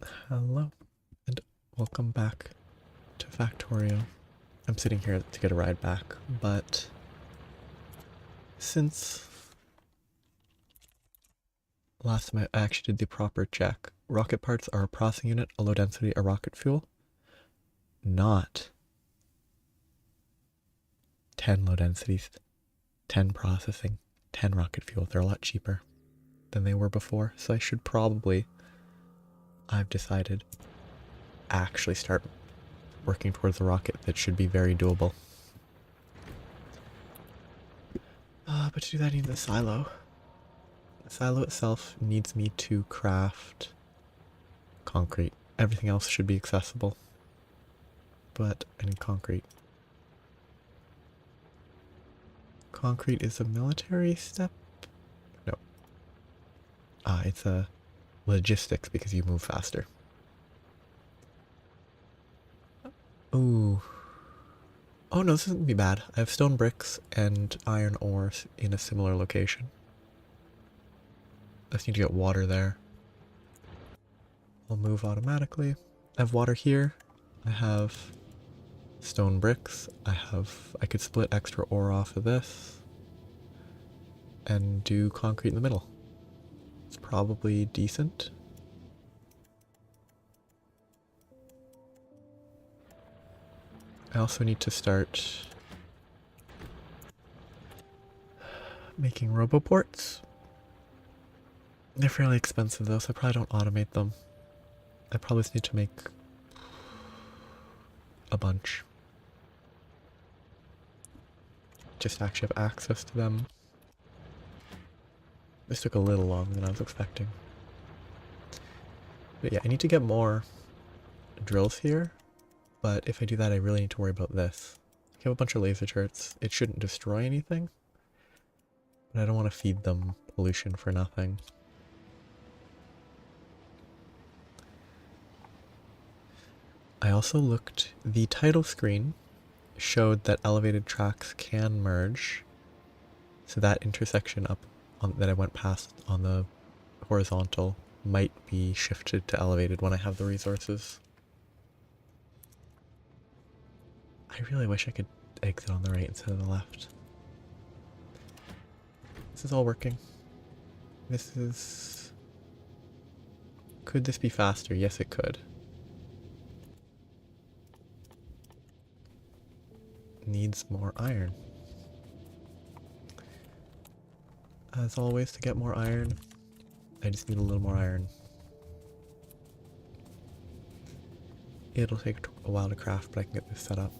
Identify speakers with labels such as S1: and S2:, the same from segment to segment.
S1: Hello, and welcome back to Factorio. I'm sitting here to get a ride back, but since last time I actually did the proper check, rocket parts are a processing unit, a low density, a rocket fuel, not 10 low densities, 10 processing, 10 rocket fuel. They're a lot cheaper than they were before, so I should probably, I've decided, actually start working towards a rocket that should be very doable. But to do that, I need the silo. The silo itself needs me to craft concrete. Everything else should be accessible. But I need concrete. Concrete is a military step? No. It's a logistics because you move faster. Ooh. Oh no, this isn't gonna be bad. I have stone bricks and iron ores in a similar location. I just need to get water there. I'll move automatically. I have water here. I have stone bricks. I could split extra ore off of this and do concrete in the middle. It's probably decent. I also need to start making roboports. They're fairly expensive though, so I probably don't automate them. I probably just need to make a bunch. Just actually have access to them. This took a little longer than I was expecting. But yeah, I need to get more drills here. But if I do that, I really need to worry about this. I have a bunch of laser turrets. It shouldn't destroy anything. But I don't want to feed them pollution for nothing. I also looked, the title screen showed that elevated tracks can merge. So that intersection up that I went past on the horizontal might be shifted to elevated when I have the resources. I really wish I could exit on the right instead of the left. This is all working. This is... Could this be faster? Yes, it could. Needs more iron. As always, to get more iron, I just need a little more iron. It'll take a while to craft, but I can get this set up.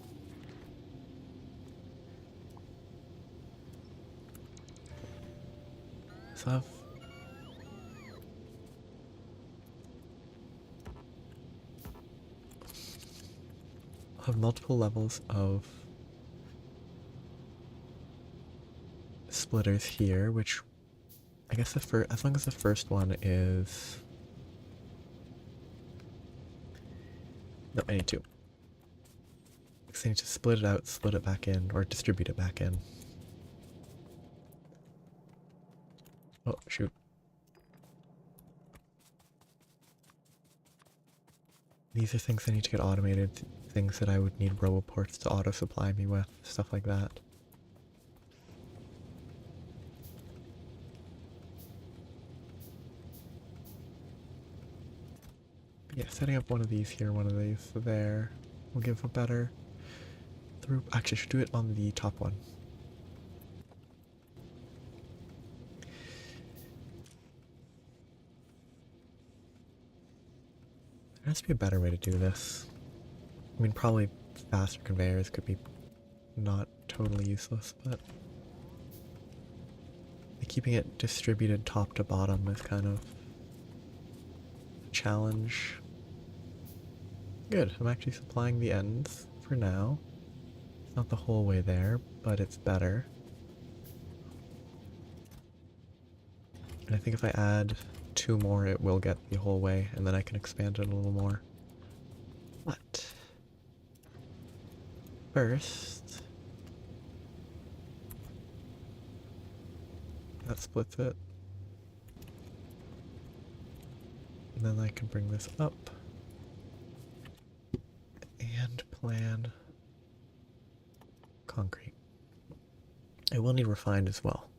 S1: So I'll have multiple levels of splitters here, which I guess as long as the first one is... No, I need two. Because I need to split it out, split it back in, or distribute it back in. Oh, shoot. These are things I need to get automated, things that I would need roboports to auto-supply me with, stuff like that. But yeah, setting up one of these here, one of these there, will give a better through. Actually, I should do it on the top one. There has to be a better way to do this. I mean, probably faster conveyors could be not totally useless, but keeping it distributed top to bottom is kind of a challenge. Good, I'm actually supplying the ends for now. It's not the whole way there, but it's better. And I think if I add 2 more, it will get the whole way, and then I can expand it a little more. But first, that splits it. And then I can bring this up and plan concrete. I will need refined as well,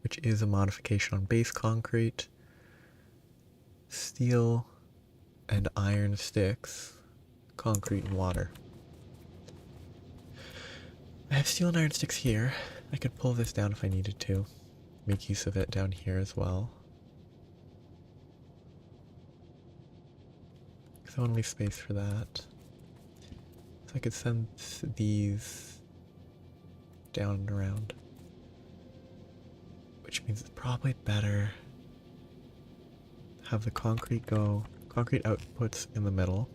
S1: which is a modification on base concrete, steel and iron sticks, concrete and water. I have steel and iron sticks here. I could pull this down if I needed to. Make use of it down here as well. Because I want to leave space for that. So I could send these down and around. Which means it's probably better have the concrete outputs in the middle.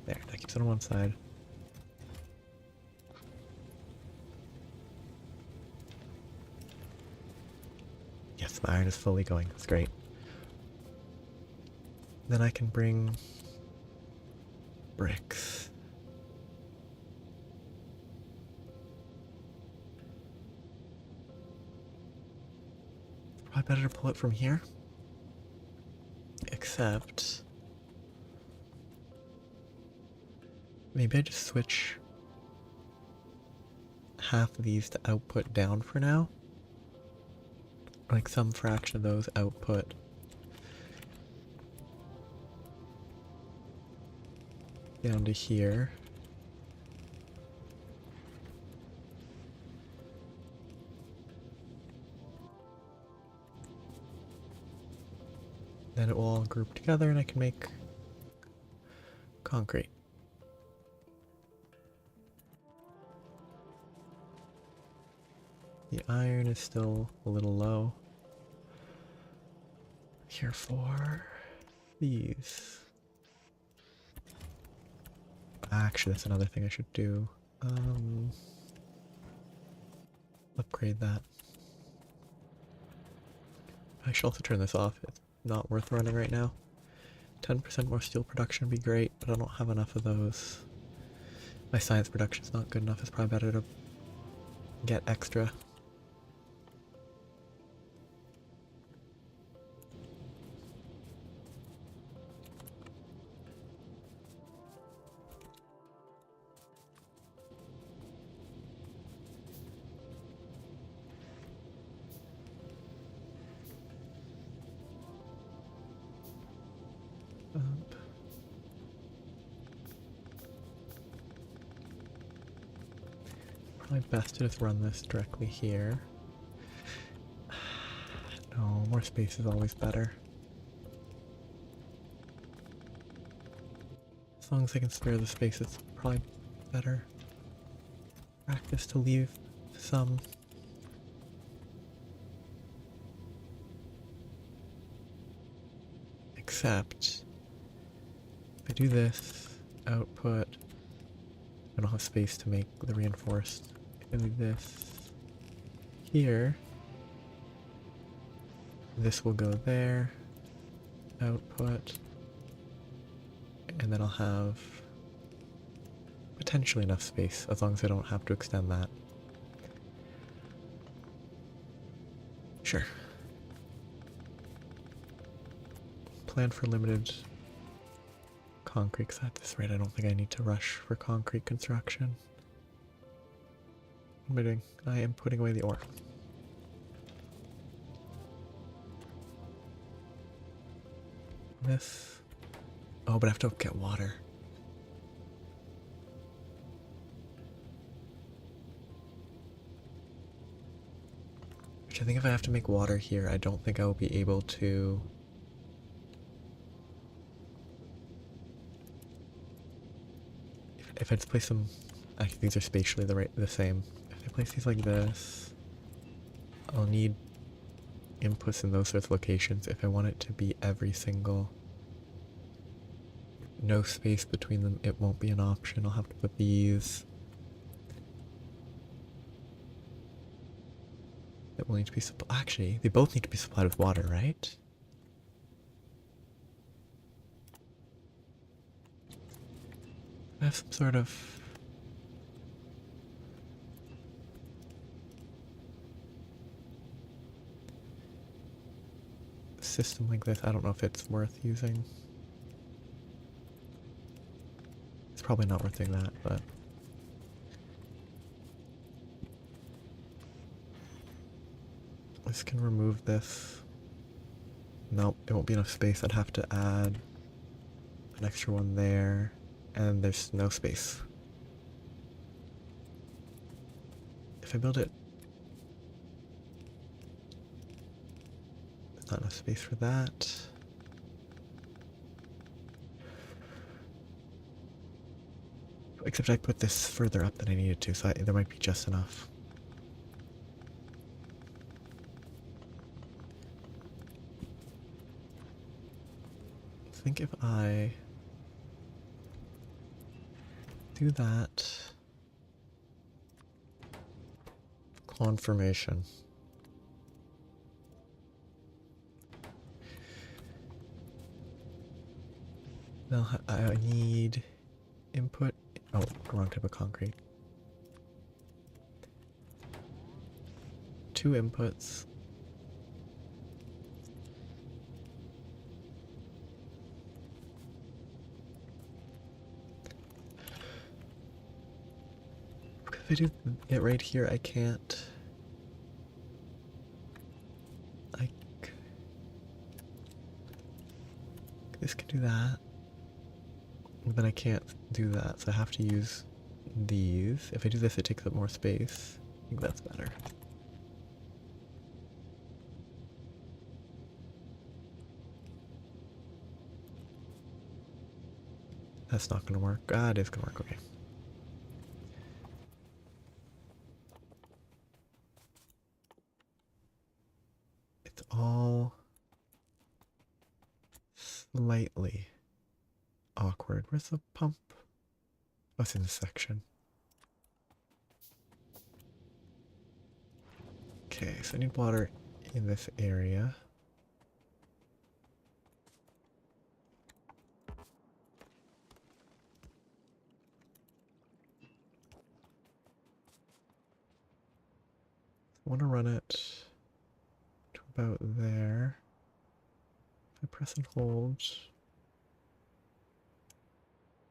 S1: There, that keeps it on one side. Yes, the iron is fully going. That's great. Then I can bring bricks. It's probably better to pull it from here. Except maybe I just switch half of these to output down for now. Like some fraction of those output down to here. Then it will all group together and I can make concrete. The iron is still a little low. Here for these. Actually, that's another thing I should do. Upgrade that. I should also turn this off. It's not worth running right now. 10% more steel production would be great, but I don't have enough of those. My science production's not good enough. It's probably better to get extra. Probably best to just run this directly here. No, more space is always better. As long as I can spare the space, it's probably better practice to leave some. Except, if I do this, output, I don't have space to make the reinforced. If I leave this here, this will go there, output, and then I'll have potentially enough space, as long as I don't have to extend that. Sure. Plan for limited concrete, because at this rate I don't think I need to rush for concrete construction. What am I doing? I am putting away the ore. This. Oh, but I have to get water. Which I think if I have to make water here, I don't think I will be able to. If I just place them, actually these are spatially the same. If I place these like this, I'll need inputs in those sorts of locations. If I want it to be every single, no space between them, it won't be an option. I'll have to put these. that will need to be supplied. Actually, they both need to be supplied with water, right? I have some sort of system like this. I don't know if it's worth using. It's probably not worth doing that, but this can remove this. Nope, it won't be enough space. I'd have to add an extra one there, and there's no space. If I build it, there's not enough space for that. Except I put this further up than I needed to, so there might be just enough. I think if I do that, confirmation. Now I need input. Oh, wrong type of concrete. 2 inputs. If I do it right here, I can't. This can do that. But then I can't do that, so I have to use these. If I do this, it takes up more space. I think that's better. That's not gonna work. Ah, it is gonna work, okay. It's all slightly awkward. Where's the pump? Oh, it's in this section. Okay, so I need water in this area. I want to run it to about there. If I press and hold,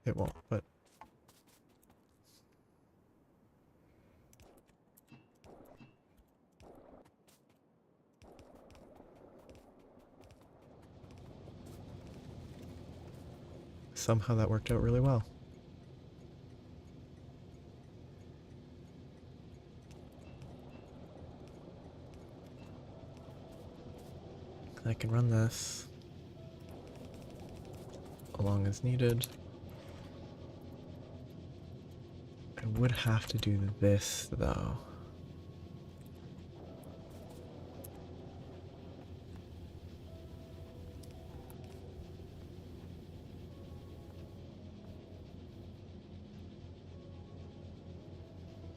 S1: it won't, but somehow that worked out really well. I can run this along as needed. I would have to do this though.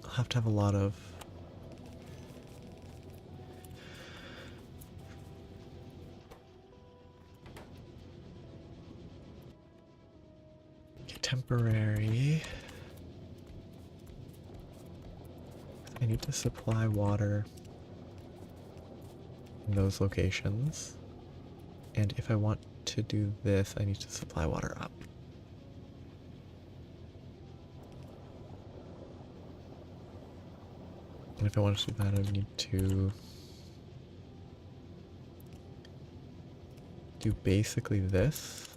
S1: I'll have to have a lot of temporary. I need to supply water in those locations. And if I want to do this, I need to supply water up. And if I want to do that, I need to do basically this,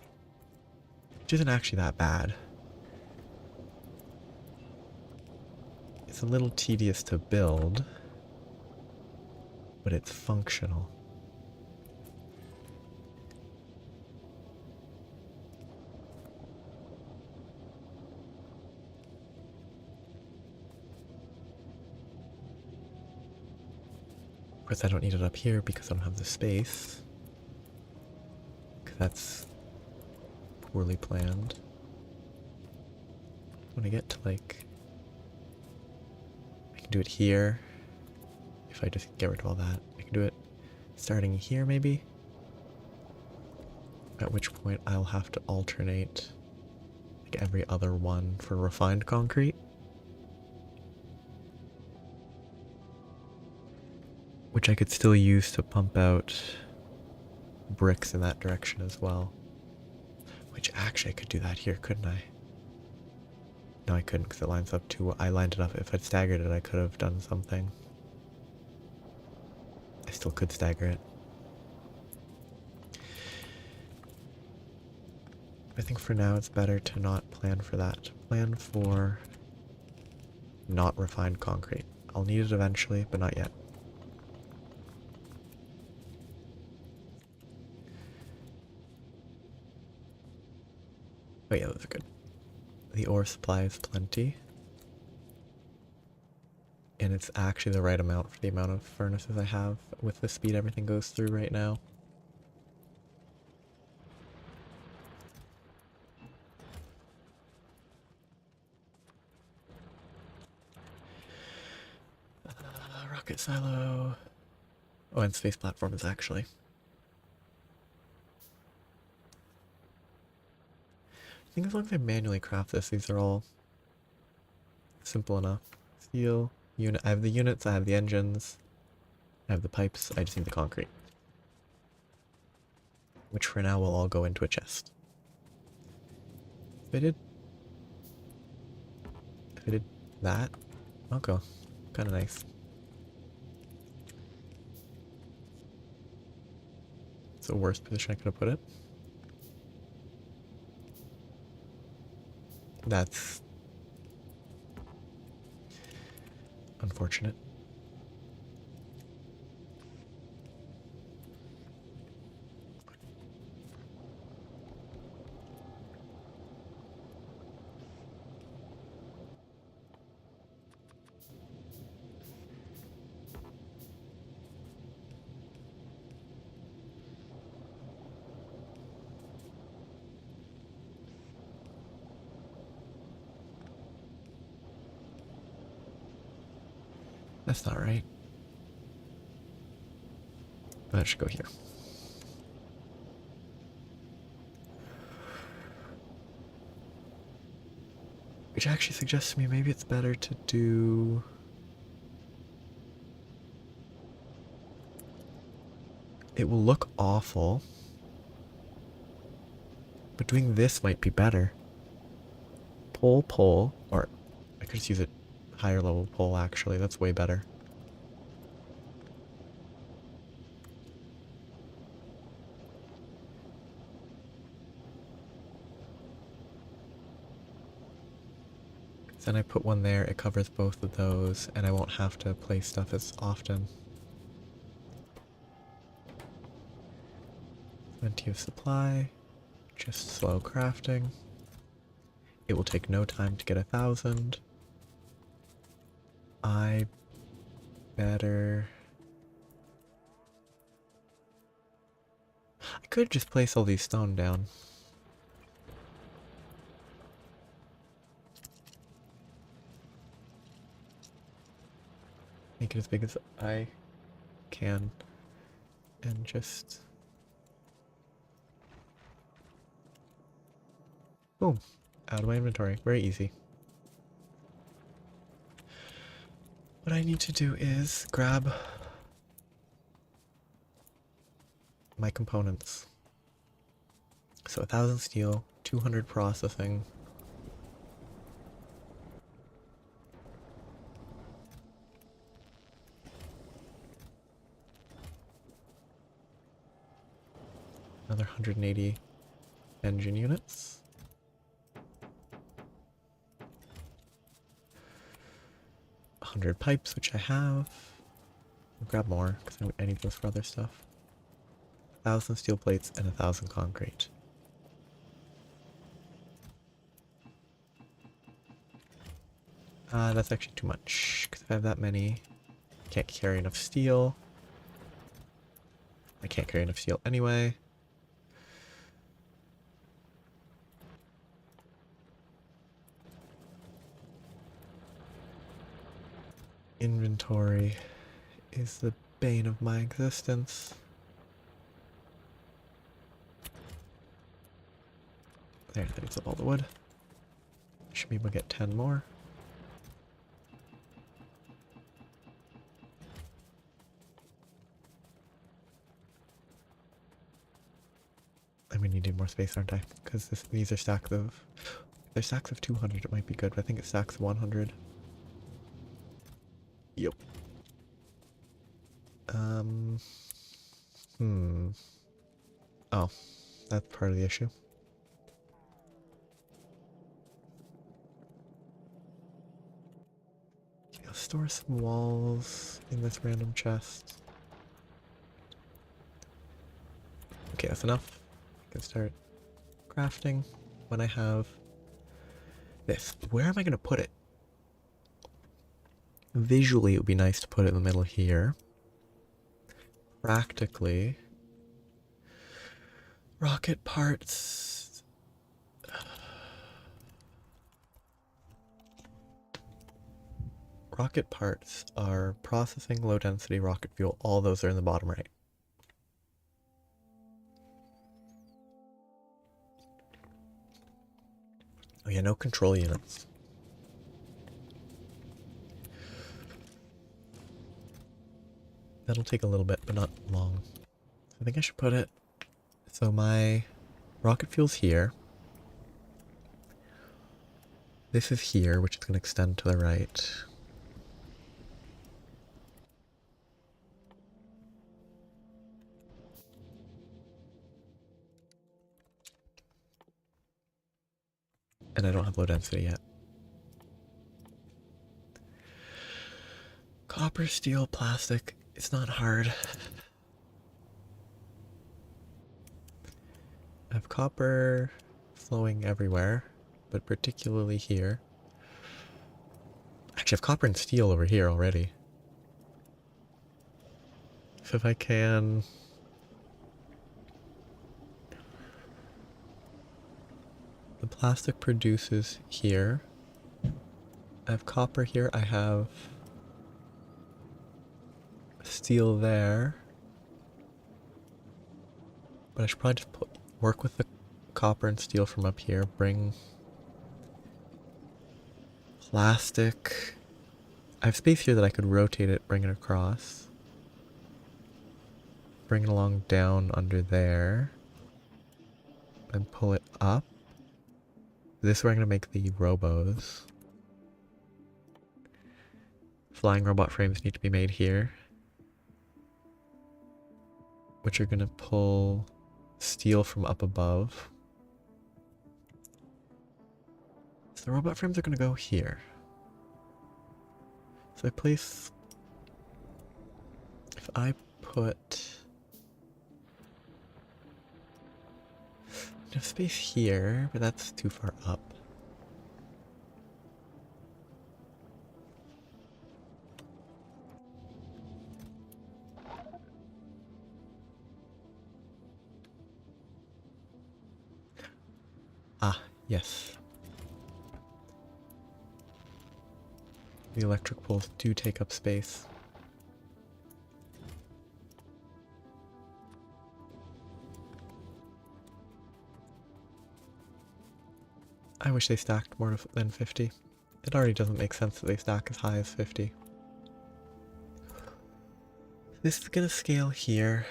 S1: which isn't actually that bad. It's a little tedious to build, but it's functional. Of course, I don't need it up here because I don't have the space. Because that's poorly planned. When I get to like, I can do it here. if I just get rid of all that. I can do it starting here maybe, at which point I'll have to alternate like every other one for refined concrete, which I could still use to pump out bricks in that direction as well. Which actually I could do that here, couldn't I? No, I couldn't because it lines up too. I lined it up. If I'd staggered it, I could have done something. I still could stagger it. I think for now it's better to not plan for that. Plan for not refined concrete. I'll need it eventually, but not yet. Oh yeah, those are good. The ore supply is plenty. And it's actually the right amount for the amount of furnaces I have with the speed everything goes through right now. Rocket silo. Oh, and space platforms actually. I think as long as I manually craft this, these are all simple enough. Steel, unit. I have the units, I have the engines, I have the pipes, I just need the concrete. Which for now will all go into a chest. If I did that, okay, kind of nice. It's the worst position I could have put it. That's unfortunate. That's not right. That should go here. Which actually suggests to me maybe it's better to do... It will look awful, but doing this might be better. Pole, or I could just use a higher level pole actually, that's way better. Then I put one there, it covers both of those, and I won't have to place stuff as often. Plenty of supply, just slow crafting. It will take no time to get 1,000. I better... I could just place all these stone down. Make it as big as I can. And just... Boom. Out of my inventory. Very easy. What I need to do is grab my components. So 1,000 steel, 200 processing. Another 180 engine units. 100 pipes, which I have. I'll grab more, because I need those for other stuff. 1,000 steel plates and 1,000 concrete. That's actually too much, because if I have that many, I can't carry enough steel. I can't carry enough steel anyway. Inventory is the bane of my existence. There, that eats up all the wood. Should be able to get 10 more. I'm gonna need more space, aren't I? Because these are stacks of... If they're stacks of 200, it might be good, but I think it's stacks of 100. Yep. Oh, that's part of the issue. Okay, I'll store some walls in this random chest. Okay, that's enough. I can start crafting when I have this. Where am I going to put it? Visually, it would be nice to put it in the middle here. Practically, rocket parts. Rocket parts are processing, low density, rocket fuel. All those are in the bottom right. Oh yeah, no control units. That'll take a little bit, but not long. I think I should put it... So my rocket fuel's here. This is here, which is going to extend to the right. And I don't have low density yet. Copper, steel, plastic. It's not hard. I have copper flowing everywhere, but particularly here. Actually, I have copper and steel over here already. So if I can... The plastic produces here. I have copper here. I have steel there. But I should probably just work with the copper and steel from up here. Bring plastic. I have space here that I could rotate it, bring it across. Bring it along down under there. And pull it up. This is where I'm going to make the robos. Flying robot frames need to be made here. Which are going to pull steel from up above. So the robot frames are going to go here. So I place... If I put... Enough space here, but that's too far up. Ah, yes. The electric poles do take up space. I wish they stacked more than 50. It already doesn't make sense that they stack as high as 50. This is gonna scale here.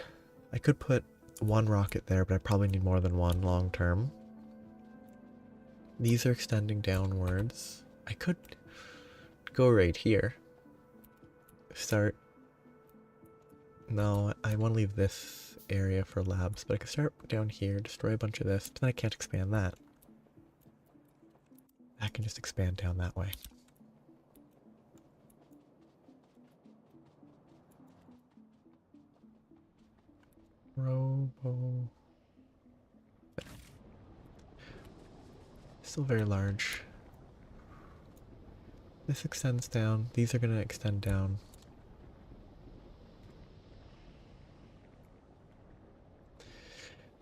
S1: I could put one rocket there, but I probably need more than one long term. These are extending downwards. I could go right here. Start... No, I want to leave this area for labs, but I could start down here, destroy a bunch of this, but then I can't expand that. I can just expand down that way. Robo... Still very large. This extends down. These are going to extend down.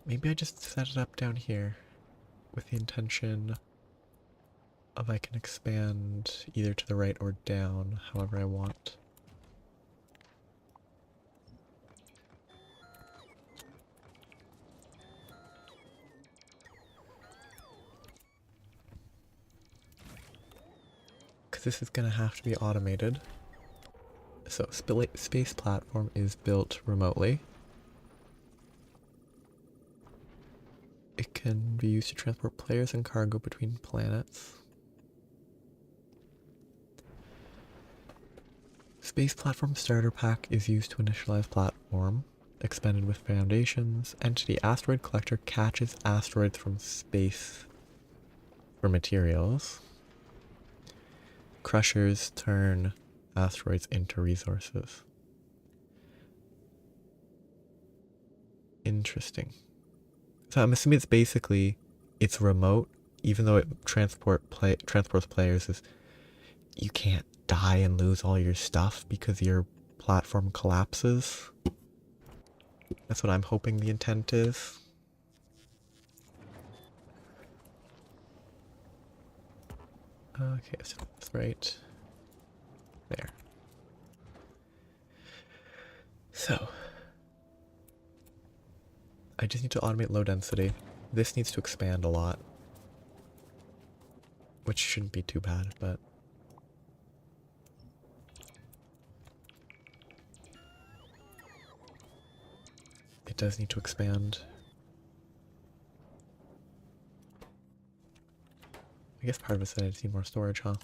S1: Maybe I just set it up down here with the intention of I can expand either to the right or down, however I want. this is going to have to be automated. So, space platform is built remotely. It can be used to transport players and cargo between planets. Space platform starter pack is used to initialize platform. Expanded with foundations. Entity asteroid collector catches asteroids from space for materials. Crushers turn asteroids into resources. Interesting. So I'm assuming it's basically, it's remote, even though it transports players. You can't die and lose all your stuff because your platform collapses. That's what I'm hoping the intent is. Okay, so that's right there. So, I just need to automate low density. This needs to expand a lot. Which shouldn't be too bad, but... it does need to expand. I guess part of it said I just need more storage, huh?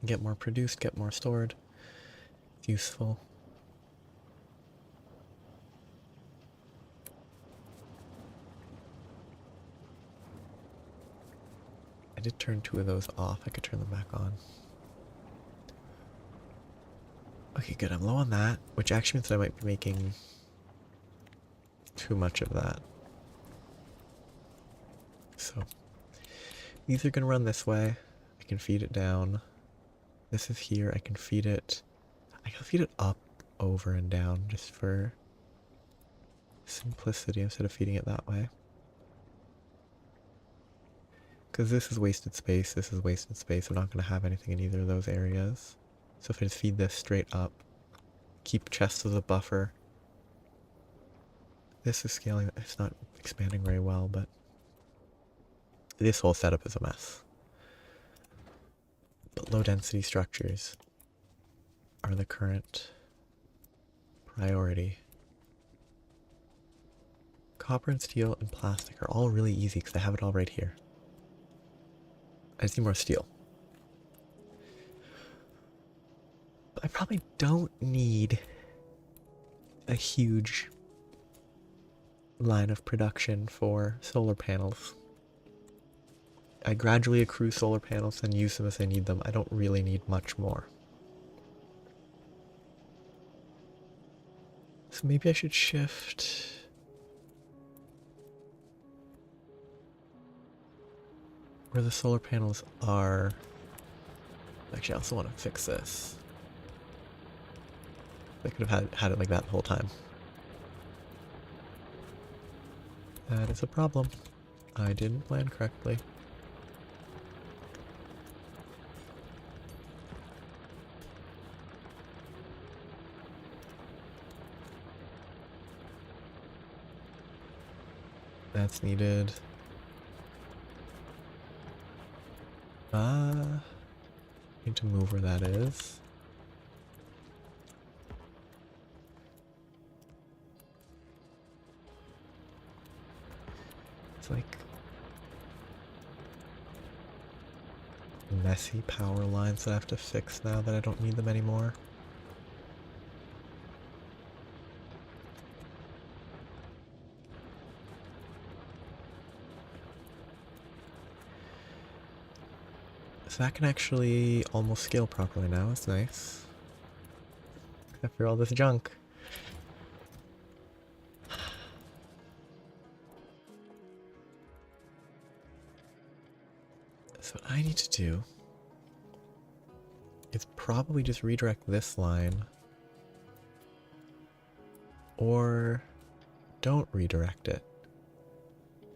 S1: Get more produced, get more stored. It's useful. I did turn 2 of those off. I could turn them back on. Okay, good. I'm low on that, which actually means that I might be making too much of that. So, these are going to run this way. I can feed it down. This is here. I can feed it... I can feed it up, over, and down just for simplicity instead of feeding it that way. Because this is wasted space, this is wasted space. I'm not going to have anything in either of those areas. So if I just feed this straight up, keep chests as a buffer. This is scaling, it's not expanding very well, but this whole setup is a mess. But low density structures are the current priority. Copper and steel and plastic are all really easy because I have it all right here. I just need more steel. But I probably don't need a huge line of production for solar panels. I gradually accrue solar panels and use them as I need them. I don't really need much more. So maybe I should shift... where the solar panels are. Actually, I also want to fix this. I could have had it like that the whole time. That is a problem. I didn't plan correctly. That's needed. Need to move where that is. It's like messy power lines that I have to fix now that I don't need them anymore. So that can actually almost scale properly now. It's nice. Except for all this junk. So what I need to do is probably just redirect this line. Or don't redirect it.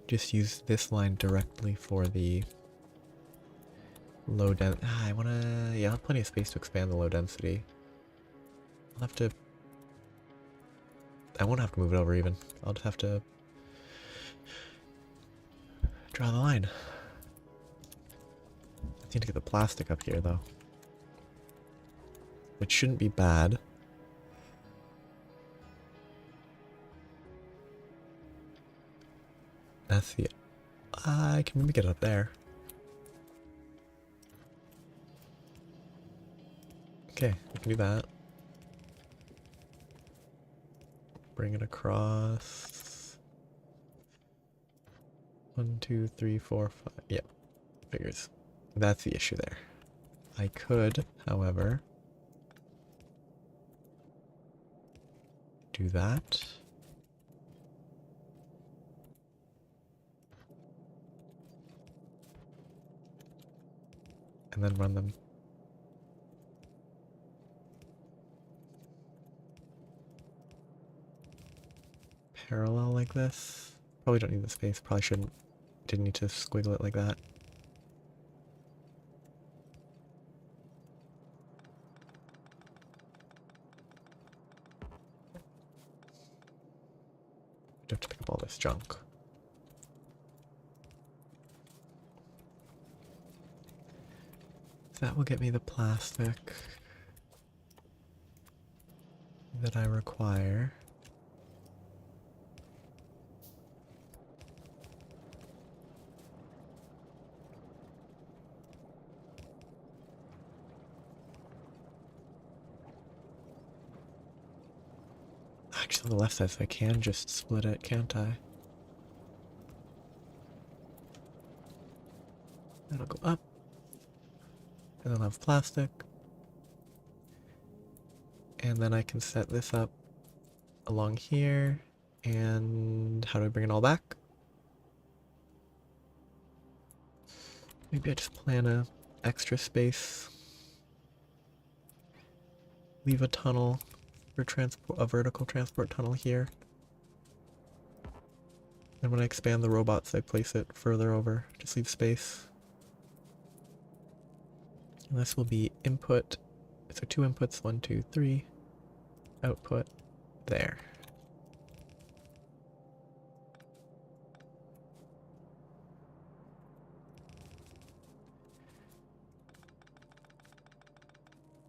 S1: Just use this line directly for the Low density. I wanna... Yeah, I have plenty of space to expand the low density. I'll have to... I won't have to move it over even. I'll just have to... draw the line. I need to get the plastic up here, though. Which shouldn't be bad. That's the... I can maybe get it up there. Okay, we can do that. Bring it across. 1, 2, 3, 4, 5. Yep, figures. That's the issue there. I could, however, do that. And then run them. Parallel like this. Probably don't need the space. Probably shouldn't. Didn't need to squiggle it like that. I have to pick up all this junk. That will get me the plastic that I require. Actually, on the left side, so I can just split it, can't I? That'll go up. And then I'll have plastic. And then I can set this up along here. And how do I bring it all back? Maybe I just plan a extra space. Leave a tunnel for transport, a vertical transport tunnel here. And when I expand the robots, I place it further over. Just leave space. And this will be input. So 2 inputs, 1, 2, 3. Output there.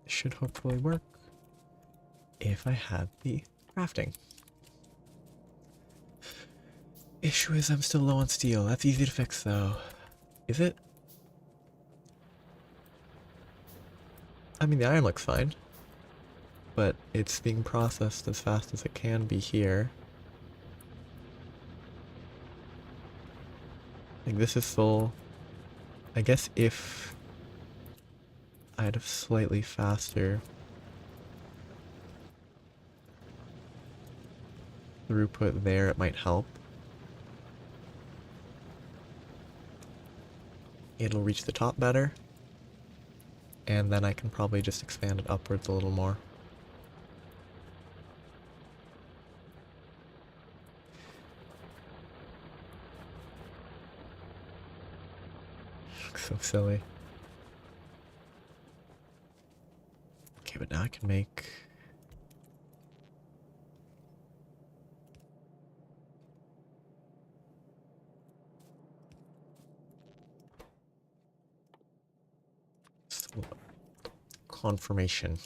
S1: Should hopefully work if I had the crafting. Issue is I'm still low on steel. That's easy to fix though. Is it? I mean, the iron looks fine, but it's being processed as fast as it can be here. Like, this is full. I guess if I had a slightly faster throughput there, it might help. It'll reach the top better. And then I can probably just expand it upwards a little more. So silly. Okay, but now I can make... confirmation.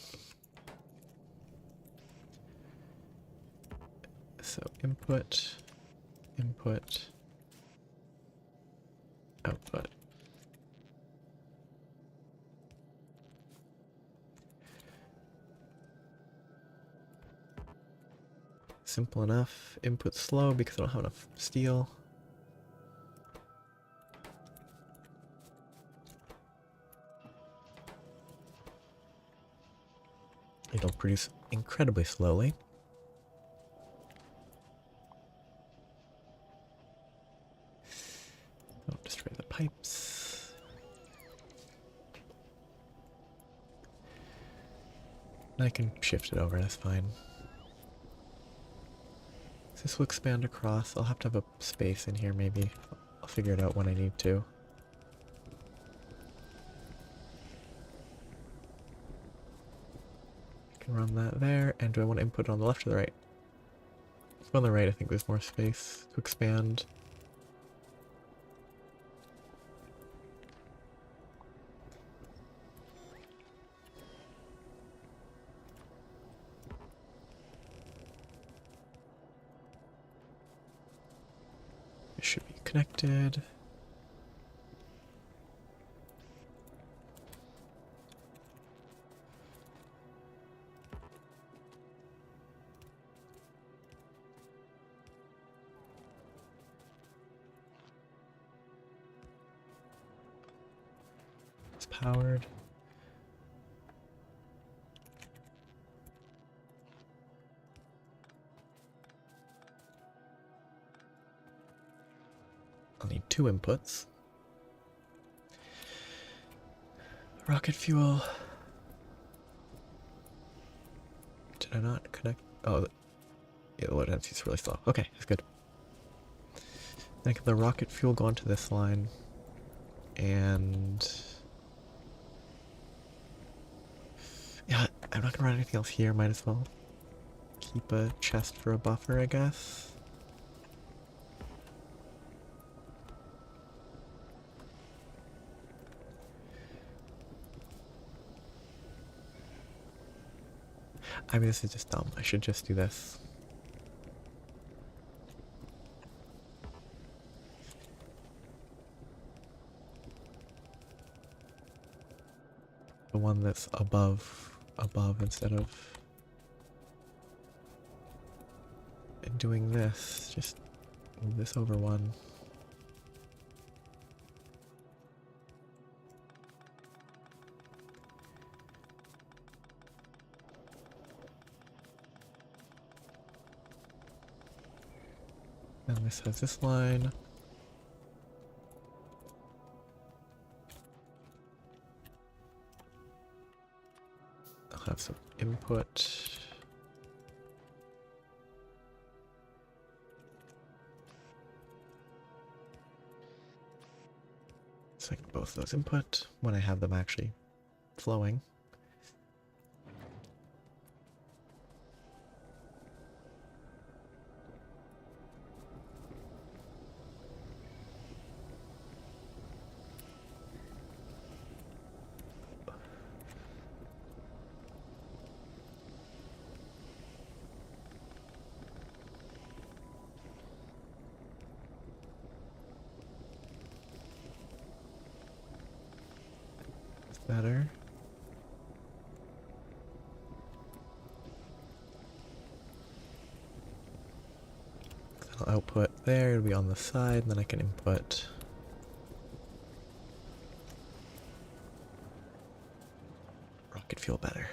S1: So input, input, output. Simple enough. Input slow because I don't have enough steel. It'll produce incredibly slowly. Don't destroy the pipes. I can shift it over, that's fine. This will expand across. I'll have to have a space in here maybe. I'll figure it out when I need to. can run that there. And do I want to input it on the left or the right? Let's go on the right. I think there's more space to expand. It should be connected. It's powered. I'll need 2 inputs. Rocket fuel. Did I not connect? Oh, yeah, the load density is really slow. Okay, that's good. Then can the rocket fuel go onto this line? And yeah, I'm not gonna run anything else here. Might as well keep a chest for a buffer, I guess. I mean, this is just dumb. I should just do this. The one that's above instead of doing this. Just move this over one. And this has this line. I'll have some input. So I can both those input when I have them actually flowing. Better. I'll output there, it'll be on the side, and then I can input rocket fuel better.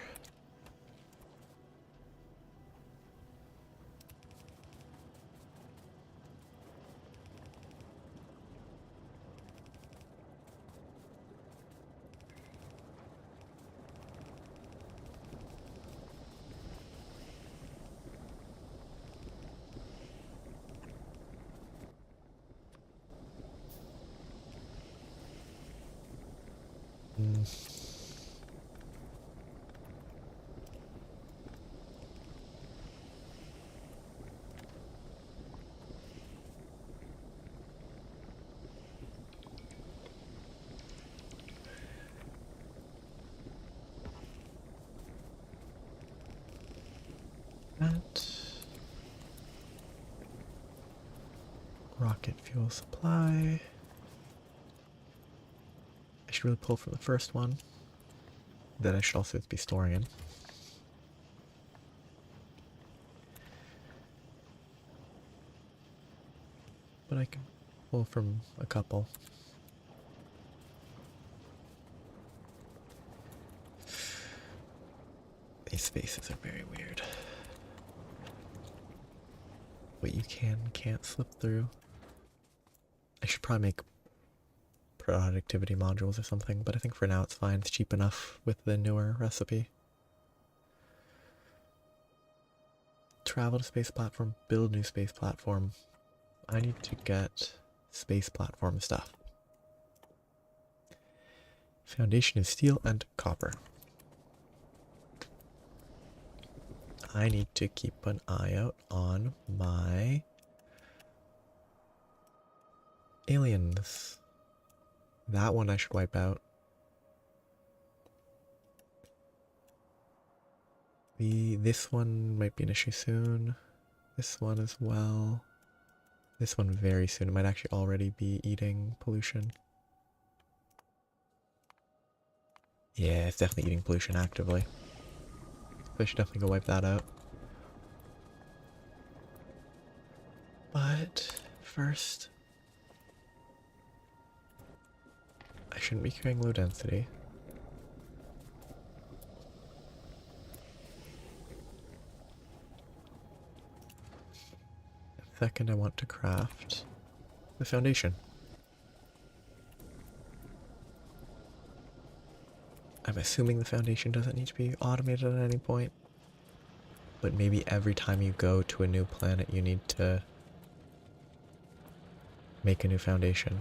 S1: That rocket fuel supply. I should really pull from the first one. That I should also be storing in. But I can pull from a couple. These spaces are very weird. What you can't slip through. I should probably make productivity modules or something, but I think for now it's fine. It's cheap enough with the newer recipe. Travel to space platform, build new space platform. I need to get space platform stuff. Foundation is steel and copper. I need to keep an eye out on my aliens. That one I should wipe out. This one might be an issue soon. This one as well. This one very soon. It might actually already be eating pollution. Yeah, it's definitely eating pollution actively. So I should definitely go wipe that out. But first, I shouldn't be carrying low density. Second, I want to craft the foundation. I'm assuming the foundation doesn't need to be automated at any point. But maybe every time you go to a new planet, you need to make a new foundation.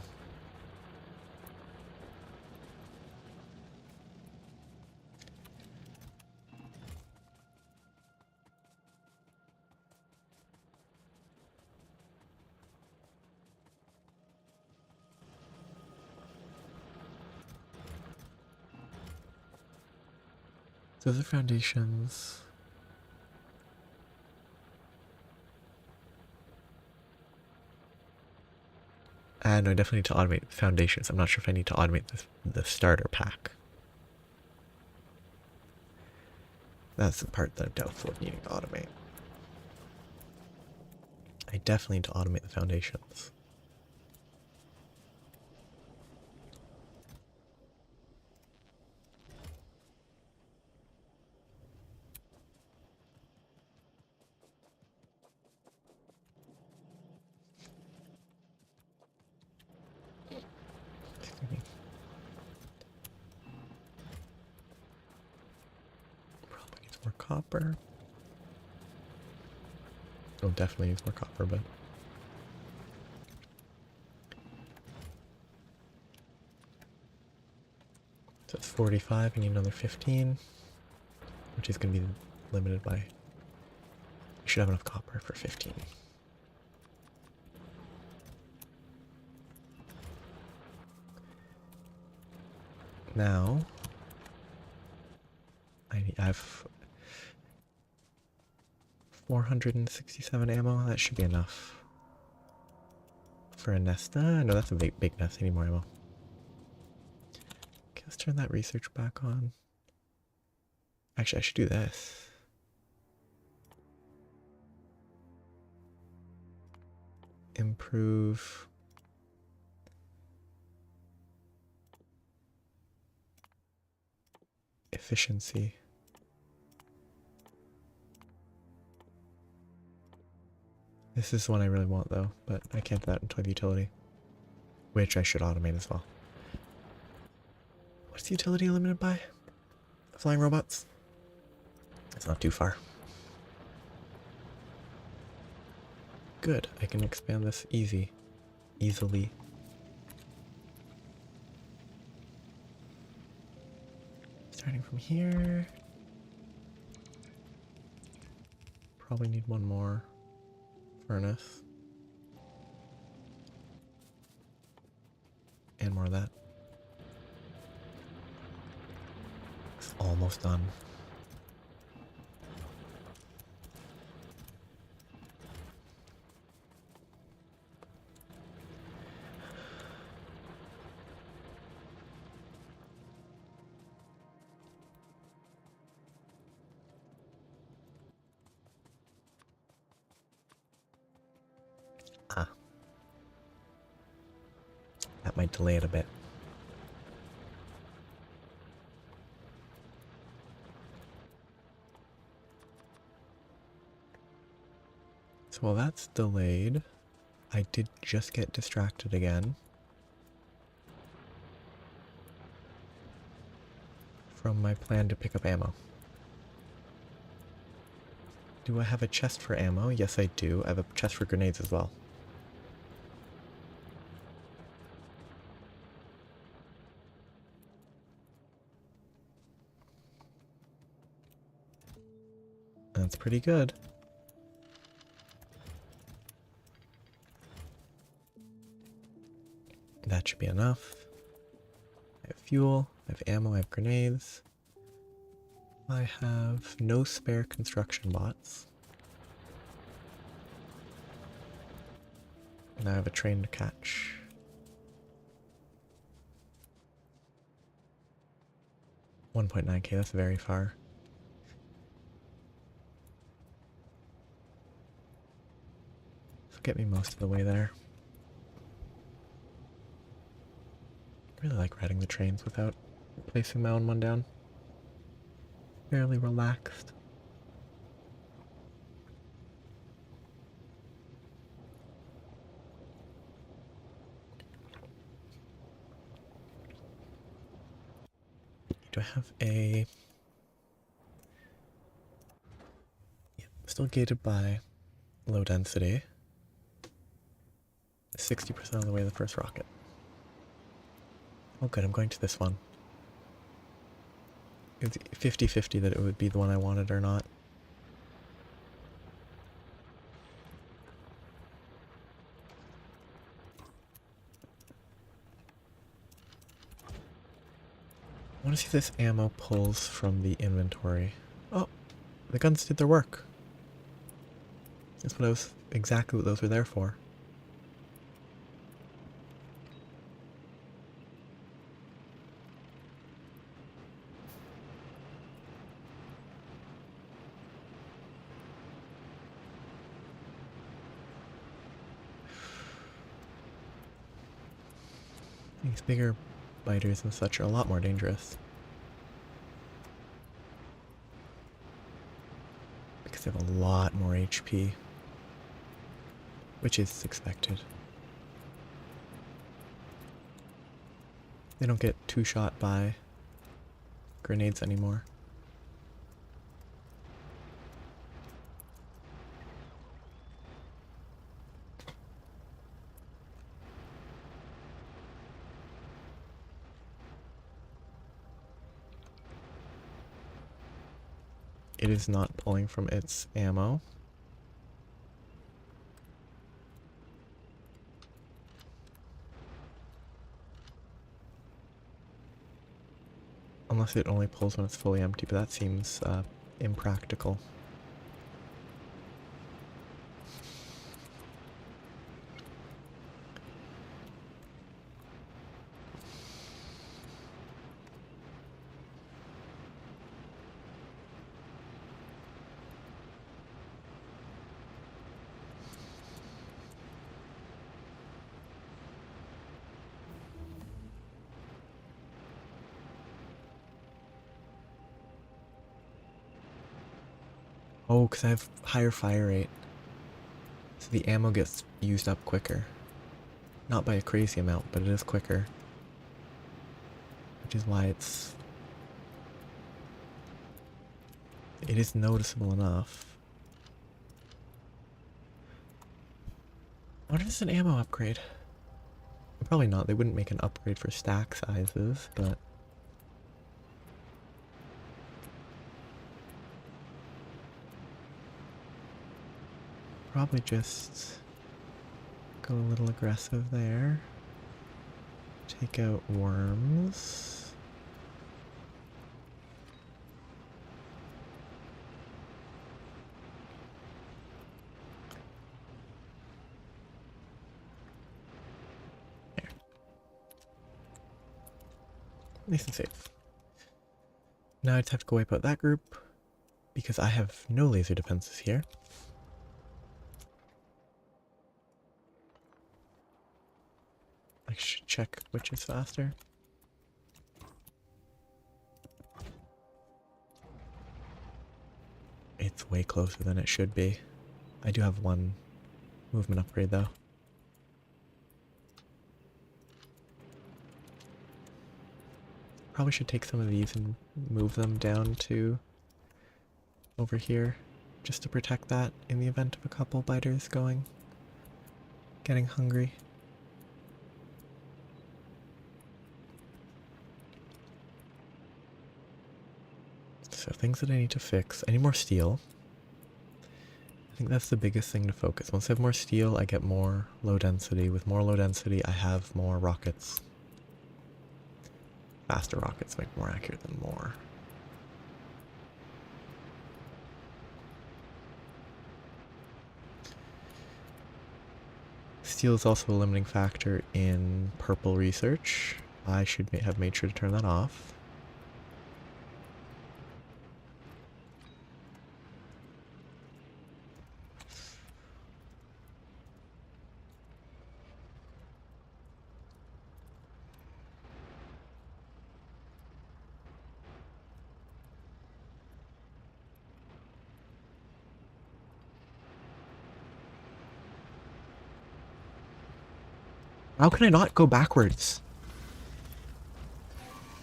S1: Those are foundations. And I definitely need to automate foundations. I'm not sure if I need to automate the starter pack. That's the part that I'm doubtful of needing to automate. I definitely need to automate the foundations. Probably needs more copper. Oh, definitely needs more copper, but so it's 45. I need another 15, which is going to be limited by. We should have enough copper for 15. Now, I have 467 ammo. That should be enough for a nest. No, that's a big nest. I need more ammo. Okay, let's turn that research back on. Actually, I should do this. Improve efficiency. This is one I really want though, but I can't do that until the utility, which I should automate as well. What's the utility limited by? Flying robots? It's not too far. Good, I can expand this easily. Starting from here. Probably need one more furnace. And more of that. It's almost done. Ah. That might delay it a bit. So while that's delayed, I did just get distracted again from my plan to pick up ammo. Do I have a chest for ammo? Yes, I do. I have a chest for grenades as well. That's pretty good. That should be enough. I have fuel, I have ammo, I have grenades. I have no spare construction bots. And I have a train to catch. $1.9K, that's very far. So get me most of the way there. I really like riding the trains without placing my own one down. Fairly relaxed. Do I have a... Yeah, still gated by low density. 60% of the way to the first rocket. Oh good, I'm going to this one. It's 50-50 that it would be the one I wanted or not. I want to see if this ammo pulls from the inventory. Oh, the guns did their work. That's what I was, exactly what those were there for. These bigger biters and such are a lot more dangerous. Because they have a lot more HP. Which is expected. They don't get two-shot by grenades anymore. It is not pulling from its ammo. Unless it only pulls when it's fully empty, but that seems impractical. Oh, because I have higher fire rate. So the ammo gets used up quicker. Not by a crazy amount, but it is quicker. Which is why it is noticeable enough. I wonder if it's an ammo upgrade. Probably not. They wouldn't make an upgrade for stack sizes, but... Probably just go a little aggressive there. Take out worms. There. Nice and safe. Now I just have to go wipe out that group because I have no laser defenses here. I should check which is faster. It's way closer than it should be. I do have one movement upgrade though. Probably should take some of these and move them down to over here just to protect that in the event of a couple biters getting hungry. So things that I need to fix. I need more steel. I think that's the biggest thing to focus. Once I have more steel, I get more low density. With more low density, I have more rockets. Faster rockets make more accurate than more. Steel is also a limiting factor in purple research. I should have made sure to turn that off. How can I not go backwards?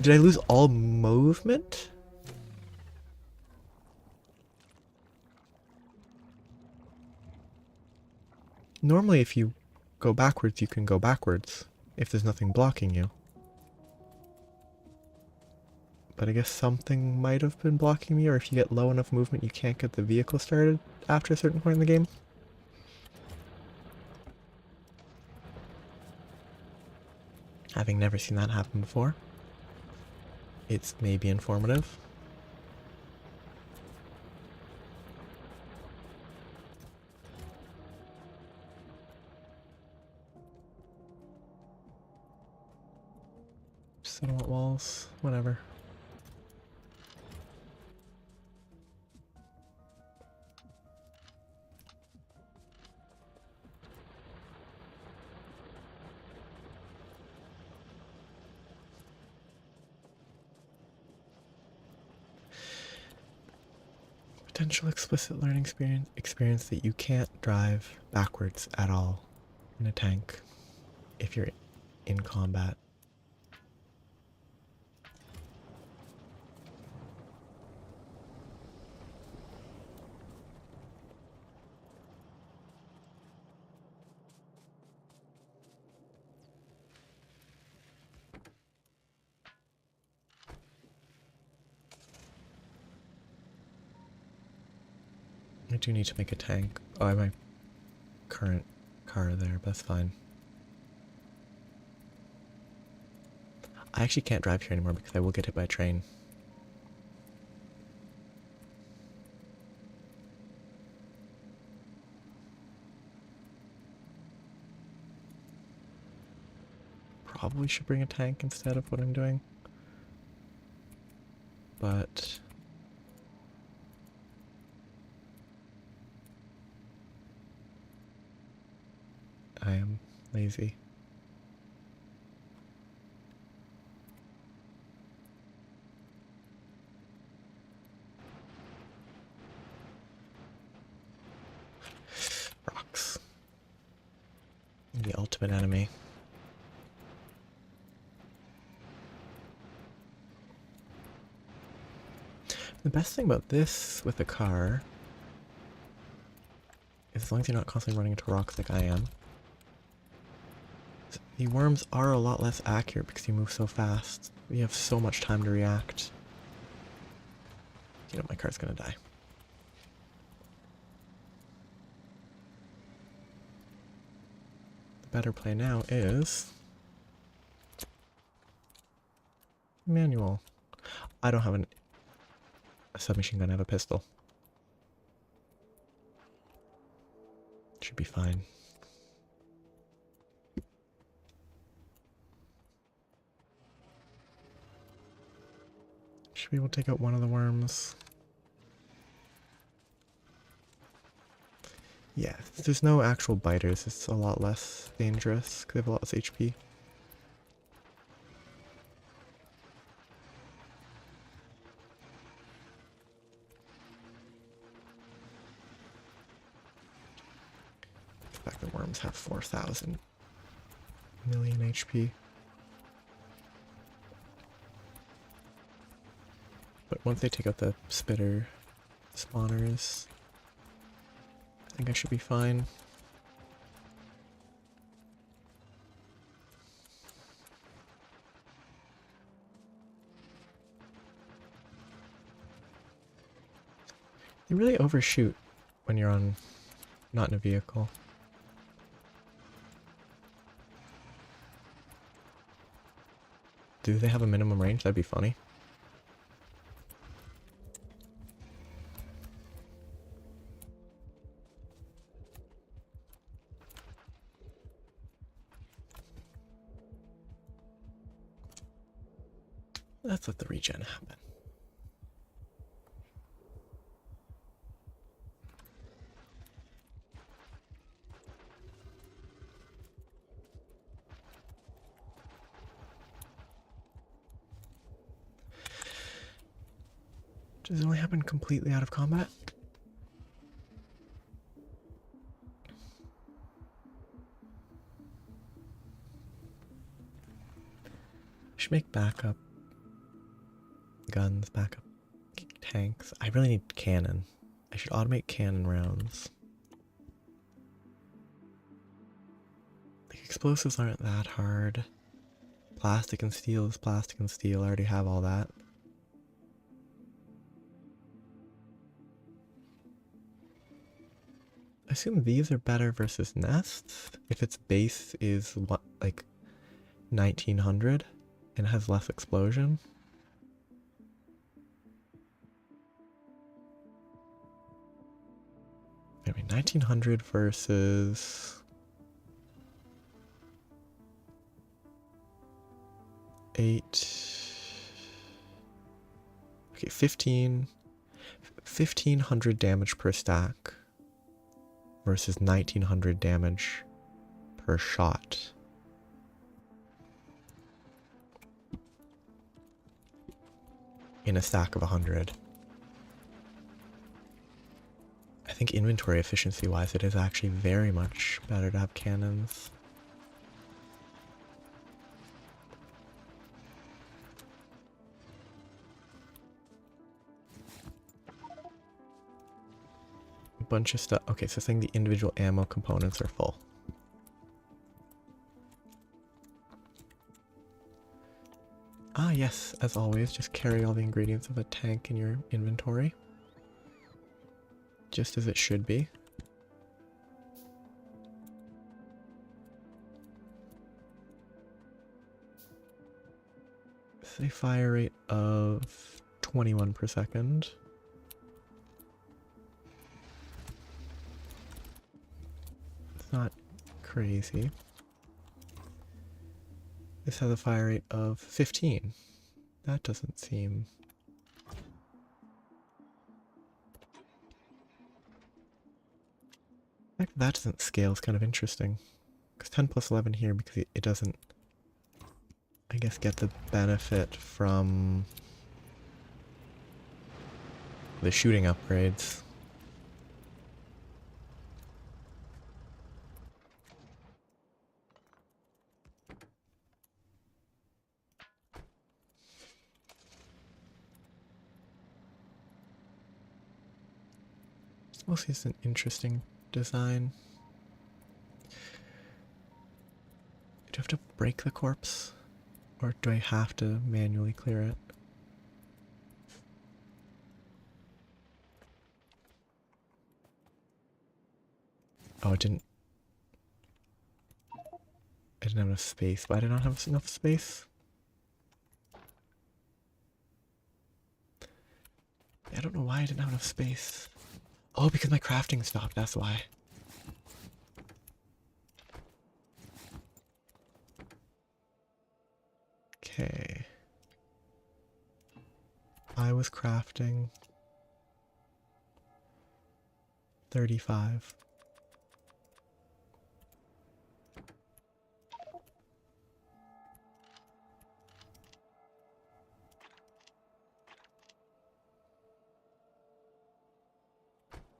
S1: Did I lose all movement? Normally if you go backwards, you can go backwards if there's nothing blocking you. But I guess something might have been blocking me, or if you get low enough movement you can't get the vehicle started after a certain point in the game. Having never seen that happen before, it's maybe informative. Just don't want walls, whatever. Potential explicit learning experience that you can't drive backwards at all in a tank if you're in combat. I do need to make a tank. Oh, I have my current car there, but that's fine. I actually can't drive here anymore because I will get hit by a train. Probably should bring a tank instead of what I'm doing. But I am lazy. Rocks. The ultimate enemy. The best thing about this with a car is as long as you're not constantly running into rocks like I am, the worms are a lot less accurate because you move so fast. You have so much time to react. You know, my car's gonna die. The better play now is manual. I don't have a submachine gun, I have a pistol. Should be fine. Should be able to take out one of the worms. Yeah, there's no actual biters, it's a lot less dangerous because they have a lot less HP. The fact that worms have 4,000 million HP. But once they take out the spitter spawners, I think I should be fine. You really overshoot when you're on Not in a vehicle. Do they have a minimum range? That'd be funny. Let's let the regen happen. Does it only happen completely out of combat? Should make backup guns, backup tanks. I really need cannon. I should automate cannon rounds. Like, explosives aren't that hard. Plastic and steel is plastic and steel. I already have all that. I assume these are better versus nests. If its base is what, like 1900 and has less explosion. I mean, 1900 versus 8. Okay, 1500 damage per stack versus 1900 damage per shot. In a stack of 100. I think inventory efficiency wise it is actually very much better to have cannons. A bunch of stuff. Okay, so saying the individual ammo components are full. Ah yes, as always, just carry all the ingredients of a tank in your inventory. Just as it should be. Say fire rate of 21 per second. It's not crazy. This has a fire rate of 15. That doesn't seem... The fact that doesn't scale is kind of interesting. Because 10 plus 11 here, because it doesn't, I guess, get the benefit from the shooting upgrades. This mostly is an interesting design. Do I have to break the corpse? Or do I have to manually clear it? Oh, it didn't... I didn't have enough space. Why did I not have enough space? I don't know why I didn't have enough space. Oh, because my crafting stopped, that's why. Okay. I was crafting 35.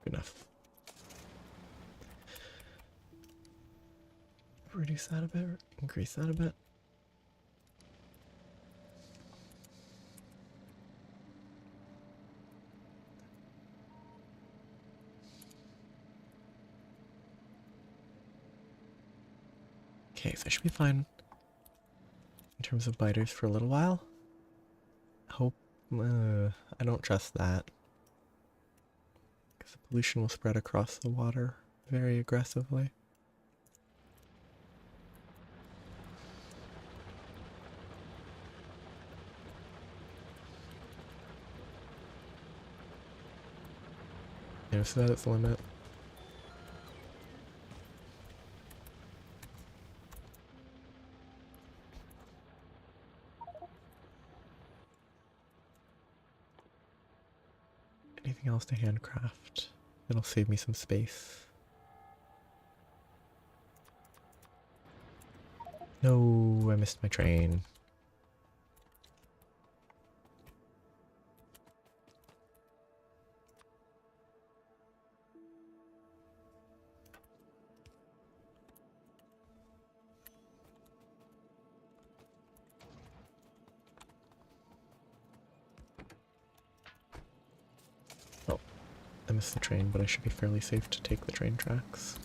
S1: Good enough. Reduce that a bit, increase that a bit. Okay, so I should be fine in terms of biters for a little while. Hope, I don't trust that. Because the pollution will spread across the water very aggressively. Yeah, so that's the limit. Anything else to handcraft? It'll save me some space. No, I missed my train. Oh, I missed the train, but I should be fairly safe to take the train tracks.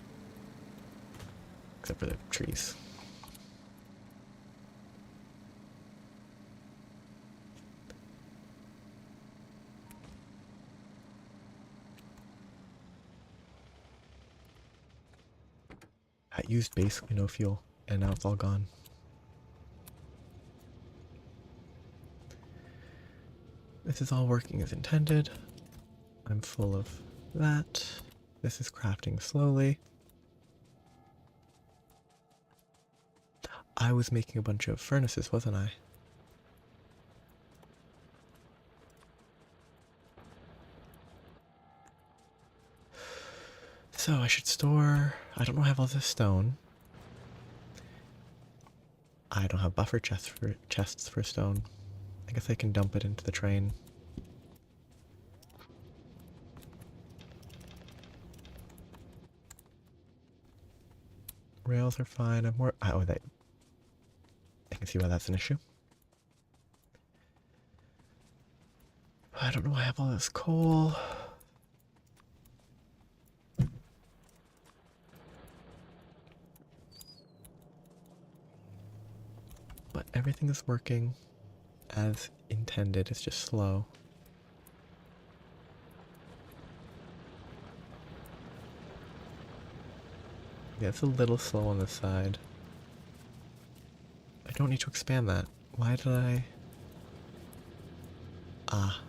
S1: Except for the trees. I used basically no fuel, and now it's all gone. This is all working as intended. I'm full of that. This is crafting slowly. I was making a bunch of furnaces, wasn't I? So I should store... I don't have all this stone. I don't have buffer chests for stone. I guess I can dump it into the train. Rails are fine. I'm more... Oh, that... I can see why that's an issue. I don't know why I have all this coal. But everything is working as intended. It's just slow. Yeah, it's a little slow on this side. I don't need to expand that. Why did I... Ah.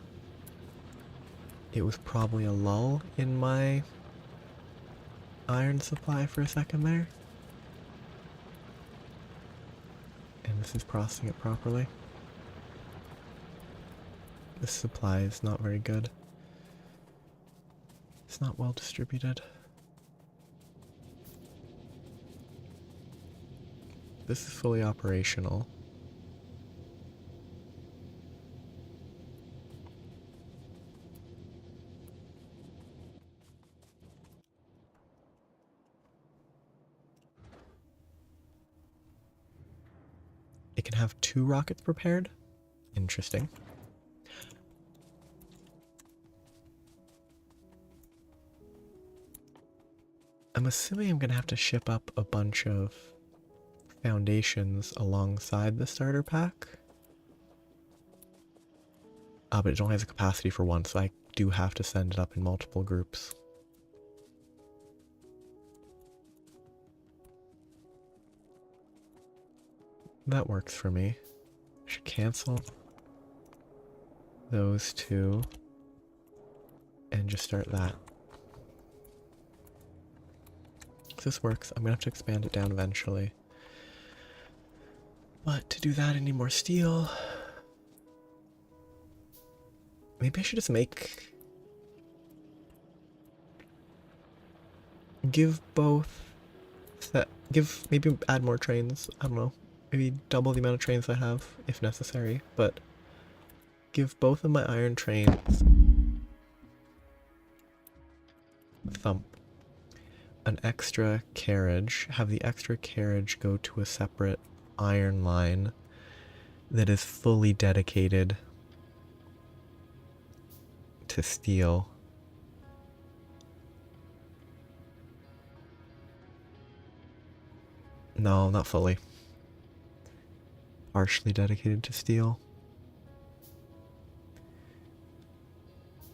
S1: It was probably a lull in my iron supply for a second there. And this is processing it properly. This supply is not very good. It's not well distributed. This is fully operational. It can have 2 rockets prepared? Interesting. I'm assuming I'm gonna have to ship up a bunch of foundations alongside the starter pack. But it only has a capacity for 1, so I do have to send it up in multiple groups. That works for me. I should cancel those 2 and just start that. If this works, I'm gonna have to expand it down eventually. But to do that, I need more steel. Maybe I should just make... Give both... Maybe add more trains. I don't know. Maybe double the amount of trains I have, if necessary. But give both of my iron trains... Thump. An extra carriage. Have the extra carriage go to a separate iron line that is fully dedicated to steel. No, not fully. Partially dedicated to steel.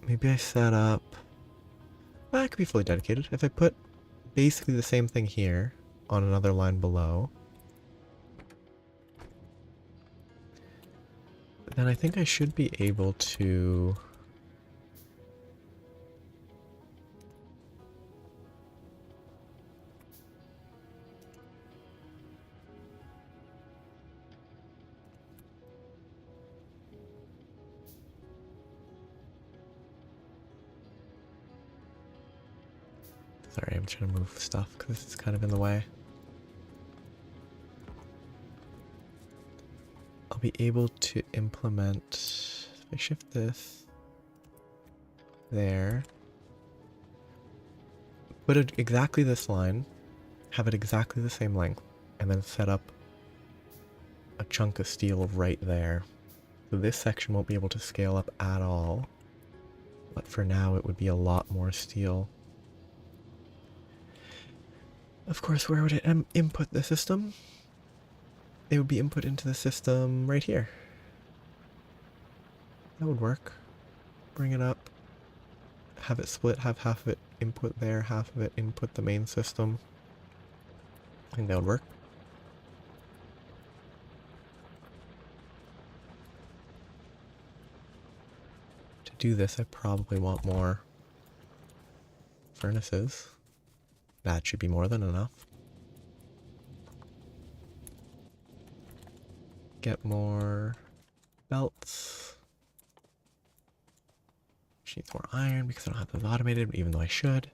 S1: Maybe I set up... Well, it could be fully dedicated. If I put basically the same thing here on another line below. Then I think I should be able to... Sorry, I'm trying to move stuff because it's kind of in the way. I'll be able to implement... If I shift this there, put it exactly this line, have it exactly the same length, and then set up a chunk of steel right there. So this section won't be able to scale up at all, but for now it would be a lot more steel. Of course, where would it input the system? It would be input into the system right here. That would work. Bring it up. Have it split, have half of it input there, half of it input the main system. I think that would work. To do this, I probably want more furnaces. That should be more than enough. Get more belts. Which needs more iron because I don't have those automated, even though I should.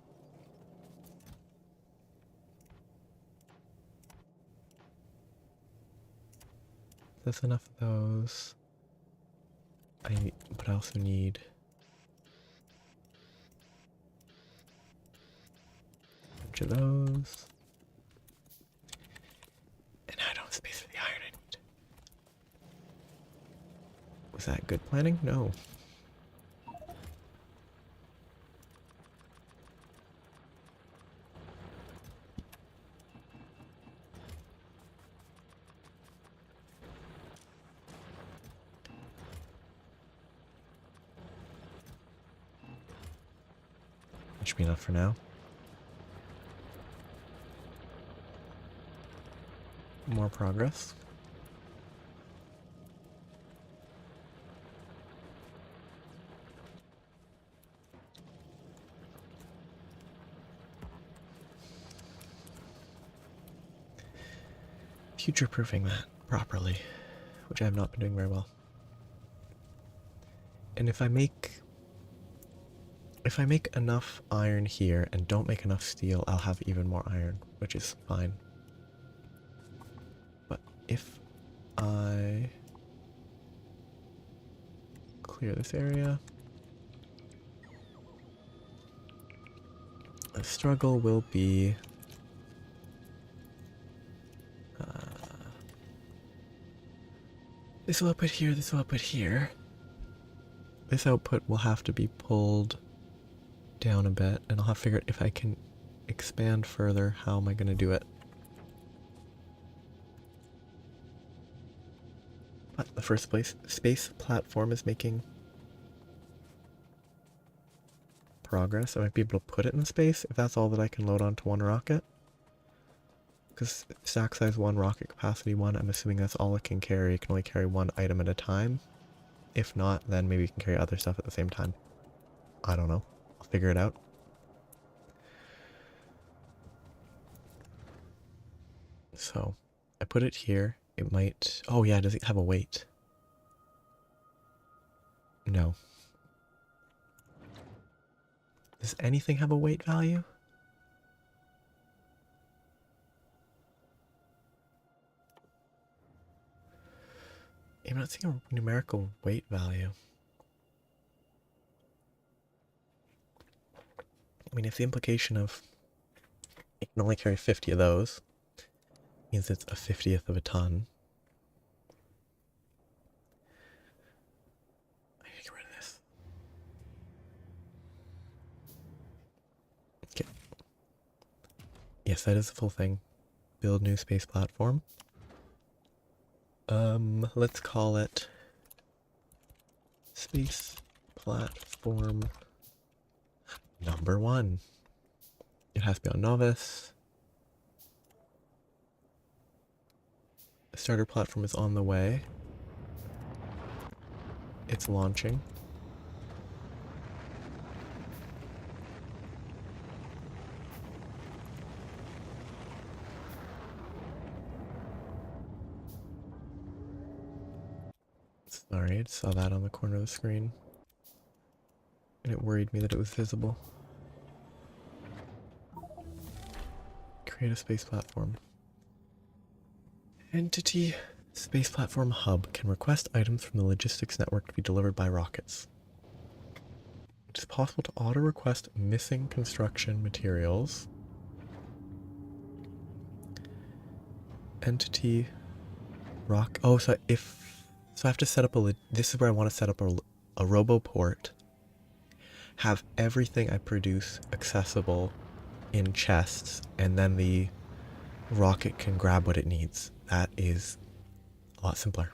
S1: That's enough of those. But I also need a bunch of those. And I don't have space for the iron I need. Was that good planning? No. That should be enough for now. More progress. Future-proofing that properly, which I have not been doing very well. And if I make enough iron here and don't make enough steel, I'll have even more iron, which is fine. But if I clear this area, the struggle will be this will output here, this will output here. This output will have to be pulled down a bit, and I'll have to figure out if I can expand further. How am I going to do it? But the first place, space platform is making progress. I might be able to put it in space if that's all that I can load onto one rocket. Because stack size 1, rocket capacity 1, I'm assuming that's all it can carry. It can only carry one item at a time. If not, then maybe you can carry other stuff at the same time. I don't know. I'll figure it out. So, I put it here. It might... Oh yeah, does it have a weight? No. Does anything have a weight value? I'm not seeing a numerical weight value. I mean, if the implication of it can only carry 50 of those means it's a 50th of a ton. I need to get rid of this. Okay. Yes, that is the full thing. Build new space platform. Let's call it Space Platform number 1. It has to be on novice. The starter platform is on the way. It's launching. Sorry, I saw that on the corner of the screen. And it worried me that it was visible. Create a space platform. Entity Space Platform Hub can request items from the logistics network to be delivered by rockets. It is possible to auto-request missing construction materials. Entity rock. Oh, so I have to set up this is where I want to set up a roboport. Have everything I produce accessible in chests, and then the rocket can grab what it needs. That is a lot simpler.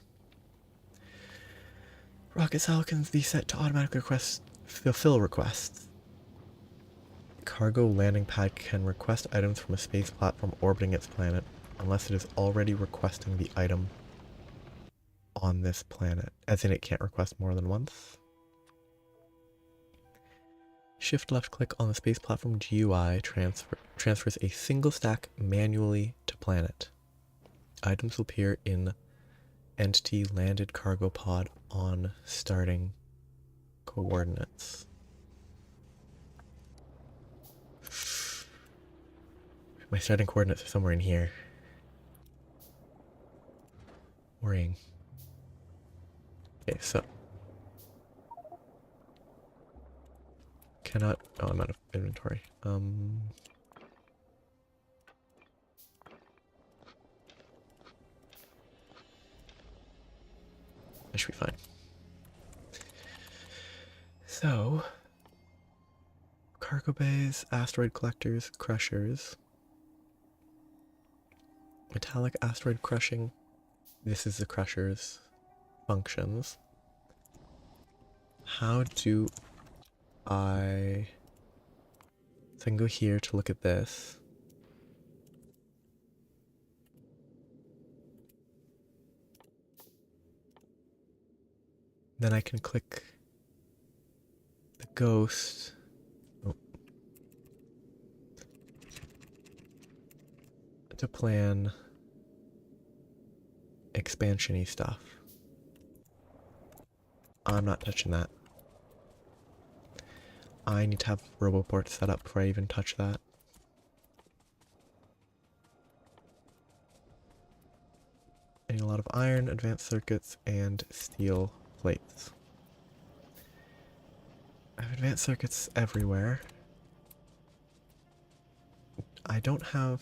S1: Rocket cell can be set to automatically fulfill requests. Cargo landing pad can request items from a space platform orbiting its planet, unless it is already requesting the item on this planet. As in, it can't request more than once. Shift left click on the space platform GUI transfers a single stack manually to planet. Items will appear in entity landed cargo pod on starting coordinates. My starting coordinates are somewhere in here. Worrying. Okay, so cannot. Oh, I'm out of inventory. I should be fine. So, cargo bays, asteroid collectors, crushers, metallic asteroid crushing. This is the crusher's functions. How do I... So I can go here to look at this. Then I can click the ghost. Oh. To plan expansion-y stuff. I'm not touching that. I need to have RoboPort set up before I even touch that. I need a lot of iron, advanced circuits, and steel plates. I have advanced circuits everywhere. I don't have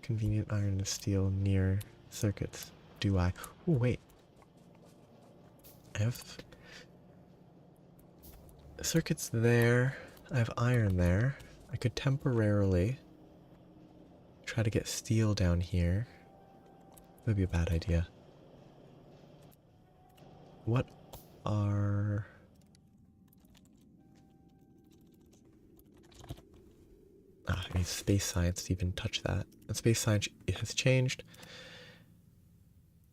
S1: convenient iron and steel near circuits, do I? Oh, wait. I have circuits there. I have iron there. I could temporarily try to get steel down here. That would be a bad idea. What are... I need space science to even touch that. And space science has changed.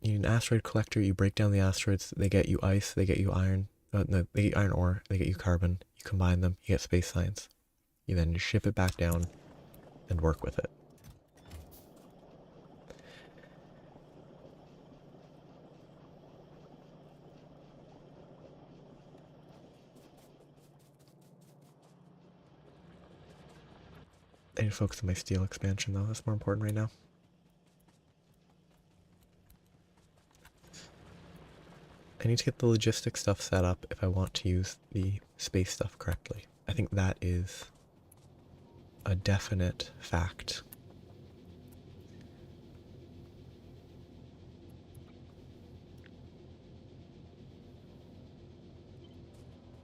S1: You need an asteroid collector, you break down the asteroids, they get you ice, they get you iron. No, they get iron ore, they get you carbon. You combine them, you get space science. You then just ship it back down and work with it. I need to focus on my steel expansion though, that's more important right now. I need to get the logistics stuff set up if I want to use the space stuff correctly. I think that is a definite fact.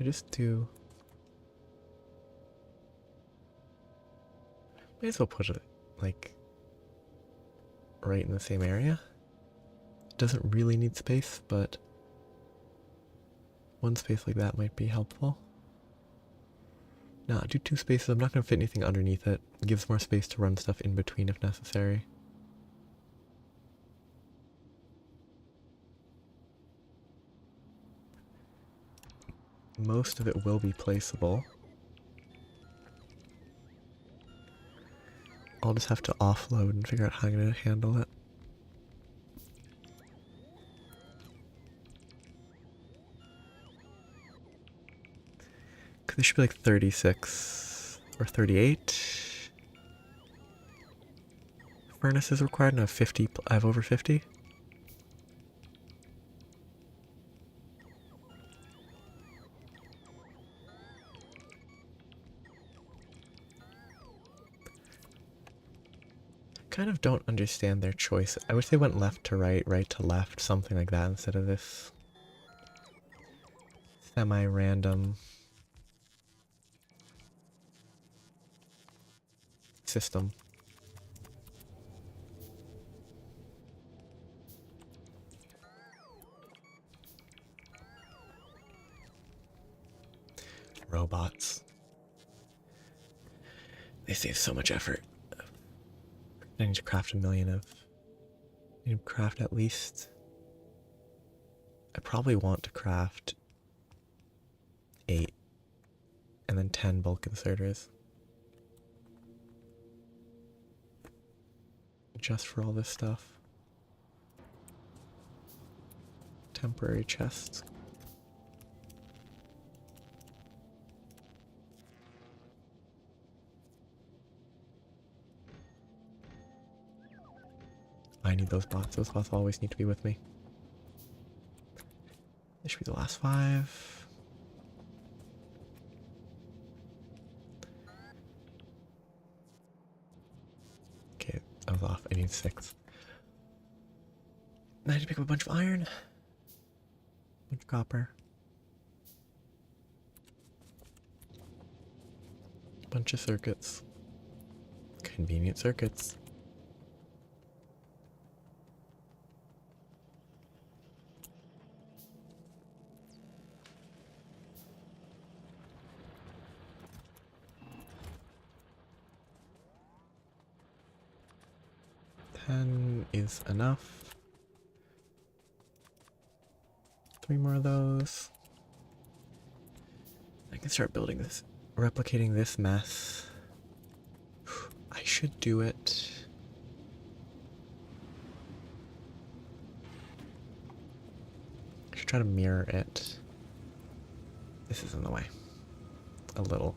S1: I just do... Might as well put it, like, right in the same area. It doesn't really need space, but one space like that might be helpful. Nah, do 2 spaces. I'm not going to fit anything underneath it. It gives more space to run stuff in between if necessary. Most of it will be placeable. I'll just have to offload and figure out how I'm going to handle it. Because there should be like 36 or 38 furnaces required, and I have 50. I have over 50. Kind of don't understand their choice. I wish they went left to right, right to left, something like that instead of this semi-random system. Robots. They save so much effort. I need to craft a million of... I need to craft at least... I probably want to craft 8 and then 10 bulk inserters. Just for all this stuff. Temporary chests. I need those bots. Those bots always need to be with me. This should be the last 5. Okay, I was off. I need 6. I need to pick up a bunch of iron. A bunch of copper. A bunch of circuits. Convenient circuits. Is enough. 3 more of those. I can start building this, replicating this mess. I should do it. I should try to mirror it. This is in the way. A little.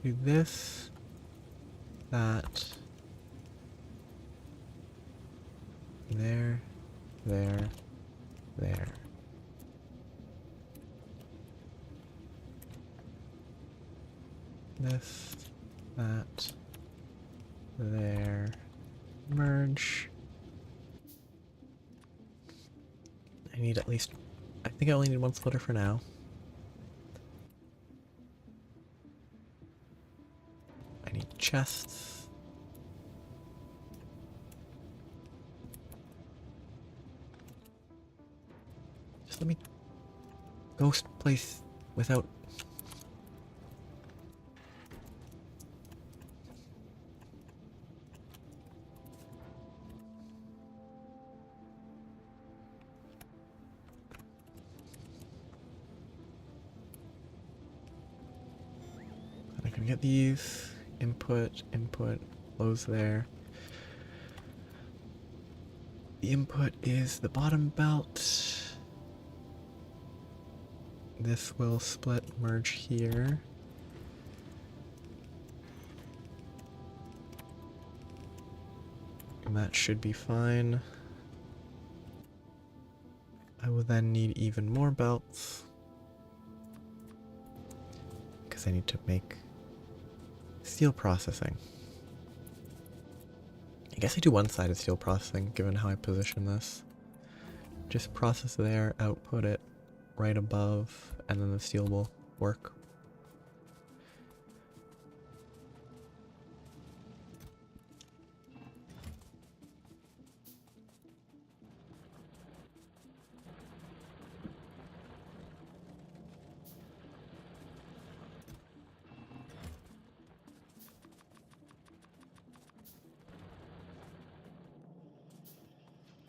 S1: Do this, that. There, there, there. This, that, there. Merge. I need at least... I think I only need 1 splitter for now. I need chests. Let me ghost place without... I can get these. Input, input, close there. The input is the bottom belt. This will split, merge here. And that should be fine. I will then need even more belts. Because I need to make steel processing. I guess I do one side of steel processing, given how I position this. Just process there, output it right above, and then the steel will work.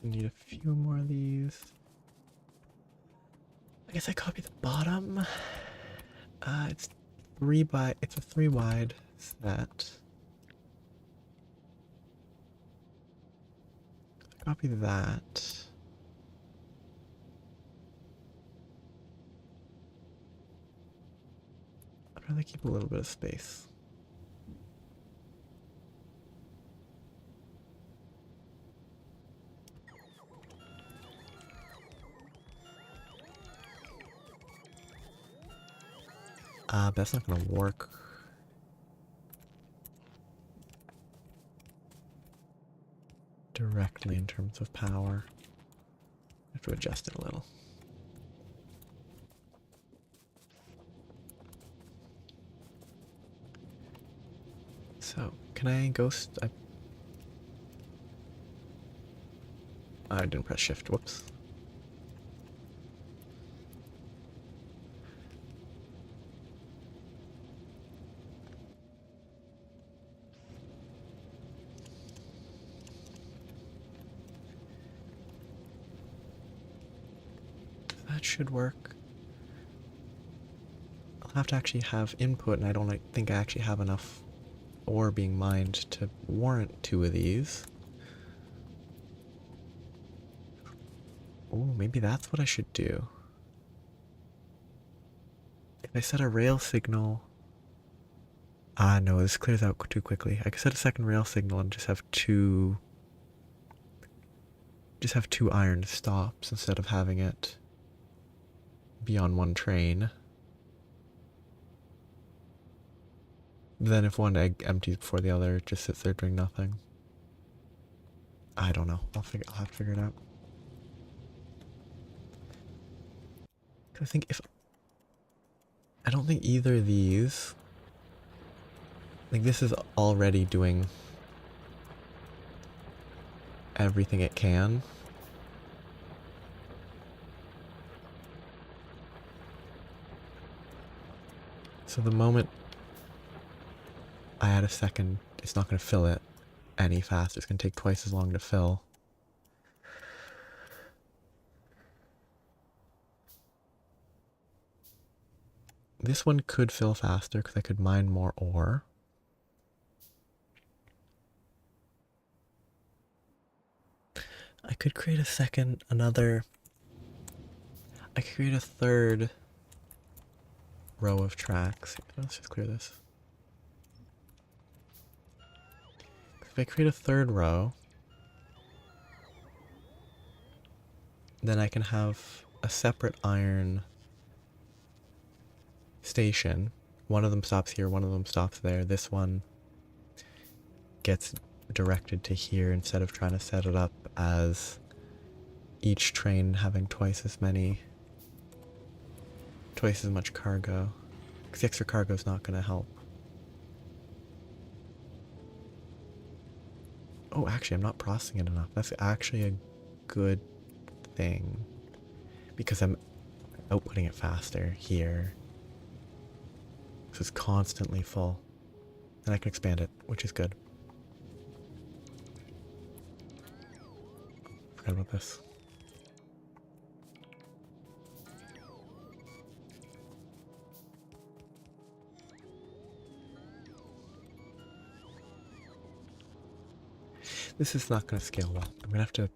S1: Need a few more of these. I guess I copy the bottom. It's it's a 3 wide set. Copy that. I'd rather keep a little bit of space. That's not gonna work. Directly in terms of power. I have to adjust it a little. So, can I ghost? I didn't press shift, whoops. That should work. I'll have to actually have input, and I don't think I actually have enough ore being mined to warrant 2 of these. Oh, maybe that's what I should do. If I set a rail signal... no, this clears out too quickly. I could set a second rail signal and just have two iron stops instead of having it be on one train. Then if one egg empties before the other, it just sits there doing nothing. I don't know. I'll have to figure it out. I think I don't think either of these... Like, this is already doing everything it can. So the moment I add a second, it's not going to fill it any faster. It's going to take twice as long to fill. This one could fill faster because I could mine more ore. I could create a third row of tracks. Let's just clear this. If I create a third row, then I can have a separate iron station. One of them stops here, one of them stops there. This one gets directed to here instead of trying to set it up as each train having twice as much cargo. Because the extra cargo is not going to help. Oh, actually, I'm not processing it enough. That's actually a good thing. Because I'm outputting it faster here. So it's constantly full. And I can expand it, which is good. Forgot about this. This is not going to scale well. I'm going to have to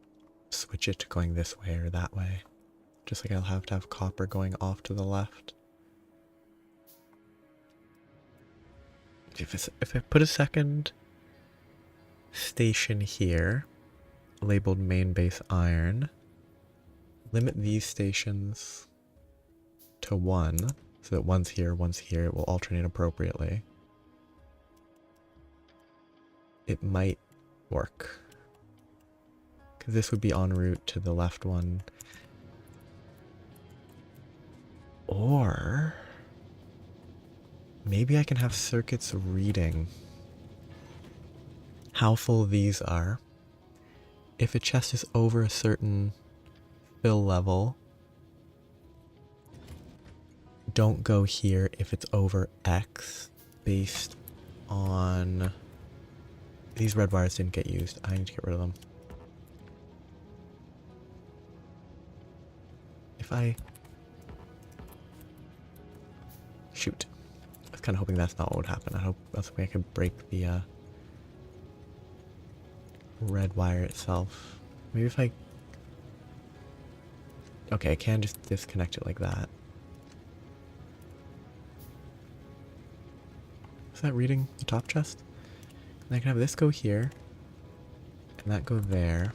S1: switch it to going this way or that way. Just like I'll have to have copper going off to the left. If I put a second station here, labeled main base iron, limit these stations to 1, so that one's here, it will alternate appropriately. It might work. Because this would be en route to the left one. Or maybe I can have circuits reading how full these are. If a chest is over a certain fill level, don't go here if it's over X based on... These red wires didn't get used. I need to get rid of them. if I... Shoot. I was kind of hoping that's not what would happen. I was hoping I could break the red wire itself. Maybe if I... Okay, I can just disconnect it like that. Is that reading the top chest? And I can have this go here, and that go there.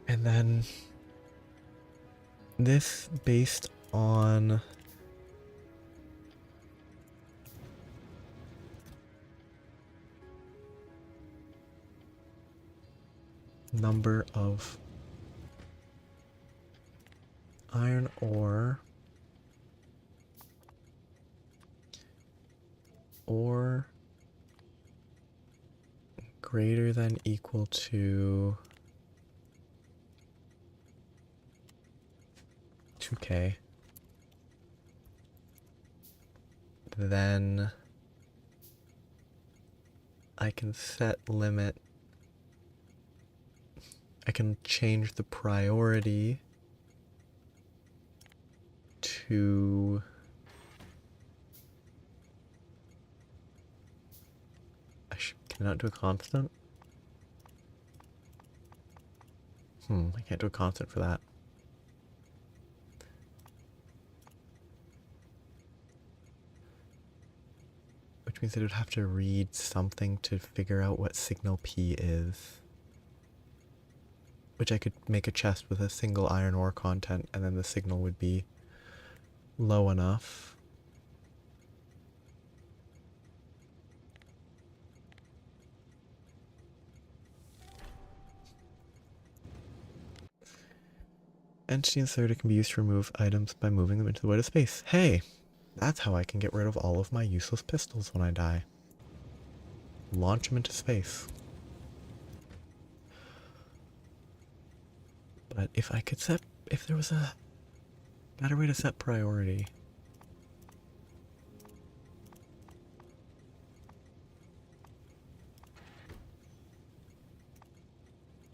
S1: And then this based on number of iron ore or greater than equal to 2K, then I can set limit. I can change the priority to can I not do a constant? I can't do a constant for that. Which means it would have to read something to figure out what signal P is. Which I could make a chest with a single iron ore content and then the signal would be low enough. Entity inserter can be used to remove items by moving them into the void of space. Hey! That's how I can get rid of all of my useless pistols when I die. Launch them into space. But if I could set... If there was a better way to set priority...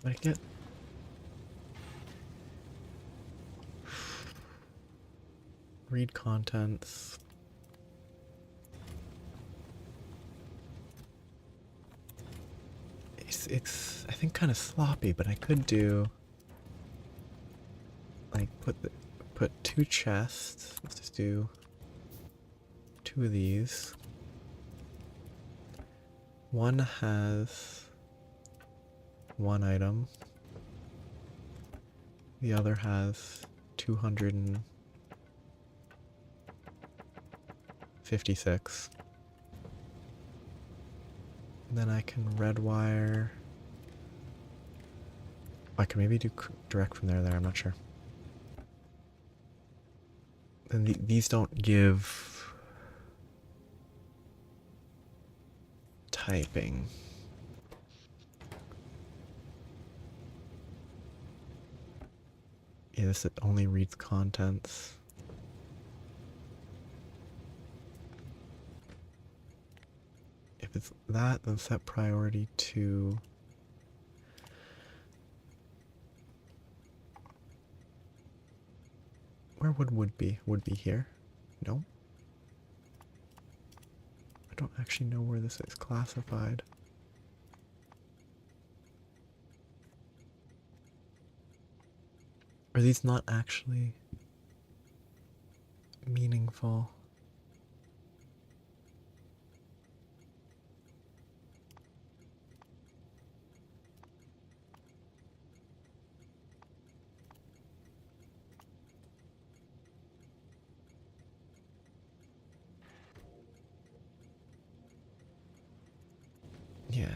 S1: I get... Read contents... It's I think kind of sloppy, but I could do like put 2 chests. Let's just do 2 of these. One has 1 item. The other has 256. Then I can red wire. I can maybe do direct from there. I'm not sure. Then these don't give typing. Yeah, this only reads contents. If it's that, then set priority to... Where would wood be? Would be here? No. I don't actually know where this is classified. Are these not actually meaningful? Yeah.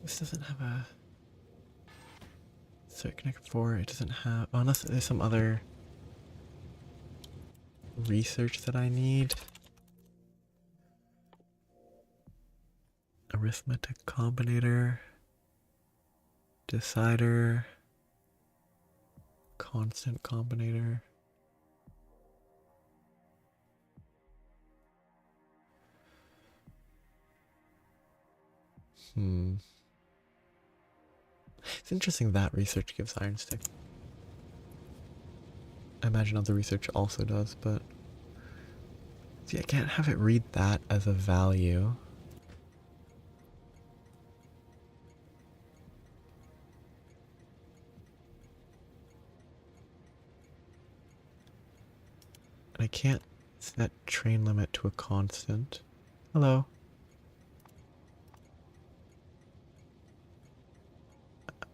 S1: This doesn't have a... Cert Connect 4, it doesn't have... Oh, unless there's some other research that I need. Arithmetic combinator. Decider. Constant combinator. It's interesting that research gives iron stick. I imagine other research also does, but see, I can't have it read that as a value. And I can't set train limit to a constant. Hello.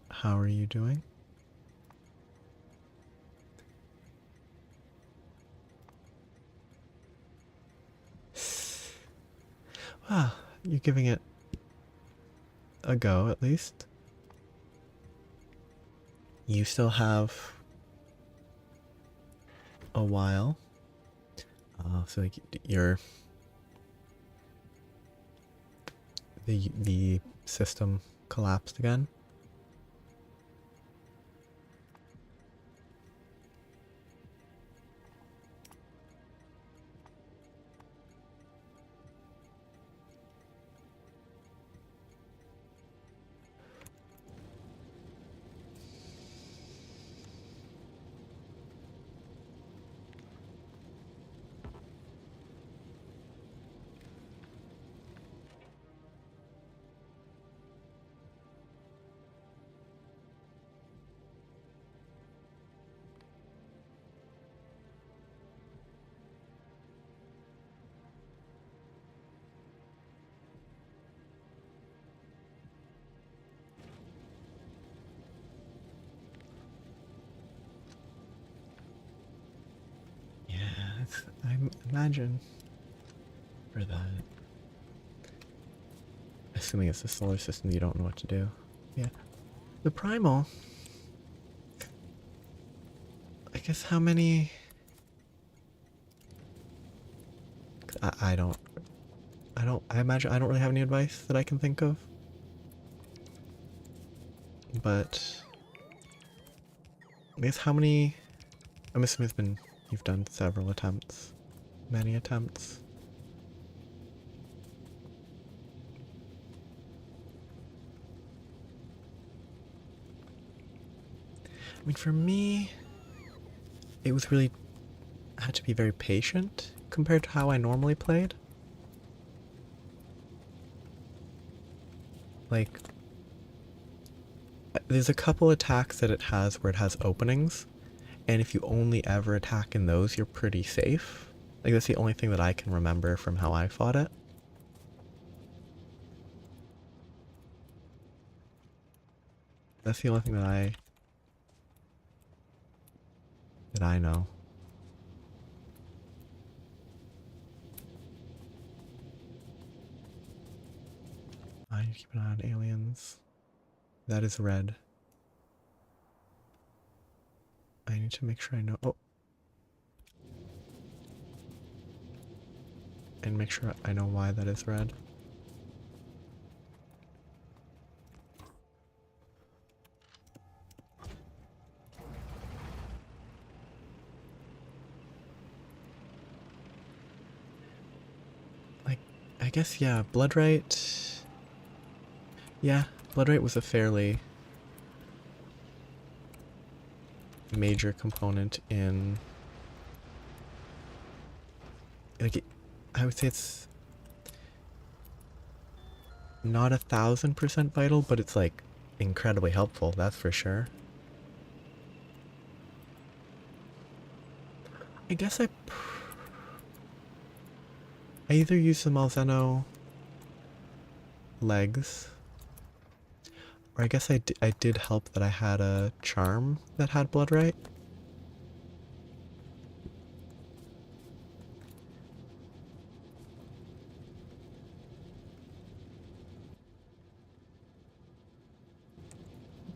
S1: How are you doing? Well, you're giving it a go at least. You still have a while. So like your the system collapsed again. Yeah, I imagine for that. Assuming it's the solar system, you don't know what to do. Yeah. The primal. I guess how many? I don't. I imagine I don't really have any advice that I can think of. But I guess how many? I'm assuming it's been you've done several attempts, many attempts. I mean, for me, it was really had to be very patient compared to how I normally played. Like, there's a couple attacks that it has where it has openings, and if you only ever attack in those, you're pretty safe. Like, that's the only thing that I can remember from how I fought it. That's the only thing that I know. I need to keep an eye on aliens. That is red. I need to make sure I know. Oh. And make sure I know why that is red. Like, I guess, yeah, Bloodright. Yeah, Bloodright was a fairly major component in. Like, I would say it's not 1000% vital, but it's like incredibly helpful, that's for sure. I guess I either use the Malzeno legs, or I guess I did help that I had a charm that had Bloodright.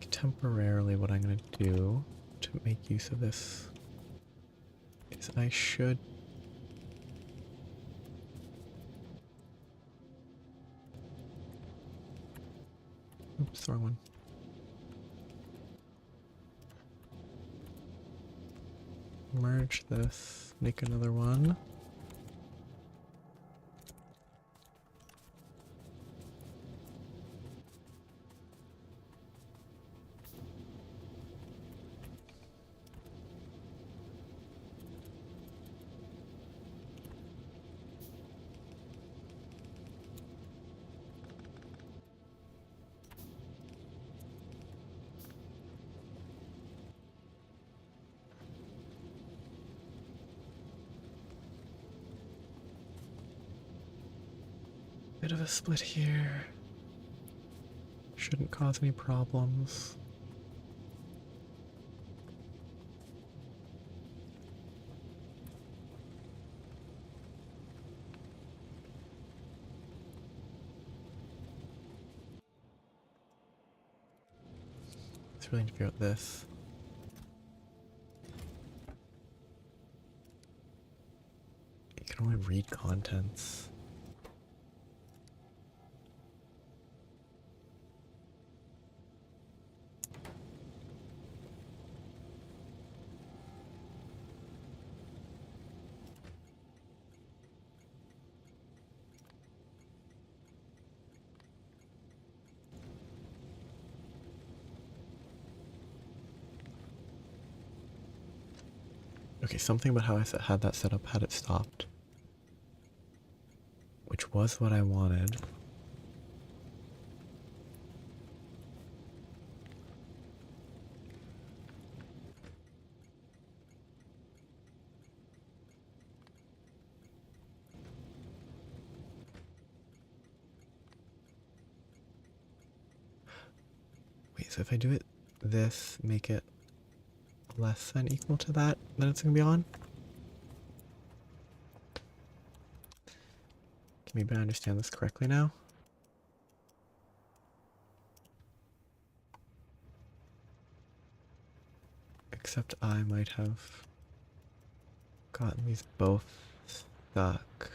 S1: Temporarily, what I'm going to do to make use of this is I should. Oops, wrong one. Merge this, make another one. Bit of a split here. Shouldn't cause any problems. Let's really need to figure out this. You can only read contents. Okay, something about how I had that set up had it stopped. Which was what I wanted. Wait, so if I do it this, make it less than equal to that, then it's gonna be on? Can maybe I understand this correctly now? Except I might have gotten these both stuck.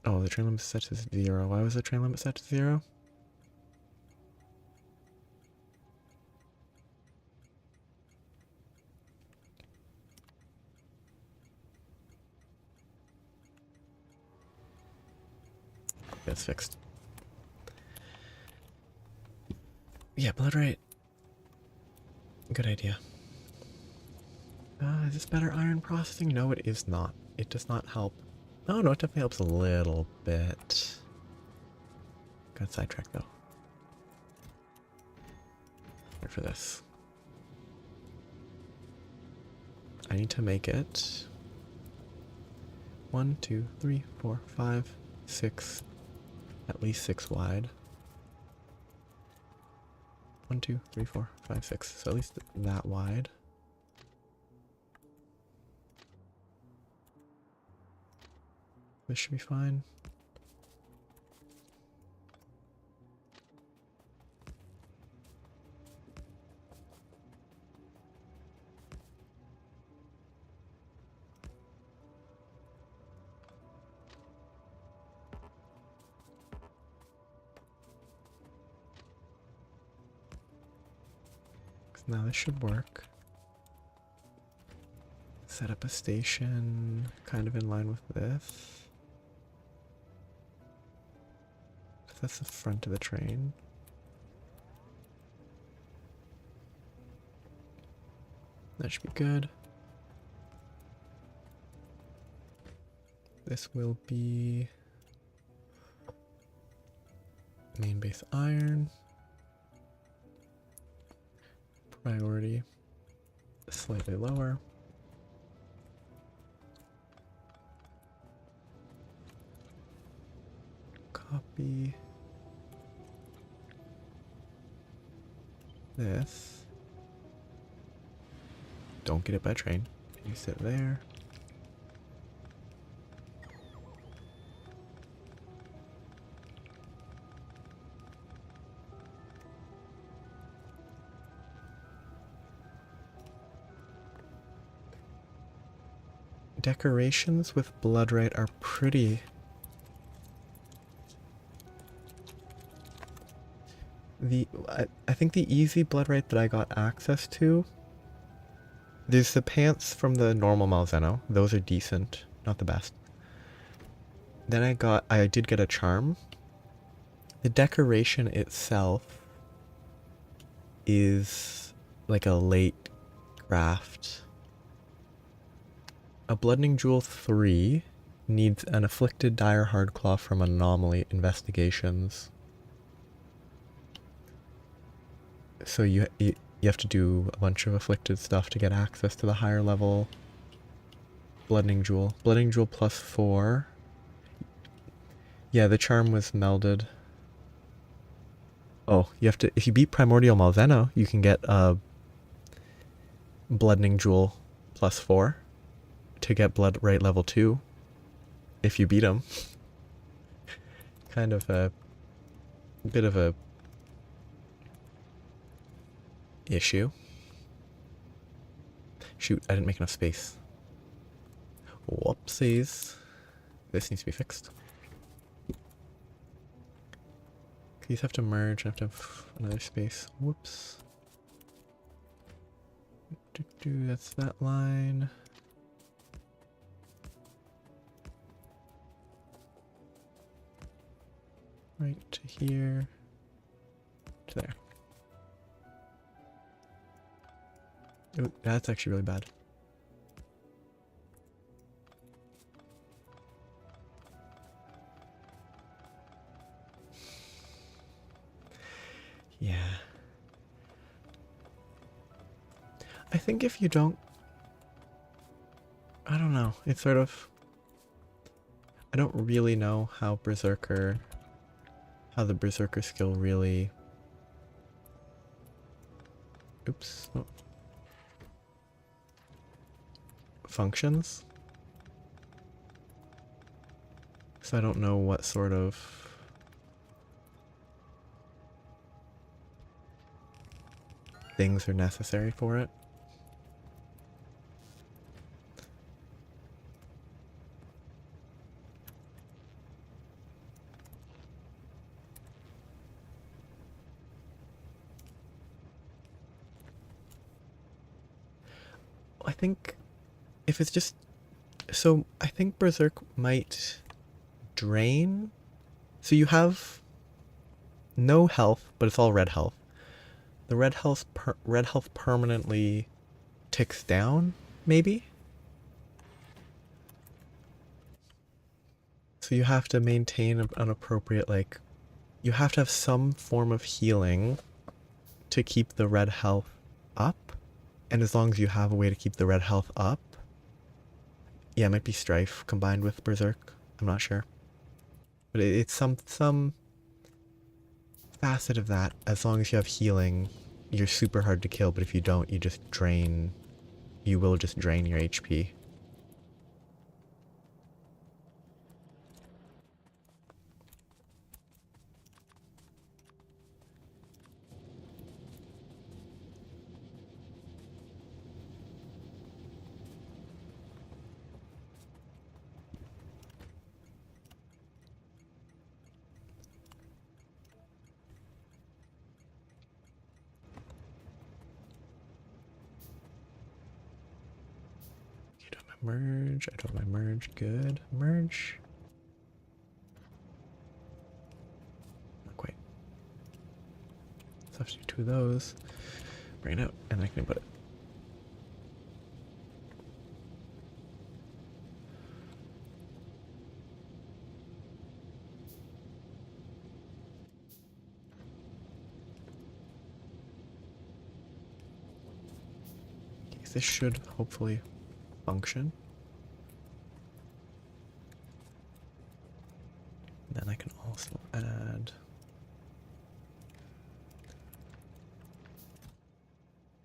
S1: Oh, the train limit is set to 0. Why was the train limit set to 0? That's fixed. Yeah, blood rate. Good idea. Is this better iron processing? No, it is not. It does not help. Oh no, it definitely helps a little bit. Got sidetracked though. Wait for this. I need to make it 1, 2, 3, 4, 5, 6, at least 6 wide. 1, 2, 3, 4, 5, 6. So at least that wide. This should be fine. Now this should work. Set up a station kind of in line with this. That's the front of the train. That should be good. This will be main base iron. Priority slightly lower. Copy this. Don't get it by train. You sit there. Decorations with bloodrite are pretty. I think the easy bloodrite that I got access to, there's the pants from the normal Malzeno. Those are decent, not the best. Then I did get a charm. The decoration itself is like a late craft. A Bloodening Jewel 3 Needs an afflicted dire hardclaw from anomaly investigations. So you have to do a bunch of afflicted stuff to get access to the higher level bloodening jewel. Bloodening jewel +4. Yeah, the charm was melded. Oh, you have to, if you beat Primordial Malveno, you can get a bloodening jewel +4 to get blood right level 2 if you beat him. Kind of a bit of a issue. Shoot, I didn't make enough space. Whoopsies. This needs to be fixed. These have to merge. I have to have another space. Whoops. That's that line. Right to here. To there. Ooh, that's actually really bad. Yeah. I think if you don't... I don't know. It's sort of... I don't really know how Berserker... How the Berserker skill really... Oops. Oh. Functions. So I don't know what sort of... things are necessary for it. I think if it's just... So I think Berserk might drain. So you have no health, but it's all red health. The red health permanently ticks down, maybe? So you have to maintain an appropriate, like... You have to have some form of healing to keep the red health up. And as long as you have a way to keep the red health up... Yeah, it might be Strife combined with Berserk. I'm not sure. But it's some facet of that. As long as you have healing, you're super hard to kill. But if you don't, you just drain... You will just drain your HP. Merge. I don't have my merge. Good. Merge. Not quite. So I have to do 2 of those. Bring it out, and I can put it. Okay, this should hopefully function. Then I can also add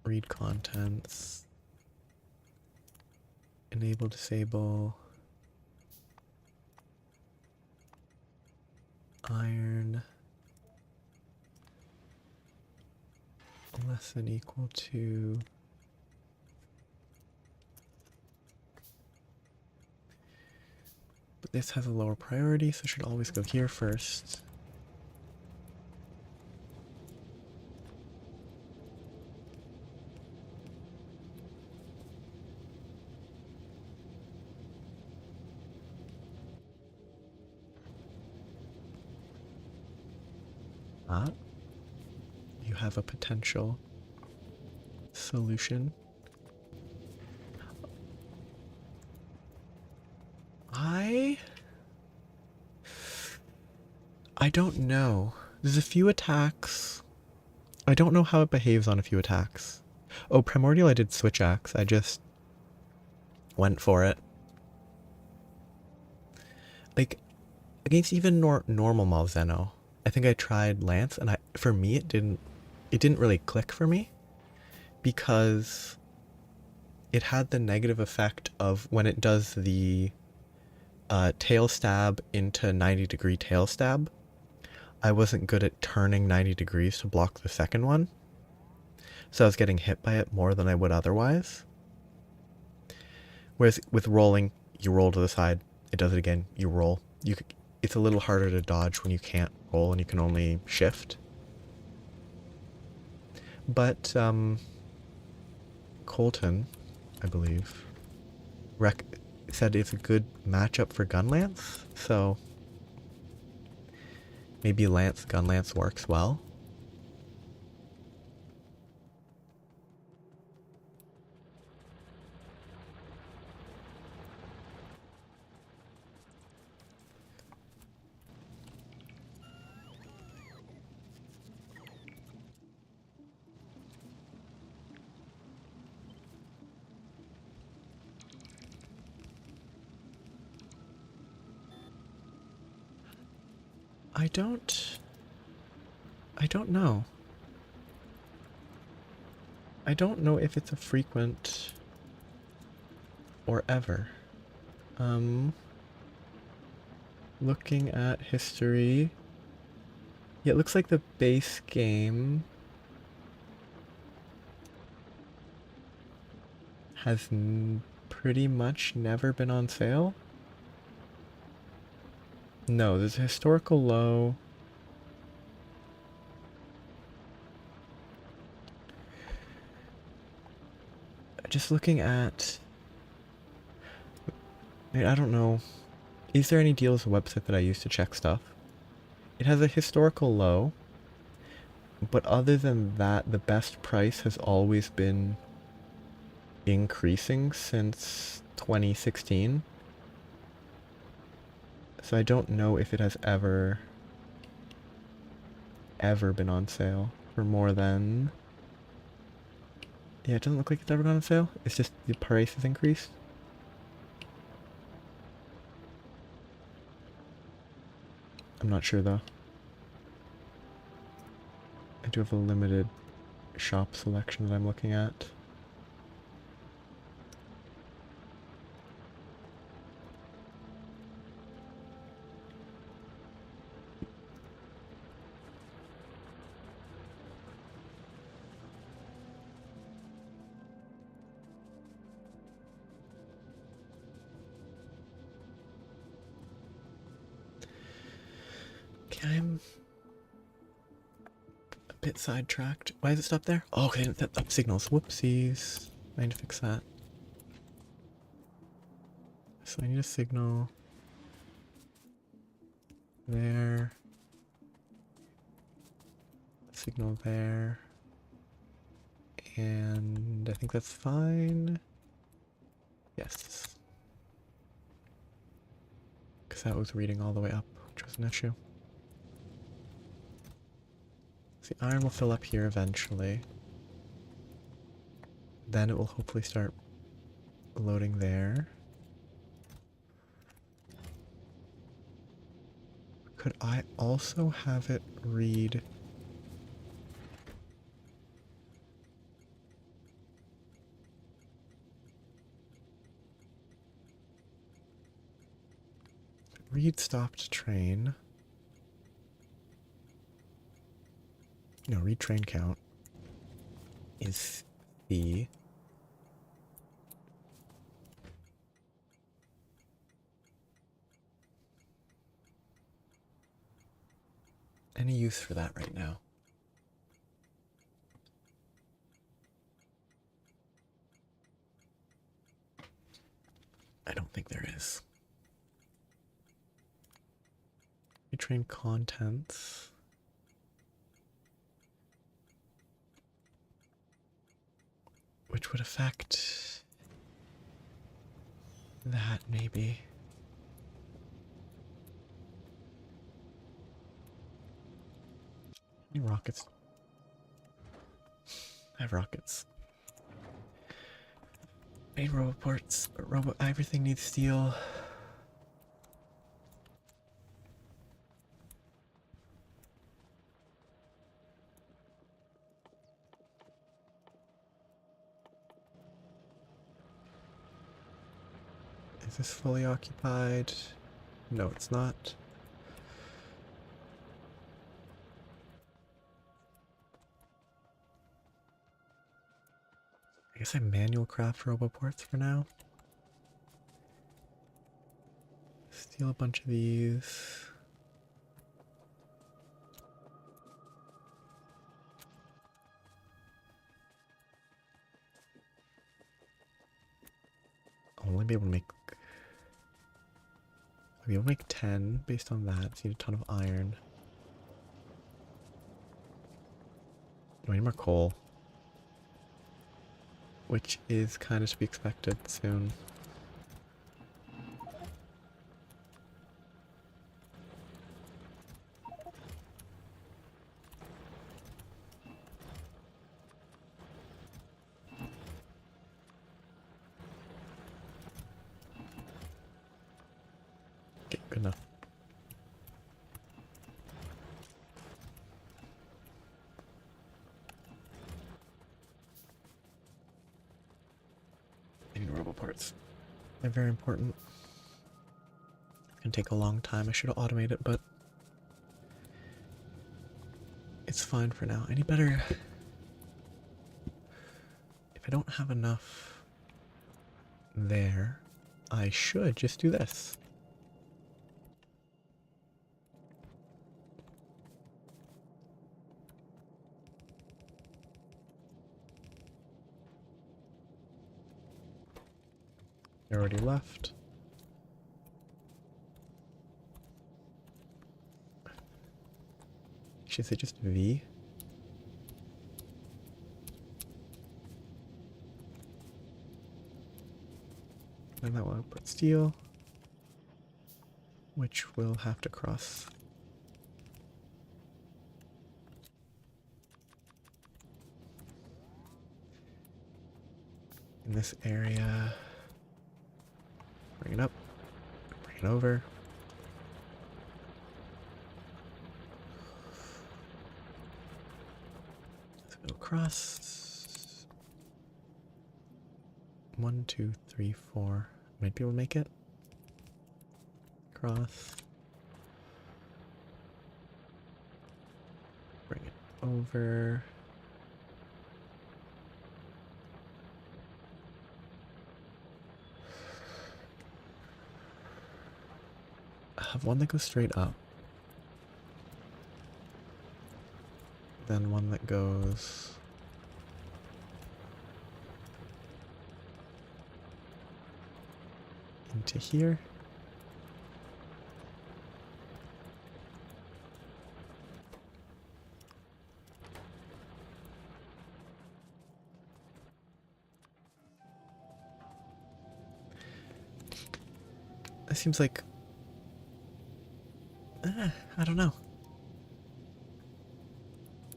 S1: read contents, enable, disable, iron, less than equal to but this has a lower priority, so it should always go here first. Ah, you have a potential solution. I don't know. There's a few attacks. I don't know how it behaves on a few attacks. Oh, Primordial I did Switch Axe. I just went for it. Like, against even normal Malzeno, I think I tried Lance, and for me it didn't really click for me because it had the negative effect of when it does the tail stab into 90-degree tail stab. I wasn't good at turning 90 degrees to block the second one, so I was getting hit by it more than I would otherwise. Whereas with rolling, you roll to the side, it does it again, you roll. It's a little harder to dodge when you can't roll and you can only shift. But Colton, I believe, said it's a good matchup for Gunlance, so maybe Gunlance works well. I don't know. I don't know if it's a frequent or ever. Looking at history. Yeah, it looks like the base game has pretty much never been on sale. No, there's a historical low. Just looking at... I don't know. Is there any deals on the website that I use to check stuff? It has a historical low, but other than that, the best price has always been increasing since 2016. So I don't know if it has ever been on sale for more than... Yeah, it doesn't look like it's ever gone on sale. It's just the price has increased. I'm not sure though. I do have a limited shop selection that I'm looking at. Okay, I'm a bit sidetracked. Why does it stop there? Oh, okay, that up signals. Whoopsies. I need to fix that. So I need a signal there. Signal there. And I think that's fine. Yes. Because that was reading all the way up, which was an issue. So the iron will fill up here eventually. Then it will hopefully start loading there. Could I also have it read... Read stopped train. No, read train count is the... Any use for that right now? I don't think there is. Retrain contents. Which would affect that maybe. Any rockets? I have rockets. I need roboports. Everything needs steel. Is this fully occupied? No, it's not. I guess I manual craft roboports for now. Steal a bunch of these. I'll only be able to make... I'll be able to make 10 based on that. So you need a ton of iron. I need more coal. Which is kind of to be expected soon. Okay, good enough. I need robo parts. They're very important. It's gonna take a long time. I should have automated it, but it's fine for now. I need better... If I don't have enough there, I should just do this. They already left. Should I say just V? And that will put steel, which will have to cross. In this area. Bring it up, bring it over. Let's go across. 1, 2, 3, 4. Might be able to make it. Cross. Bring it over. I have one that goes straight up. Then one that goes... into here. That seems like... I don't know.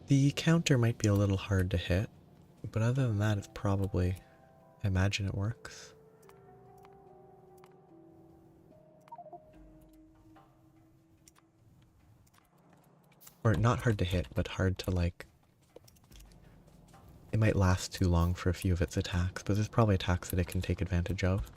S1: The counter might be a little hard to hit, but other than that, it's probably... I imagine it works. Or not hard to hit, but hard to like... It might last too long for a few of its attacks, but there's probably attacks that it can take advantage of.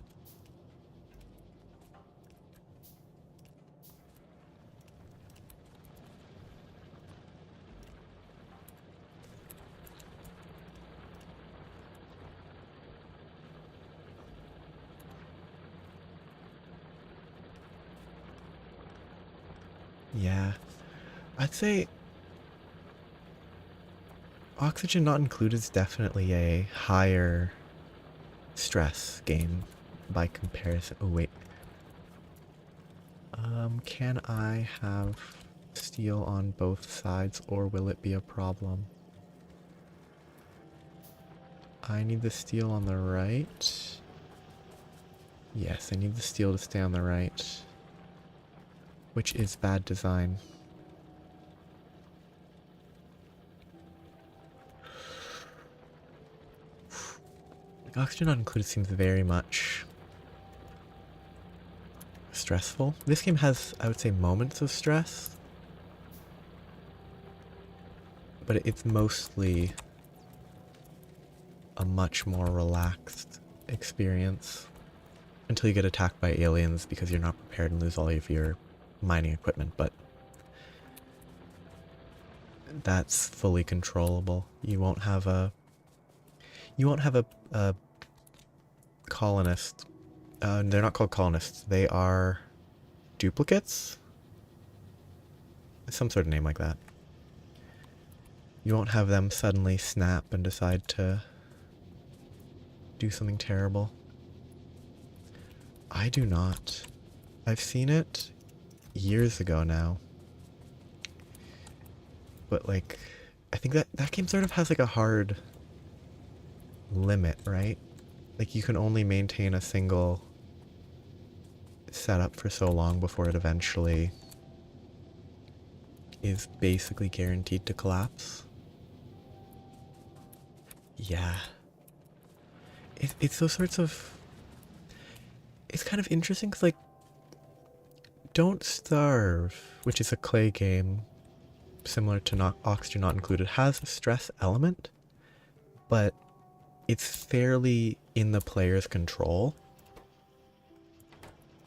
S1: Yeah, I'd say oxygen not included is definitely a higher stress game by comparison. Oh wait, can I have steel on both sides or will it be a problem? I need the steel on the right. Yes, I need the steel to stay on the right. Which is bad design. Oxygen not included seems very much stressful. This game has, I would say, moments of stress, but it's mostly a much more relaxed experience until you get attacked by aliens because you're not prepared and lose all of your mining equipment, but that's fully controllable. You won't have a colonist. They're not called colonists. They are duplicates? Some sort of name like that. You won't have them suddenly snap and decide to do something terrible. I do not. I've seen it years ago now. But like, I think that game sort of has like a hard limit, right? Like you can only maintain a single setup for so long before it eventually is basically guaranteed to collapse. Yeah. It's those sorts of... It's kind of interesting because, like, Don't Starve, which is a clay game similar to not Oxygen Not Included, has a stress element, but it's fairly in the player's control.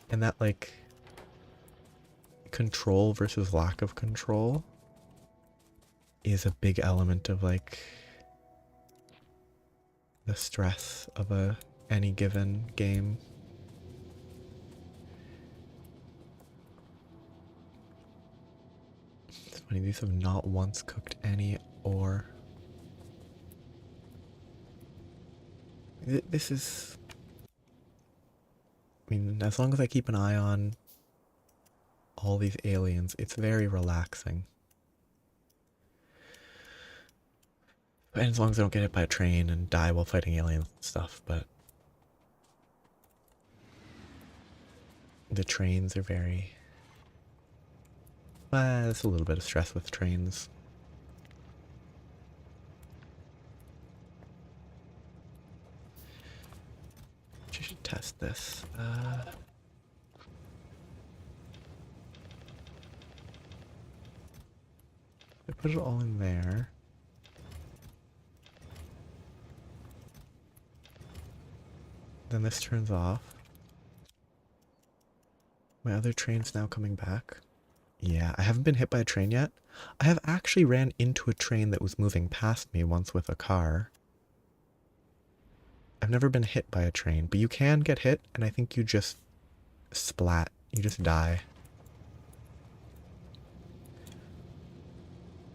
S1: And that, like, control versus lack of control is a big element of, like, the stress of any given game. It's funny, these have not once cooked any ore. This is... I mean, as long as I keep an eye on all these aliens, it's very relaxing. And as long as I don't get hit by a train and die while fighting aliens and stuff, but... The trains are very... there's a little bit of stress with trains. I should test this. I put it all in there. Then this turns off. My other train's now coming back. Yeah, I haven't been hit by a train yet. I have actually ran into a train that was moving past me once with a car. I've never been hit by a train, but you can get hit, and I think you just splat. You just die.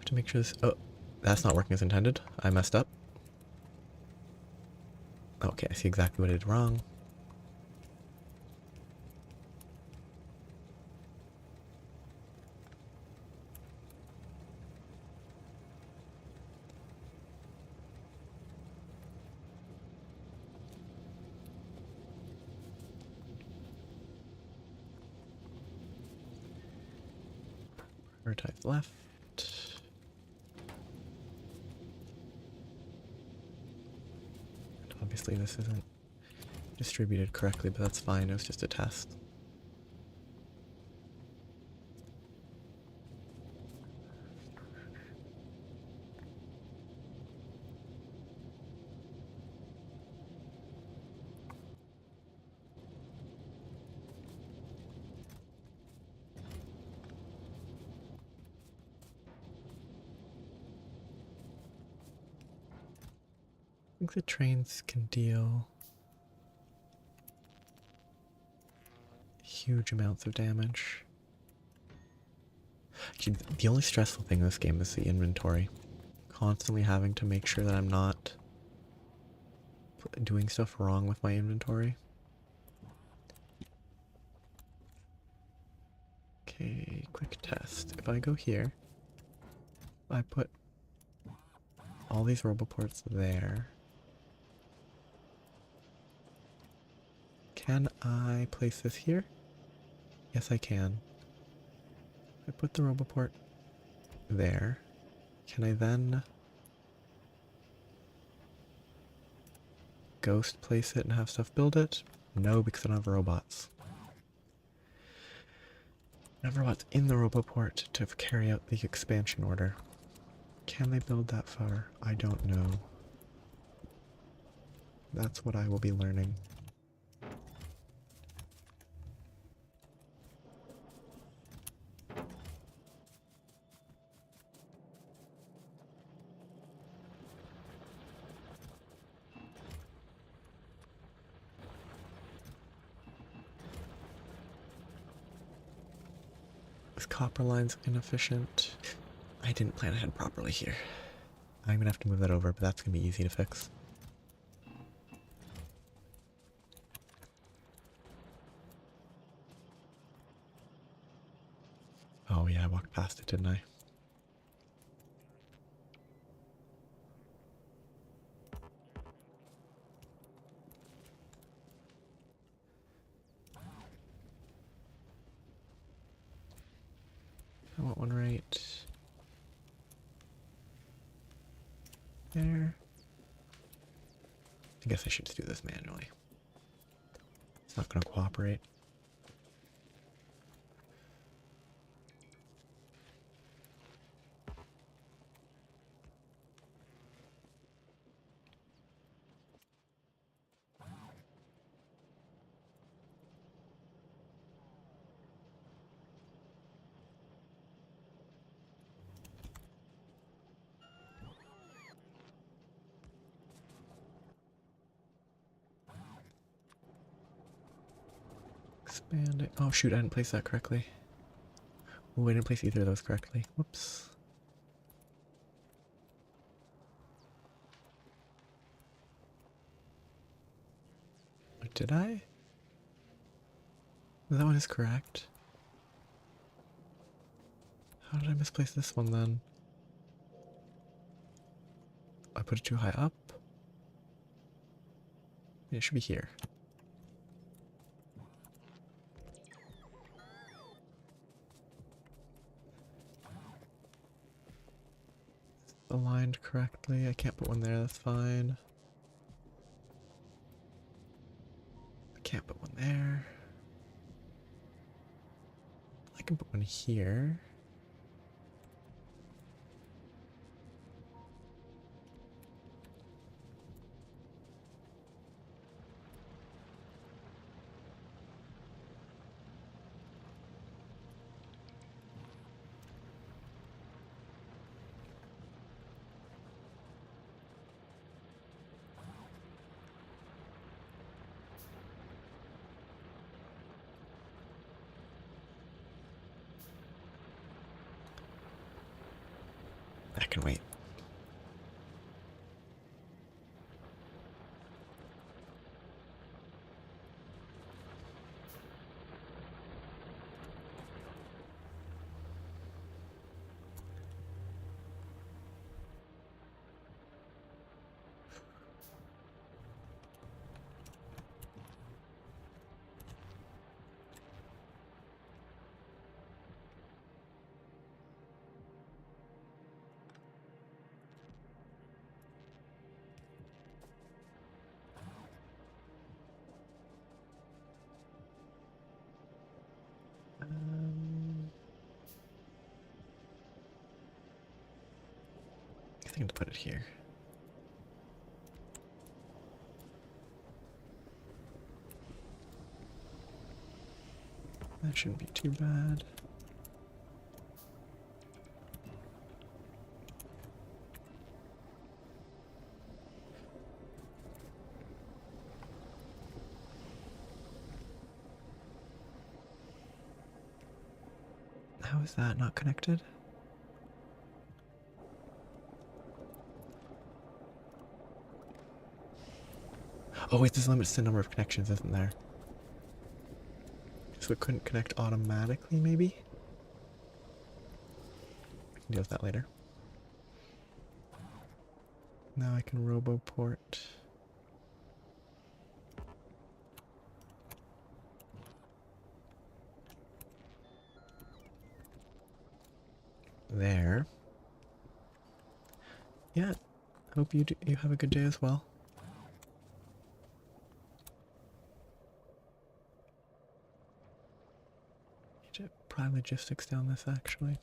S1: To make sure this... Oh, that's not working as intended. I messed up. Okay, I see exactly what I did wrong. Prioritize left. And obviously this isn't distributed correctly, but that's fine. It was just a test. I think the trains can deal huge amounts of damage. Actually, the only stressful thing in this game is the inventory. Constantly having to make sure that I'm not doing stuff wrong with my inventory. Okay, quick test. If I go here, I put all these roboports there. Can I place this here? Yes, I can. I put the roboport there. Can I then... ghost place it and have stuff build it? No, because I don't have robots. I have robots in the roboport to carry out the expansion order. Can they build that far? I don't know. That's what I will be learning. This copper line's inefficient. I didn't plan ahead properly here. I'm gonna have to move that over, but that's gonna be easy to fix. Oh yeah, I walked past it, didn't I? I want one right there. I guess I should do this manually. It's not gonna cooperate. Expand it. Oh shoot, I didn't place that correctly. Oh, I didn't place either of those correctly. Whoops. Did I? That one is correct. How did I misplace this one then? I put it too high up? It should be here. Aligned correctly. I can't put one there, that's fine. I can't put one there. I can put one here. That can wait. I think I'm gonna put it here. That shouldn't be too bad. How is that not connected? Oh wait, there's limits to the number of connections, isn't there? So it couldn't connect automatically, maybe? We can deal with that later. Now I can roboport. There. Yeah, hope you have a good day as well. pry logistics down this actually.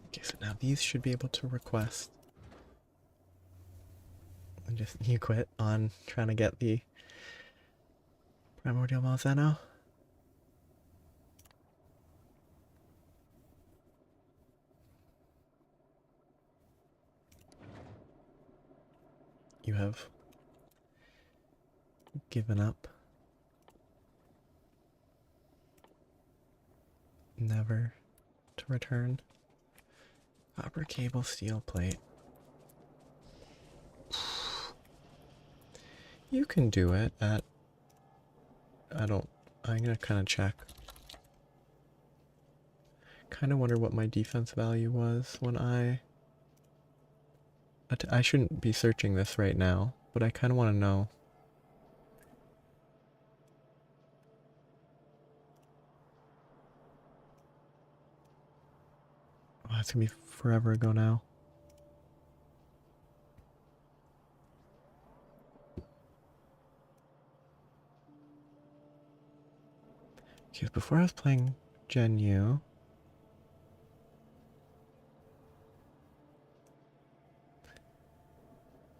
S1: Okay, so now these should be able to request. And just you quit on trying to get the Primordial Malzeno. You have given up. Never to return. Copper cable, steel plate. You can do it at... I'm gonna kind of check. Kind of wonder what my defense value was when I shouldn't be searching this right now, but I kind of want to know. Oh, it's gonna be forever ago now. Because before I was playing Gen U,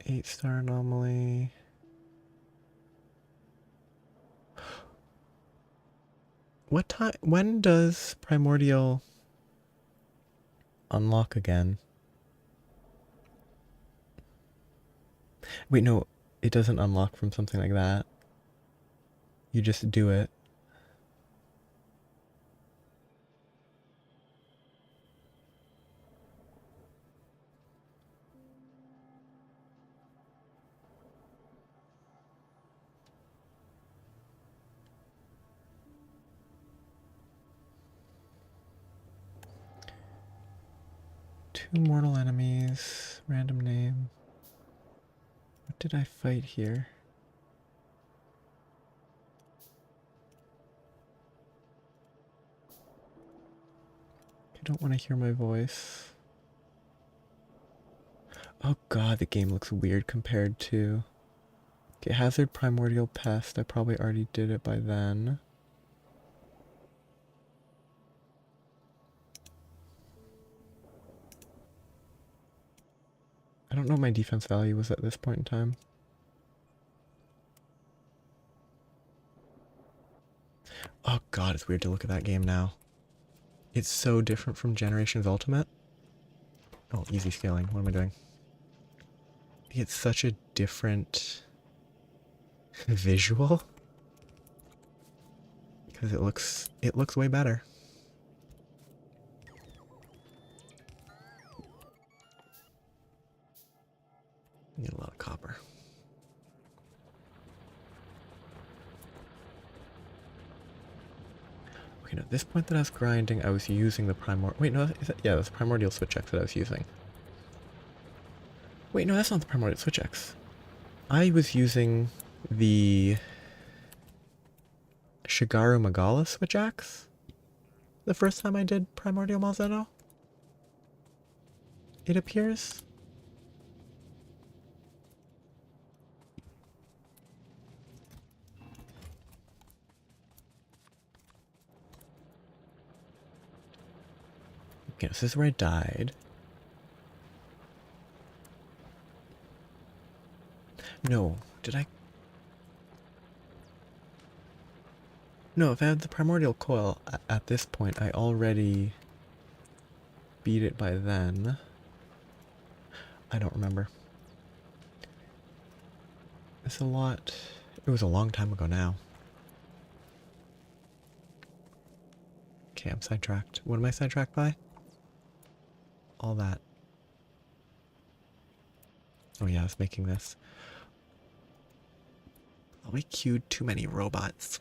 S1: eight-star anomaly. What time? When does Primordial unlock again? Wait, no, it doesn't unlock from something like that. You just do it. Two mortal enemies, random name. What did I fight here? I don't want to hear my voice. Oh god, the game looks weird compared to... Okay, Hazard Primordial Pest. I probably already did it by then. I don't know what my defense value was at this point in time. Oh god, it's weird to look at that game now. It's so different from Generations Ultimate. Oh, easy scaling. What am I doing? It's such a different visual. Because it looks way better. Need a lot of copper. Okay, now at this point that I was grinding, I was using the primordial... Wait, no, yeah, that's the primordial switch X that I was using. Wait, no, that's not the primordial switch X. I was using the Shigaru Magala switch X the first time I did Primordial Malzeno. It appears. Okay, so this is where I died. No, did I? No, if I had the primordial coil at this point, I already beat it by then. I don't remember. It's a lot. It was a long time ago now. Okay, I'm sidetracked. What am I sidetracked by? All that. Oh yeah, I was making this. Oh, we queued too many robots.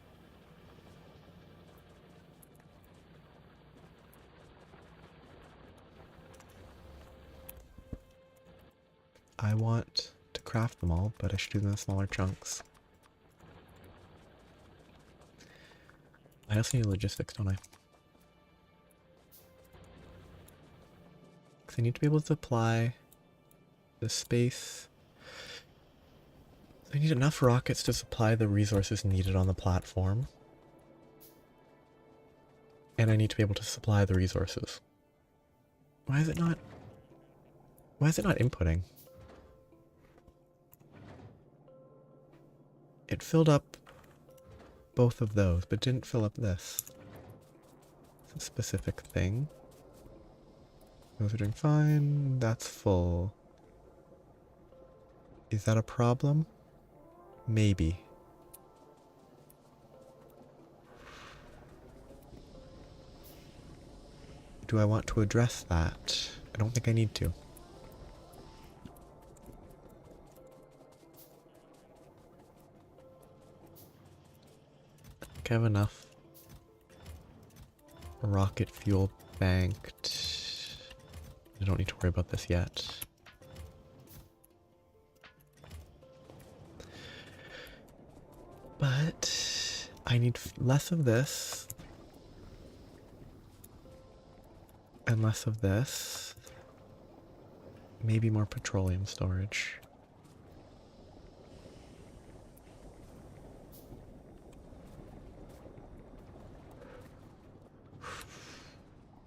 S1: I want to craft them all, but I should do them in smaller chunks. I also need logistics, don't I? Because I need to be able to supply the space. I need enough rockets to supply the resources needed on the platform. And I need to be able to supply the resources. Why is it not inputting? It filled up both of those, but didn't fill up this. It's a specific thing. Those are doing fine. That's full. Is that a problem? Maybe. Do I want to address that? I don't think I need to. I think I have enough rocket fuel banked. I don't need to worry about this yet. But I need less of this and less of this. Maybe more petroleum storage.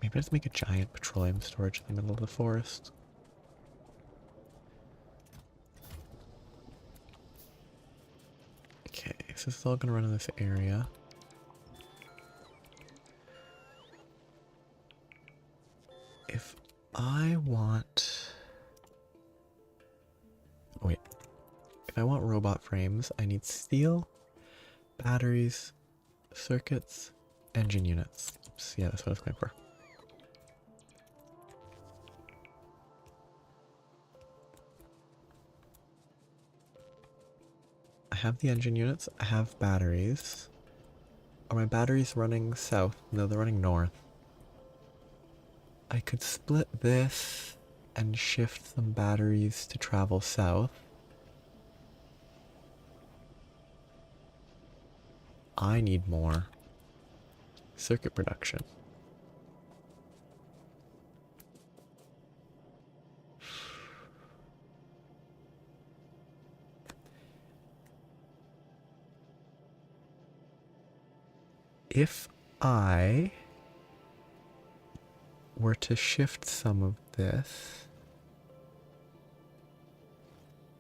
S1: Maybe let's make a giant petroleum storage in the middle of the forest. Okay, so this is all gonna run in this area. If I want... Oh, wait. If I want robot frames, I need steel, batteries, circuits, engine units. Oops, yeah, that's what I was going for. I have the engine units, I have batteries. Are my batteries running south? No, they're running north. I could split this and shift some batteries to travel south. I need more circuit production. If I were to shift some of this,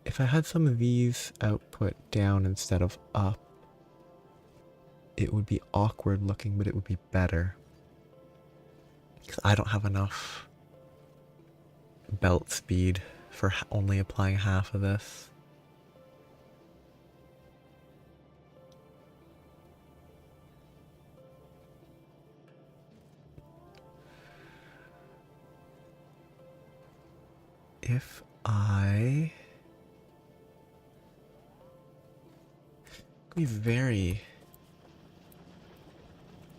S1: if I had some of these output down instead of up, it would be awkward looking, but it would be better. Because I don't have enough belt speed for only applying half of this. If I... It'd be very,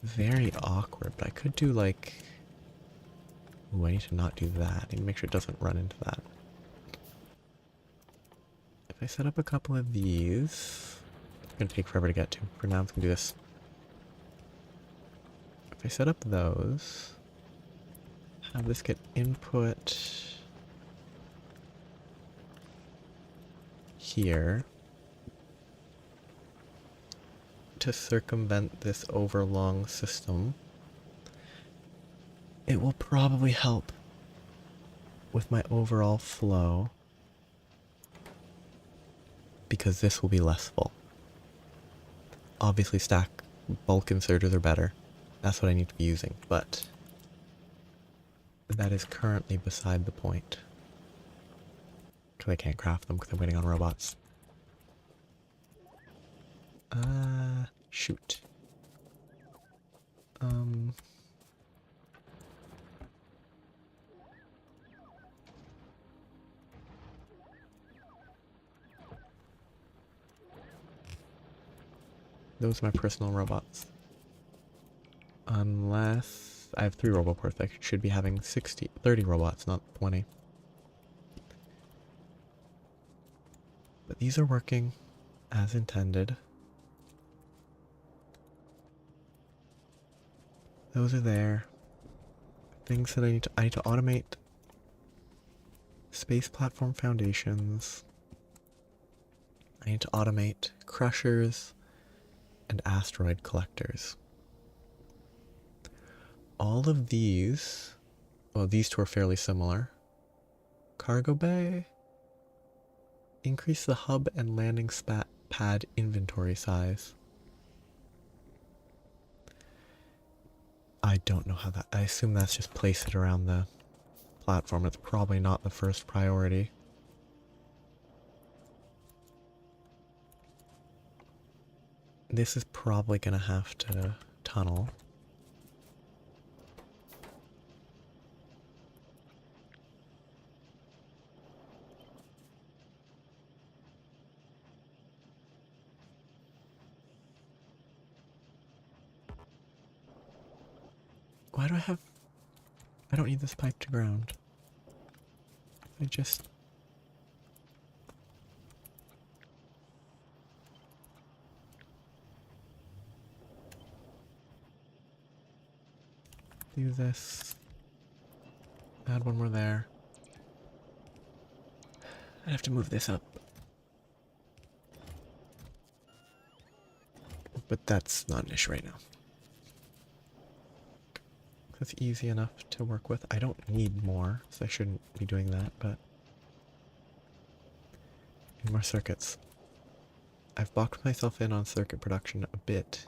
S1: very awkward, but I could do like... Ooh, I need to not do that. I need to make sure it doesn't run into that. If I set up a couple of these... It's gonna take forever to get to. For now, I'm gonna do this. If I set up those... Have this get input... here to circumvent this overlong system, it will probably help with my overall flow because this will be less full. Obviously stack bulk inserters are better. That's what I need to be using, but that is currently beside the point. Because I can't craft them because I'm waiting on robots. Shoot. Those are my personal robots. Unless I have 3 roboports, I should be having 30 robots, not 20. But these are working as intended. Those are there. Things that I need to automate Space platform foundations. I need to automate crushers and asteroid collectors. All of these, well, these two are fairly similar. Cargo bay. Increase the hub and landing pad inventory size. I don't know how that, I assume that's just place it around the platform. It's probably not the first priority. This is probably gonna have to tunnel. Why do I don't need this pipe to ground. I just... do this. Add one more there. I have to move this up. But that's not an issue right now. That's easy enough to work with. I don't need more, so I shouldn't be doing that, but... need more circuits. I've boxed myself in on circuit production a bit.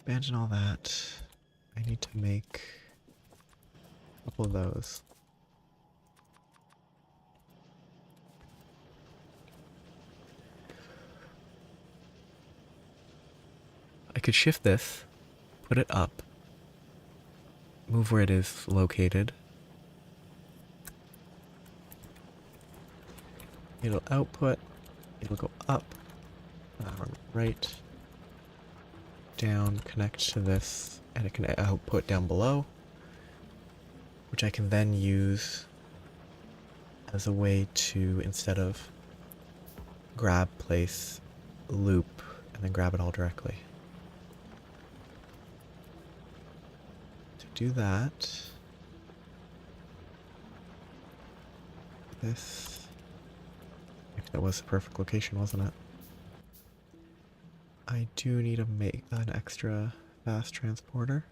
S1: Abandon all that. I need to make a couple of those. I could shift this, put it up, move where it is located. It'll output, it'll go up, right, down, connect to this, and it can output down below, which I can then use as a way to, instead of grab, place, loop, and then grab it all directly. To do that, this, that was the perfect location, wasn't it? I do need to make an extra fast transporter.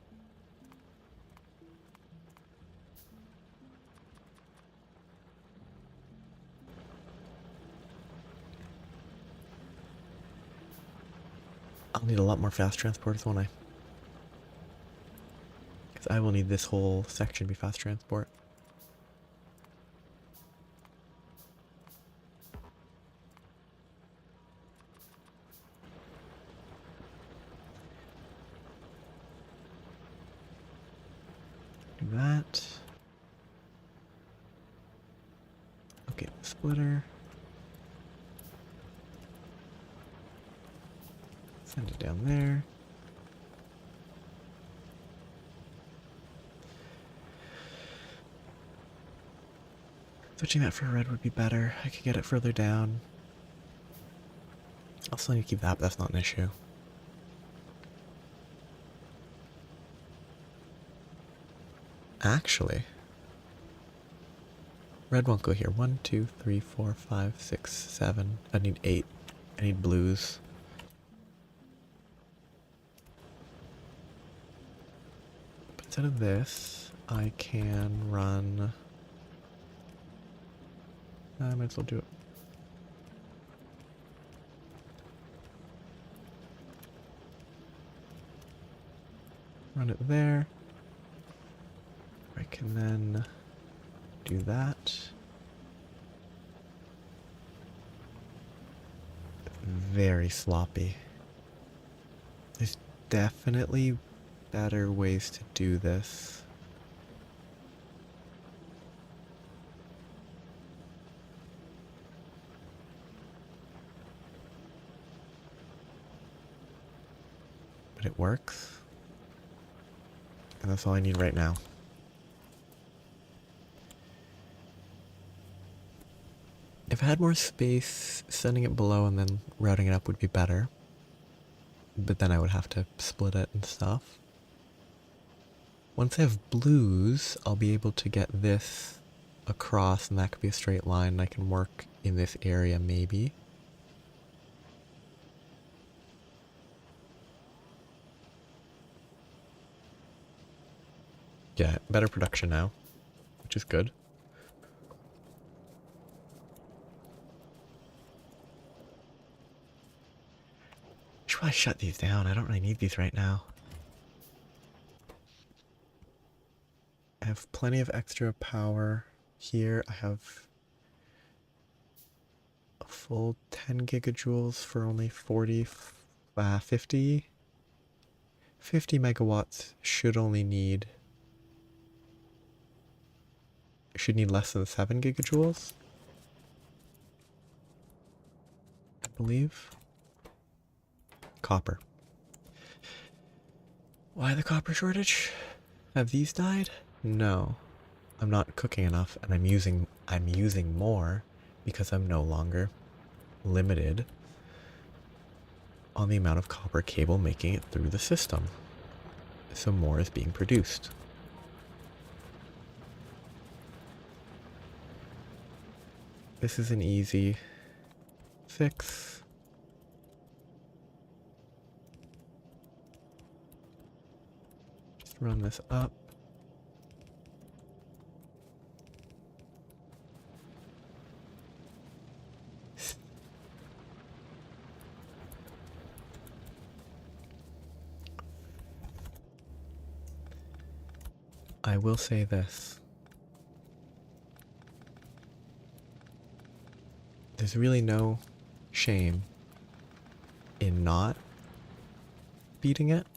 S1: I'll need a lot more fast transporters, won't I? Because I will need this whole section to be fast transport. Do that. Okay, splitter. Send it down there. Switching that for red would be better. I could get it further down. I'll still need to keep that, but that's not an issue. Actually, red won't go here. 1, 2, 3, 4, 5, 6, 7. I need 8. I need blues. But instead of this, I can run... I might as well do it. Run it there. I can then do that. Very sloppy. There's definitely better ways to do this. But it works. And that's all I need right now. If I had more space, sending it below and then routing it up would be better. But then I would have to split it and stuff. Once I have blues, I'll be able to get this across, and that could be a straight line, and I can work in this area maybe. Yeah, better production now, which is good. Should probably shut these down. I don't really need these right now. I have plenty of extra power here. I have a full 10 gigajoules for only 50 megawatts. Should need less than 7 gigajoules, I believe. Copper. Why the copper shortage? Have these died? No. I'm not cooking enough, and I'm using more because I'm no longer limited on the amount of copper cable making it through the system. So more is being produced. This is an easy fix. Just run this up. I will say this. There's really no shame in not beating it.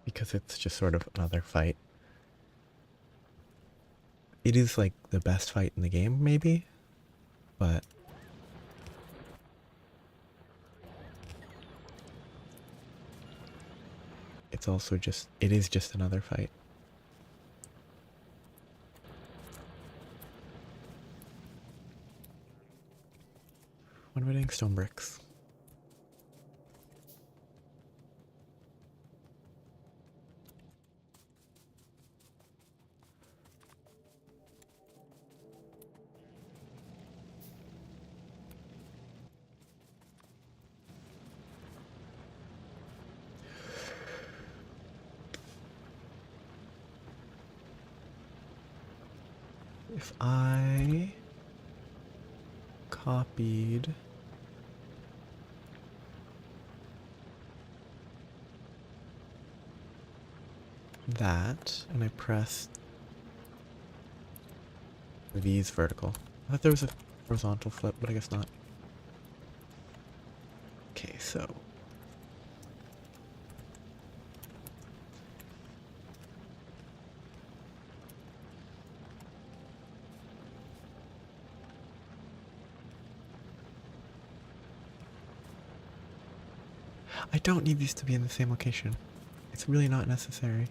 S1: Because it's just sort of another fight. It is like the best fight in the game, maybe, but it's also just, it is just another fight. When am I doing stone bricks? If I copied that and I pressed these vertical. I thought there was a horizontal flip, but I guess not. Okay, so I don't need these to be in the same location. It's really not necessary.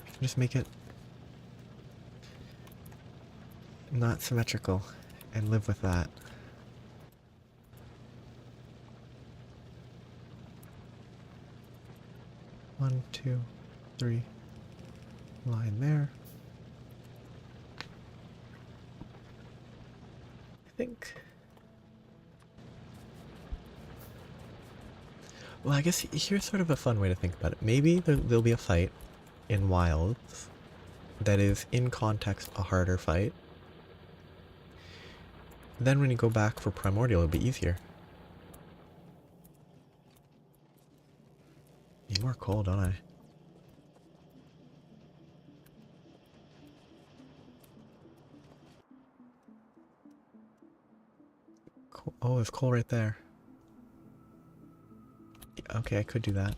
S1: I can just make it not symmetrical and live with that. One, two, three. Line there. I think. Well, I guess here's sort of a fun way to think about it. Maybe there'll be a fight in Wilds that is, in context, a harder fight. Then when you go back for Primordial, it'll be easier. Need more coal, don't I? Coal. Oh, there's coal right there. Okay, I could do that.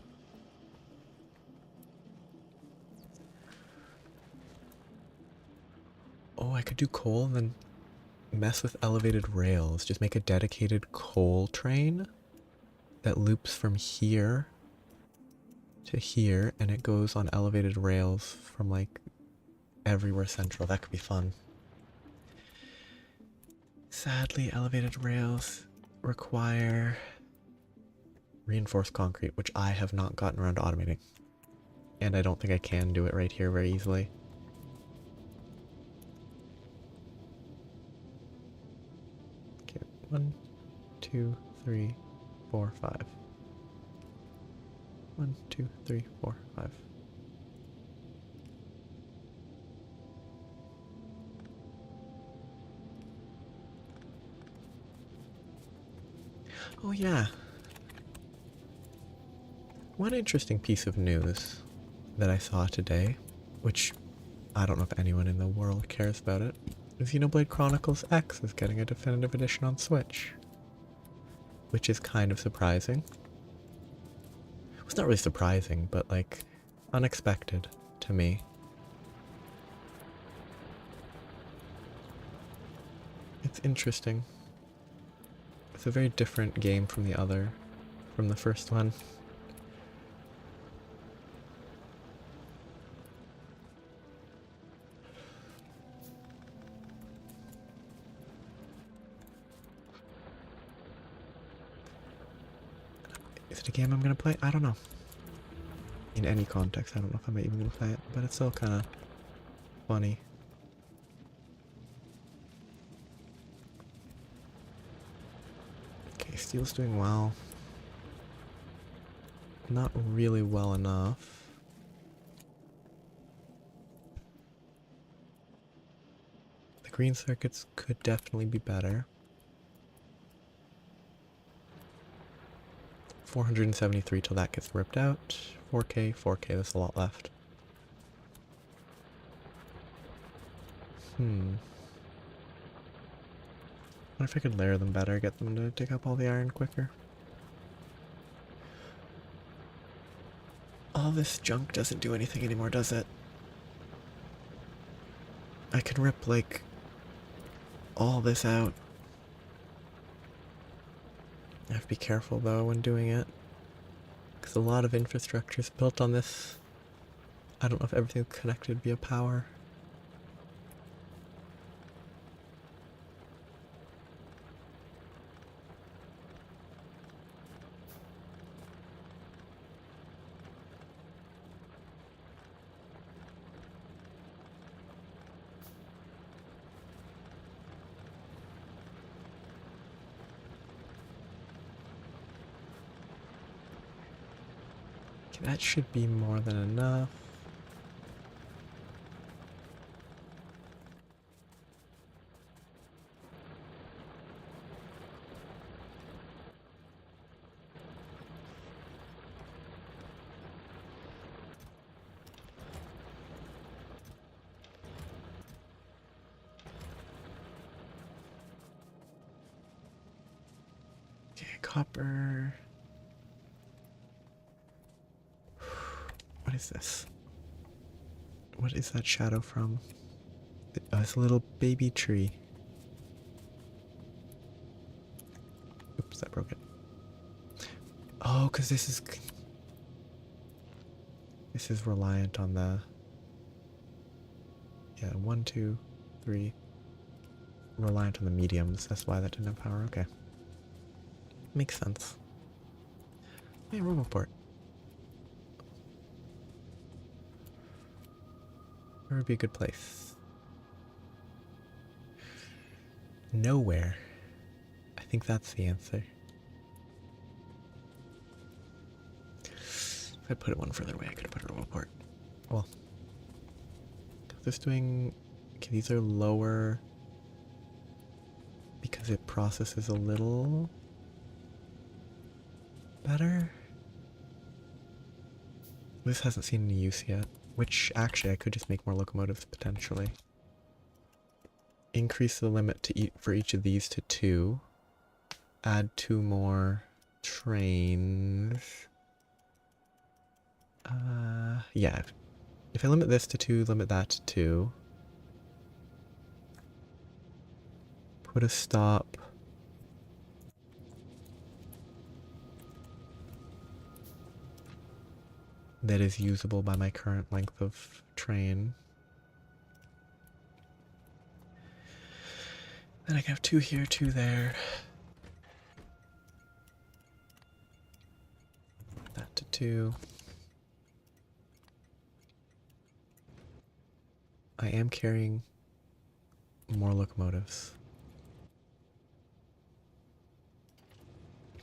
S1: Oh, I could do coal and then mess with elevated rails. Just make a dedicated coal train that loops from here to here, and it goes on elevated rails from like everywhere central. That could be fun. Sadly, elevated rails require reinforced concrete, which I have not gotten around to automating. And I don't think I can do it right here very easily. Okay, 1, 2, 3, 4, 5. 1, 2, 3, 4, 5. Oh yeah. One interesting piece of news that I saw today, which I don't know if anyone in the world cares about it, is Xenoblade Chronicles X is getting a definitive edition on Switch. Which is kind of surprising. It's not really surprising, but like unexpected to me. It's interesting. It's a very different game from from the first one. Is it a game I'm gonna play? I don't know. In any context, I don't know if I'm even gonna play it, but it's still kind of funny. Okay, Steel's doing well. Not really well enough. The green circuits could definitely be better. 473 till that gets ripped out. 4K, 4K, there's a lot left. I wonder if I could layer them better, get them to dig up all the iron quicker. All this junk doesn't do anything anymore, does it? I can rip, like, all this out. I have to be careful, though, when doing it. Because a lot of infrastructure is built on this. I don't know if everything's connected via power. Okay, that should be more than enough. Okay, copper. What is this? What is that shadow from? Oh, it's a little baby tree. Oops, that broke it. Oh, because this is reliant on the... Yeah, 1, 2, 3. Reliant on the mediums. That's why that didn't have power. Okay. Makes sense. Hey, Roboport. Where would be a good place? Nowhere. I think that's the answer. If I put it one further away, I could have put a Roboport. Well, this doing... Okay, these are lower because it processes a little better. This hasn't seen any use yet, which actually I could just make more locomotives potentially. Increase the limit to for each of these to 2. Add 2 more trains. Yeah. If I limit this to 2, limit that to 2. put a stop. That is usable by my current length of train. Then I can have 2 here, 2 there. That to 2. I am carrying more locomotives.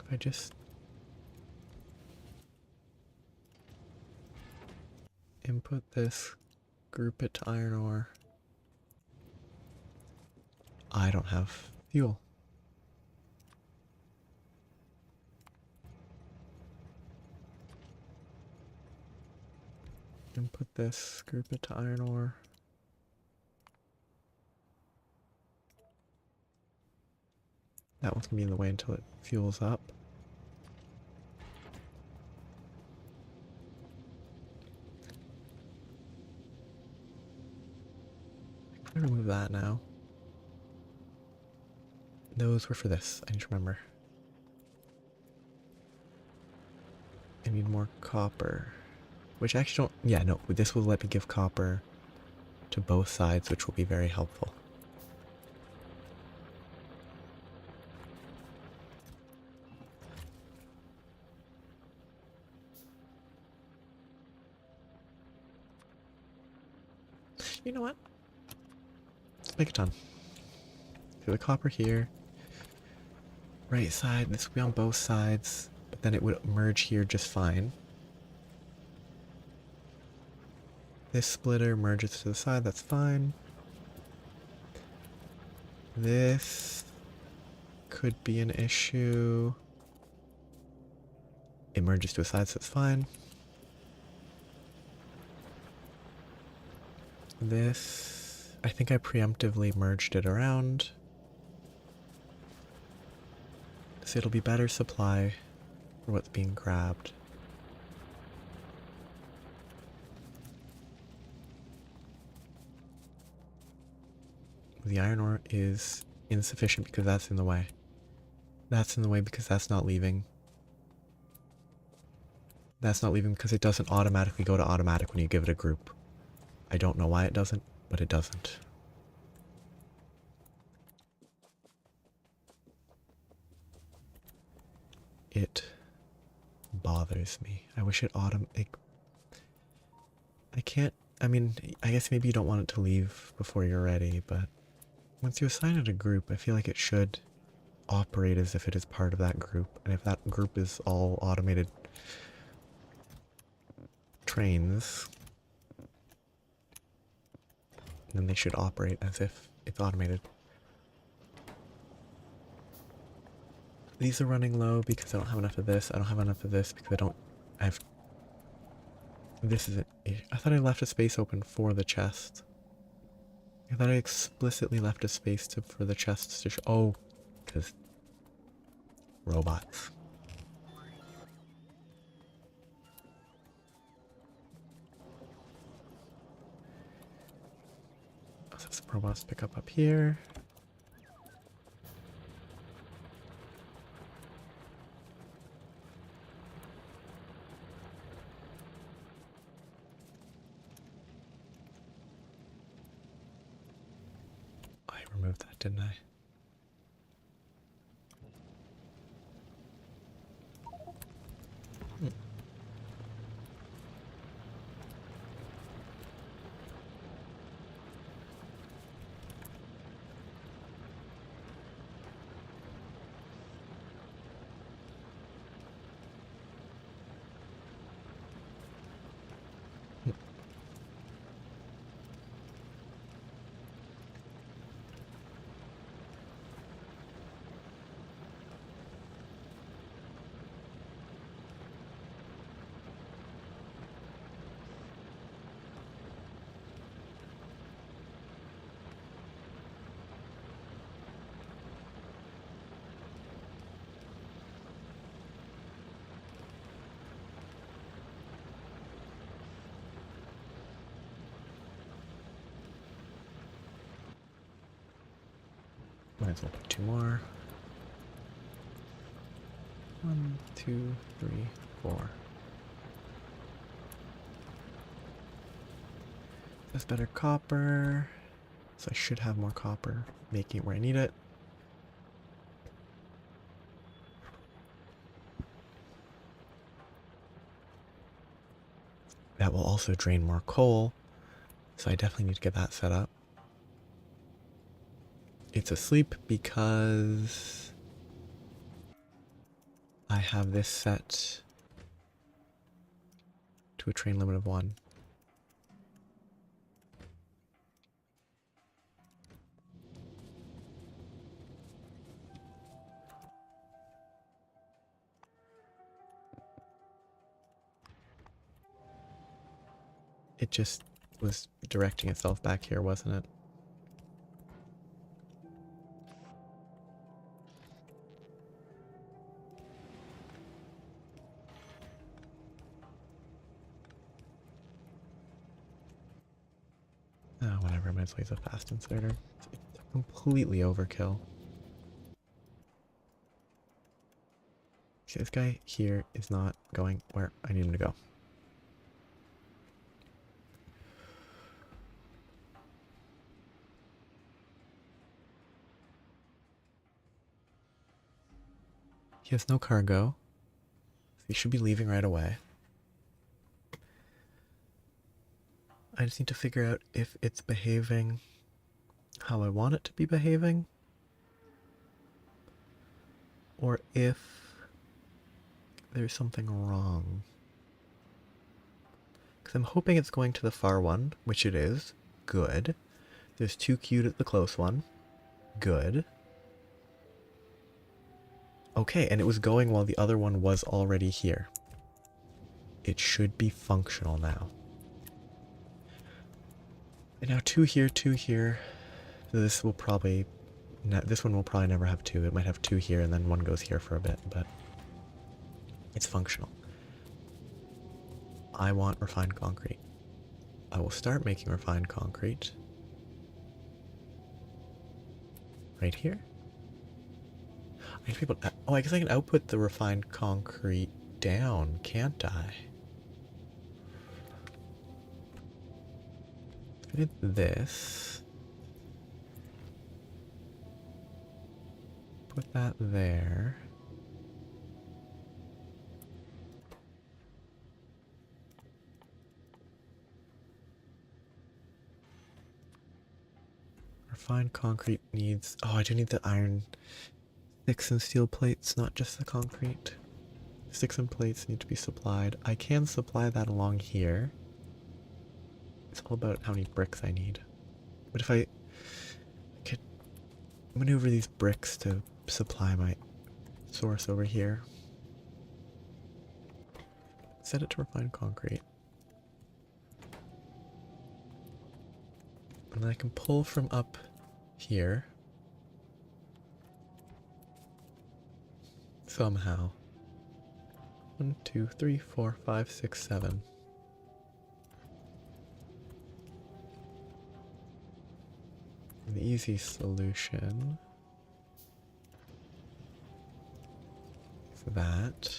S1: If I just input this, group it to iron ore. I don't have fuel. Input this, group it to iron ore. That one's gonna be in the way until it fuels up. I can remove that now. Those were for this, I need to remember. I need more copper. Which I actually don't, yeah, no, this will let me give copper to both sides, which will be very helpful. You know what? Let's make a ton. So the copper here. Right side, this will be on both sides, but then it would merge here just fine. This splitter merges to the side, that's fine. This could be an issue. It merges to a side, so it's fine. This, I think I preemptively merged it around. So it'll be better supply for what's being grabbed. The iron ore is insufficient because that's in the way. That's in the way because that's not leaving. That's not leaving because it doesn't automatically go to automatic when you give it a group. I don't know why it doesn't, but it doesn't. It bothers me. I wish it I can't, I mean, I guess maybe you don't want it to leave before you're ready, but once you assign it a group, I feel like it should operate as if it is part of that group. And if that group is all automated trains, then they should operate as if it's automated. These are running low because I don't have enough of this. I don't have enough of this because I have, this isn't, I thought I left a space open for the chest. I thought I explicitly left a space for the chests to show, oh, because robots. Let's have some robots pick up here. I removed that, didn't I? Might as well put 2 more. 1, 2, 3, 4. That's better copper. So I should have more copper, making it where I need it. That will also drain more coal, so I definitely need to get that set up. It's asleep because I have this set to a train limit of 1. It just was directing itself back here, wasn't it? Oh, whatever, I might as well use a fast inserter. It's completely overkill. See, this guy here is not going where I need him to go. He has no cargo, so he should be leaving right away. I just need to figure out if it's behaving how I want it to be behaving, or if there's something wrong. Because I'm hoping it's going to the far one, which it is. Good. There's 2 queued at the close one. Good. Okay, and it was going while the other one was already here. It should be functional now. And now 2 here, 2 here. This will probably... this one will probably never have 2. It might have 2 here and then 1 goes here for a bit, but... it's functional. I want refined concrete. I will start making refined concrete. Right here. I need people... oh, I guess I can output the refined concrete down, can't I? If I did this... put that there... refined concrete needs... oh, I do need the iron sticks and steel plates, not just the concrete. Sticks and plates need to be supplied. I can supply that along here. It's all about how many bricks I need. But if I could maneuver these bricks to supply my source over here. Set it to refined concrete. And then I can pull from up here. Somehow. 1, 2, 3, 4, 5, 6, 7. The easy solution is that.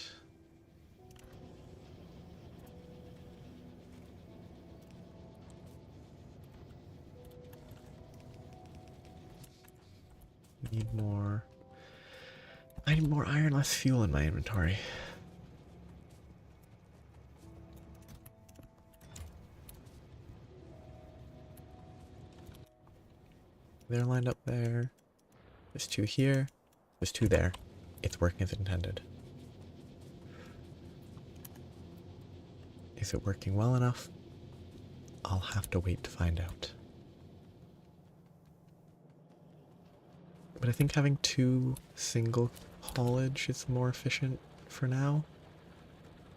S1: Need more. I need more iron, less fuel in my inventory. They're lined up there. There's 2 here. There's 2 there. It's working as intended. Is it working well enough? I'll have to wait to find out. But I think having 2 single haulage is more efficient for now,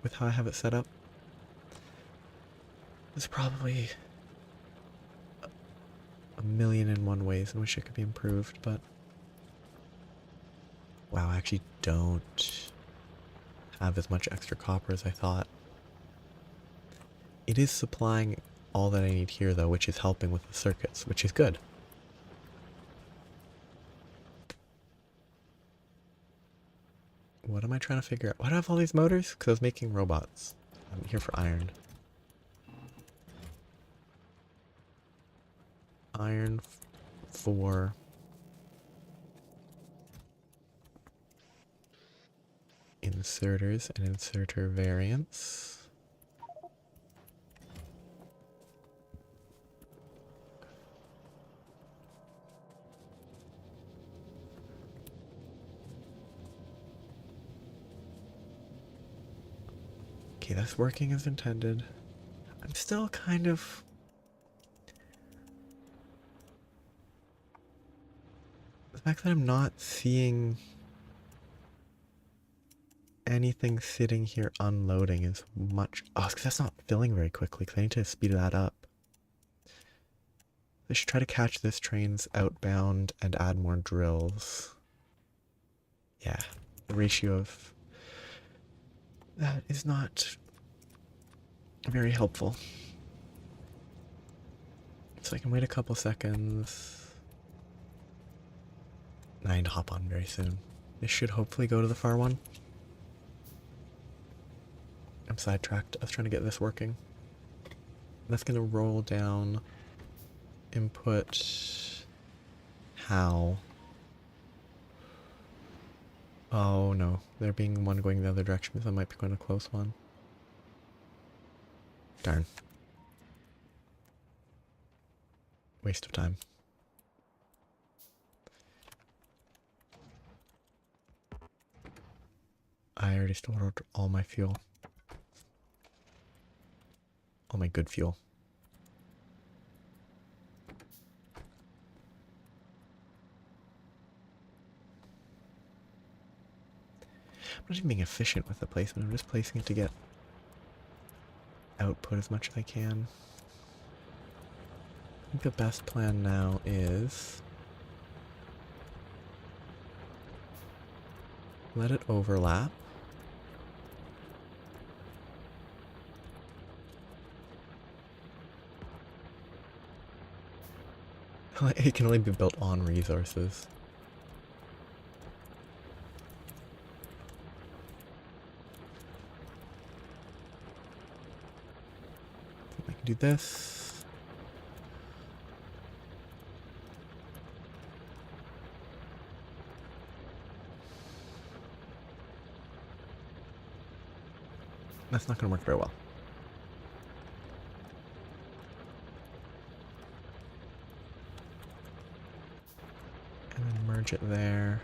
S1: with how I have it set up. There's probably a million and one ways in which it could be improved, but wow, I actually don't have as much extra copper as I thought. It is supplying all that I need here though, which is helping with the circuits, which is good. What am I trying to figure out? Why do I have all these motors? Because I was making robots. I'm here for iron. Iron for inserters and inserter variants. Okay, that's working as intended. I'm still kind of... The fact that I'm not seeing anything sitting here unloading is much... Oh, it's because that's not filling very quickly, because I need to speed that up. I should try to catch this train's outbound and add more drills. Yeah, the ratio of... That is not very helpful. So I can wait a couple seconds. I need to hop on very soon. This should hopefully go to the far one. I'm sidetracked. I was trying to get this working. That's gonna roll down input how. Oh no, there being one going the other direction because I might be going a close one. Darn. Waste of time. I already stored all my fuel. All my good fuel. I'm not even being efficient with the placement. I'm just placing it to get output as much as I can. I think the best plan now is let it overlap. It can only be built on resources. I can do this. That's not going to work very well. And then merge it there.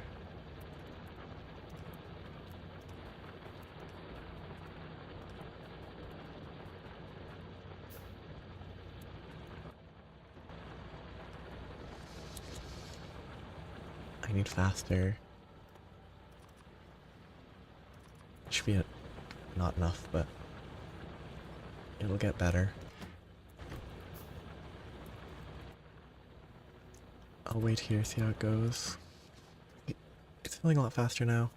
S1: I need faster. Should be not enough, but it'll get better. I'll wait here, see how it goes. It's feeling a lot faster now.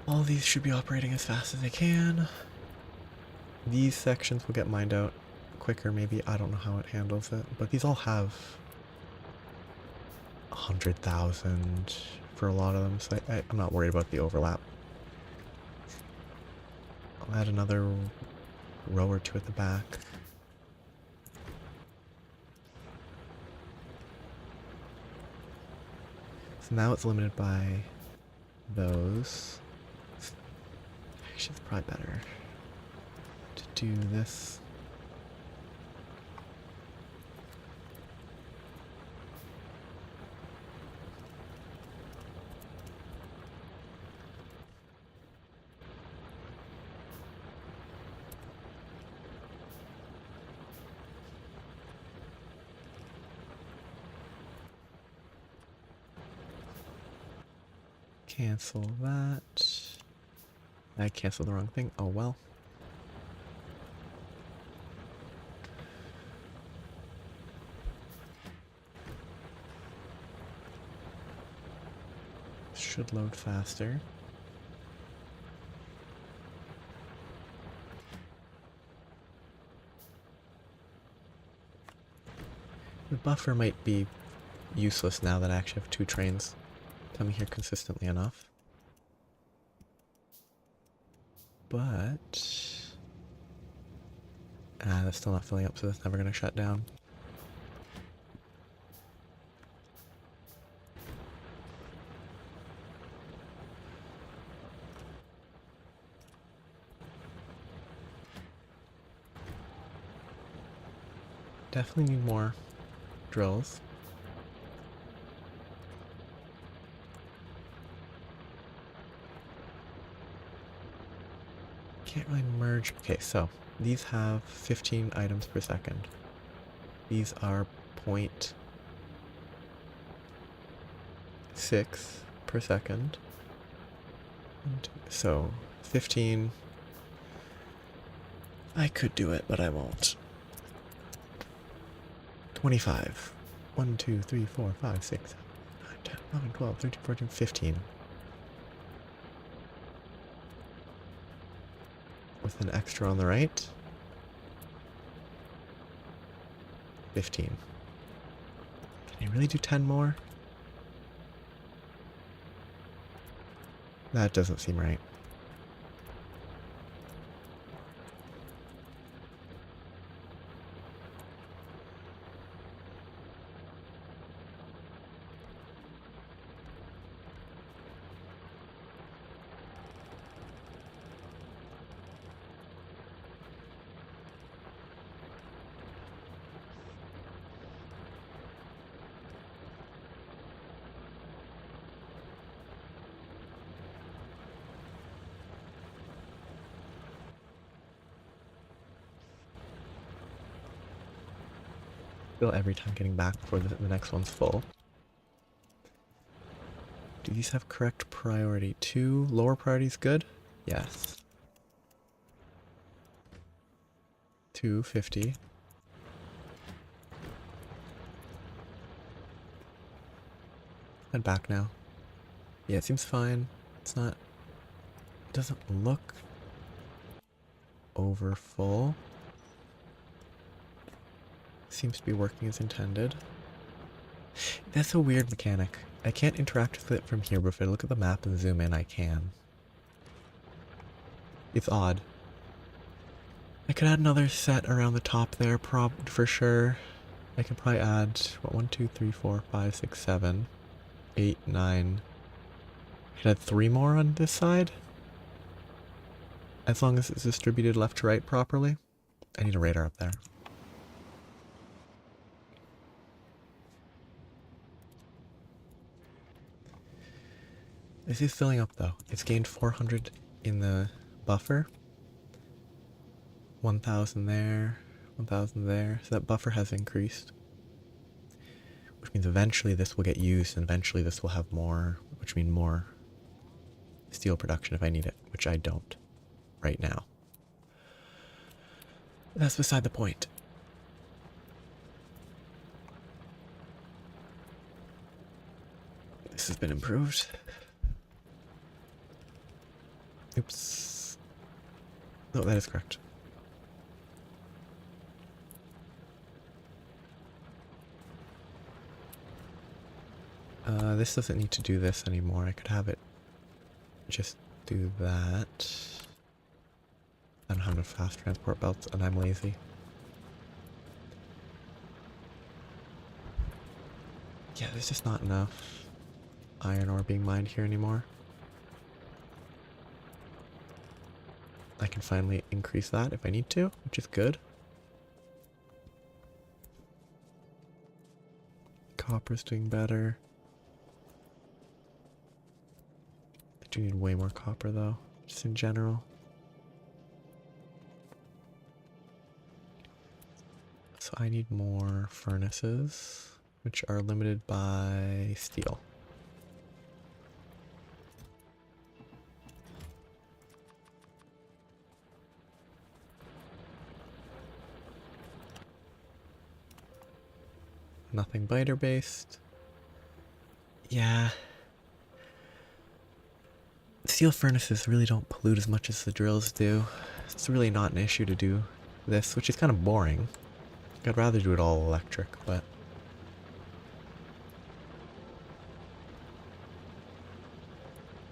S1: All these should be operating as fast as they can. These sections will get mined out quicker, maybe. I don't know how it handles it, but these all have 100,000 for a lot of them, so I'm not worried about the overlap. I'll add another row or two at the back. So now it's limited by those. Actually, it's probably better to do this. Cancel that. I canceled the wrong thing. Oh well. Should load faster. The buffer might be useless now that I actually have two trains coming here consistently enough. But that's still not filling up, so that's never gonna shut down. Definitely need more drills. Can't really merge. Okay, so these have 15 items per second. These are 0.6 per second. So 15. I could do it, but I won't. 25. 1, 2, 3, 4, 5, 6, 7, 8, 9, 10, 11, 12, 13, 14, 15. With an extra on the right. 15. Can I really do 10 more? That doesn't seem right. Still every time getting back before the next one's full. Do these have correct priority? 2 lower priorities good? Yes. 250. Head back now. Yeah, it seems fine. It's not... It doesn't look over full. Seems to be working as intended. That's a weird mechanic. I can't interact with it from here, but if I look at the map and zoom in, I can. It's odd. I could add another set around the top there, for sure. I could probably add, what, 1, 2, 3, 4, 5, 6, 7, 8, 9. I could add 3 more on this side. As long as it's distributed left to right properly. I need a radar up there. This is filling up though. It's gained 400 in the buffer. 1,000 there, 1,000 there. So that buffer has increased. Which means eventually this will get used and eventually this will have more, which means more steel production if I need it, which I don't right now. That's beside the point. This has been improved. Oops. No, that is correct. This doesn't need to do this anymore. I could have it just do that. I don't have enough fast transport belts and I'm lazy. Yeah, there's just not enough iron ore being mined here anymore. I can finally increase that if I need to, which is good. Copper's doing better. I do need way more copper though, just in general. So I need more furnaces, which are limited by steel. Nothing biter based. Yeah. Steel furnaces really don't pollute as much as the drills do. It's really not an issue to do this, which is kind of boring. I'd rather do it all electric, but...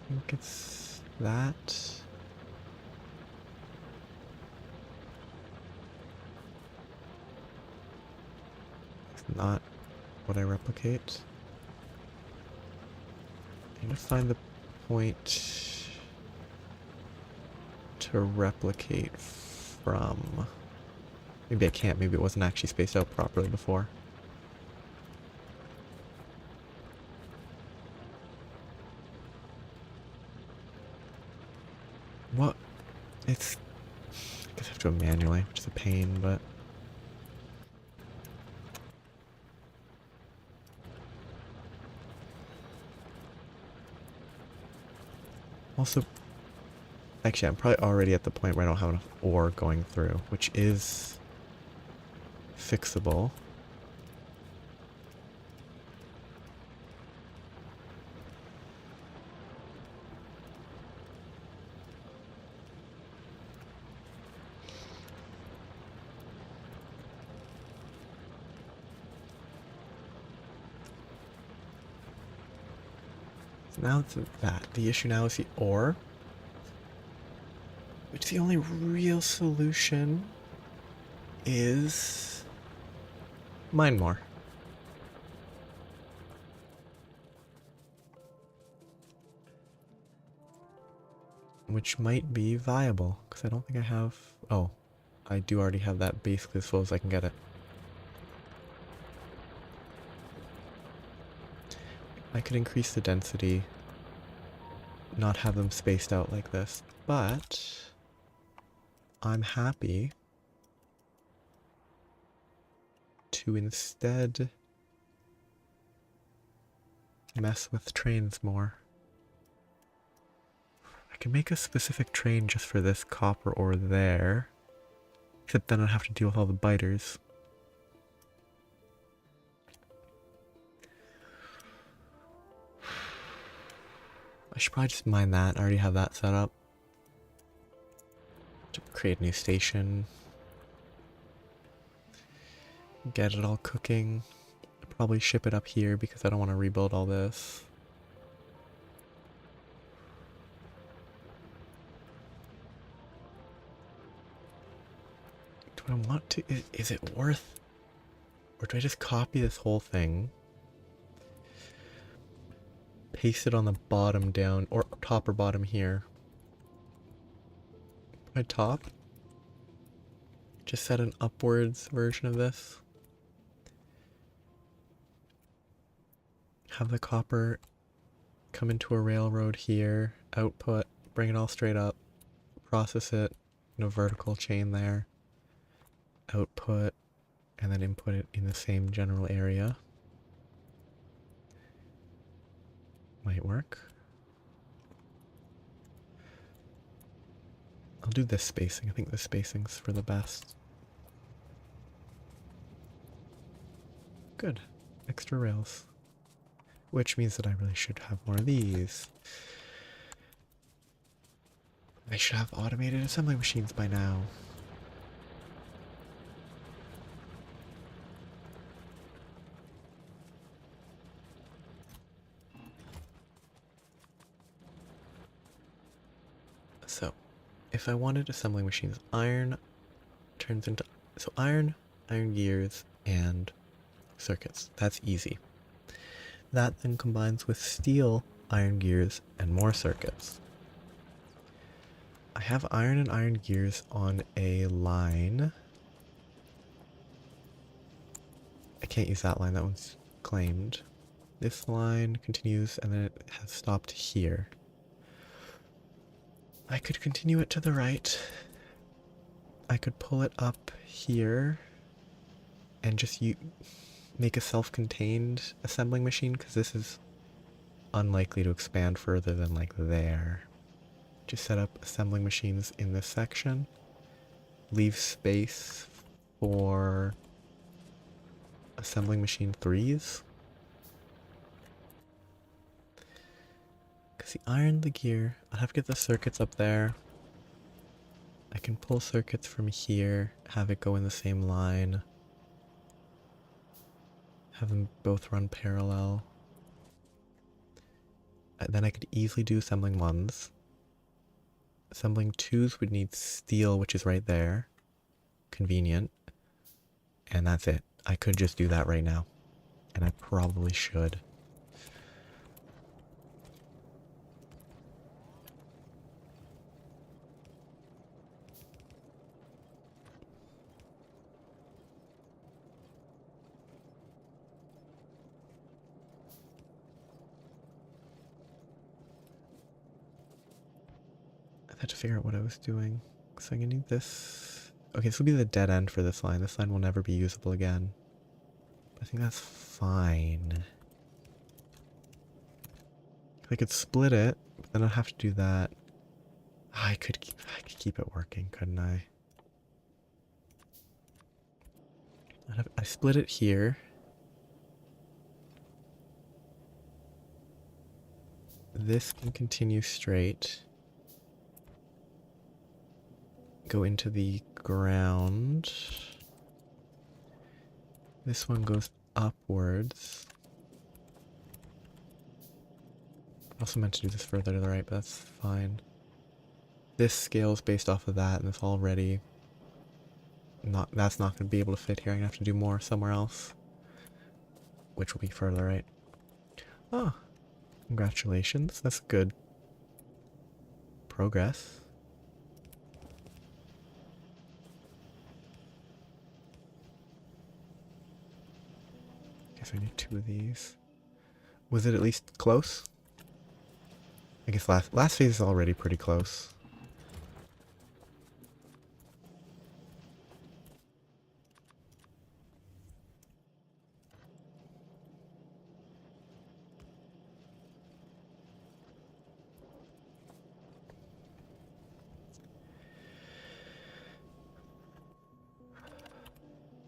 S1: I think it's that. not what I replicate. I need to find the point to replicate from. Maybe I can't. Maybe it wasn't actually spaced out properly before. What? It's... I guess I have to do it manually, which is a pain, but... Also... Actually, I'm probably already at the point where I don't have enough ore going through, which is... fixable. Now it's that. The issue now is the ore. Which the only real solution is mine more. Which might be viable, because I don't think I have... Oh, I do already have that basically as full as I can get it. I could increase the density, not have them spaced out like this, but I'm happy to instead mess with trains more. I can make a specific train just for this copper ore there, except then I'd have to deal with all the biters. I should probably just mine that. I already have that set up. To create a new station. Get it all cooking. Probably ship it up here because I don't want to rebuild all this. Do I want to... Is it worth... Or do I just copy this whole thing? Paste it on the bottom down, or top or bottom here. My top. Just set an upwards version of this. Have the copper come into a railroad here, output, bring it all straight up, process it in a vertical chain there, output, and then input it in the same general area. Might work. I'll do this spacing. I think this spacing's for the best. Good. Extra rails. Which means that I really should have more of these. I should have automated assembly machines by now. So, if I wanted assembling machines, iron turns into... So iron, iron gears, and circuits. That's easy. That then combines with steel, iron gears, and more circuits. I have iron and iron gears on a line. I can't use that line, that one's claimed. This line continues and then it has stopped here. I could continue it to the right. I could pull it up here and just make a self-contained assembling machine, because this is unlikely to expand further than like there. Just set up assembling machines in this section. Leave space for assembling machine 3s. Because the iron, the gear, I'll have to get the circuits up there. I can pull circuits from here, have it go in the same line. Have them both run parallel. Then I could easily do assembling 1s. Assembling 2s would need steel, which is right there. Convenient. And that's it. I could just do that right now. And I probably should. I had to figure out what I was doing. So I'm gonna need this. Okay, this will be the dead end for this line. This line will never be usable again. I think that's fine. I could split it, but then I'd have to do that. I could keep it working, couldn't I? I split it here. This can continue straight. Go into the ground. This one goes upwards. I also meant to do this further to the right, but that's fine. This scales based off of that, and it's already that's not going to be able to fit here. I'm going to have to do more somewhere else, which will be further right. Oh, congratulations. That's good progress. Guess I need 2 of these. Was it at least close? I guess last phase is already pretty close.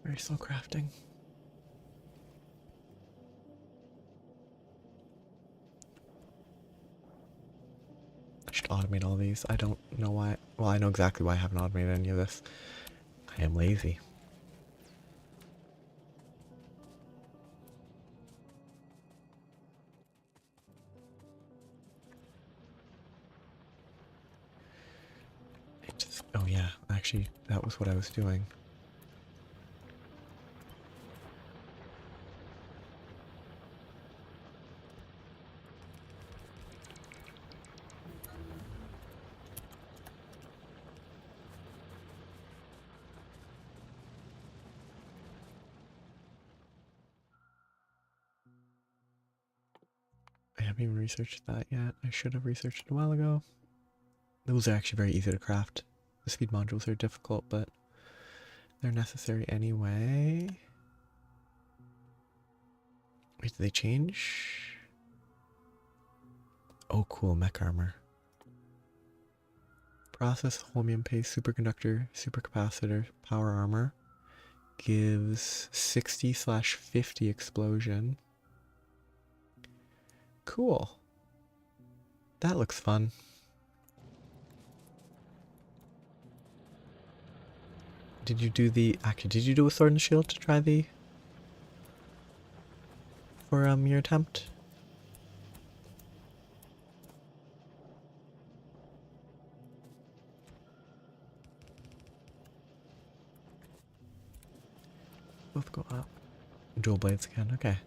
S1: Very slow crafting. I should automate all these. I don't know why. Well, I know exactly why I haven't automated any of this. I am lazy. Oh yeah, actually, that was what I was doing. I haven't even researched that yet. I should have researched it a while ago. Those are actually very easy to craft. The speed modules are difficult, but they're necessary anyway. Wait, did they change? Oh, cool, mech armor. Process holmium paste, superconductor, supercapacitor, power armor. Gives 60/50 explosion. Cool. That looks fun. Did you do actually, did you do a sword and shield to try for your attempt? Both go up. Dual blades again, okay.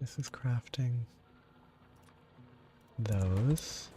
S1: This is crafting those.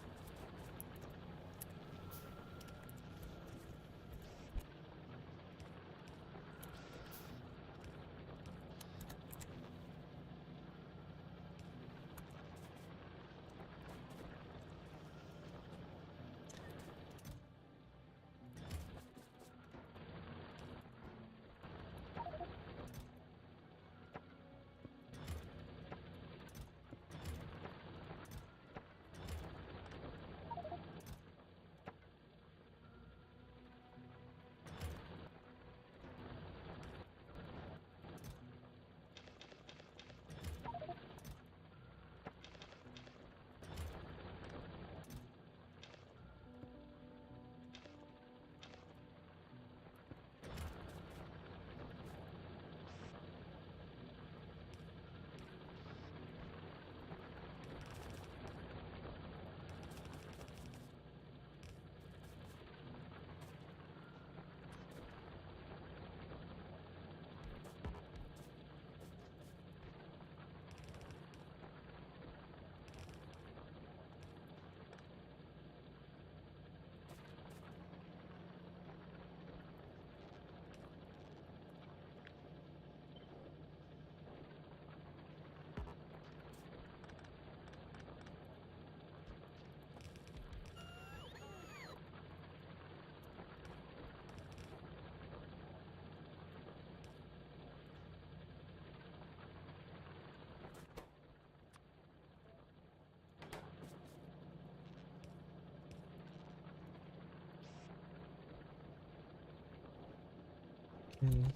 S1: In.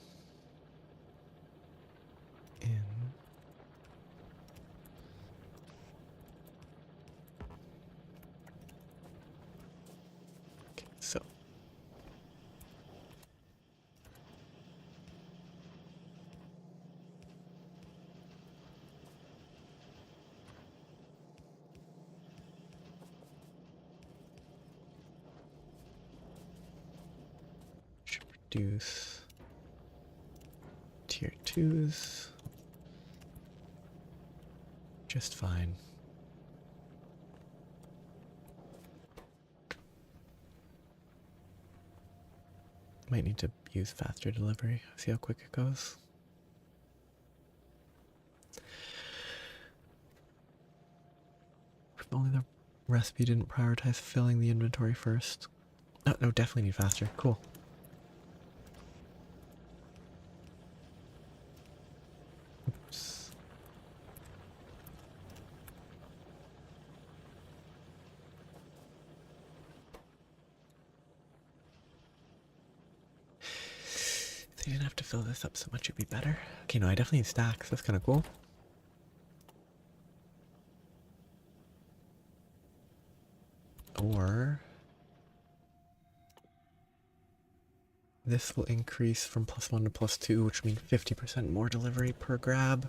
S1: In. Okay, so. Should produce tier 2s just fine. Might need to use faster delivery. See how quick it goes. If only the recipe didn't prioritize filling the inventory first. Oh, no, definitely need faster. Cool. Oops. If they didn't have to fill this up so much, it'd be better. Okay, no, I definitely need stacks. That's kind of cool. Or this will increase from +1 to +2, which means 50% more delivery per grab.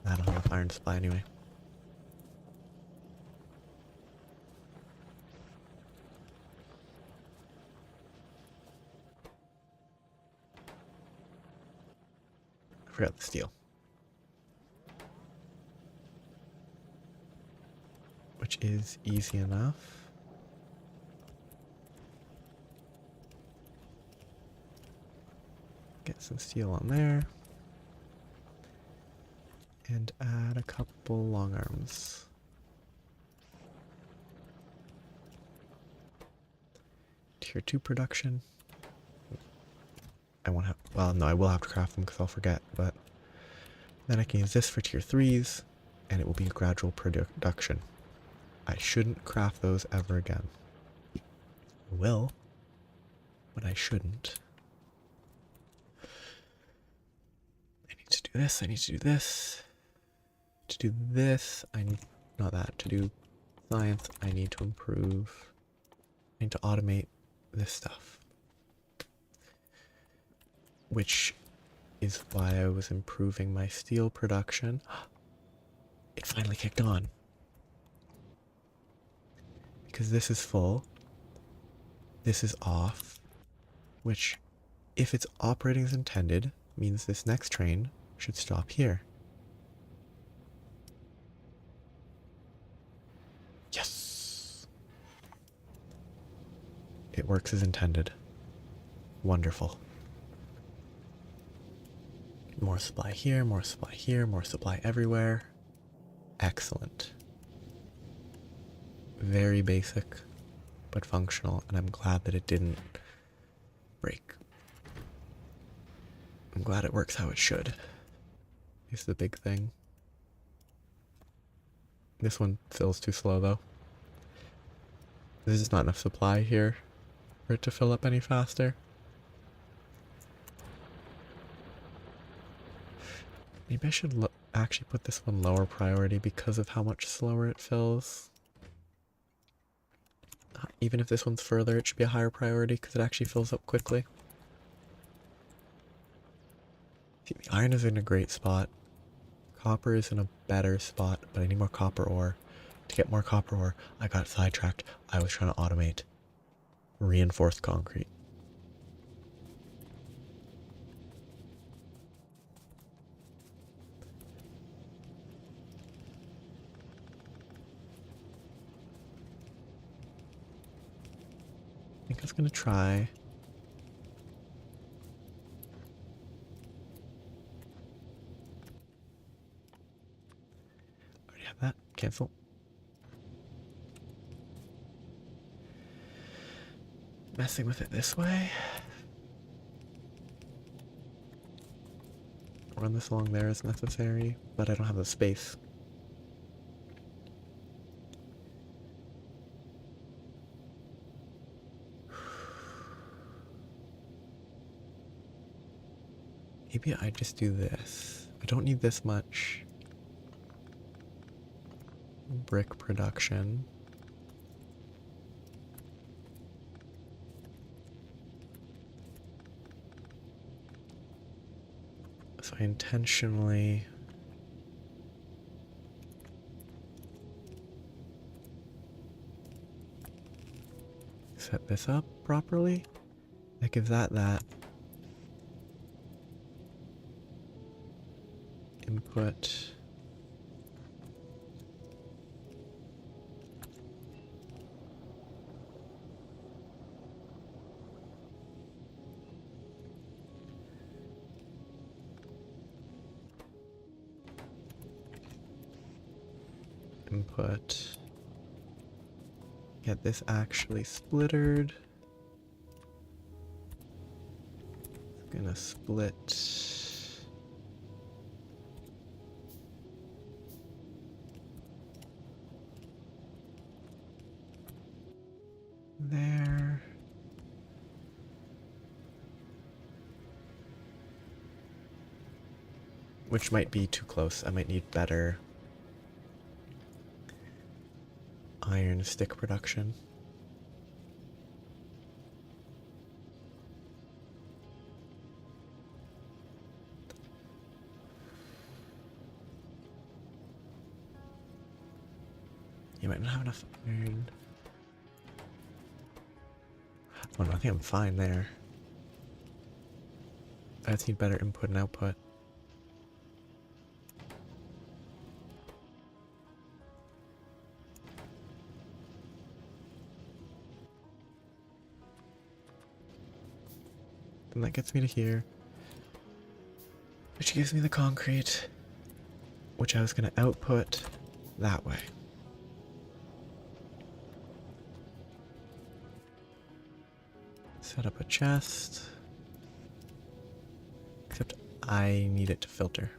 S1: I don't have enough iron supply anyway. I forgot the steel. Which is easy enough. Get some steel on there. And add a couple long arms. Tier 2 production. I won't have, well, no, I will have to craft them because I'll forget, but then I can use this for tier 3s, and it will be a gradual production. I shouldn't craft those ever again. I will, but I shouldn't. I need to do this, I need to do this. To do this, I need, not that, to do science, I need to improve. I need to automate this stuff. Which is why I was improving my steel production. It finally kicked on. Because this is full. This is off. Which, if it's operating as intended, means this next train should stop here. Yes! It works as intended. Wonderful. More supply here, more supply here, more supply everywhere. Excellent. Very basic, but functional, and I'm glad that it didn't break. I'm glad it works how it should. Is the big thing. This one fills too slow though. There's just not enough supply here for it to fill up any faster. Maybe I should actually put this one lower priority because of how much slower it fills. Even if this one's further, it should be a higher priority because it actually fills up quickly. See, the iron is in a great spot. Copper is in a better spot, but I need more copper ore. To get more copper ore, I got sidetracked. I was trying to automate reinforced concrete. I think I was gonna try. Already have that. Cancel. Messing with it this way. Run this along there is necessary, but I don't have the space. Maybe I just do this. I don't need this much brick production. So I intentionally set this up properly. That gives that input. Input. Get this actually splittered. I'm gonna split there. Which might be too close. I might need better iron stick production. You might not have enough iron. Oh no, I think I'm fine there. I just need better input and output. Then that gets me to here, which gives me the concrete, which I was going to output that way. Set up a chest, except I need it to filter.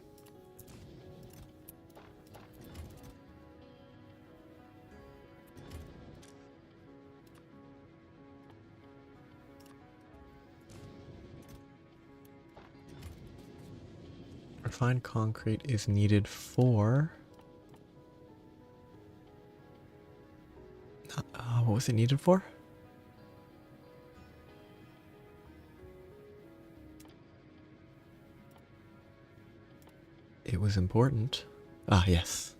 S1: Refined concrete is needed for... what was it needed for? It was important. Ah, yes.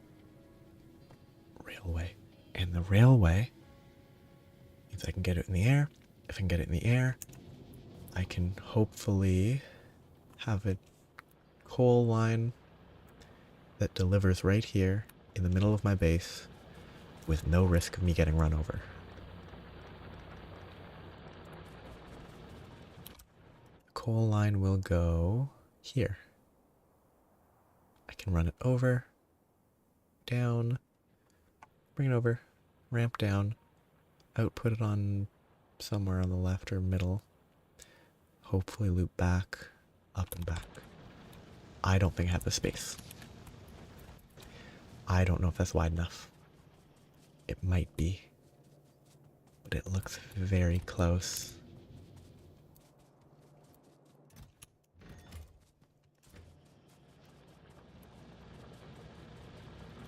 S1: Railway. And the railway means I can get it in the air. If I can get it in the air, I can hopefully have a coal line that delivers right here in the middle of my base with no risk of me getting run over. The coal line will go here. I can run it over, down, bring it over, ramp down, output it on somewhere on the left or middle, hopefully loop back, up and back. I don't think I have the space. I don't know if that's wide enough. It might be, but it looks very close.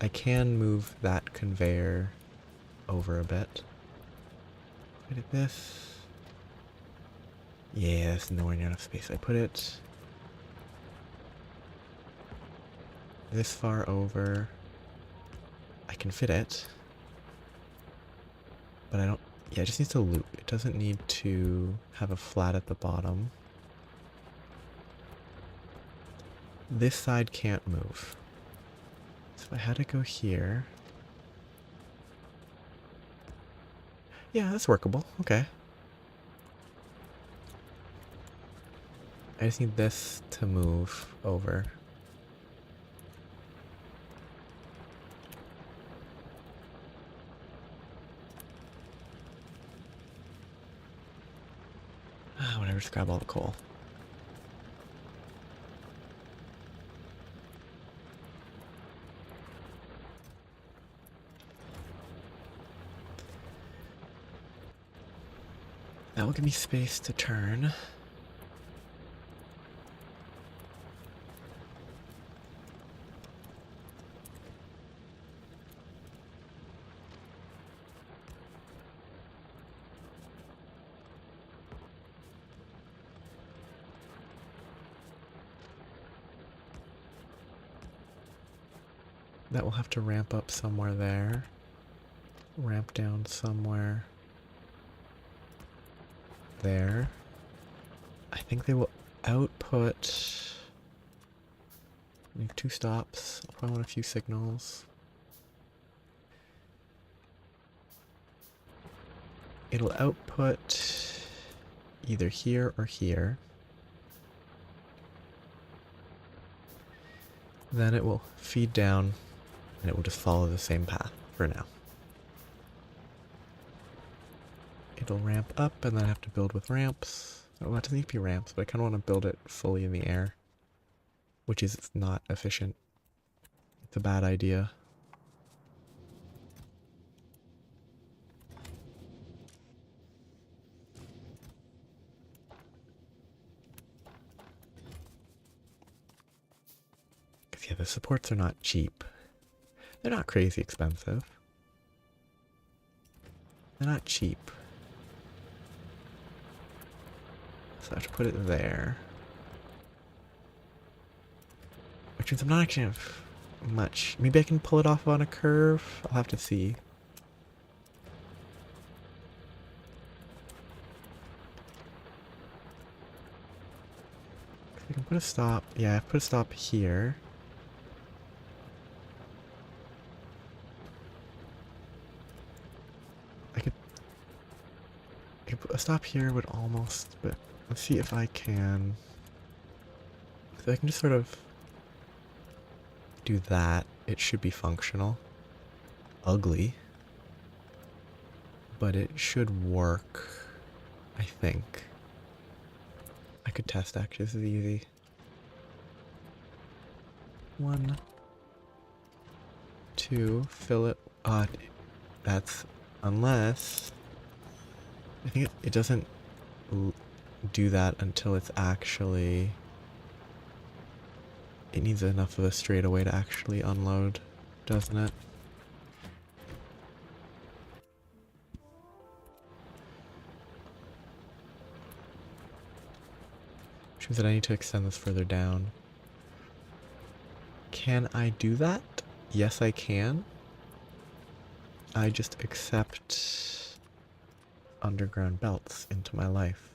S1: I can move that conveyor over a bit. Look at this. Yeah, there's nowhere near enough space. I put it this far over. I can fit it, but I don't... Yeah, it just needs to loop. It doesn't need to have a flat at the bottom. This side can't move. So if I had to go here... Yeah, that's workable. Okay. I just need this to move over. Whatever, just grab all the coal. That will give me space to turn. That will have to ramp up somewhere there. Ramp down somewhere there. I think they will output... Make 2 stops. I'll probably want a few signals. It'll output either here or here. Then it will feed down and it will just follow the same path for now. It'll ramp up and then I have to build with ramps. Oh, that doesn't need to be ramps, but I kind of want to build it fully in the air, which is not efficient. It's a bad idea. Because yeah, the supports are not cheap. They're not crazy expensive. They're not cheap. So I have to put it there. Which means I'm not actually have much. Maybe I can pull it off on a curve? I'll have to see. I can put a stop. Yeah, I put a stop here. I could put a stop here would almost, but let's see if I can. So I can just sort of do that. It should be functional. Ugly. But it should work, I think. I could test actually, this is easy. 1, 2, fill it. That's unless I think it doesn't do that until it's actually. It needs enough of a straightaway to actually unload, doesn't it? Which means that I need to extend this further down. Can I do that? Yes, I can. I just accept underground belts into my life.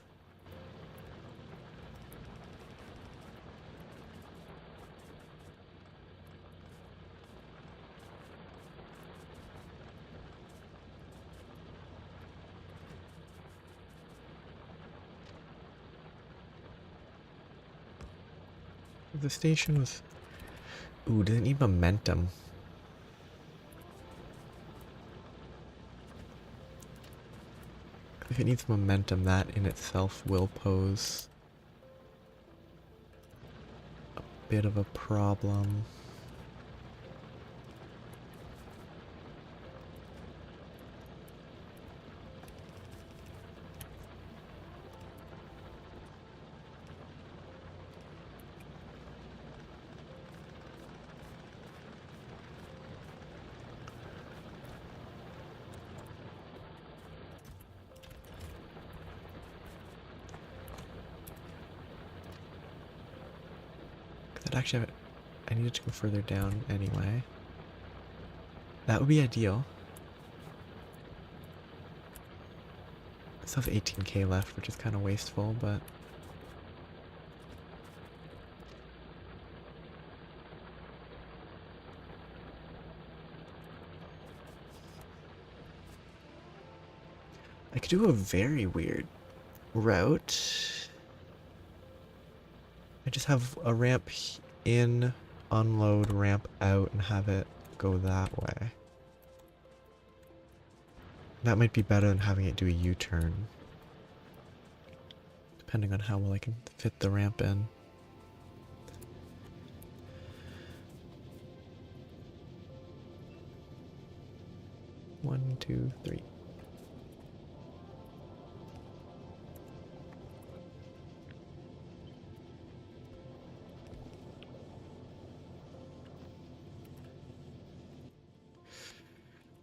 S1: The station was... Ooh, does it need momentum? If it needs momentum, that in itself will pose a bit of a problem. Actually, I needed to go further down anyway. That would be ideal. I still have 18k left, which is kind of wasteful, but... I could do a very weird route. I just have a ramp in, unload, ramp out, and have it go that way. That might be better than having it do a U-turn. Depending on how well I can fit the ramp in. One, two, three.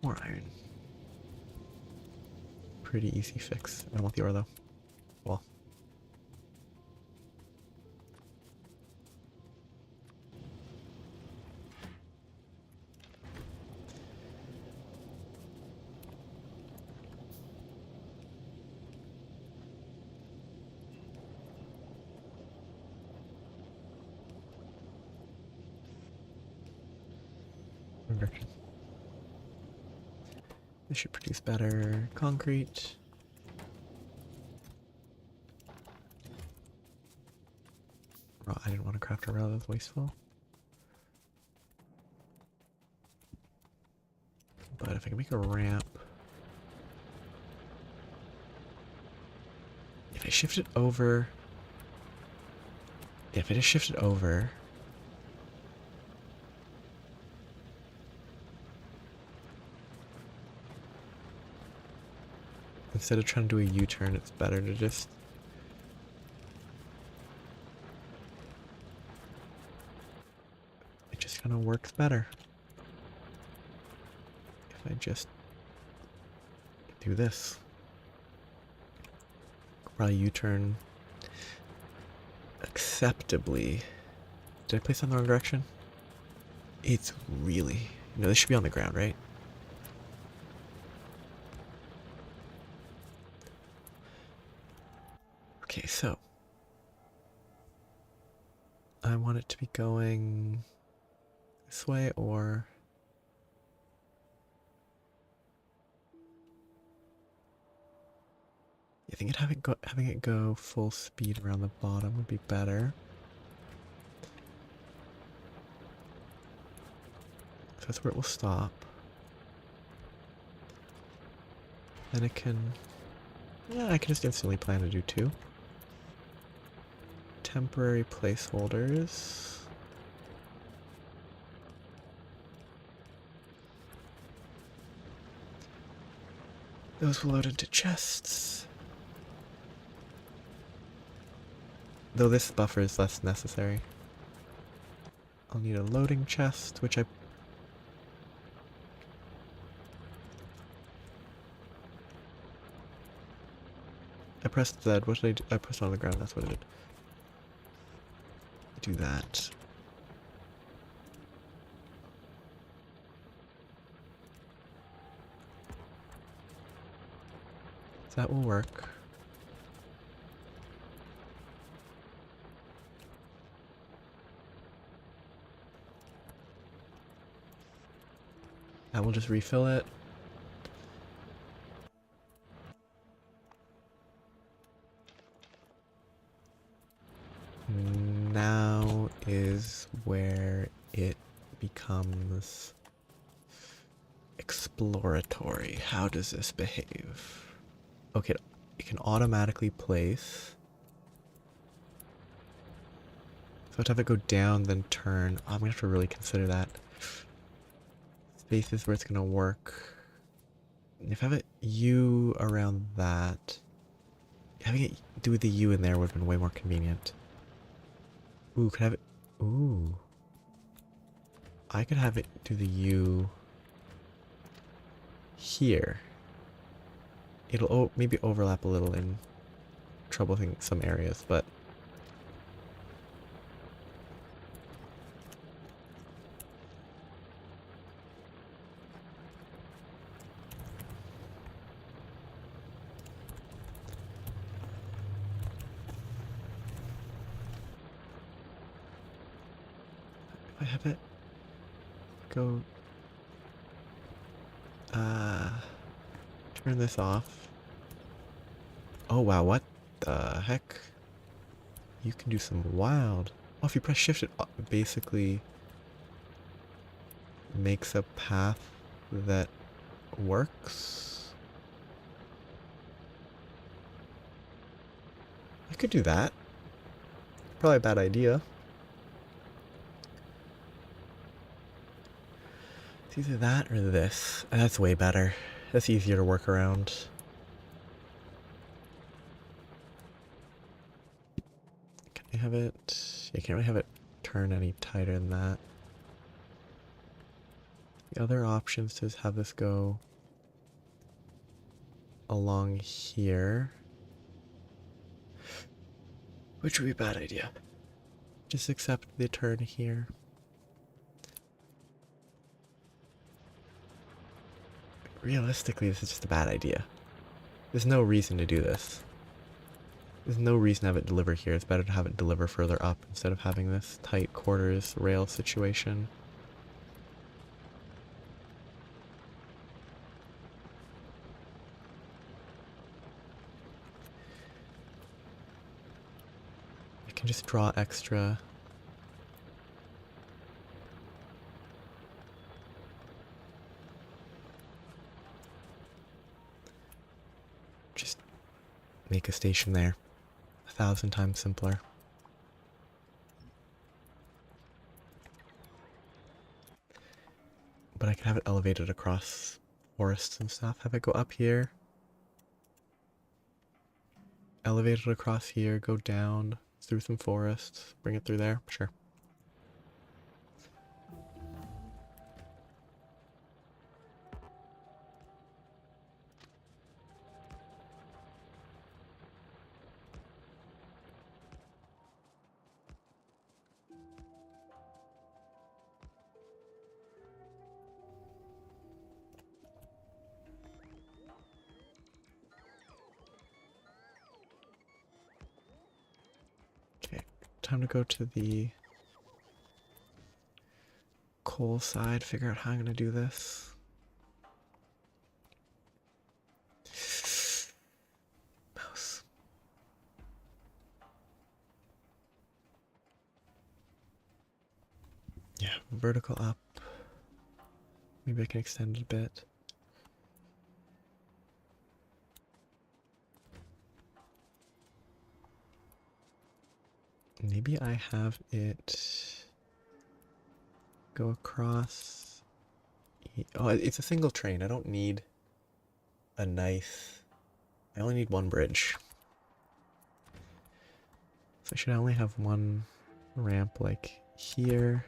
S1: More iron. Pretty easy fix. I don't want the ore though. Well. direction. This should produce better concrete. Oh, I didn't want to craft a rail, that was wasteful. But if I can make a ramp... If I shift it over... Yeah, if I just shift it over... Instead of trying to do a U-turn, it's better to just... It just kind of works better. If I just do this. Probably U-turn acceptably. Did I place it in the wrong direction? It's really... No, this should be on the ground, right? Okay, so... I want it to be going this way, or... I think having it go full speed around the bottom would be better. So that's where it will stop. Then it can... Yeah, I can just instantly plan to do two. Temporary placeholders. Those will load into chests. Though this buffer is less necessary. I'll need a loading chest, which I pressed Z. What did I do? I pressed it on the ground, that's what I did. Do that. That will work. I will just refill it. Now is where it becomes exploratory. How does this behave? Okay, it can automatically place. So I have to have it go down, then turn. Oh, I'm gonna have to really consider that. Space is where it's gonna work. If I have it U around that, having it do the U in there would have been way more convenient. Ooh, could I have it? Ooh. I could have it do the U here. It'll maybe overlap a little in troubling some areas, but if I have it go turn this off. Oh wow, what the heck? You can do some wild. Oh, if you press shift, it basically makes a path that works. I could do that. Probably a bad idea. It's either that or this. That's way better. That's easier to work around. Can I have it? Yeah, can't really have it turn any tighter than that. The other options to have this go along here, which would be a bad idea. Just accept the turn here. Realistically, this is just a bad idea. There's no reason to do this. There's no reason to have it deliver here. It's better to have it deliver further up instead of having this tight quarters rail situation. can just draw extra. Just make a station there. 1,000 times simpler. But I can have it elevated across forests and stuff. Have it go up here. Elevate it across here, go down through some forests, bring it through there. Sure. Okay, time to go to the coal side, figure out how I'm going to do this. Mouse. Yeah, vertical up. Maybe I can extend it a bit. Maybe I have it go across. Oh, it's a single train. I don't need a nice. I only need one bridge. So I should only have one ramp like here,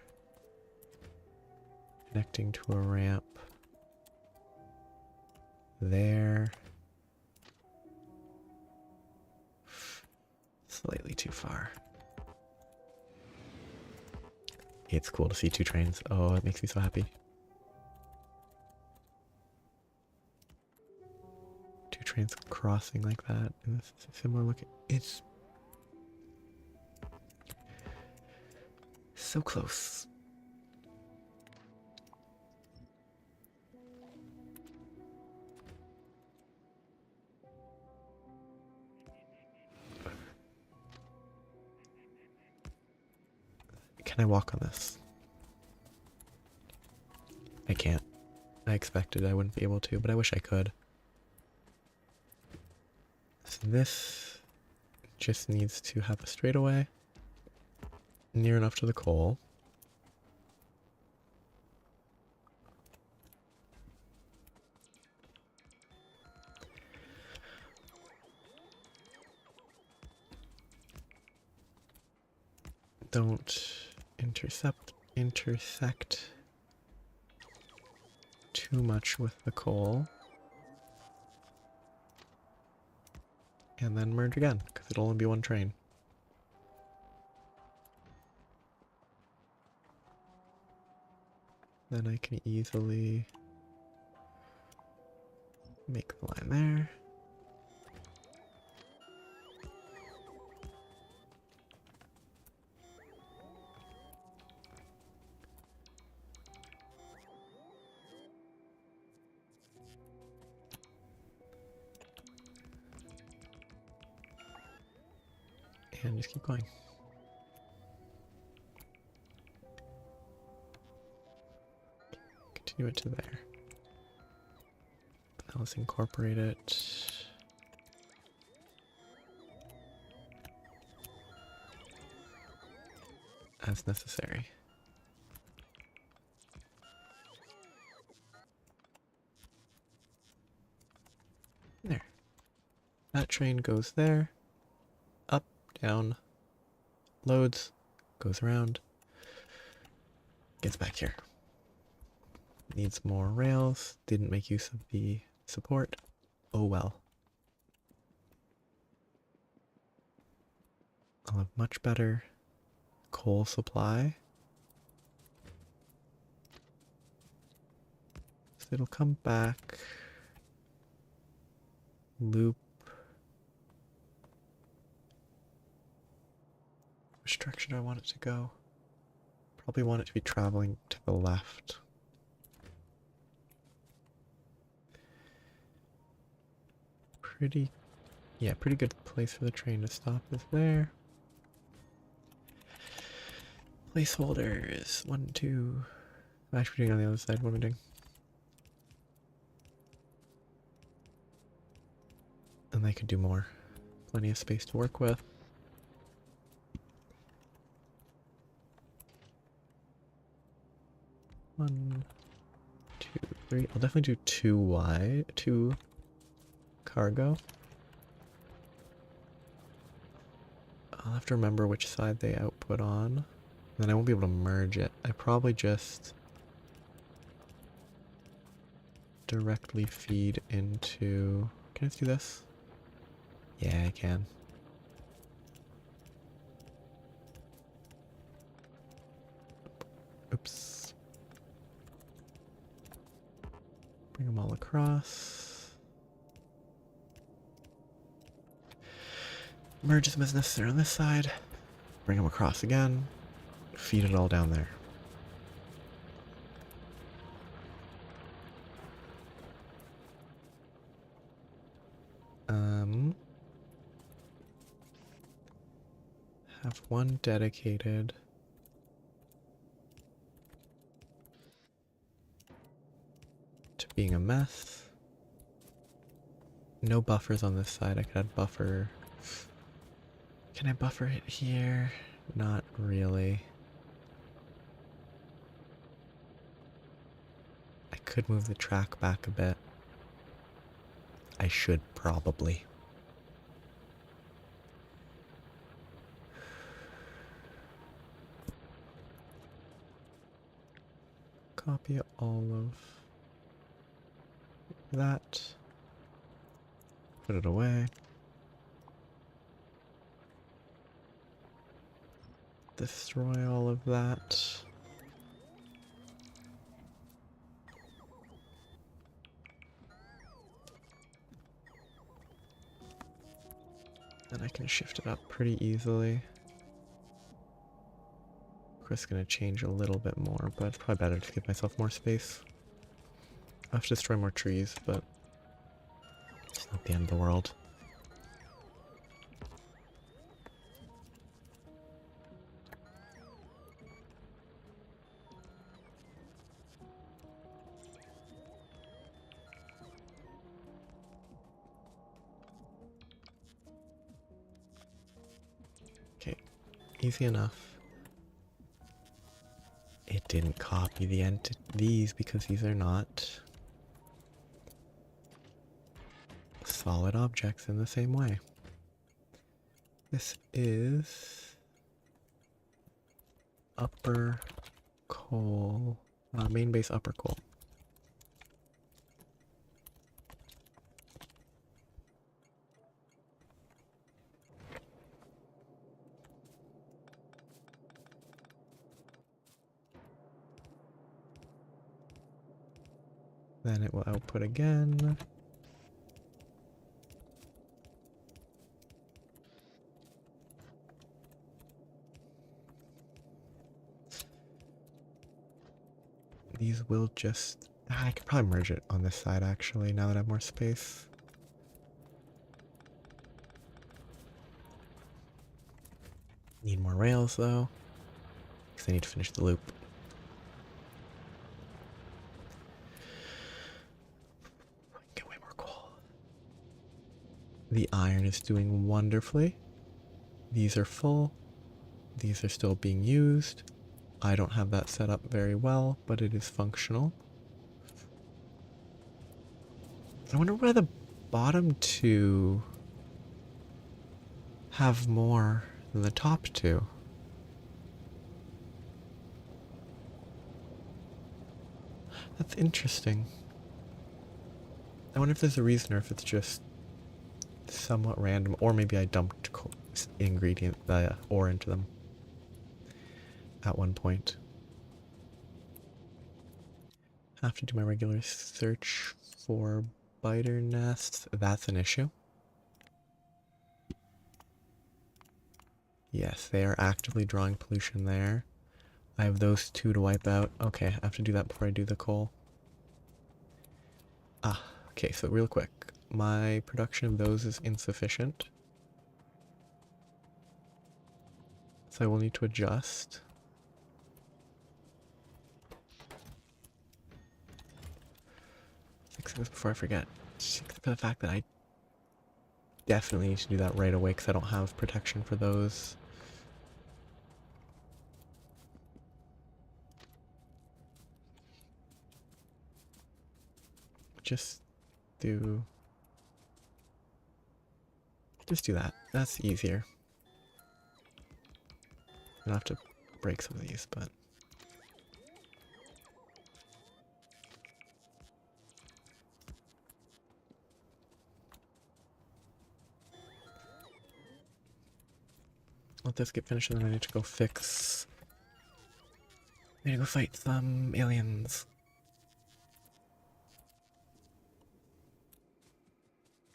S1: connecting to a ramp there. Slightly too far. It's cool to see two trains. Oh, it makes me so happy. Two trains crossing like that in this similar looking. It's so close. Can I walk on this? I can't. I expected I wouldn't be able to, but I wish I could. So this just needs to have a straightaway near enough to the coal. Don't intersect too much with the coal. And then merge again, because it'll only be one train. Then I can easily make the line there. And just keep going. Continue it to there. Now let's incorporate it. As necessary. There. That train goes there. Up, down, loads, goes around, gets back here. Needs more rails, didn't make use of the support. Oh well. I'll have much better coal supply. So it'll come back, loop. Which direction do I want it to go? Probably want it to be traveling to the left. Pretty good place for the train to stop is there. Placeholders. 1, 2. I'm actually doing on the other side. What am I doing? And they could do more. Plenty of space to work with. One, two, three. I'll definitely do 2 wide, 2 cargo. I'll have to remember which side they output on. Then I won't be able to merge it. I probably just directly feed into... Can I just do this? Yeah, I can. Oops. Bring them all across. Merge them as necessary on this side. Bring them across again. Feed it all down there. Have one dedicated. To being a mess. No buffers on this side. I could add buffer. Can I buffer it here? Not really. I could move the track back a bit. I should probably. Copy all of that. Put it away. Destroy all of that. And I can shift it up pretty easily. Of course, it's going to change a little bit more, but it's probably better to give myself more space. I'll have to destroy more trees, but it's not the end of the world. Okay, easy enough. It didn't copy these because these are not solid objects in the same way. This is upper coal, main base upper coal. Then it will output again. These will just... I could probably merge it on this side actually, now that I have more space. Need more rails though, because I need to finish the loop. Get way more coal. The iron is doing wonderfully. These are full. These are still being used. I don't have that set up very well, but it is functional. I wonder why the bottom two have more than the top two. That's interesting. I wonder if there's a reason or if it's just somewhat random, or maybe I dumped ingredient ore into them at one point. Have to do my regular search for biter nests. That's an issue. Yes, they are actively drawing pollution there. I have those two to wipe out. Okay, I have to do that before I do the coal. Ah, okay, so real quick. My production of those is insufficient. So I will need to adjust. this before I forget. Except for the fact that I definitely need to do that right away because I don't have protection for those. Just do that. That's easier. I'll have to break some of these, but let this get finished and then I need to go fix. I need to go fight some aliens.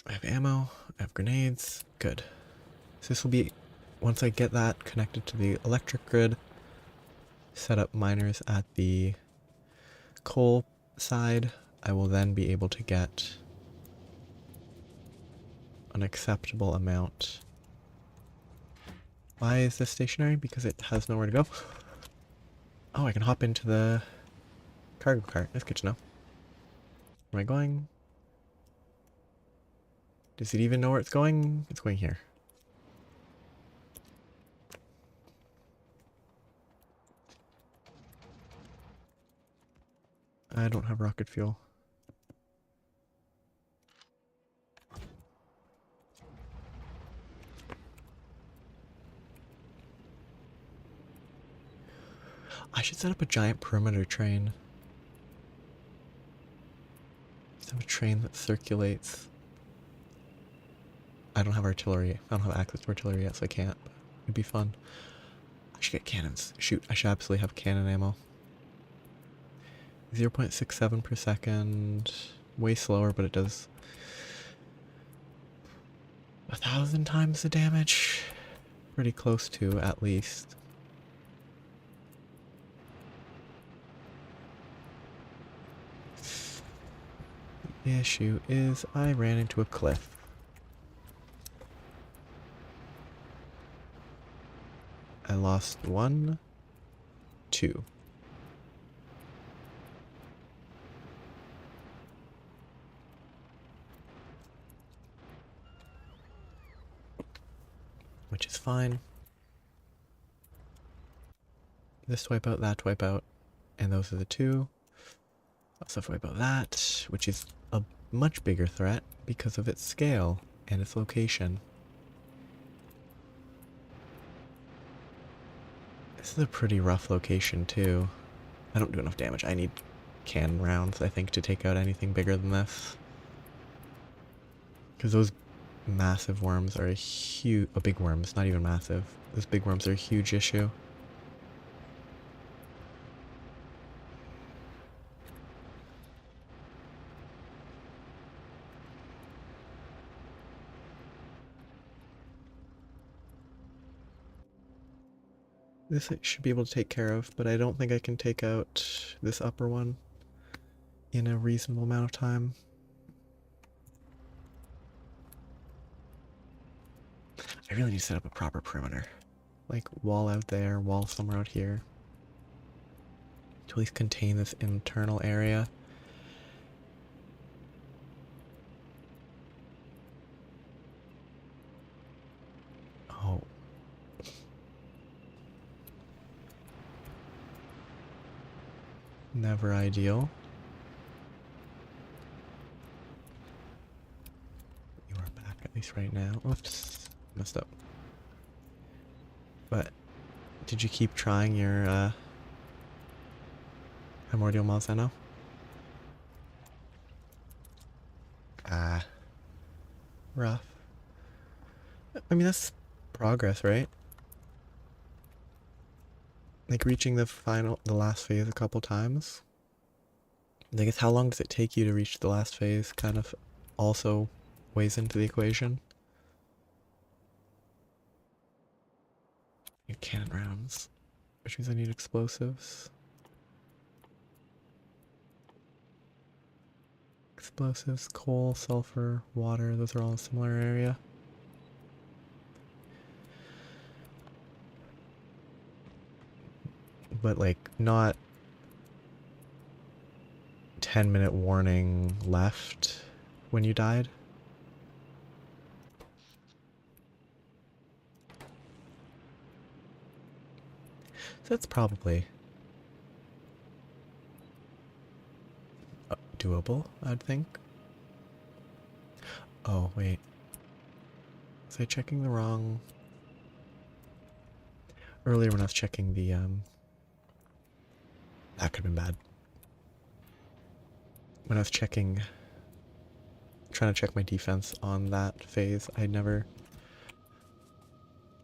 S1: I have ammo, I have grenades, good. So this will be, once I get that connected to the electric grid, set up miners at the coal side, I will then be able to get an acceptable amount. Why is this stationary? Because it has nowhere to go. Oh, I can hop into the cargo cart. That's good to know. Where am I going? Does it even know where it's going? It's going here. I don't have rocket fuel. I should set up a giant perimeter train. Just have a train that circulates. I don't have artillery. I don't have access to artillery yet, so I can't. But it'd be fun. I should get cannons. Shoot, I should absolutely have cannon ammo. 0.67 per second. Way slower, but it does 1,000 times the damage. Pretty close to, at least. The issue is I ran into a cliff. I lost 1, 2. Which is fine. This wipe out, that wipe out, and those are the 2. Also wipe out that, which is a much bigger threat because of its scale and its location. This is a pretty rough location too. I don't do enough damage. I need cannon rounds, I think, to take out anything bigger than this. Because those massive worms are big worms, not even massive. Those big worms are a huge issue. This I should be able to take care of, but I don't think I can take out this upper one in a reasonable amount of time. I really need to set up a proper perimeter. Like, wall out there, wall somewhere out here. To at least contain this internal area. Oh. Never ideal. You are back, at least right now. Oops. Messed up. But, did you keep trying your, Primordial Malzeno? Ah. Rough. I mean, that's progress, right? Like, reaching the last phase a couple times. I guess how long does it take you to reach the last phase kind of also weighs into the equation. Need cannon rounds, which means I need explosives. Explosives, coal, sulfur, water, those are all in a similar area. But like not 10-minute warning left when you died. So that's probably doable, I'd think. Oh, wait. Was I checking the wrong... Earlier when I was checking the, that could have been bad. When I was trying to check my defense on that phase, I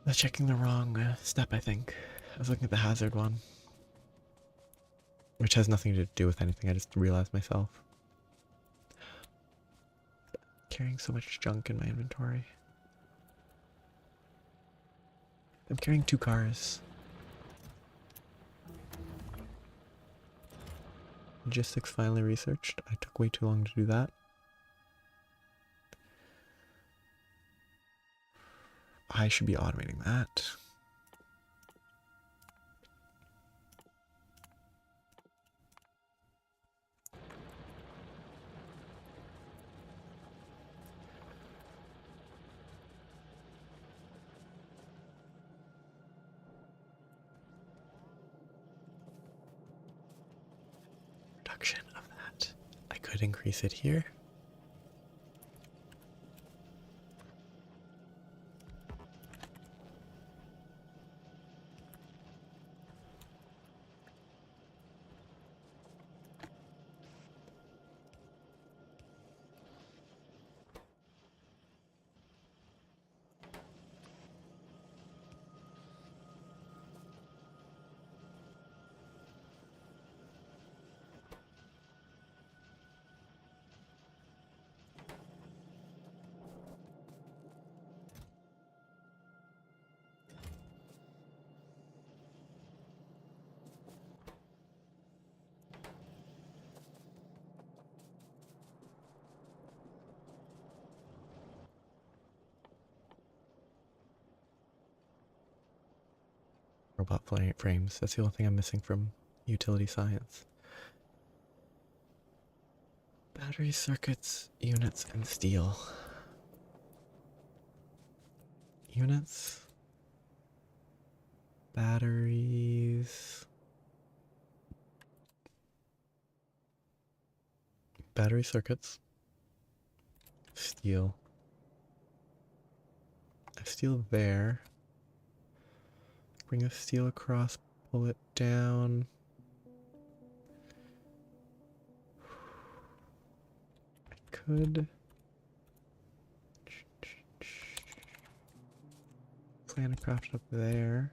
S1: was checking the wrong step, I think. I was looking at the hazard one. Which has nothing to do with anything, I just realized myself. Carrying so much junk in my inventory. I'm carrying 2 cars. Logistics finally researched. I took way too long to do that. I should be automating that. Reduction of that. I could increase it here. Robot frames. That's the only thing I'm missing from utility science. Battery circuits, units, and steel. Units. Batteries. Battery circuits. Steel. I have steel there. Bring a steel across, pull it down. I could plan to craft it up there.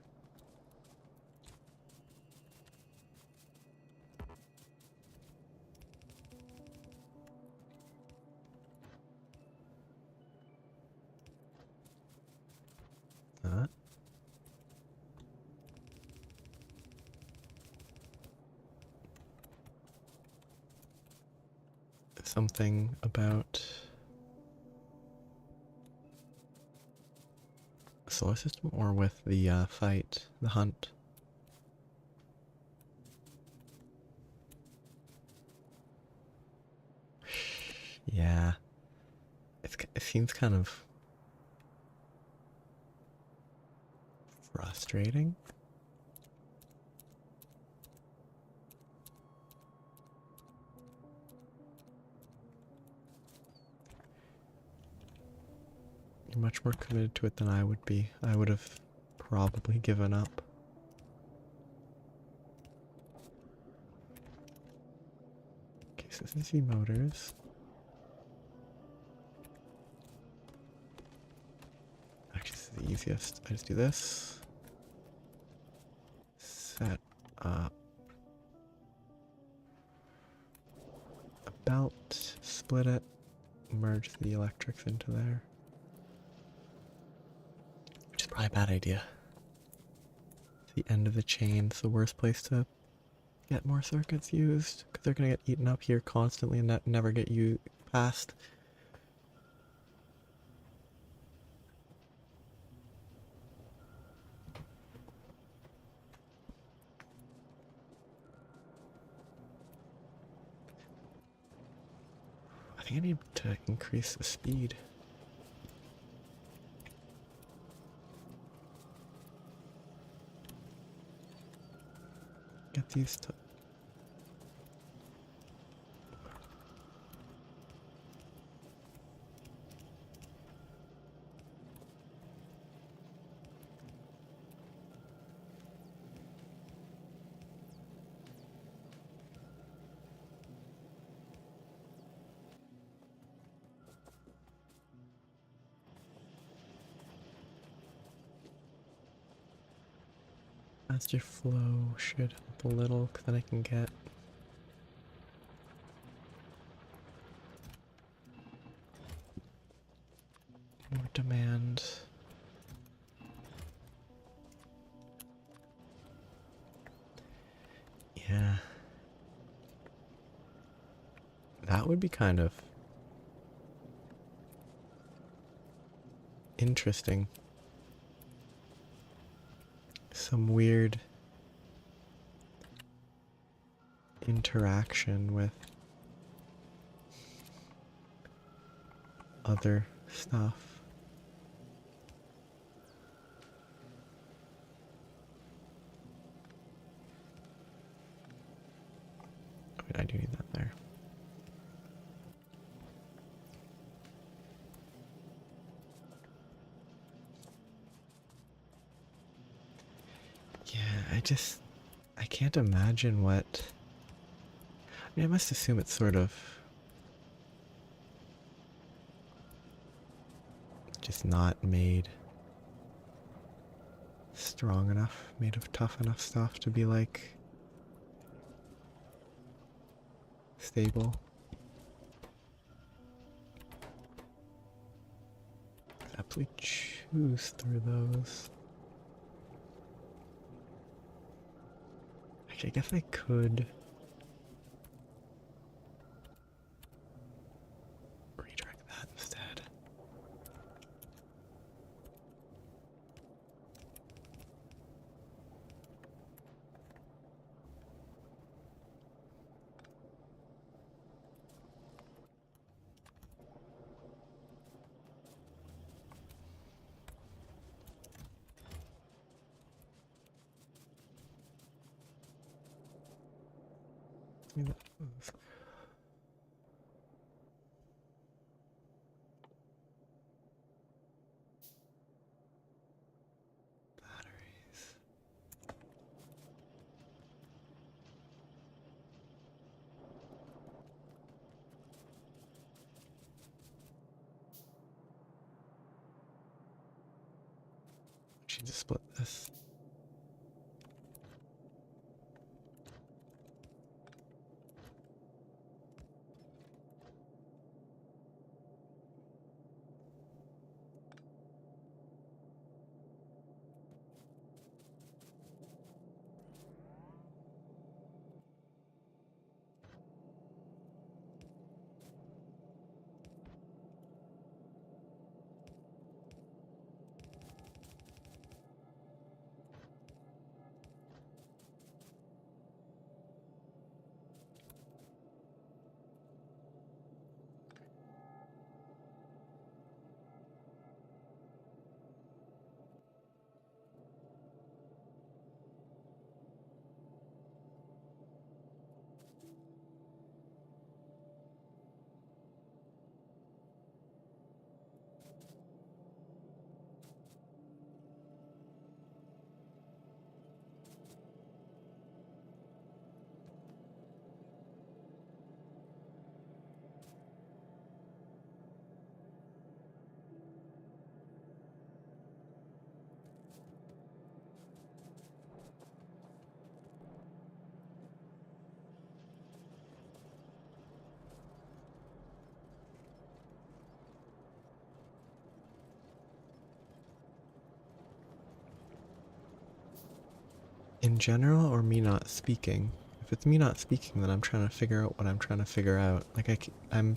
S1: Something about the solar system or with the fight, the hunt. Yeah, it seems kind of frustrating. You're much more committed to it than I would be. I would have probably given up. Okay, so this is the motors. Actually, this is the easiest. I just do this. Set up a belt, split it, merge the electrics into there. Which is probably a bad idea. The end of the chain is the worst place to get more circuits used, because they're going to get eaten up here constantly and never get you past. think I need to increase the speed. Get these to... Faster flow should help a little, because then I can get more demand. Yeah. That would be kind of interesting. Some weird interaction with other stuff. Wait, I do need that there. Yeah, I can't imagine what... I mean, I must assume it's sort of just not made strong enough, made of tough enough stuff to be like stable. Absolutely choose through those. Actually, I guess I could redirect that instead. Batteries. She just split this. In general, or me not speaking? If it's me not speaking, then I'm trying to figure out what I'm trying to figure out. Like, I'm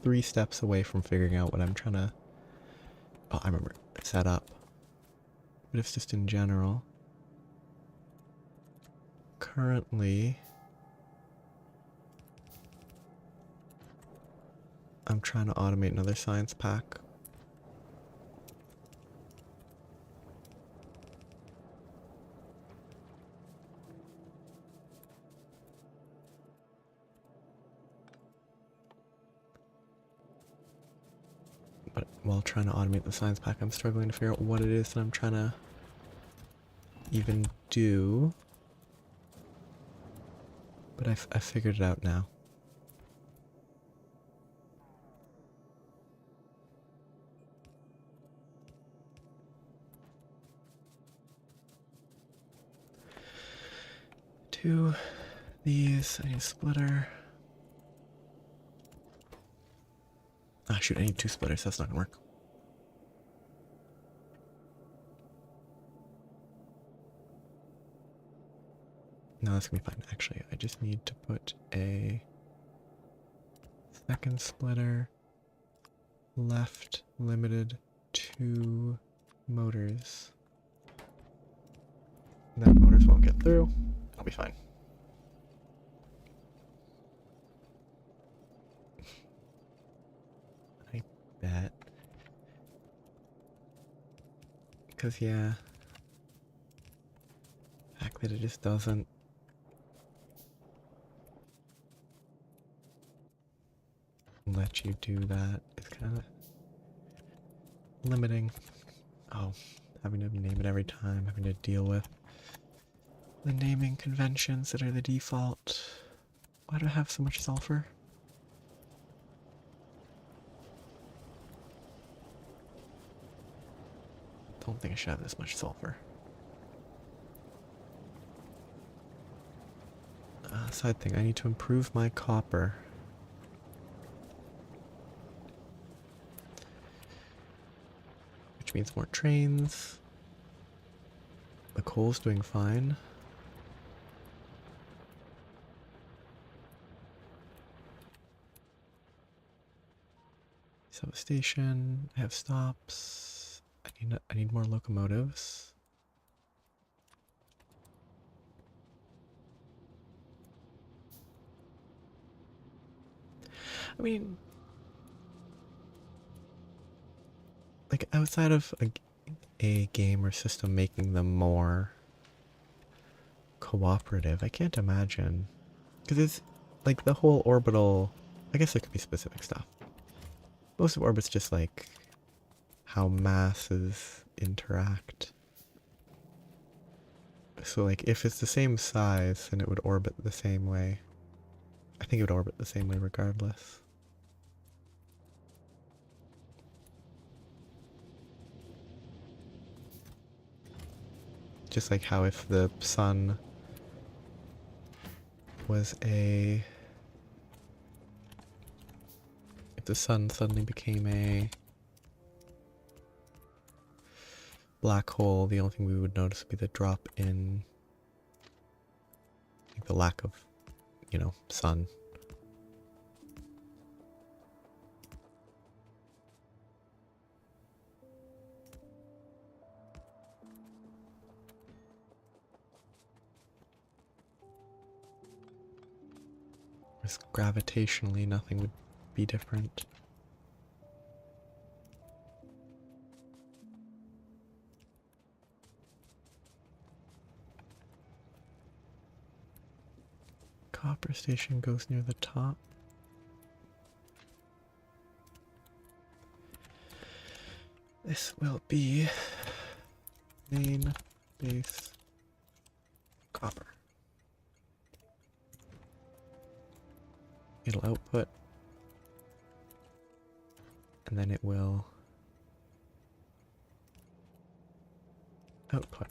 S1: 3 steps away from figuring out what I'm trying to... Oh, I remember. Set up. But if it's just in general... Currently... I'm trying to automate another science pack. But while trying to automate the science pack, I'm struggling to figure out what it is that I'm trying to even do. But I figured it out now. Two these, I need a splitter. Ah, shoot, I need 2 splitters, that's not gonna work. No, that's gonna be fine. Actually, I just need to put a second splitter, left, limited, 2 motors. That motors won't get through. I'll be fine. I bet. Because, yeah. The fact that it just doesn't. Let you do that is kind of limiting. Oh, having to name it every time, having to deal with the naming conventions that are the default. Why do I have so much sulfur? Don't think I should have this much sulfur. Side thing, I need to improve my copper. Which means more trains. The coal's doing fine. Substation, I have stops. I need more locomotives. I mean, like outside of a game or system making them more cooperative, I can't imagine. Because it's like the whole orbital, I guess there could be specific stuff. Most of orbit's just like how masses interact. So like if it's the same size, then it would orbit the same way. I think it would orbit the same way regardless. Just like how if the sun was if the sun suddenly became a black hole, the only thing we would notice would be the drop in, like, the lack of, sun. Whereas gravitationally, nothing would be different. Copper station goes near the top. This will be main base copper. It'll output, and then it will output.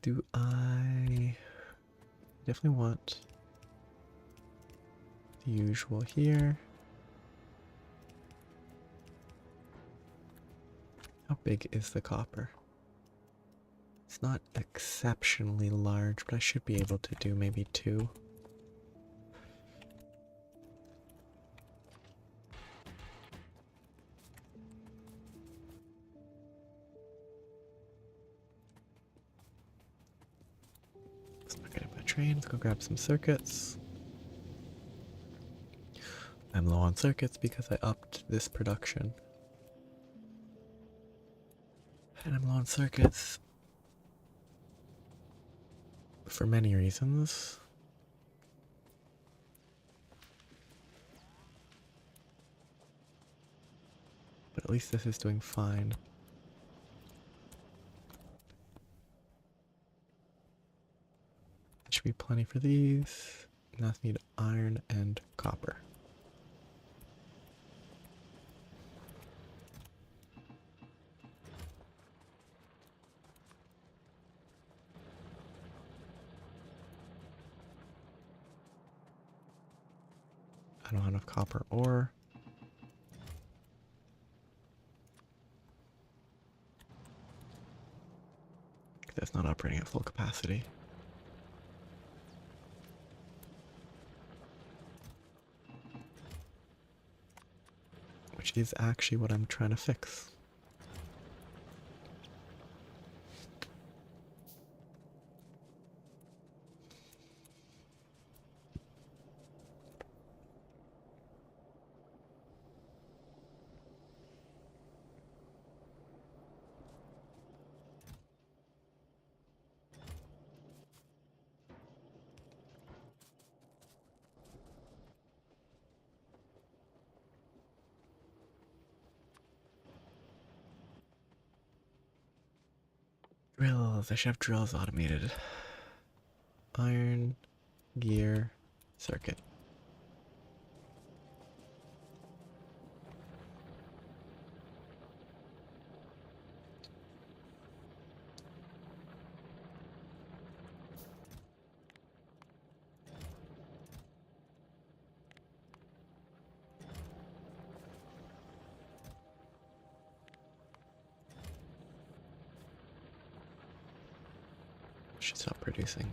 S1: Do I definitely want the usual here? How big is the copper? It's not exceptionally large, but I should be able to do maybe 2. Let's not get it by train. Let's go grab some circuits. I'm low on circuits because I upped this production. And I'm low on circuits for many reasons. But at least this is doing fine. Should be plenty for these. Now I need iron and copper. I don't have enough copper ore. That's not operating at full capacity. Which is actually what I'm trying to fix. Drills. I should have drills automated. Iron, gear, circuit. Should stop producing.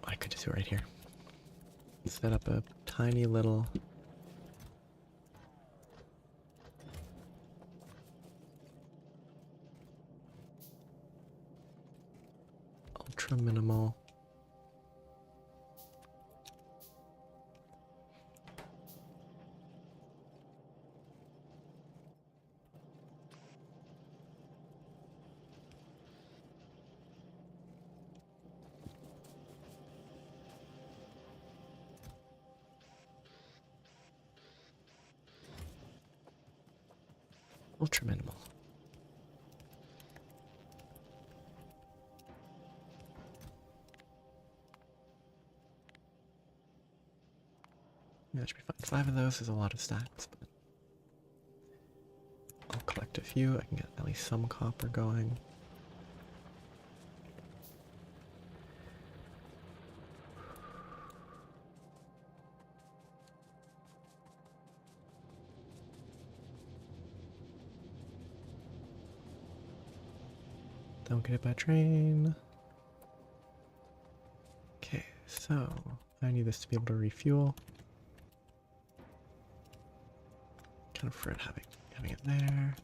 S1: I could just do it right here. Set up a tiny little ultra minimal ultra minimal. Yeah, that should be fine. 5 of those is a lot of stacks, but I'll collect a few. I can get at least some copper going. Don't get it by train. Okay, so I need this to be able to refuel. Kind of for it having it there.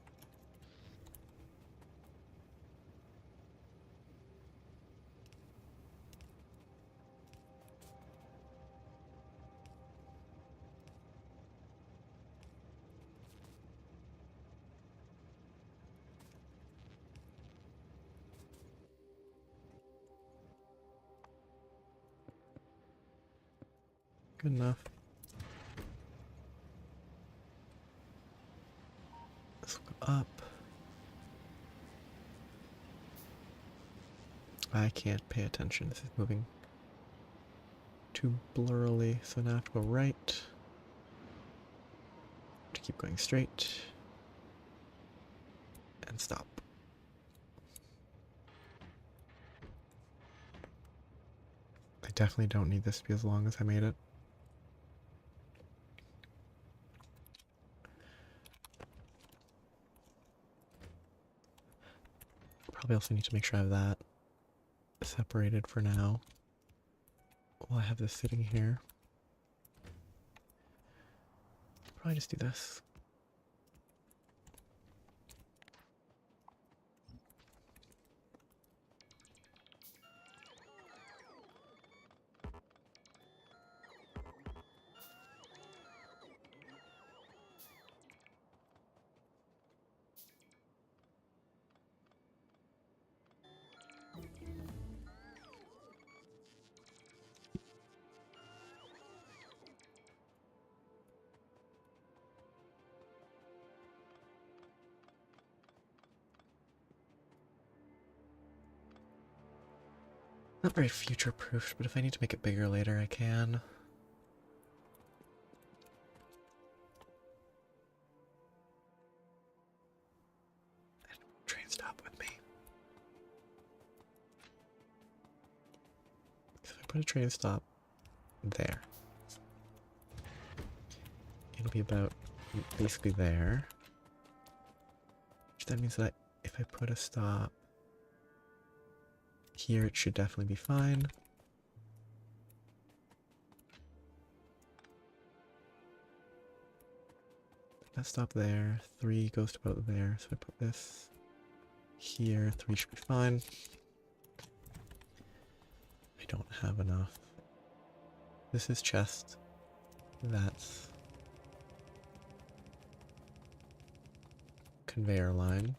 S1: Good enough. This will go up. I can't pay attention. This is moving too blurrily, so now I have to go right. To keep going straight. And stop. I definitely don't need this to be as long as I made it. Probably also need to make sure I have that separated for now. While I have this sitting here. Probably just do this. Not very future-proofed, but if I need to make it bigger later, I can. Train stop with me. If I put a train stop there, it'll be about basically there. Which that means that if I put a stop here, it should definitely be fine. That stop there, 3 goes to about there, so I put this here, 3 should be fine. I don't have enough. This is chest. That's conveyor line.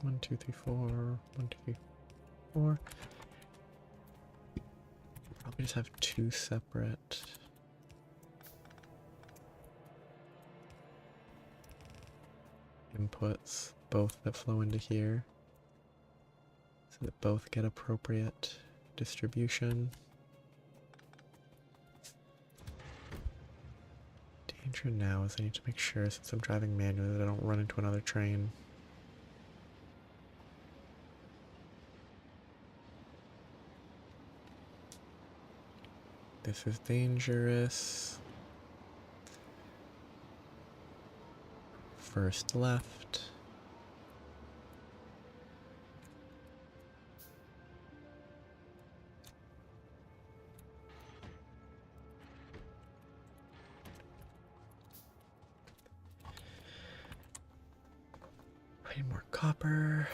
S1: One, two, three, four. 1, 2, 3, 4. Probably just have 2 separate inputs, both that flow into here, so that both get appropriate distribution. Danger now is I need to make sure, since I'm driving manually, that I don't run into another train. This is dangerous. First left. I need more copper.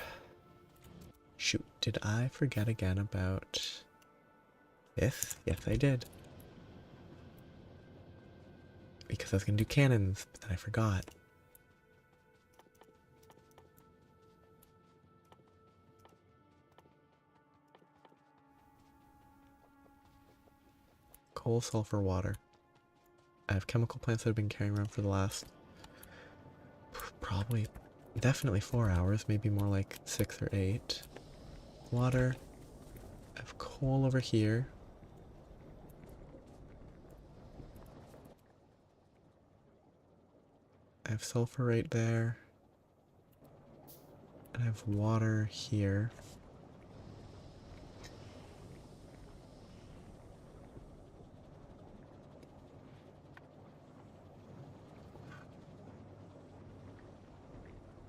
S1: Shoot, did I forget again about this? Yes, I did. Because I was gonna do cannons, but then I forgot. Coal, sulfur, water. I have chemical plants that I've been carrying around for the last probably, definitely 4 hours, maybe more like 6 or 8. Water. I have coal over here. I have sulfur right there. And I have water here.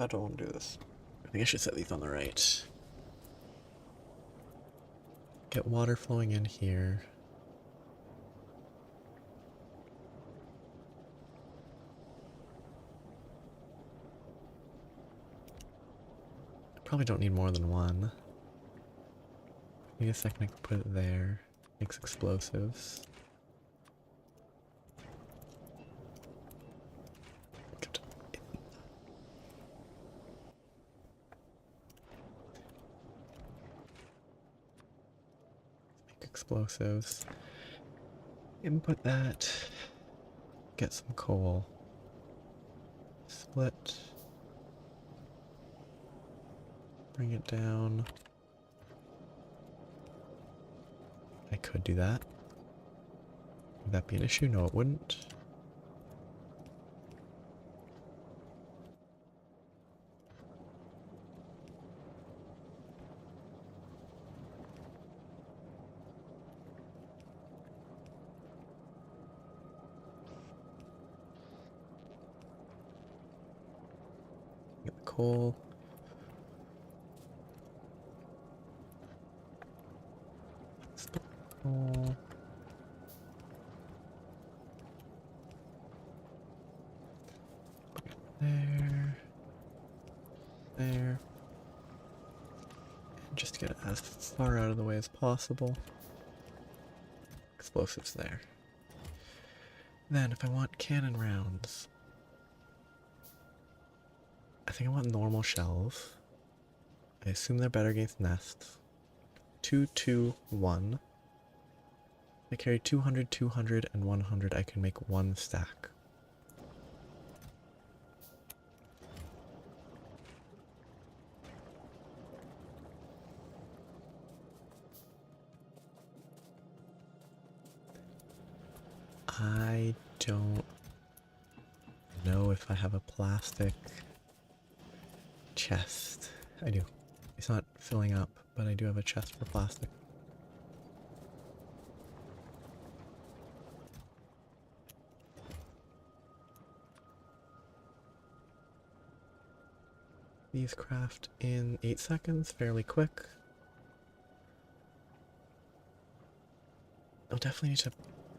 S1: I don't want to do this. I think I should set these on the right. Get water flowing in here. Probably don't need more than one. Need a second, I can put it there. Makes explosives. Make explosives. Input that. Get some coal. Split. Bring it down. I could do that. Would that be an issue? No, it wouldn't. Get the coal. Split coal. There. There. And just get it as far out of the way as possible. Explosives there. Then if I want cannon rounds, I think I want normal shells. I assume they're better against nests. 2, 2, 1. I carry 200, 200, and 100. I can make one stack. I don't know if I have a plastic chest. I do. It's not filling up, but I do have a chest for plastic. These craft in 8 seconds, fairly quick. I'll definitely need to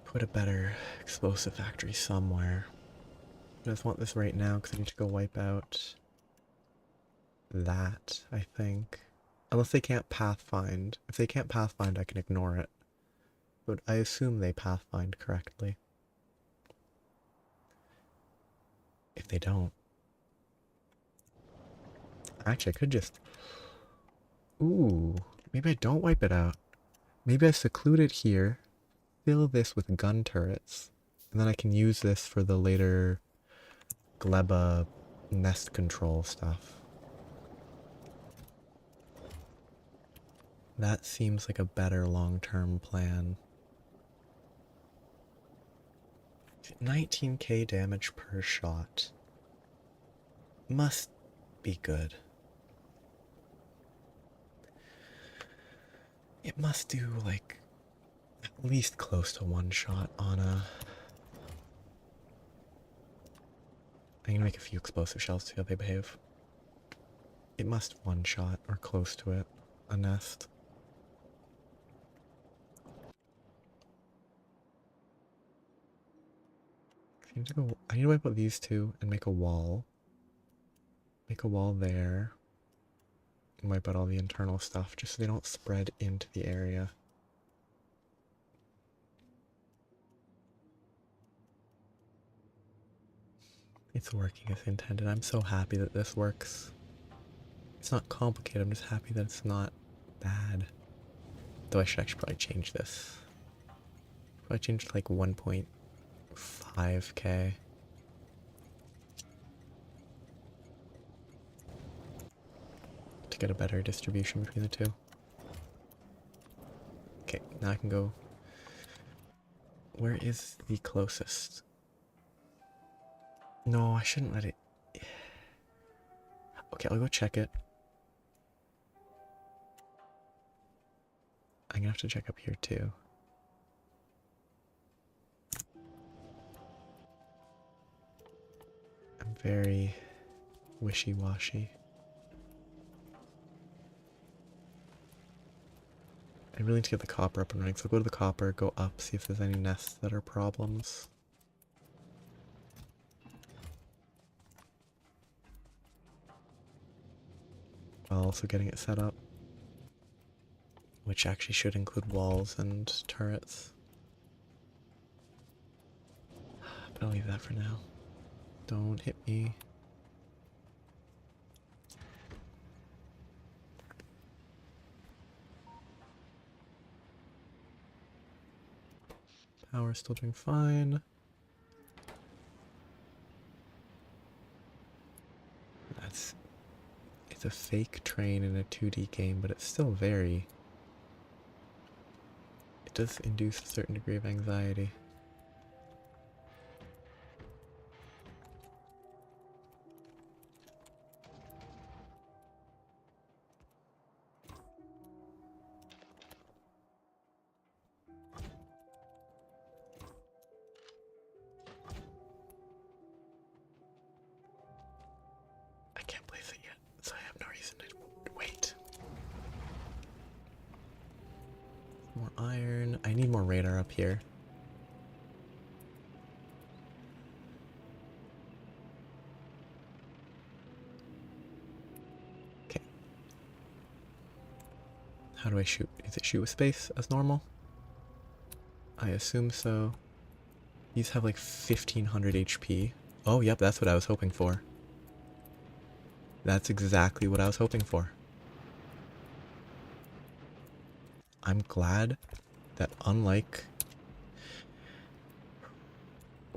S1: put a better explosive factory somewhere. I just want this right now because I need to go wipe out that, I think. Unless they can't pathfind. If they can't pathfind, I can ignore it. But I assume they pathfind correctly. If they don't. Actually, I could just... Ooh, maybe I don't wipe it out. Maybe I seclude it here, fill this with gun turrets, and then I can use this for the later gleba nest control stuff. That seems like a better long-term plan. 19k damage per shot. Must be good. It must do, like, at least close to one shot on a... I'm gonna make a few explosive shells to see how they behave. It must one shot, or close to it, a nest. I need to wipe out these two and make a wall. Make a wall there. And wipe out all the internal stuff, just so they don't spread into the area. It's working as intended. I'm so happy that this works. It's not complicated, I'm just happy that it's not bad. Though I should actually probably change this. Probably change it to like 1.5k. To get a better distribution between the two. Okay, now I can go... Where is the closest? No, I shouldn't let it... Okay, I'll go check it. I'm gonna have to check up here too. I'm very wishy-washy. I really need to get the copper up and running, so I'll go to the copper, go up, see if there's any nests that are problems. While also getting it set up. Which actually should include walls and turrets. But I'll leave that for now. Don't hit me. Power's still doing fine. It's a fake train in a 2D game, but it's still very... It does induce a certain degree of anxiety. I can't place it yet, so I have no reason to wait. More iron. I need more radar up here. Okay. How do I shoot? Is it shoot with space as normal? I assume so. These have like 1500 HP. Oh, yep, that's what I was hoping for. That's exactly what I was hoping for. I'm glad that unlike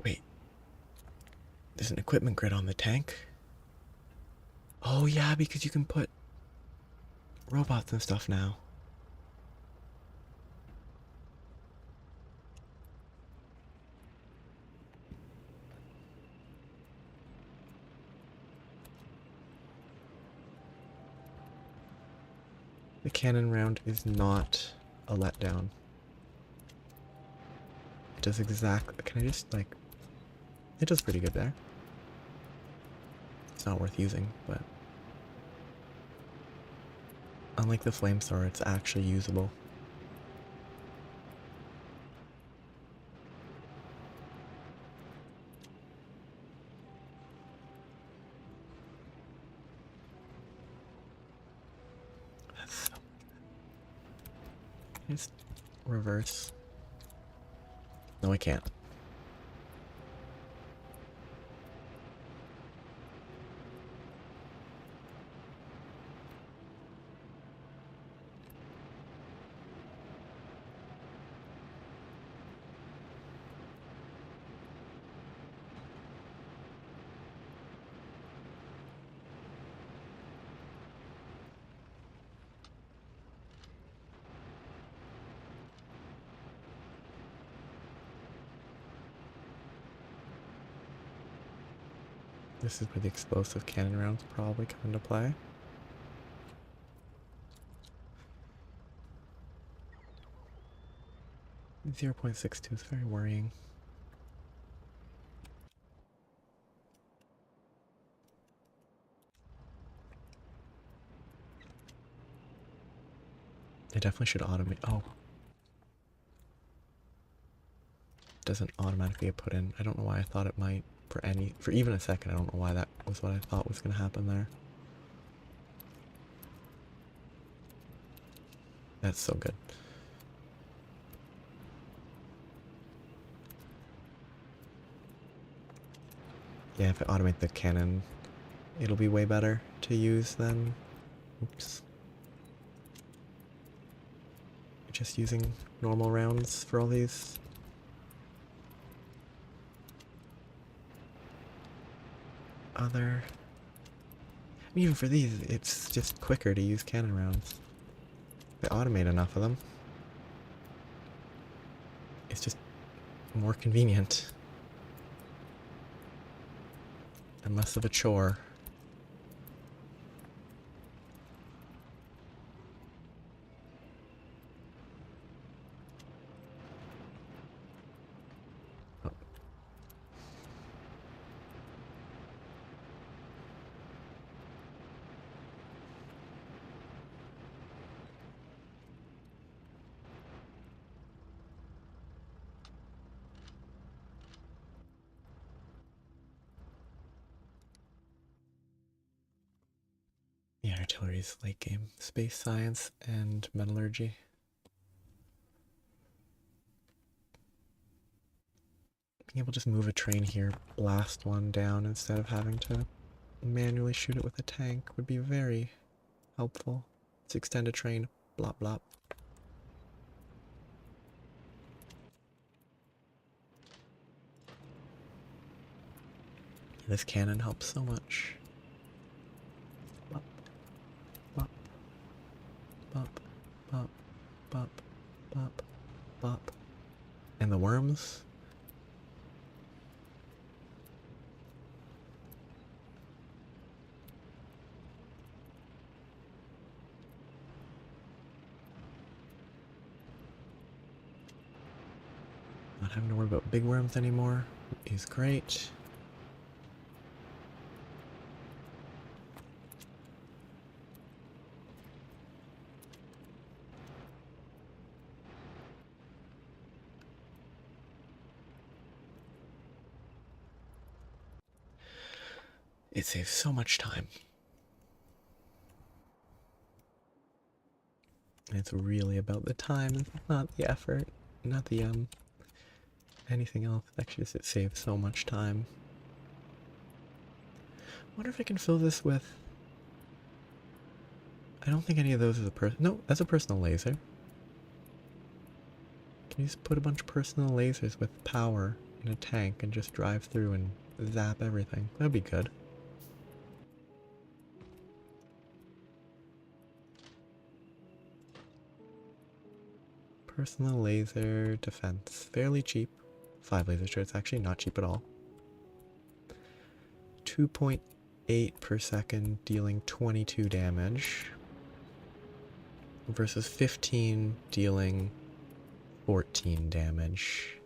S1: Wait, there's an equipment grid on the tank? Oh yeah, because you can put robots and stuff now. The cannon round is not a letdown. It does exactly... Can I just, like... It does pretty good there. It's not worth using, but... Unlike the flamethrower, it's actually usable. Just reverse. No, I can't. This is where the explosive cannon rounds probably come into play. .62 is very worrying. I definitely should automate. Oh. It doesn't automatically get put in. I don't know why I thought it might for even a second. I don't know why that was what I thought was going to happen there. That's so good. Yeah, if I automate the cannon, it'll be way better to use than... Oops. Just using normal rounds for all these. Other... I mean, even for these, it's just quicker to use cannon rounds. They automate enough of them. It's just more convenient. And less of a chore. Oh. Yeah, artillery's late game. Space science and metallurgy. Being able to just move a train here, blast one down instead of having to manually shoot it with a tank would be very helpful. Let's extend a train. Blop blop. This cannon helps so much. Bop, bop, bop, bop, bop, bop, bop. And the worms? Not having to worry about big worms anymore is great. It saves so much time. It's really about the time, not the effort, not the anything else. Actually, it saves so much time. I wonder if I can fill this with... I don't think any of those is a no, that's a personal laser. Can you just put a bunch of personal lasers with power in a tank and just drive through and zap everything. That'd be good. Personal laser defense. Fairly cheap. 5 laser turrets. Actually not cheap at all. 2.8 per second, dealing 22 damage. Versus 15 dealing 14 damage.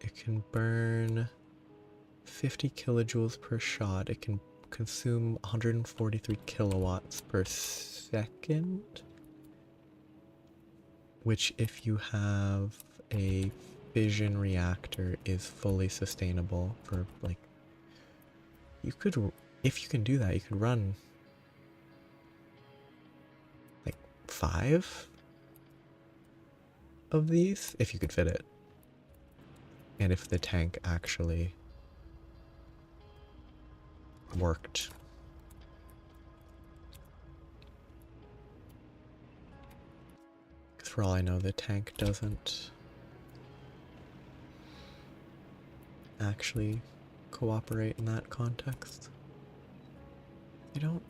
S1: It can burn 50 kilojoules per shot. It can consume 143 kilowatts per second. Which, if you have a fission reactor, is fully sustainable for, like, you could, if you can do that, you could run like 5 of these if you could fit it. And if the tank actually worked. Because for all I know, the tank doesn't actually cooperate in that context. They don't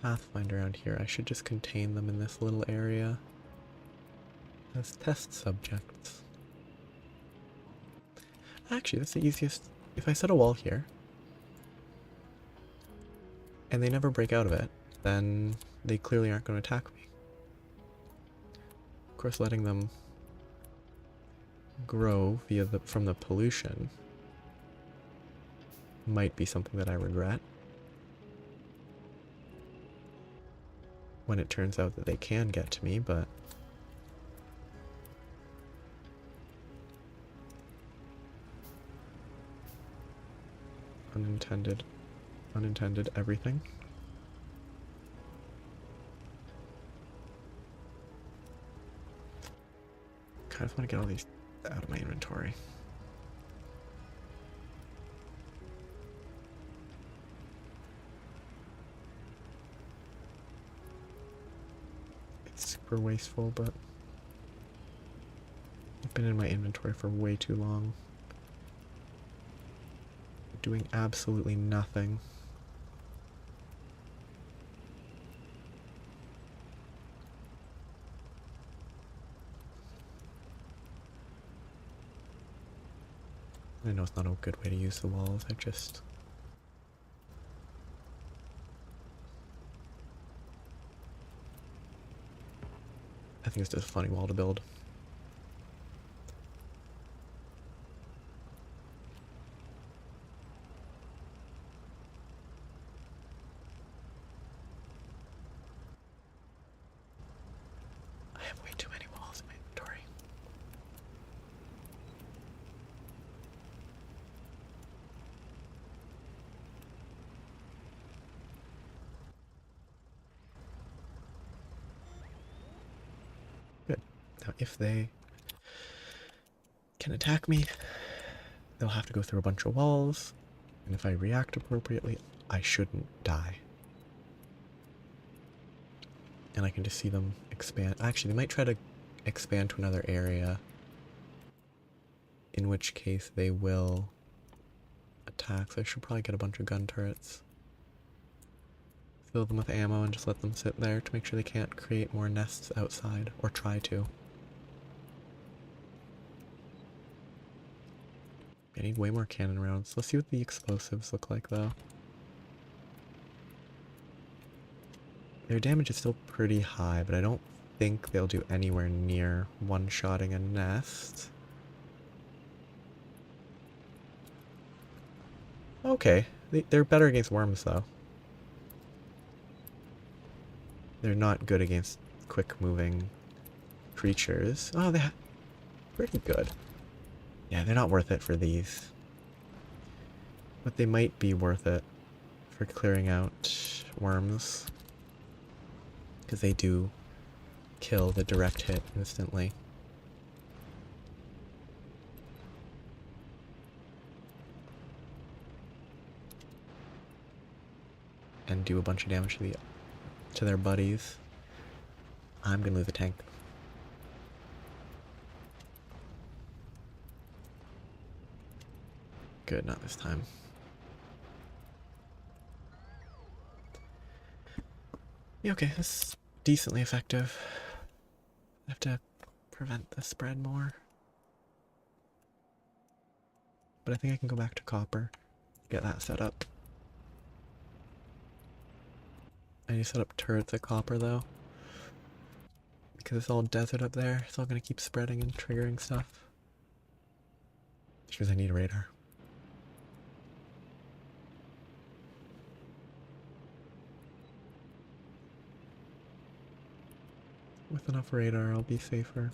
S1: pathfind around here. I should just contain them in this little area as test subjects. Actually, that's the easiest. If I set a wall here, and they never break out of it, then they clearly aren't going to attack me. Of course, letting them grow via from the pollution might be something that I regret when it turns out that they can get to me, but unintended everything. Kind of want to get all these out of my inventory. It's super wasteful, but I've been in my inventory for way too long. Doing absolutely nothing. I know it's not a good way to use the walls, I think it's just a funny wall to build. I have way too many walls in my inventory. Good. Now if they can attack me, they'll have to go through a bunch of walls, and if I react appropriately, I shouldn't die. And I can just see them expand. Actually, they might try to expand to another area, in which case they will attack. So I should probably get a bunch of gun turrets. Fill them with ammo and just let them sit there to make sure they can't create more nests outside, or try to. I need way more cannon rounds. Let's see what the explosives look like, though. Their damage is still pretty high, but I don't think they'll do anywhere near one-shotting a nest. Okay, they're better against worms, though. They're not good against quick-moving creatures. Oh, they're pretty good. Yeah, they're not worth it for these. But they might be worth it for clearing out worms. Because they do kill the direct hit instantly. And do a bunch of damage to their buddies. I'm gonna lose a tank. Good, not this time. Yeah, okay, that's decently effective. I have to prevent the spread more. But I think I can go back to copper, get that set up. I need to set up turrets at copper though. Because it's all desert up there, it's all gonna keep spreading and triggering stuff. Because I need a radar. With enough radar, I'll be safer.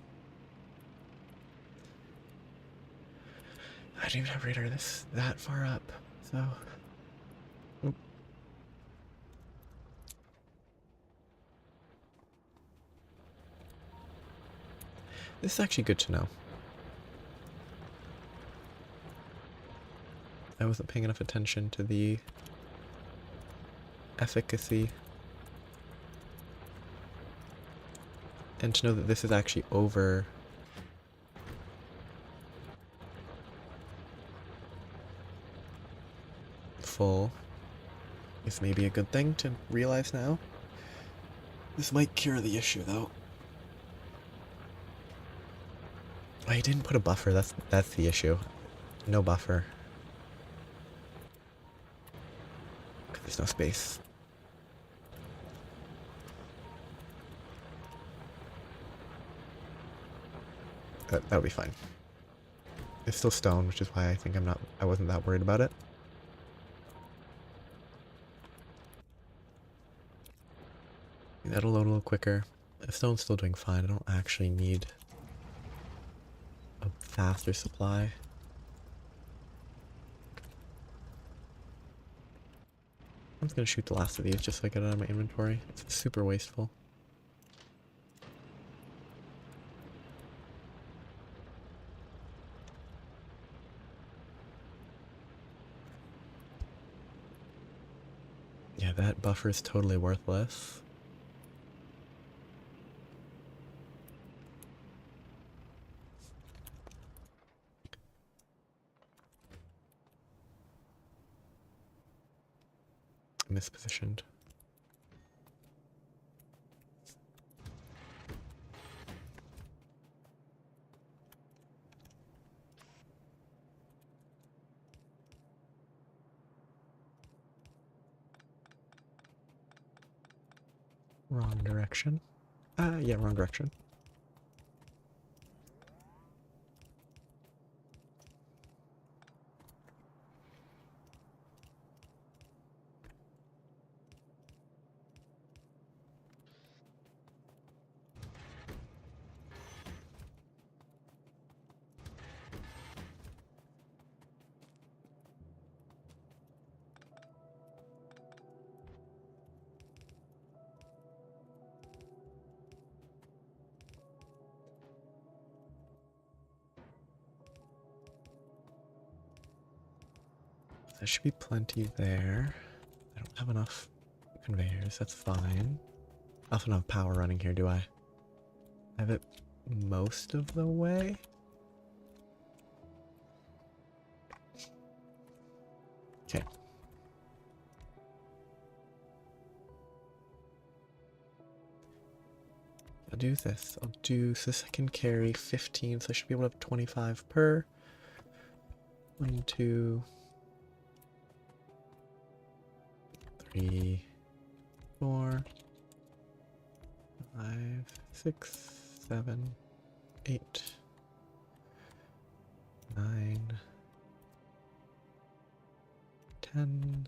S1: I don't even have radar that far up, so. Oop. This is actually good to know. I wasn't paying enough attention to the efficacy. And to know that this is actually over full is maybe a good thing to realize now. This might cure the issue though. I didn't put a buffer, that's the issue. No buffer. There's no space. That'll be fine. It's still stone, which is why I think I wasn't that worried about it. That'll load a little quicker. The stone's still doing fine. I don't actually need a faster supply. I'm just gonna shoot the last of these just so I get it out of my inventory. It's super wasteful. Yeah, that buffer is totally worthless. Mispositioned. Wrong direction. Yeah, wrong direction. There should be plenty there. I don't have enough conveyors, that's fine. I also don't have power running here, do I? I have it most of the way? Okay. I'll do this. So this I can carry 15, so I should be able to have 25 per. 1, 2, 3, 4, 5, 6, 7, 8, 9, 10.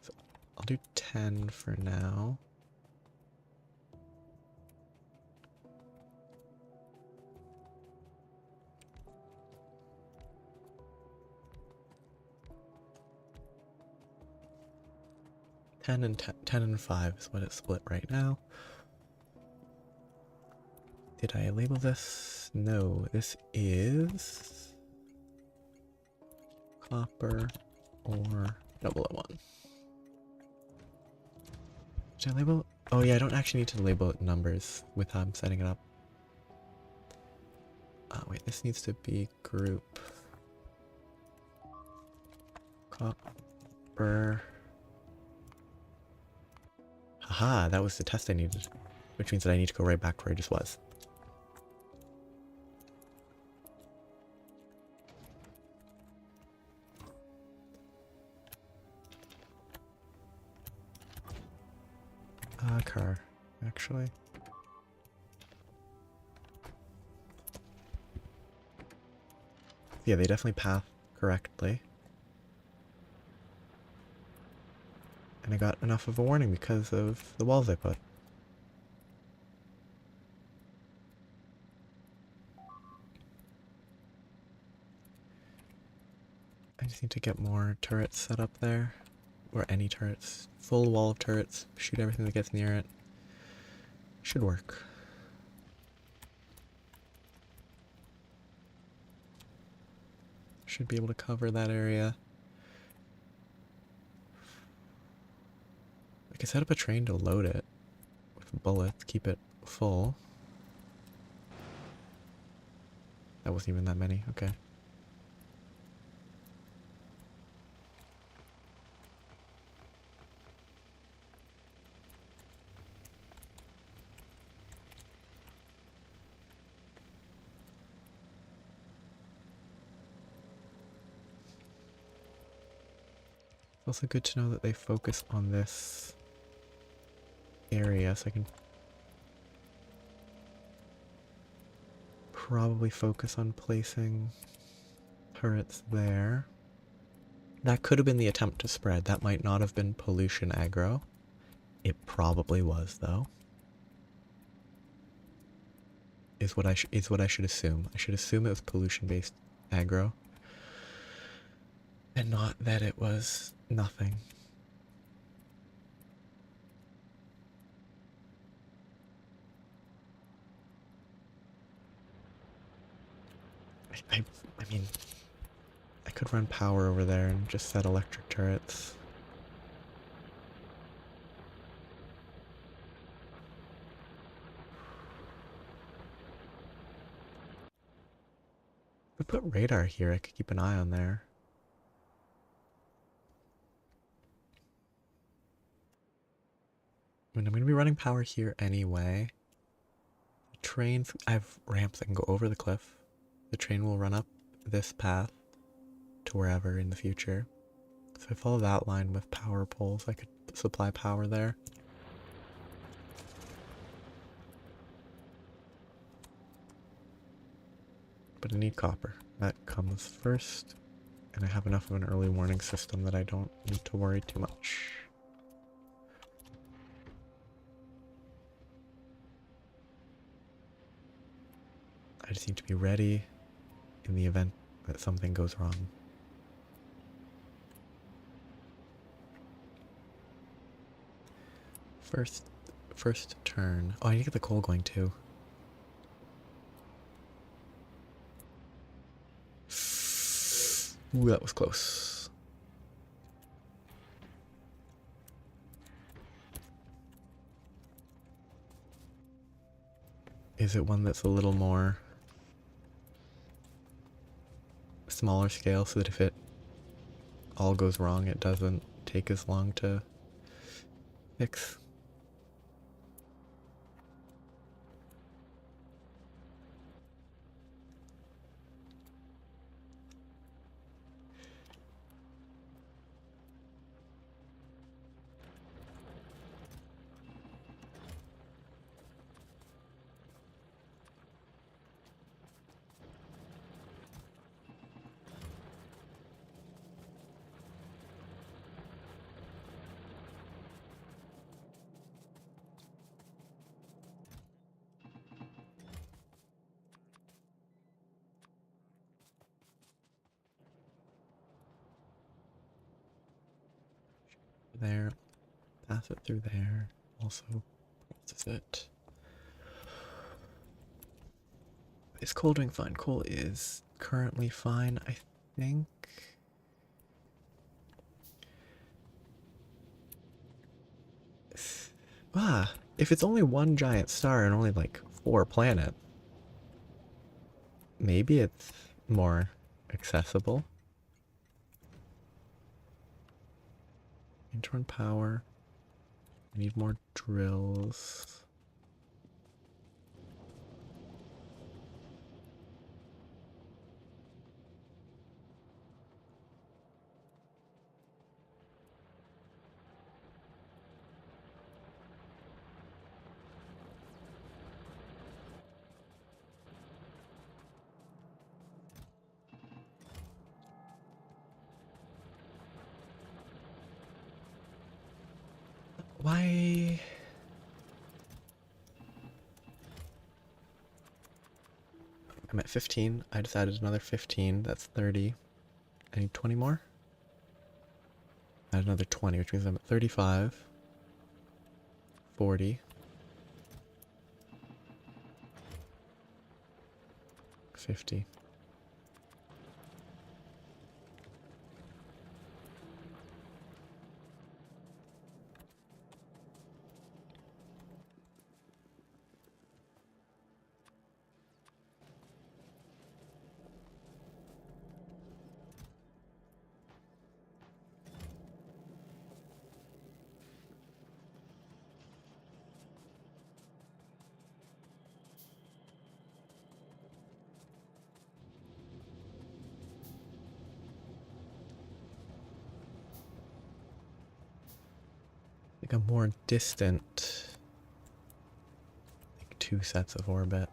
S1: So I'll do 10 for now. Ten and 5 is what it's split right now. Did I label this? No, this is copper or 001. Did I label? Oh yeah, I don't actually need to label numbers with how I'm setting it up. Wait, this needs to be group. Copper. Haha, that was the test I needed. Which means that I need to go right back where I just was. Car, actually. Yeah, they definitely path correctly. And I got enough of a warning because of the walls I put. I just need to get more turrets set up there. Or any turrets. Full wall of turrets. Shoot everything that gets near it. Should work. Should be able to cover that area. I could set up a train to load it with bullets, keep it full. That wasn't even that many, okay. It's also good to know that they focus on this area, so I can probably focus on placing turrets there. That could have been the attempt to spread. That might not have been pollution aggro. It probably was, though. Is what I should assume. I should assume it was pollution-based aggro, and not that it was nothing. I mean, I could run power over there and just set electric turrets. If I put radar here, I could keep an eye on there. I mean, I'm going to be running power here anyway. Trains, I have ramps that can go over the cliff. The train will run up this path to wherever in the future. So if I follow that line with power poles, I could supply power there. But I need copper. That comes first. And I have enough of an early warning system that I don't need to worry too much. I just need to be ready in the event that something goes wrong. First turn. Oh, I need to get the coal going too. Ooh, that was close. Is it one that's a little more smaller scale so that if it all goes wrong, it doesn't take as long to fix? There, pass it through there, also process it. Is coal doing fine? Coal is currently fine, I think. If it's only one giant star and only like 4 planets, maybe it's more accessible. Intern power. I need more drills. Why? I'm at 15. I just added another 15. That's 30. I need 20 more. Add another 20, which means I'm at 35. 40. 50. Like a more distant, like 2 sets of orbit.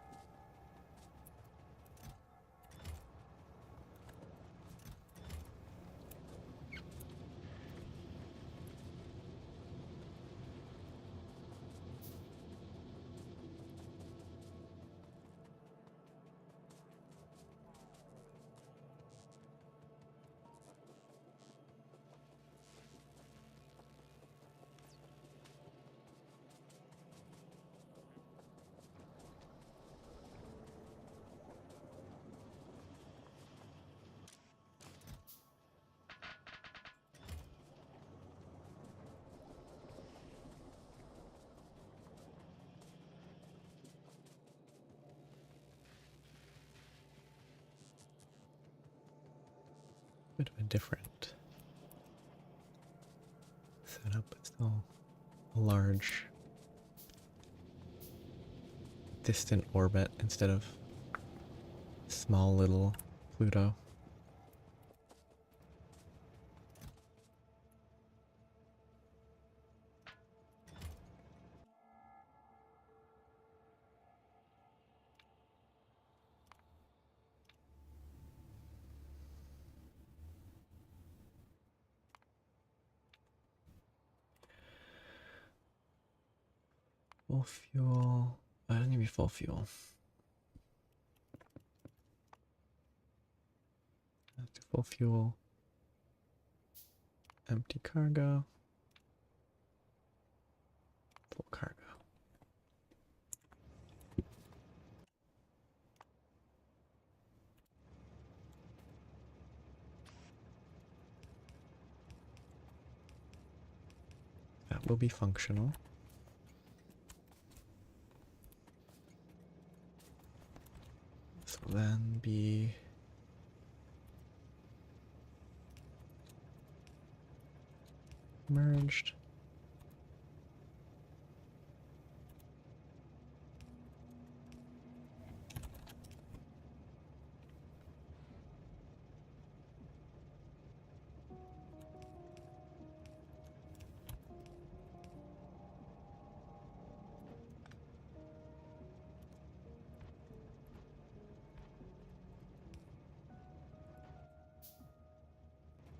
S1: Bit of a different setup, but still a large distant orbit instead of small little Pluto. Full fuel. I don't need to be full fuel. Let's do full fuel. Empty cargo. Full cargo. That will be functional. This will then be merged.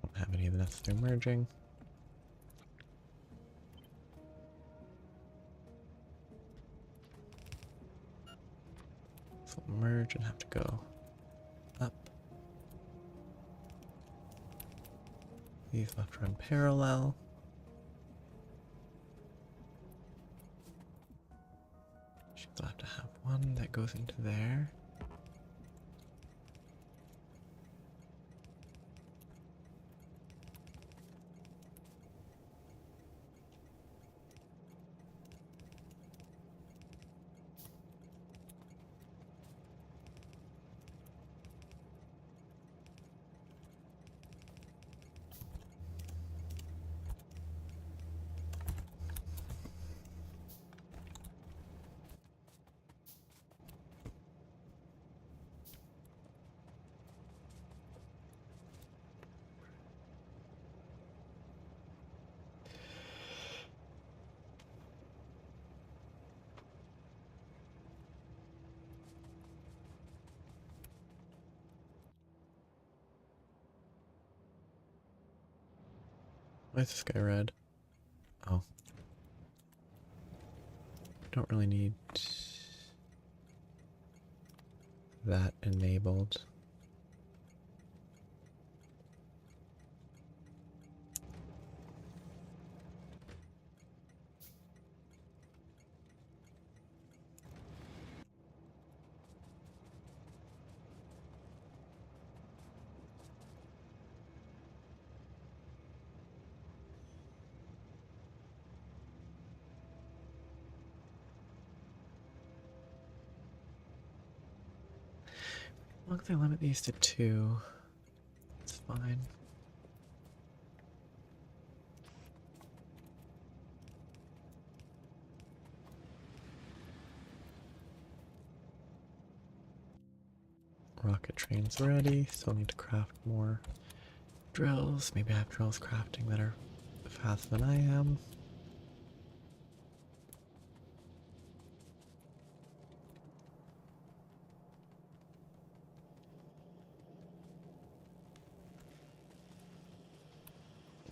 S1: Don't have any of the necessary merging. So we'll merge and have to go up. These left run parallel. Should have to have one that goes into there. Why is this guy red? Oh. Don't really need that enabled. As long as I limit these to 2, it's fine. Rocket train's ready. Still need to craft more drills. Maybe I have drills crafting that are faster than I am.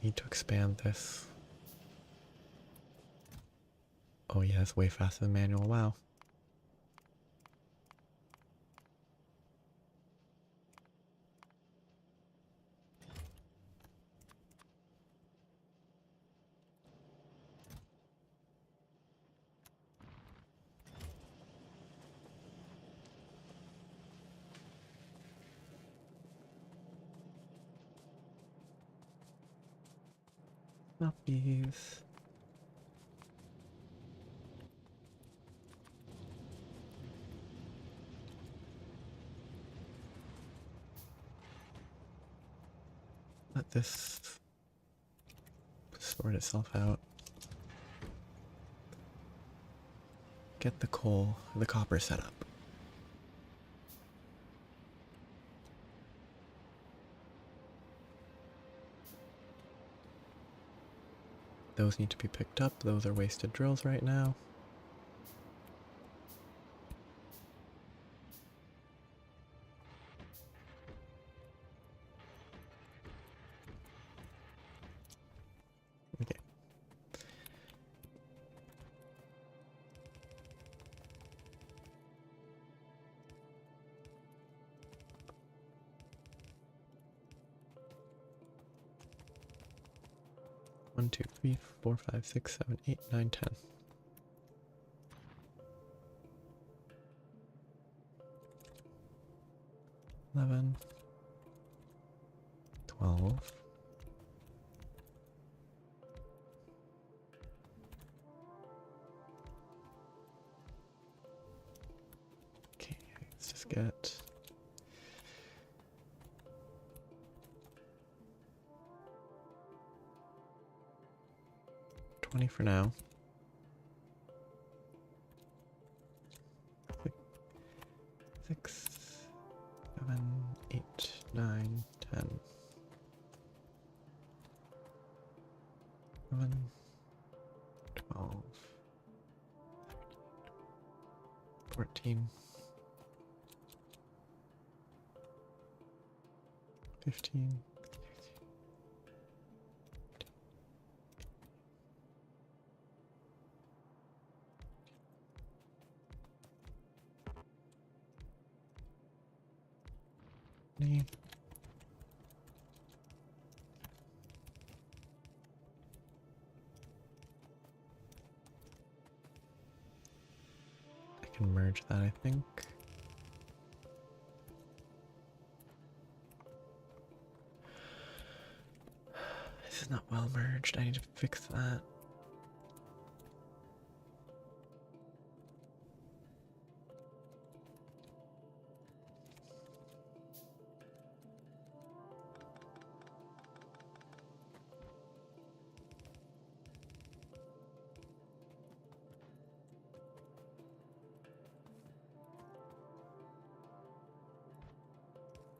S1: Need to expand this. Oh yeah, it's way faster than manual. Wow. Puppies. Let this sort itself out. Get the coal, the copper set up. Those need to be picked up. Those are wasted drills right now. Okay. One, two, three, 4, 5, 6, 7, 8, 9, 10. 11, 12. Okay, let's just get 20 for now. 6, 7, 8, 9, 10. 11, 12, 14, 15. I can merge that, I think. This is not well merged. I need to fix that.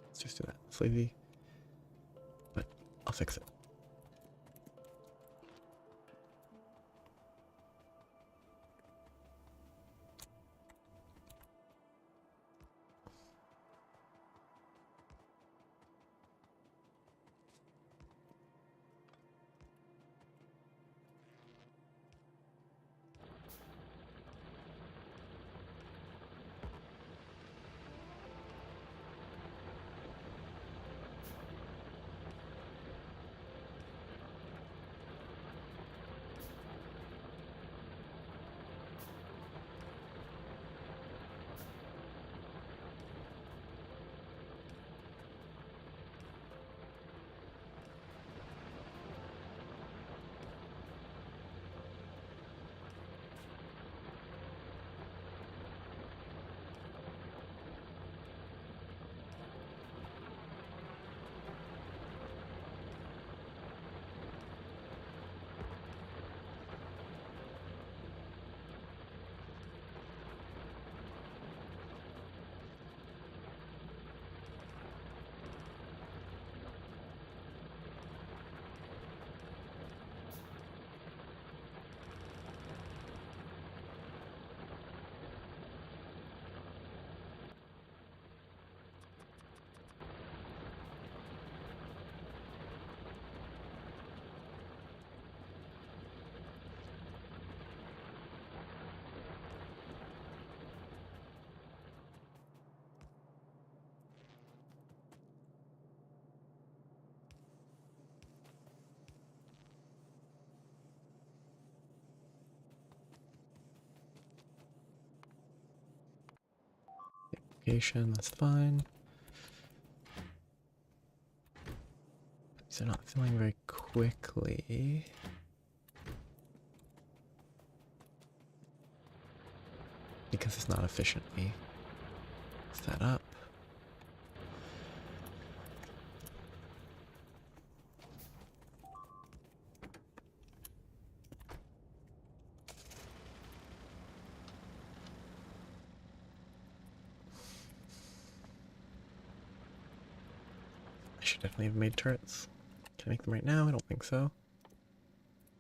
S1: Let's just do that. Sleazy. But I'll fix it. location, that's fine. These are not filling very quickly. Because it's not efficiently set up. I should definitely have made turrets. Can I make them right now? I don't think so.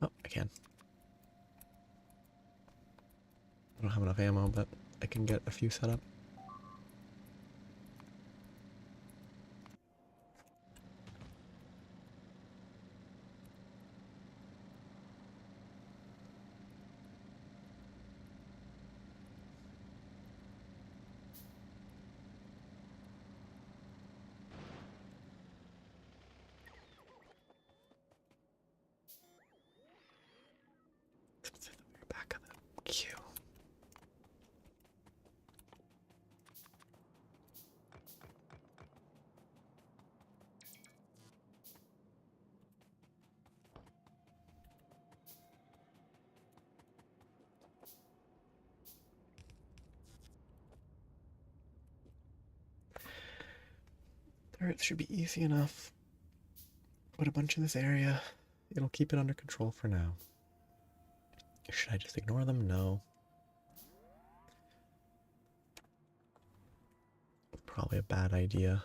S1: Oh, I can. I don't have enough ammo, but I can get a few set up. It's at the very back of the queue. Turrets should be easy enough. Put a bunch in this area. It'll keep it under control for now. Should I just ignore them? No. Probably a bad idea.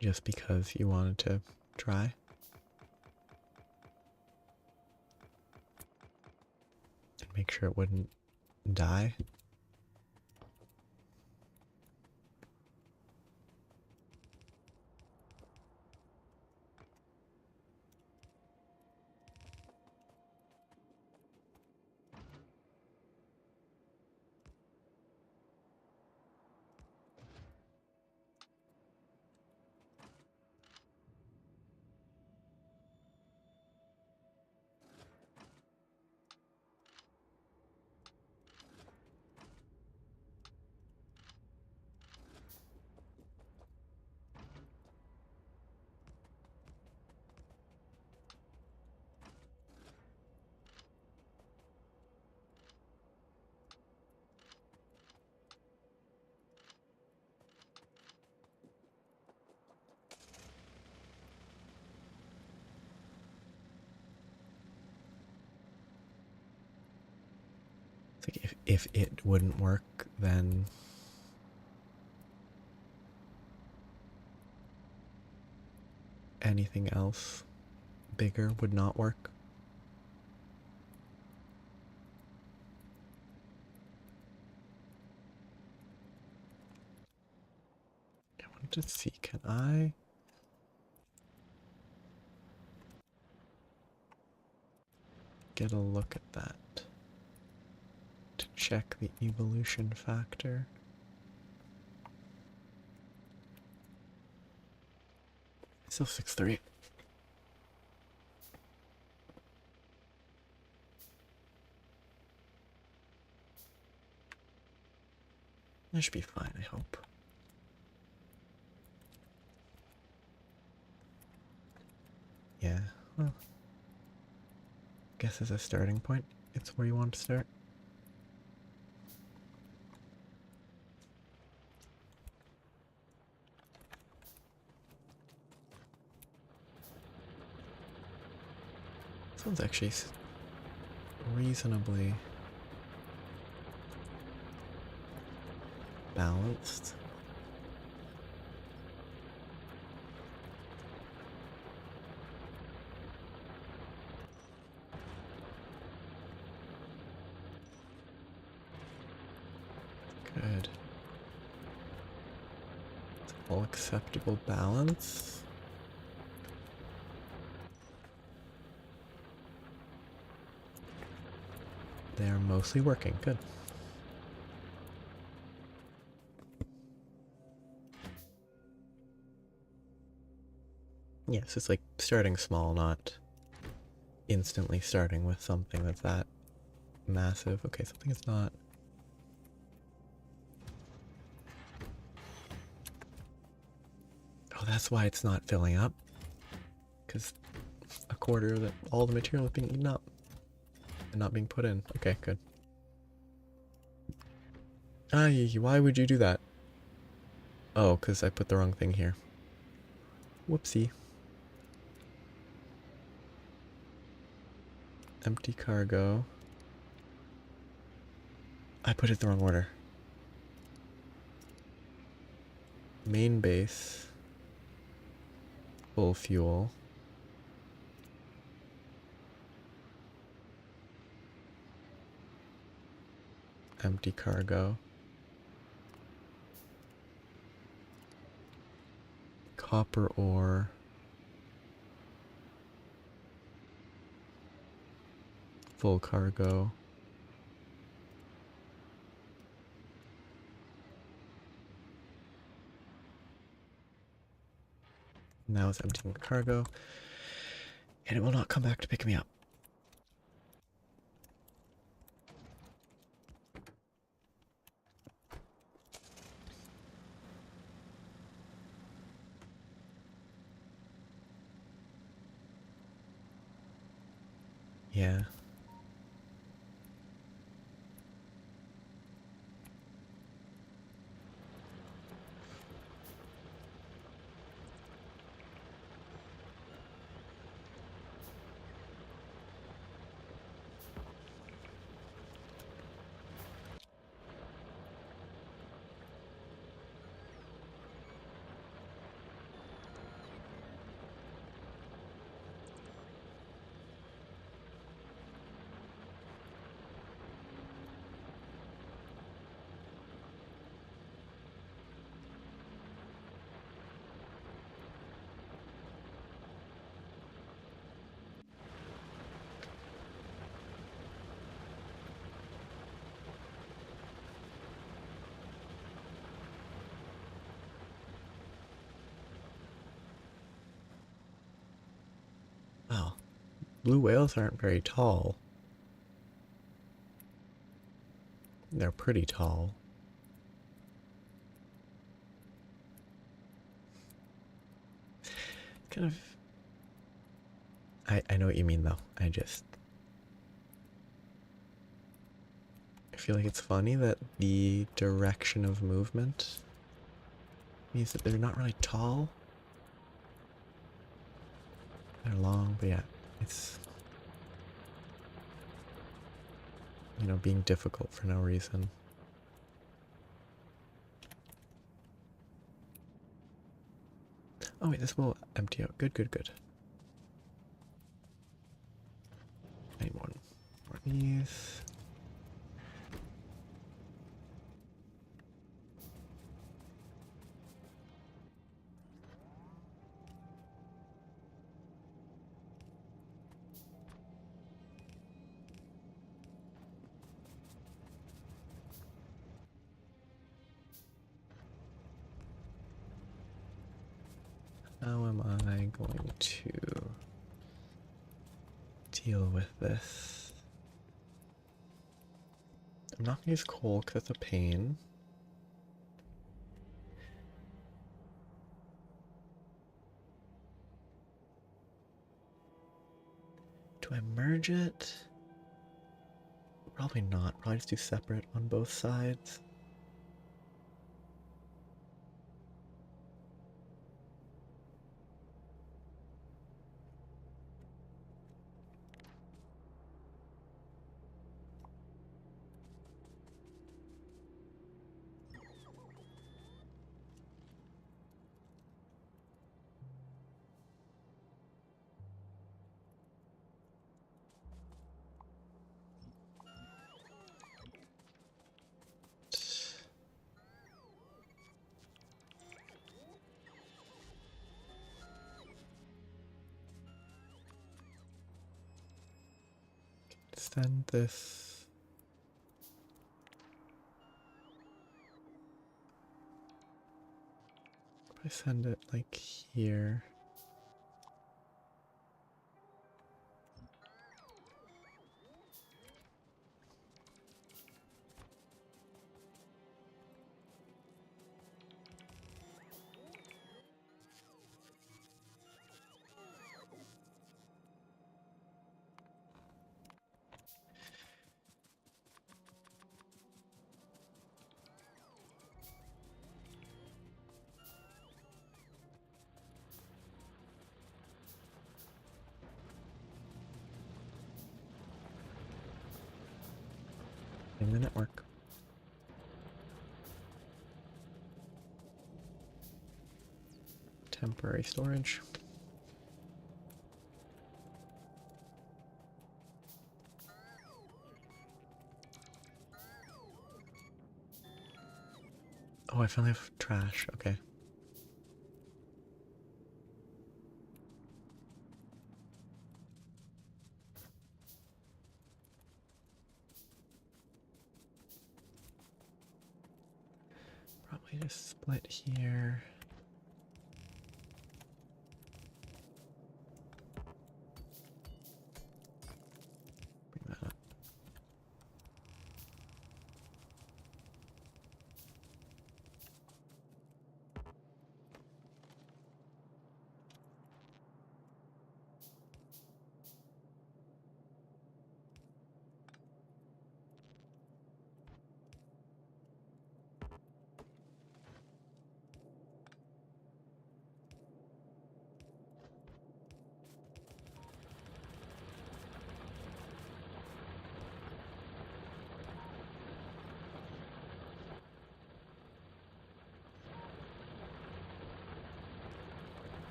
S1: Just because you wanted to try. And make sure it wouldn't die. It's like if it wouldn't work, then anything else bigger would not work. I wanted to see, can I get a look at that to check the evolution factor? Still 6-3. That should be fine, I hope. Yeah, well, guess as a starting point, it's where you want to start. This one's actually reasonably balanced. Good. It's all acceptable balance. They're mostly working. Good. Yes, it's like starting small, not instantly starting with something that's that massive. Okay, something is not. Oh, that's why it's not filling up. Because a quarter of all the material is being eaten up and not being put in. Okay, good. Why would you do that? Oh, because I put the wrong thing here. Whoopsie. Empty cargo. I put it in the wrong order. Main base. Full fuel. Empty cargo. Copper ore. Full cargo. Now it's emptying the cargo. And it will not come back to pick me up. Yeah. Well, blue whales aren't very tall. They're pretty tall. Kind of. I know what you mean though. I feel like it's funny that the direction of movement means that they're not really tall. They're long, but yeah, it's, being difficult for no reason. Oh wait, this will empty out. Good, good, good. I need more of these. How am I going to deal with this? I'm not gonna use coal because it's a pain. Do I merge it? Probably not. Probably just do separate on both sides. Extend this I send it like here. In the network. Temporary storage. Oh, I finally have trash. Okay. Probably just split here. Bring that up.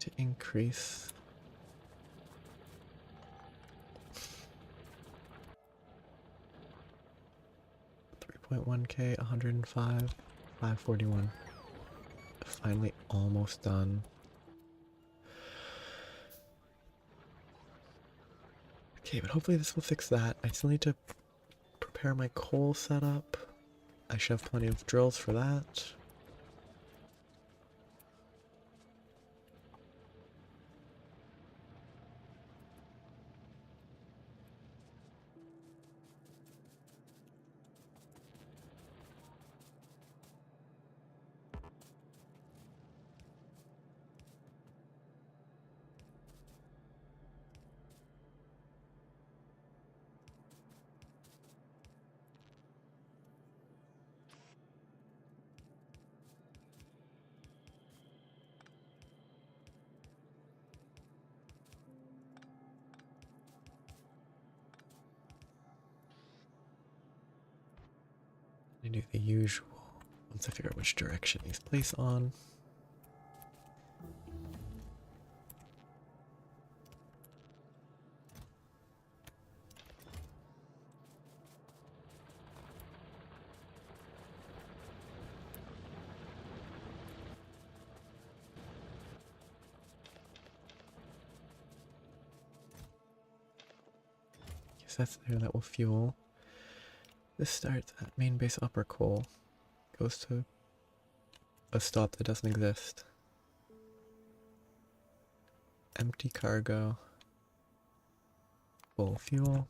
S1: To increase 3.1k, 105, 541. Finally almost done. Okay, but hopefully this will fix that. I still need to prepare my coal setup. I should have plenty of drills for that. I do the usual once I figure out which direction these place on. Guess that's there, that will fuel. This starts at main base upper coal, goes to a stop that doesn't exist. Empty cargo, full fuel.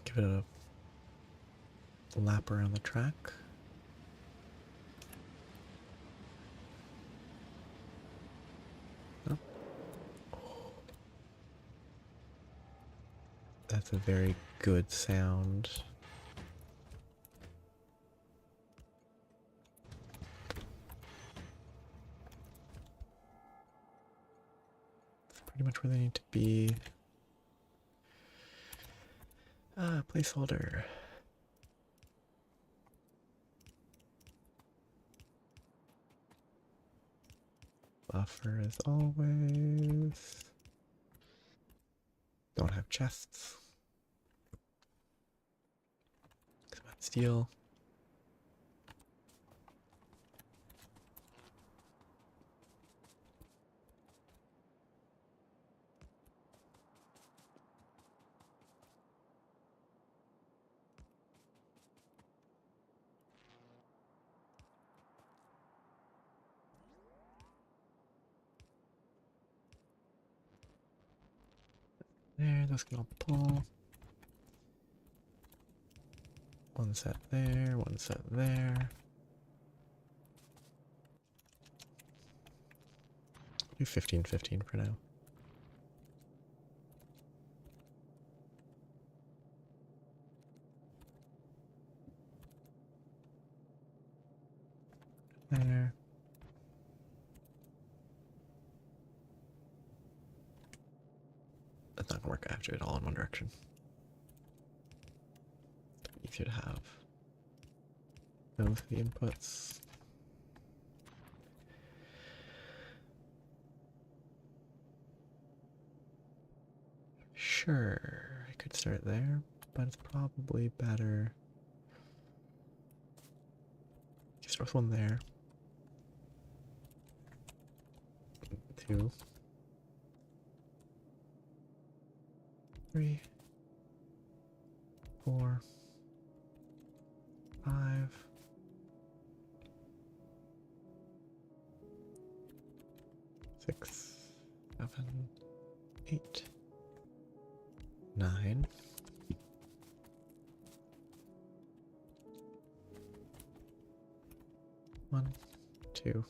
S1: Give it a lap around the track. Oh. That's a very good sound. It's pretty much where they need to be. Placeholder. Buffer as always. Don't have chests. Come on, steel. There, those can all pull. One set there, one set there. Do 15-15 for now. There. That's not gonna work. I have to do it all in one direction. Easier to have. Those are the inputs. Sure, I could start there, but it's probably better. Just start with one there. 2. 3. 4. 5. 6. 7. 8. 9. 1, 2.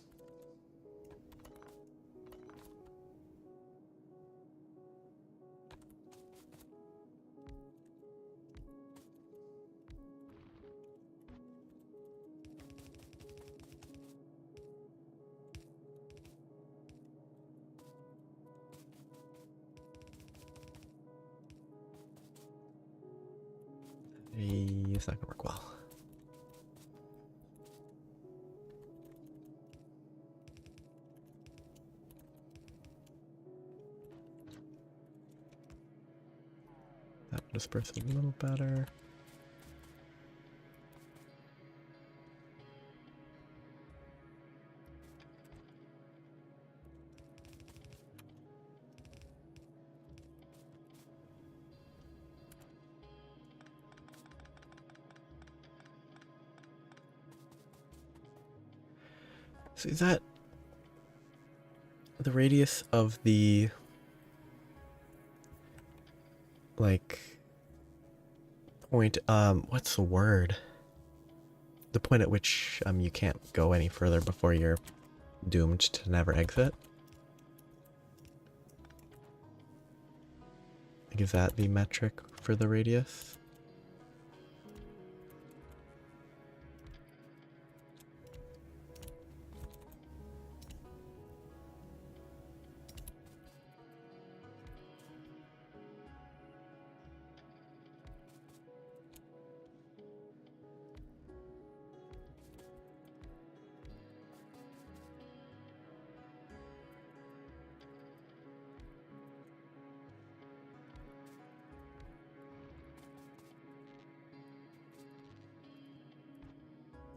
S1: It's not gonna work well. That will disperse a little better. So is that the radius of the, like, point, what's the word? The point at which you can't go any further before you're doomed to never exit? Like, is that the metric for the radius?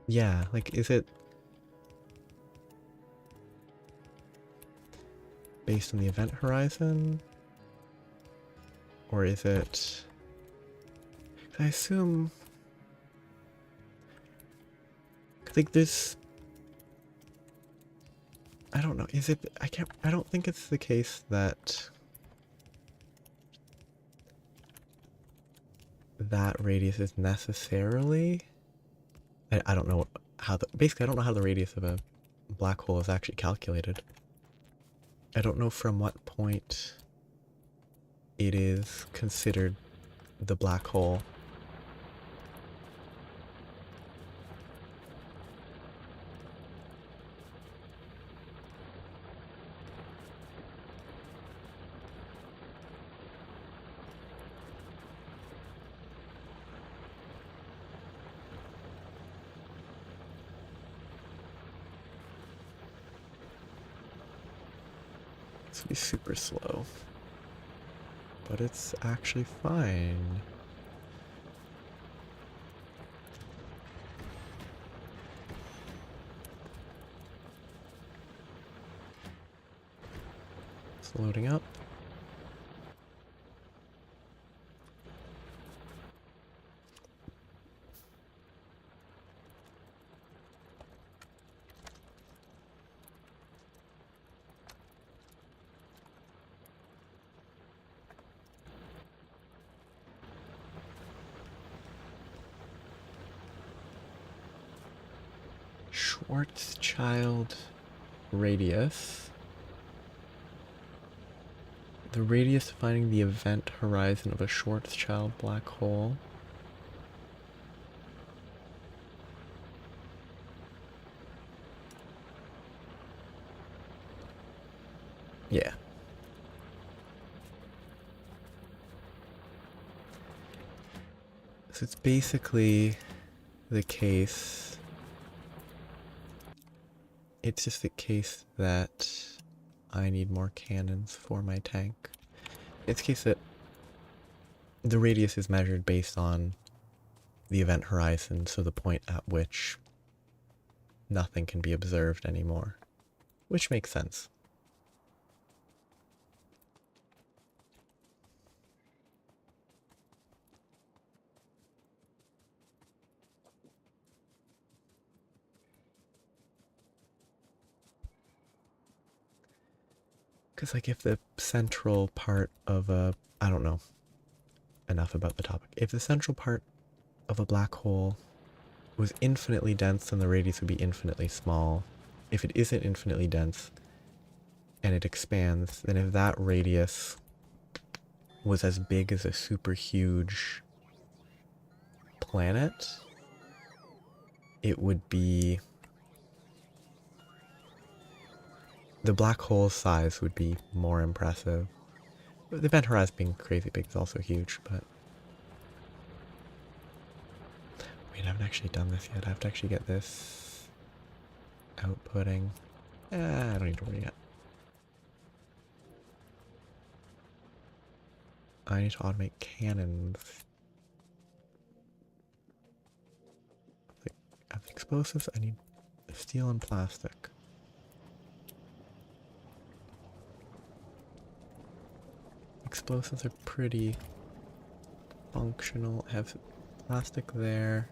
S1: Yeah, like, is it based on the event horizon? Or is it... I assume... like, there's... I don't know, is it... I don't think it's the case that... that radius is necessarily... I don't know how the... basically, I don't know how the radius of a black hole is actually calculated. I don't know from what point it is considered the black hole. This would be super slow. But it's actually fine. It's loading up. Schwarzschild radius. The radius defining the event horizon of a Schwarzschild black hole. Yeah. So it's basically the case. It's just the case that I need more cannons for my tank. It's the case that the radius is measured based on the event horizon, so the point at which nothing can be observed anymore. Which makes sense. Because, like, if the central part of a... I don't know enough about the topic. If the central part of a black hole was infinitely dense, then the radius would be infinitely small. If it isn't infinitely dense and it expands, then if that radius was as big as a super huge planet, it would be... the black hole size would be more impressive. The event horizon being crazy big is also huge, but... Wait, I haven't actually done this yet. I have to actually get this outputting. I don't need to worry yet. I need to automate cannons. Of the explosives, I need steel and plastic. Explosives are pretty functional. I have plastic there.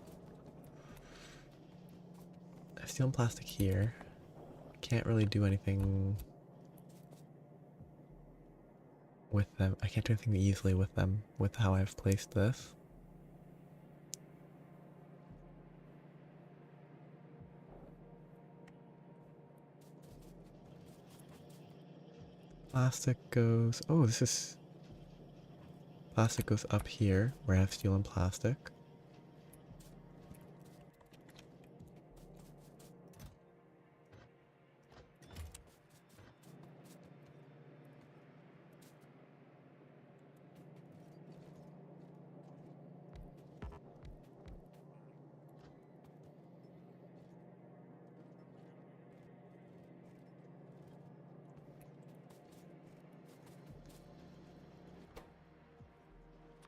S1: I have steel and plastic here. Can't really do anything with them. I can't do anything easily with them with how I've placed this. Plastic goes... oh, this is... plastic goes up here, where I have steel and plastic.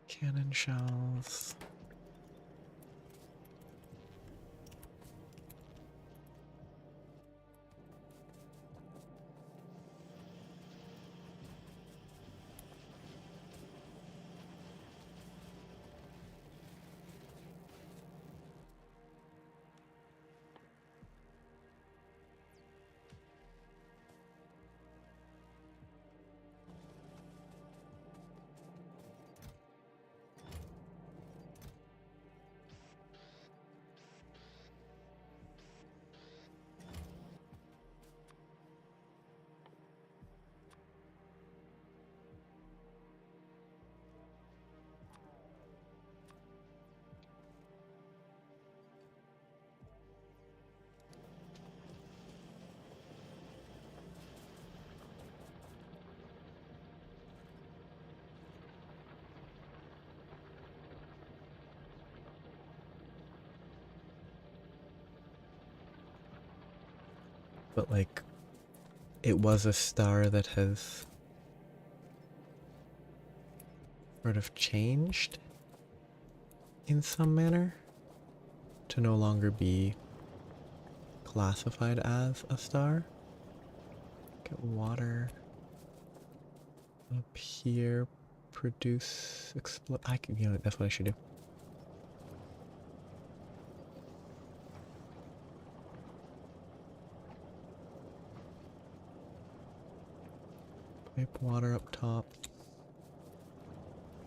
S1: Cannon shells. But like, it was a star that has sort of changed in some manner to no longer be classified as a star. Get water up here, produce, explode. I can, you know, that's what I should do. Pipe water up top.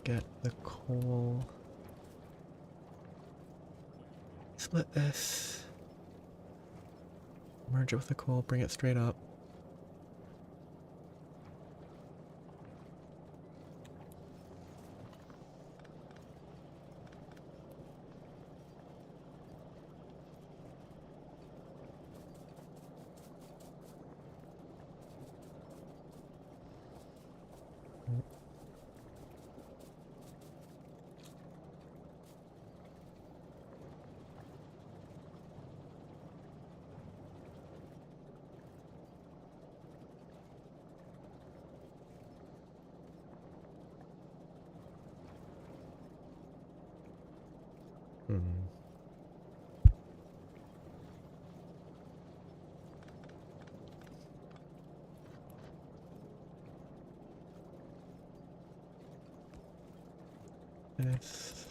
S1: Get the coal. Split this. Merge it with the coal, bring it straight up. This.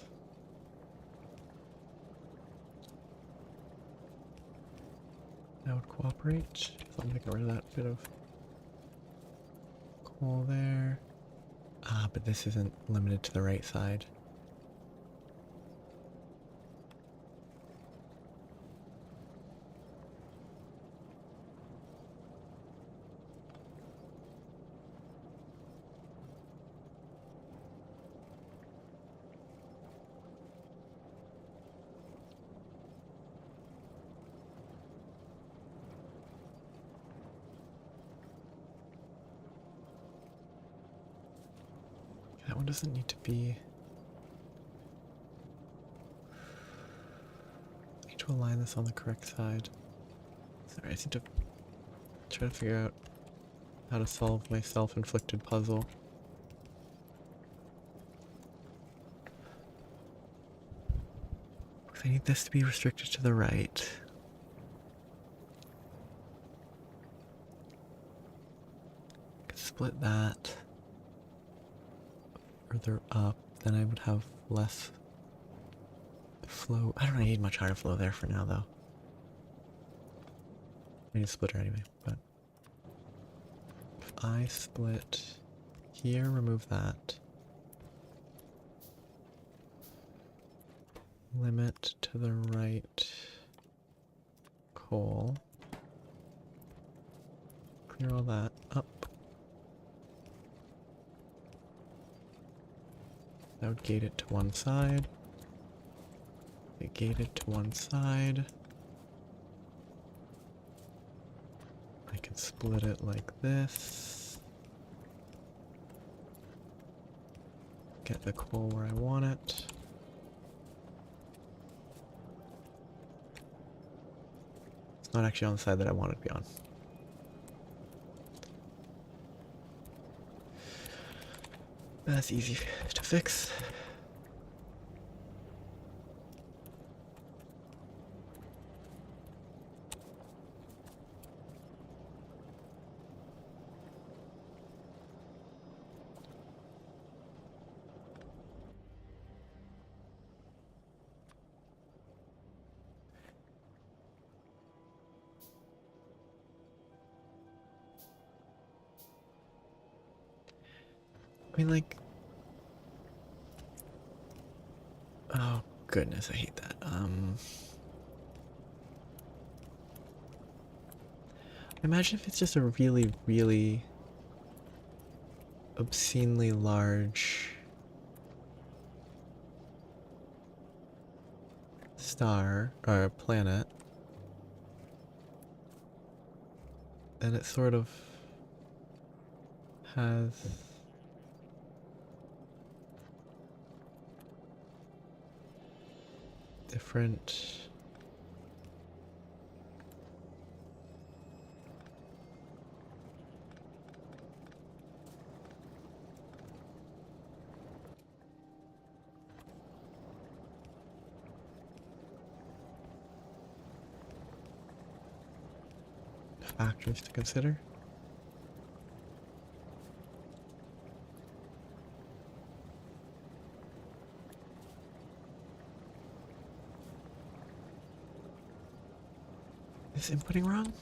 S1: That would cooperate. So I'm gonna get rid of that bit of coal there. Ah, but this isn't limited to the right side. That one doesn't need to be. I need to align this on the correct side. Sorry, I need to try to figure out how to solve my self-inflicted puzzle. I need this to be restricted to the right. I could split that further up, then I would have less flow. I don't need much higher flow there for now, though. I need a splitter anyway, but if I split here, remove that. Limit to the right coal. Clear all that up. That would gate it to one side. It gated to one side. I can split it like this. Get the coal where I want it. It's not actually on the side that I want it to be on. That's easy to fix. I mean, like, oh goodness, I hate that. Imagine if it's just a really, really obscenely large star or planet, and it sort of has different factors to consider. Is inputting wrong?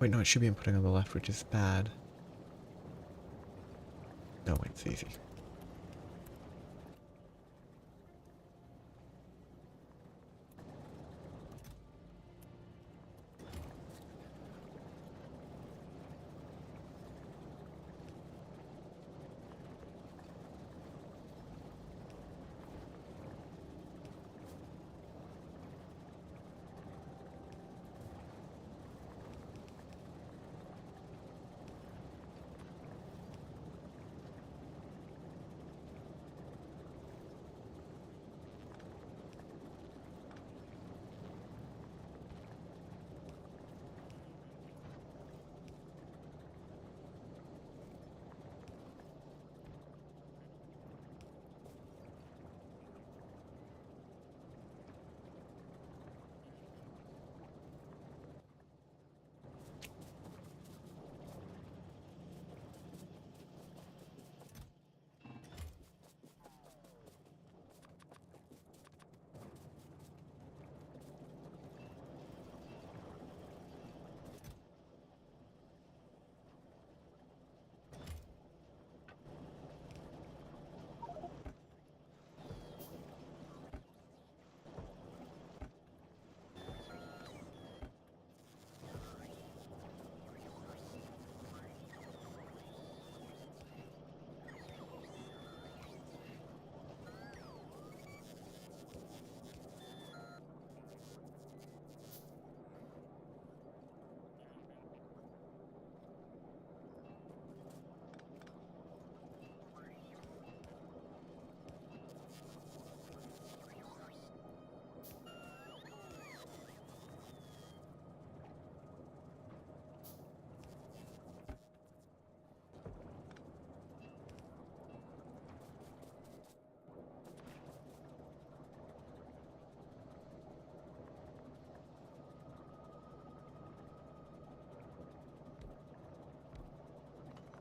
S1: Wait, no, it should be inputting on the left, which is bad. No, wait, it's easy.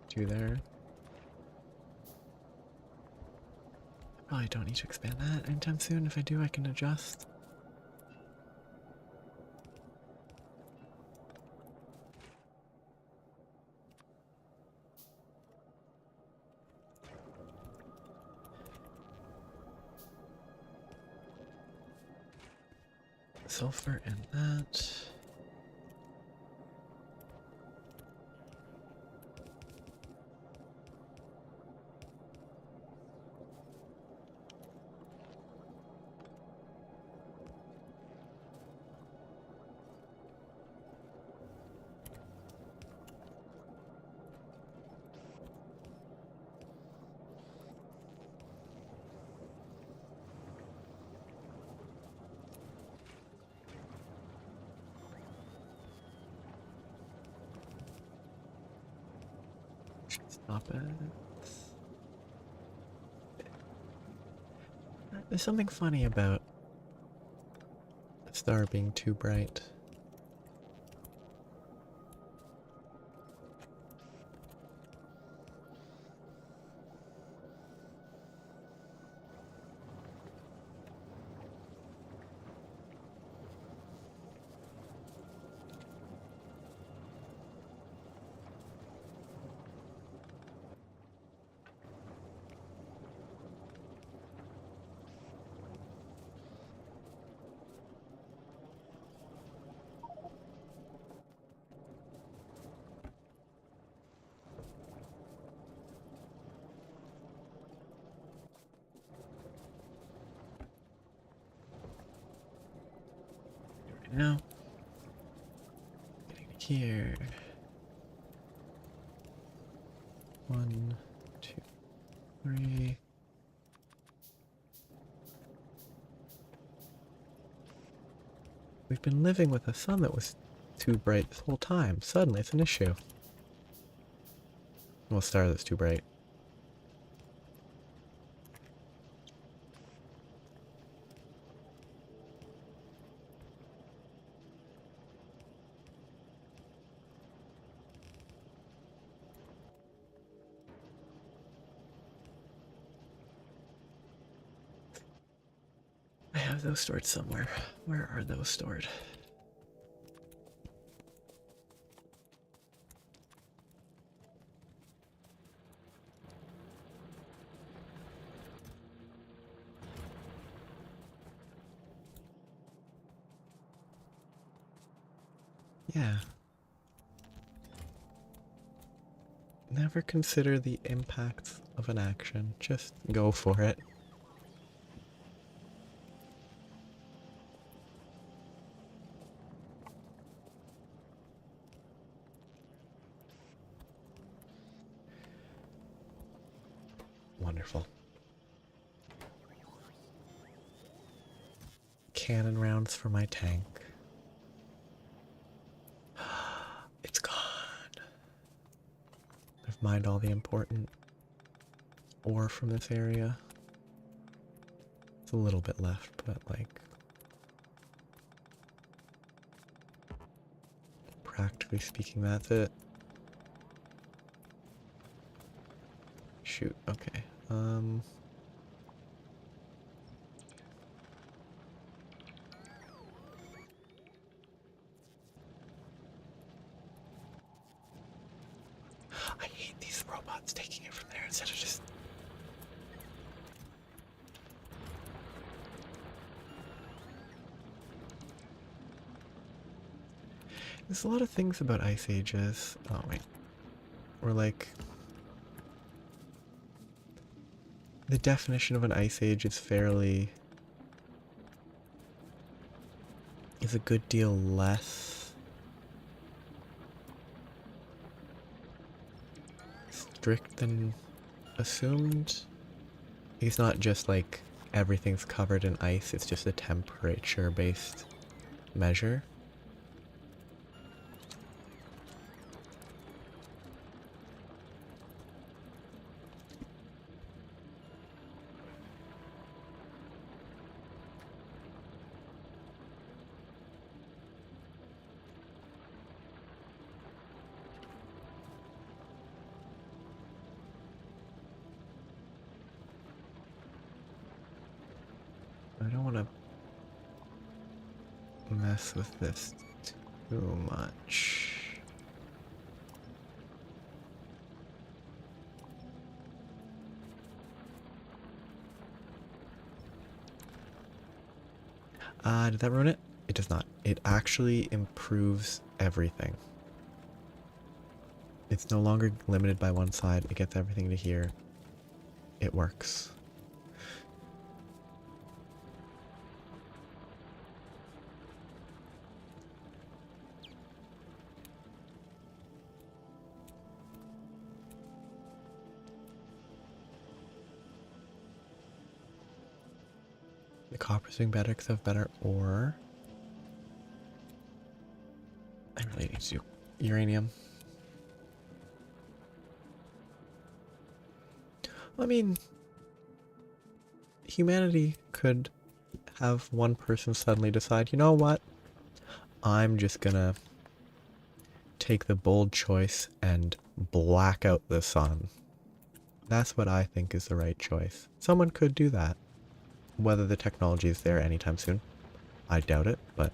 S1: Two there. Probably don't need to expand that anytime soon. If I do, I can adjust. Sulfur and that. Stop it. There's something funny about the star being too bright. Now, getting here. 1, 2, 3. We've been living with a sun that was too bright this whole time. Suddenly it's an issue. Well, a star that's too bright. have those stored somewhere. Where are those stored? Yeah. Never consider the impacts of an action. Just go for it. Wonderful. Cannon rounds for my tank. It's gone. I've mined all the important ore from this area. It's a little bit left, but like practically speaking, that's it. Shoot, okay. I hate these robots taking it from there instead of just... There's a lot of things about ice ages. Oh wait. Or like... The definition of an ice age is fairly... is a good deal less strict than assumed. It's not just like everything's covered in ice, it's just a temperature based measure. I don't want to mess with this too much. Did that ruin it? It does not. It actually improves everything. It's no longer limited by one side. It gets everything to here. It works. The copper's doing better because I have better ore. I really need to do uranium. I mean, humanity could have one person suddenly decide, you know what? I'm just gonna take the bold choice and black out the sun. That's what I think is the right choice. Someone could do that. Whether the technology is there anytime soon, I doubt it, but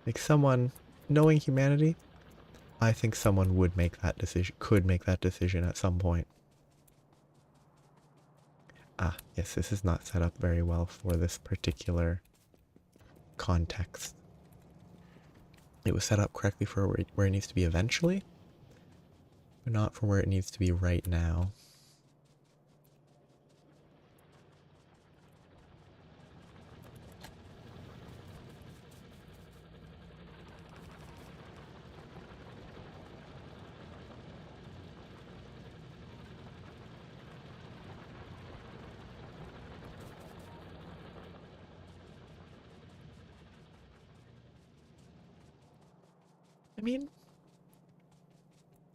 S1: like someone, knowing humanity, I think someone would make that decision, could make that decision at some point. Ah, yes, this is not set up very well for this particular context. It was set up correctly for where it needs to be eventually, but not for where it needs to be right now. I mean,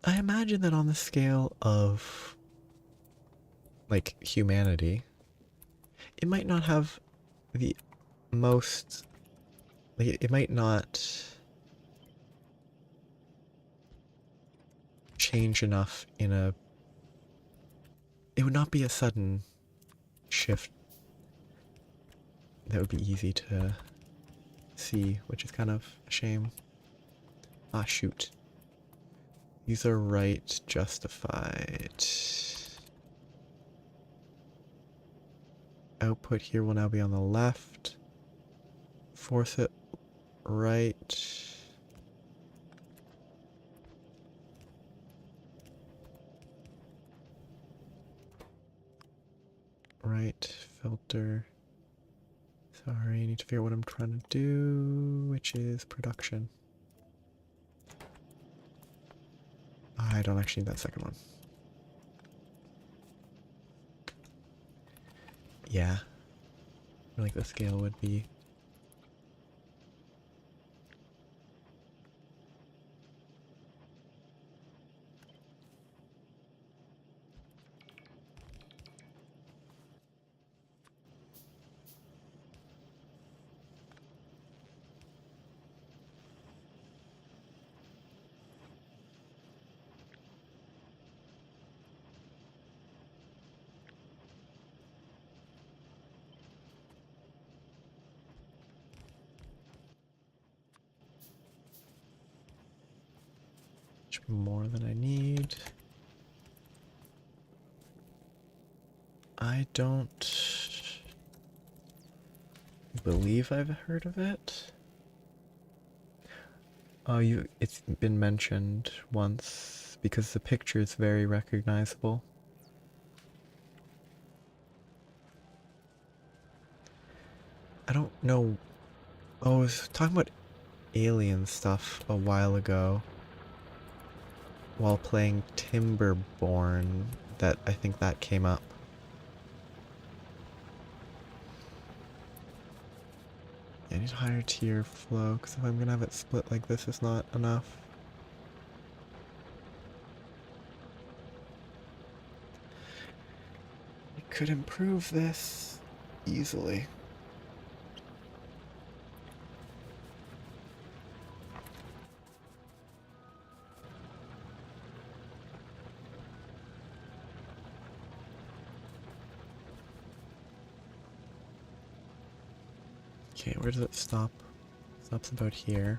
S1: I imagine that on the scale of, like, humanity, it might not have the most, like, it might not change enough in a, it would not be a sudden shift that would be easy to see, which is kind of a shame. Ah, shoot. These are right justified. Output here will now be on the left. Force it right. Right, filter. Sorry, I need to figure out what I'm trying to do, which is production. I don't actually need that second one. Yeah. I feel like the scale would be. Should be more than I need. I don't believe I've heard of it. Oh, it's been mentioned once because the picture is very recognizable. I don't know. Oh, I was talking about alien stuff a while ago while playing Timberborn, that I think that came up. Yeah, I need higher tier flow because if I'm gonna have it split like this, it's not enough. I could improve this easily. Okay, where does it stop? It stops about here.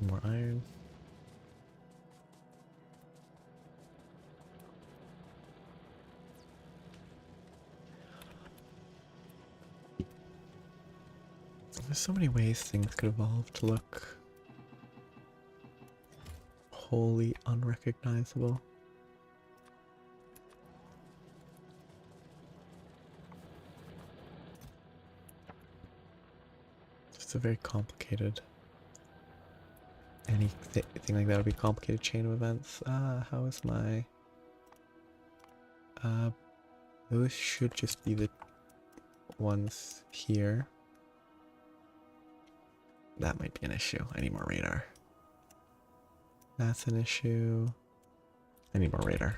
S1: More iron. There's so many ways things could evolve to look wholly unrecognizable. It's a very complicated. Anything like that would be a complicated chain of events. How is my... those should just be the ones here. That might be an issue. I need more radar. That's an issue. I need more radar.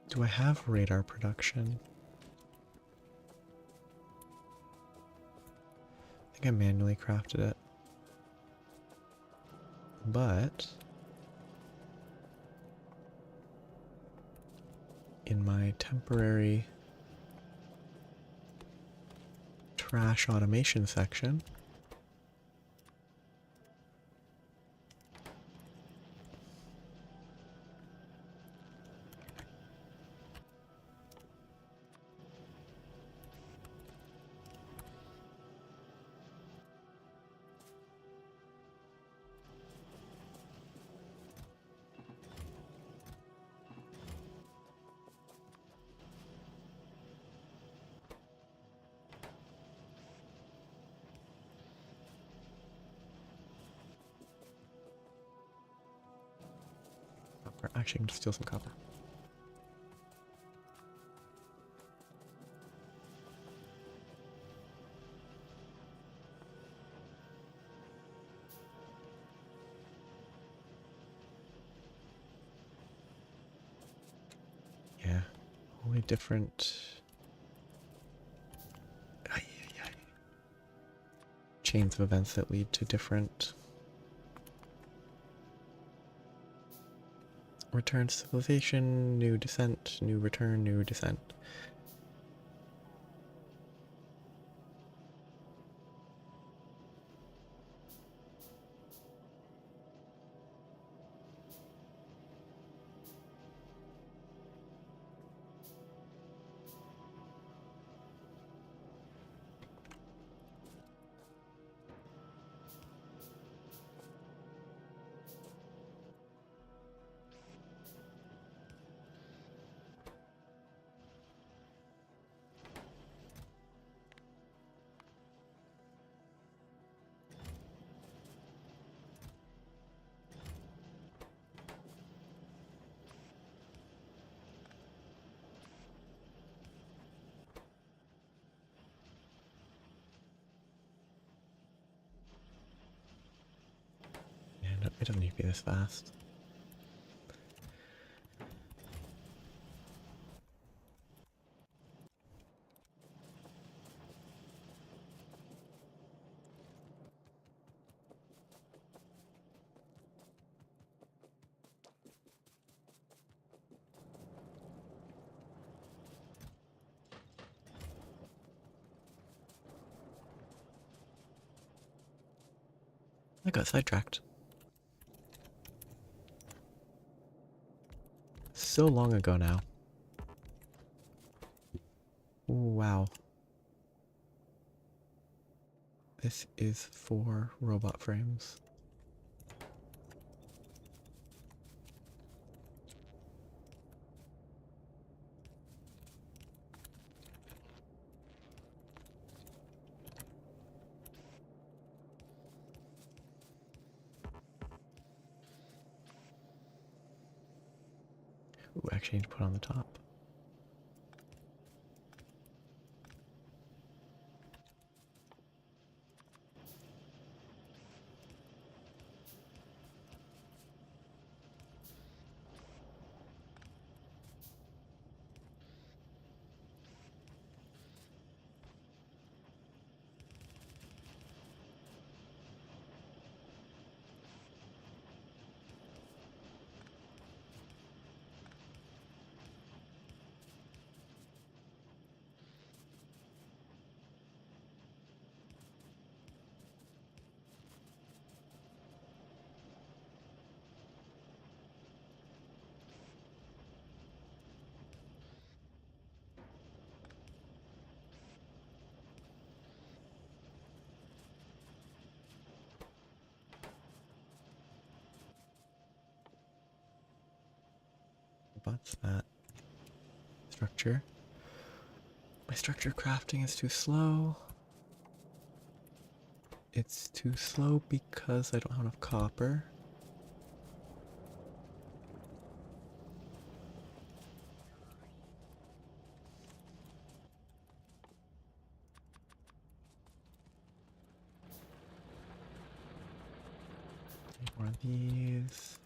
S1: Do I have radar production? I think I manually crafted it. But in my temporary trash automation section, or actually I can just steal some copper. Yeah, wholly different chains of events that lead to different return to civilization, new descent, new return, new descent. And it doesn't need to be this fast. I got sidetracked. So long ago now. Ooh, wow. This is 4 robot frames. Ooh, actually need to put on the top. What's that? Structure. My structure crafting is too slow. It's too slow because I don't have enough copper. More of these.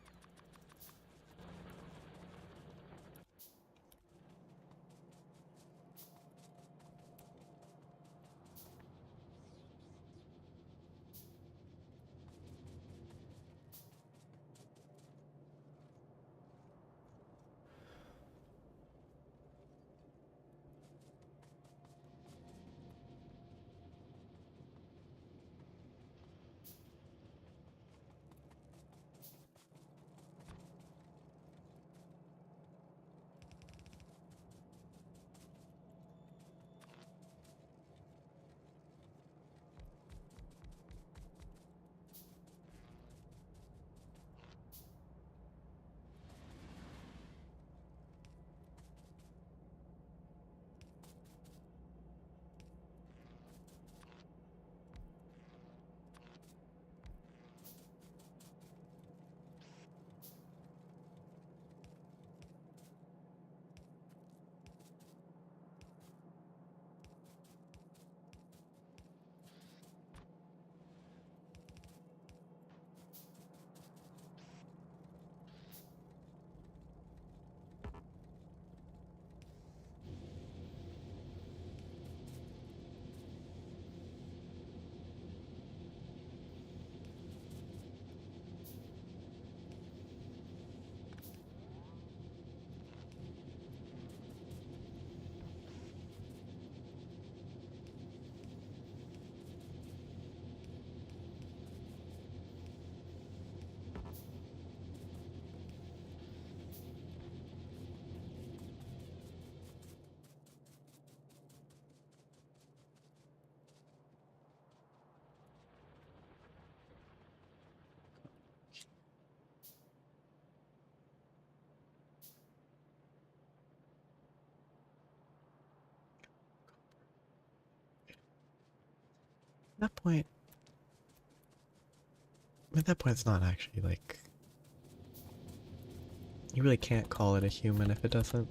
S1: At that point, it's not actually like, you really can't call it a human if it doesn't.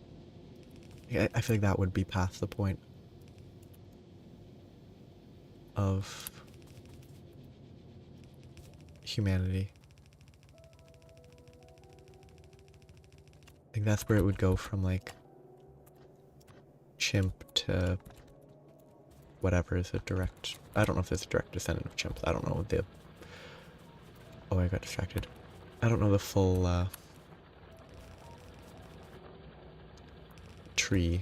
S1: I feel like that would be past the point of humanity. I think that's where it would go from like chimp to whatever is a direct. I don't know if it's a direct descendant of chimps. I don't know the. Oh, I got distracted. I don't know the full tree.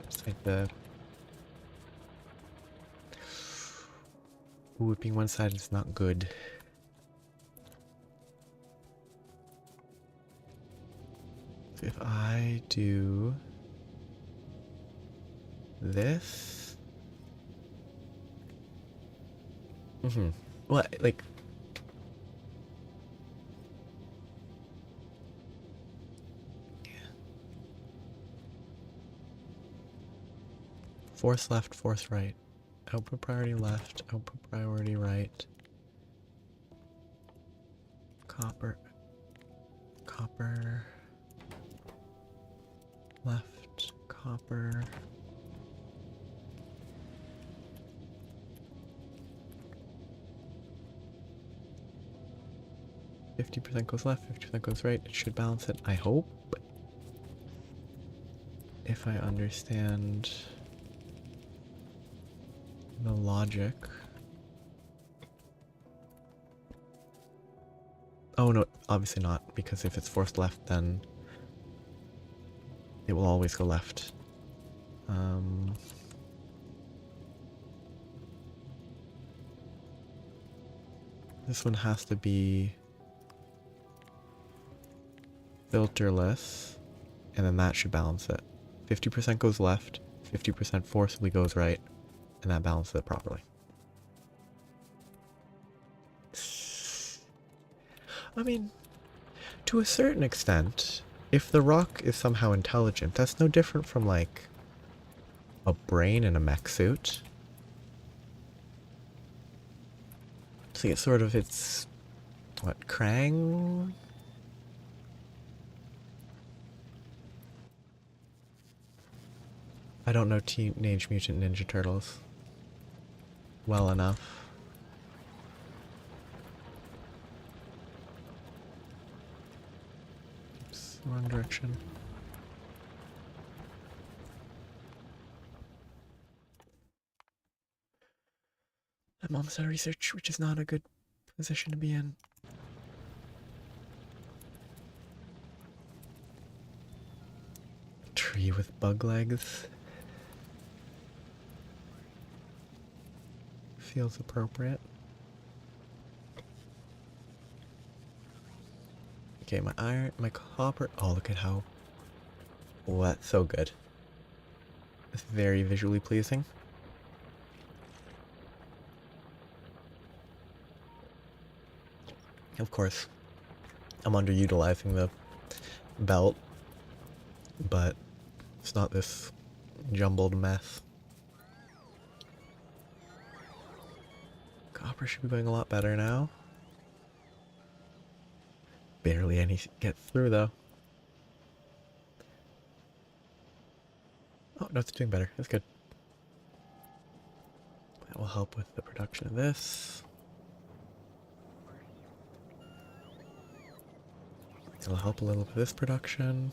S1: It's like the. Ooh, it being one sided is not good. So if I do this. Well, like. Force left, force right. Output priority left, output priority right. Copper. Copper. Left, copper. %50 goes left, 50% goes right. It should balance it, I hope. If I understand the logic. Oh no, obviously not, because if it's forced left, then it will always go left. This one has to be filterless, and then that should balance it. 50% goes left, 50% forcibly goes right, and that balances it properly. I mean, to a certain extent, if the rock is somehow intelligent, that's no different from like a brain in a mech suit. So it's sort of, it's what, Krang? I don't know Teenage Mutant Ninja Turtles well enough. Oops, wrong direction. I'm almost out of research, which is not a good position to be in. Tree with bug legs. Feels appropriate. Okay, my iron, my copper. Oh, look at how. Oh, that's so good. It's very visually pleasing. Of course, I'm underutilizing the belt, but it's not this jumbled mess. Copper should be going a lot better now. Barely any get through though. Oh, no, it's doing better. That's good. That will help with the production of this. It'll help a little with this production.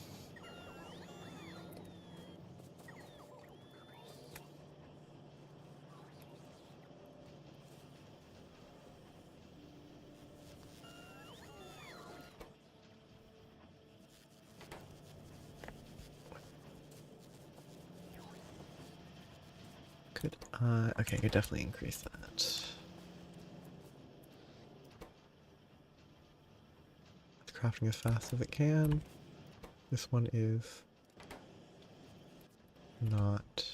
S1: Okay, I could definitely increase that. It's crafting as fast as it can. This one is not.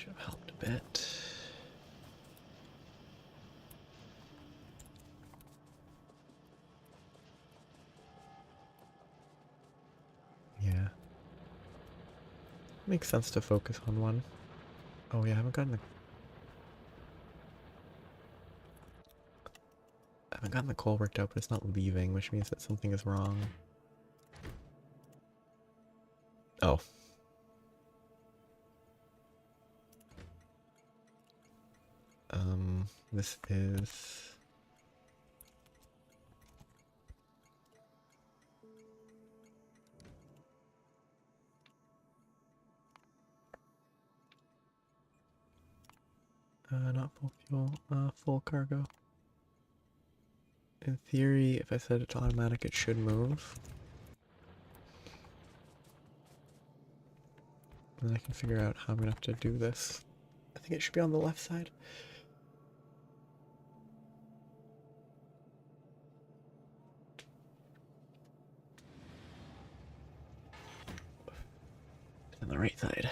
S1: Should have helped a bit. Yeah. Makes sense to focus on one. Oh yeah, I haven't gotten the coal worked out, but it's not leaving, which means that something is wrong. Oh. This is... not full fuel, full cargo. In theory, if I set it to automatic, it should move. And then I can figure out how I'm gonna have to do this. I think it should be on the left side. On the right side.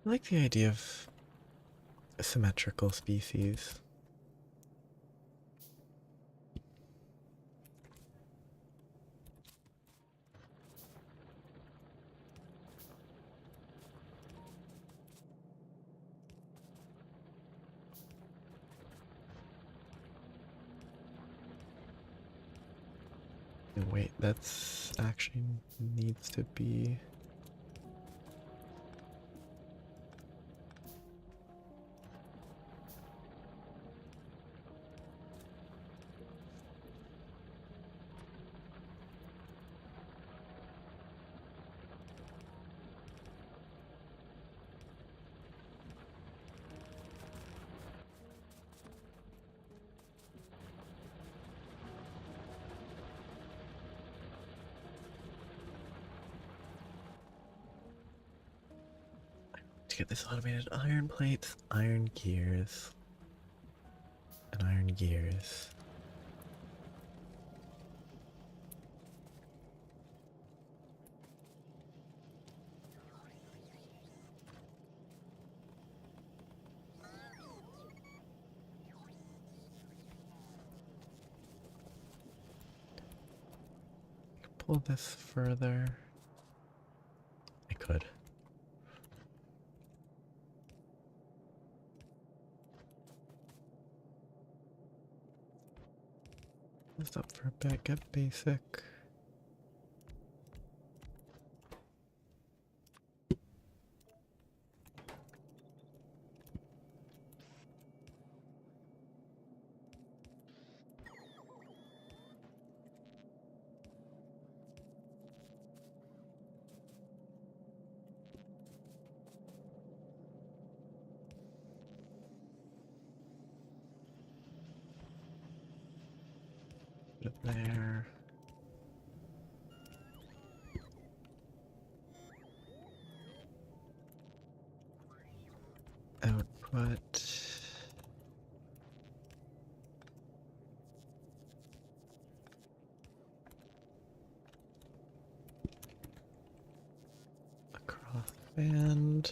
S1: I like the idea of symmetrical species. Wait, that's actually needs to be... To get this automated, iron plates, iron gears, and iron gears. Pull this further. I could. Stop for a bit, get basic. Put it there. Output. Across band.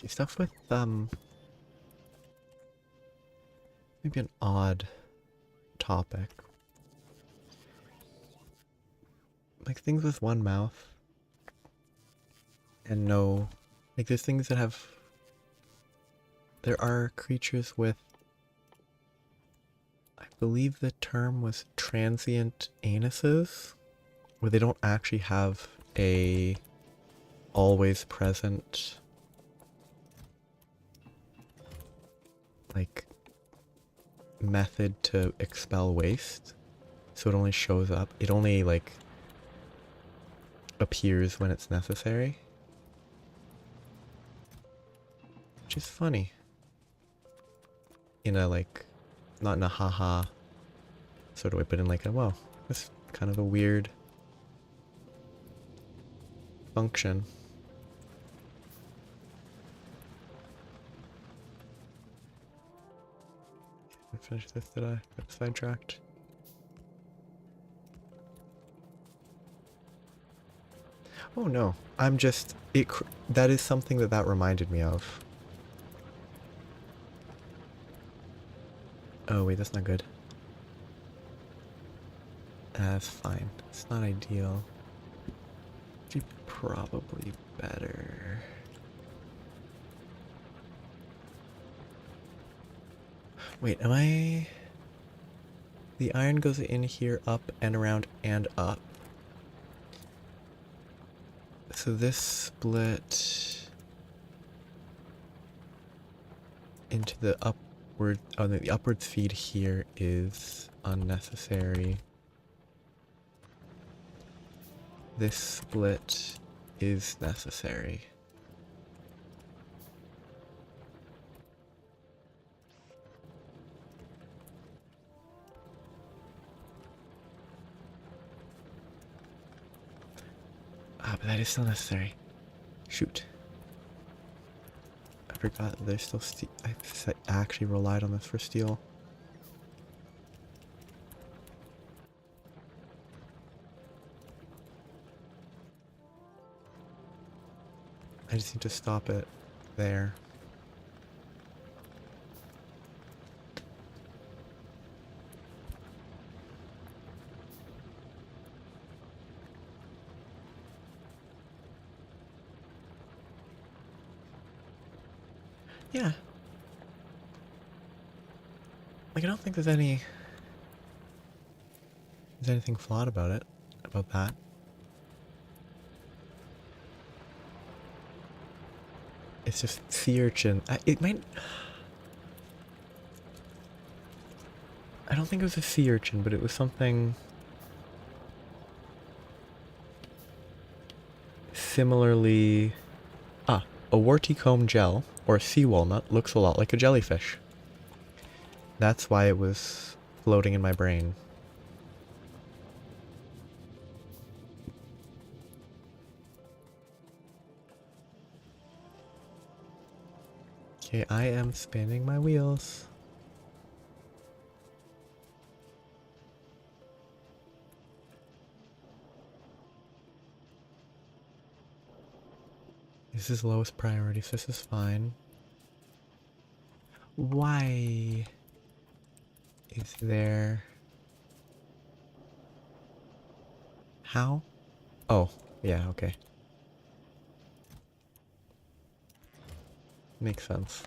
S1: Stuff with, maybe an odd topic. Like things with one mouth. And no... Like there's things that have... There are creatures with... I believe the term was transient anuses, where they don't actually have a always present like method to expel waste. So it only shows up, it only like appears when it's necessary. Which is funny. In a like, not in a haha sort of way, but in like a, well, it's kind of a weird function. I finished this, did I? Got sidetracked. Oh no, I'm just, that is something that reminded me of. Oh wait, that's not good. That's fine. It's not ideal. Probably better. Wait, am I... The iron goes in here, up and around and up. So this split into the upward... Oh, no, the upwards feed here is unnecessary. This split is necessary. Ah, but that is still necessary. Shoot. I forgot that there's still steel. I actually relied on this for steel. I just need to stop it there. Yeah. Like, I don't think there's anything flawed about it, about that. It's just sea urchin. It might... I don't think it was a sea urchin, but it was something similarly... Ah, a warty comb gel, or a sea walnut, looks a lot like a jellyfish. That's why it was floating in my brain. Okay, I am spinning my wheels. This is lowest priority, so this is fine. Why is there... How? Oh, yeah, okay. Makes sense.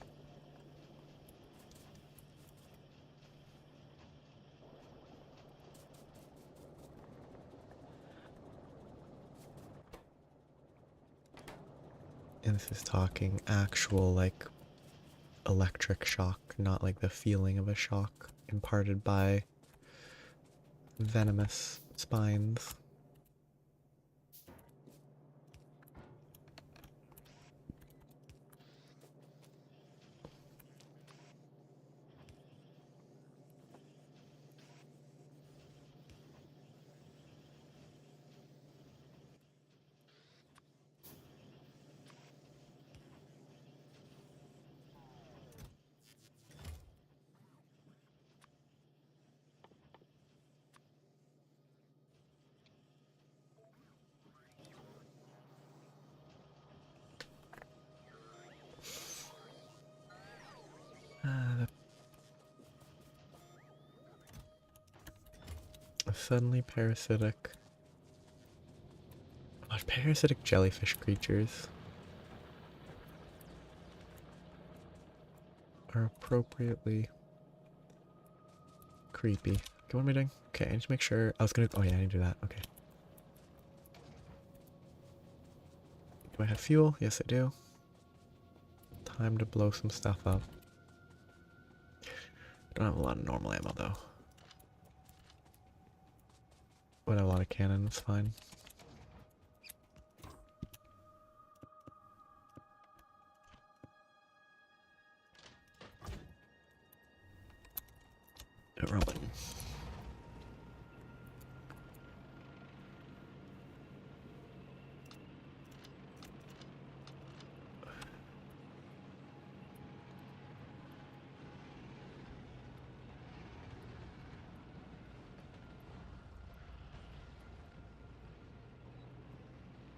S1: And this is talking actual, like, electric shock, not like the feeling of a shock imparted by venomous spines. suddenly parasitic. Parasitic jellyfish creatures are appropriately creepy. Okay, what am I doing? Okay, I need to make sure. I was gonna. Oh, yeah, I need to do that. Okay. Do I have fuel? Yes, I do. Time to blow some stuff up. Don't have a lot of normal ammo, though. But I have a lot of cannon, it's fine. Rolling.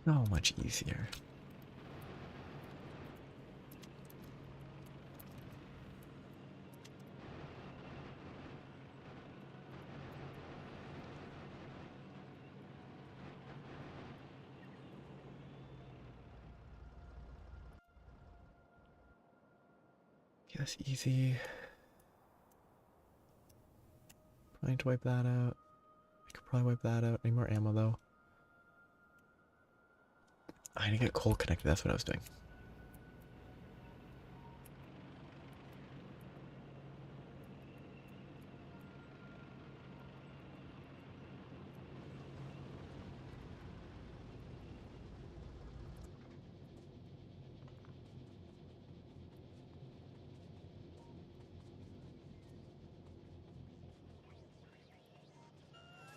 S1: So much easier. Yes, easy. I need to wipe that out. I could probably wipe that out. Need more ammo though. I need to get coal connected, that's what I was doing.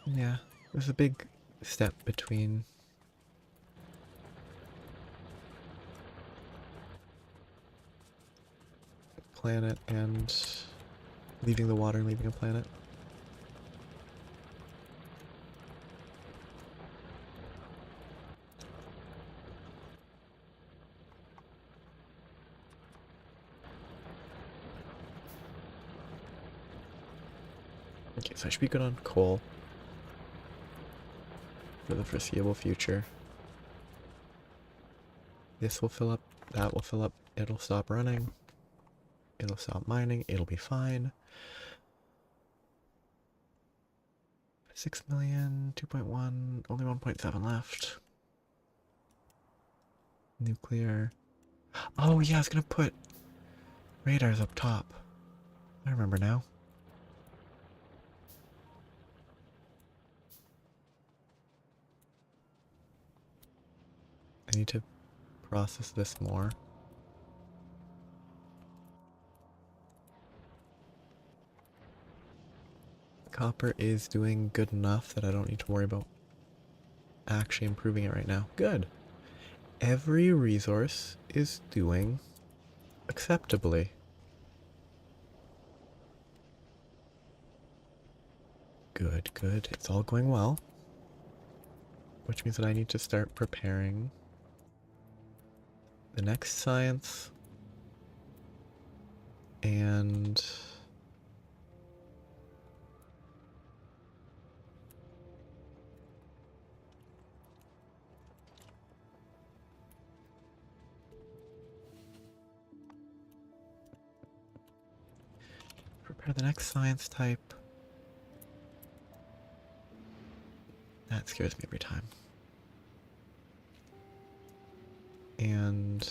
S1: Yeah, there's a big step between planet and leaving the water and leaving a planet. Okay, so I should be good on coal for the foreseeable future. This will fill up, that will fill up, it'll stop running, it'll stop mining, it'll be fine. 6 million, 2.1, only 1.7 left. Nuclear. Oh yeah, I was gonna put radars up top. I remember now. I need to process this more. Copper is doing good enough that I don't need to worry about actually improving it right now. Good. Every resource is doing acceptably. Good, good. It's all going well. Which means that I need to start preparing the next science and prepare the next science type. That scares me every time. And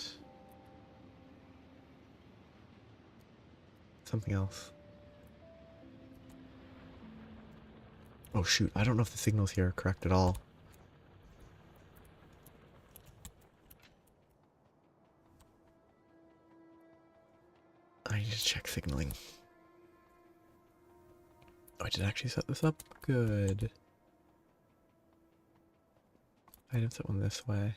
S1: something else. Oh shoot, I don't know if the signals here are correct at all. I need to check signaling. Oh, I did actually set this up? Good. I didn't set one this way.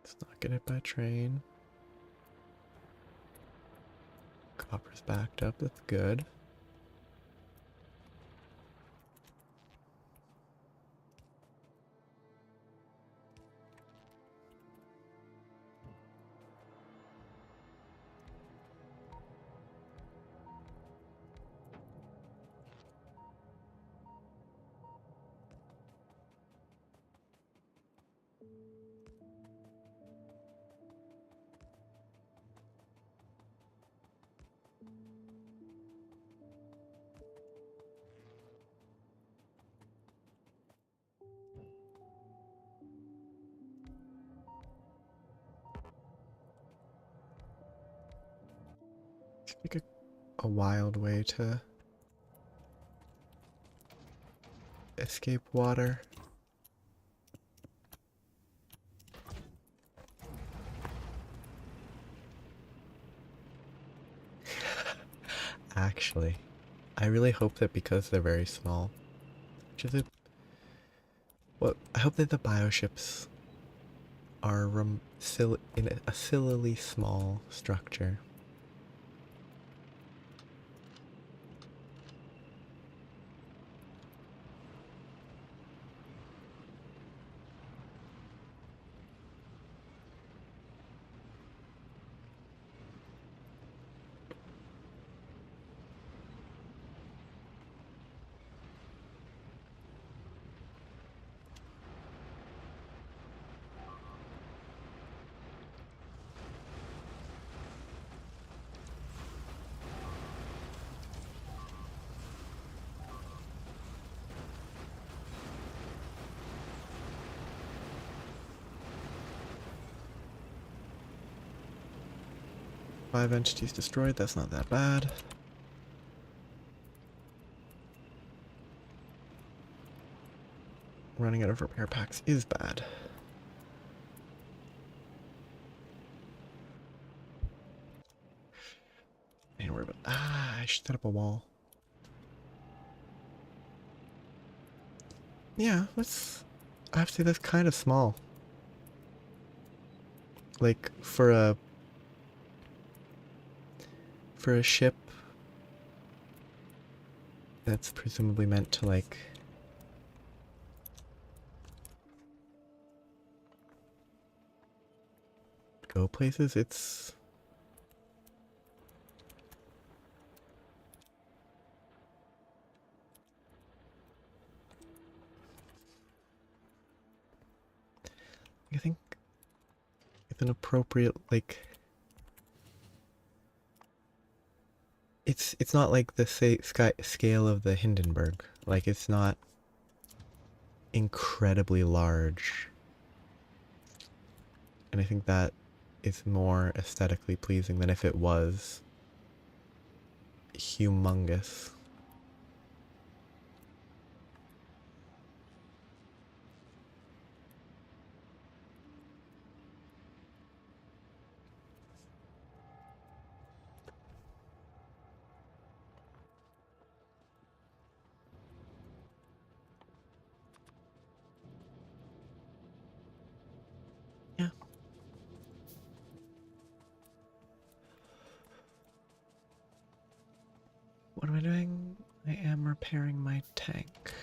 S1: Let's not get hit by a train. Copper's backed up, that's good. Like a wild way to escape water. Actually, I really hope that because they're very small, which is what I hope that the bioships are in a sillily small structure. Five entities destroyed, that's not that bad. Running out of repair packs is bad. I need to worry about. I should set up a wall. Yeah, let's. I have to say that's kind of small. Like for a ship that's presumably meant to like go places, it's I think it's an appropriate like it's not like the scale of the Hindenburg. Like it's not incredibly large. And I think that is more aesthetically pleasing than if it was humongous. Yeah. What am I doing? I am repairing my tank.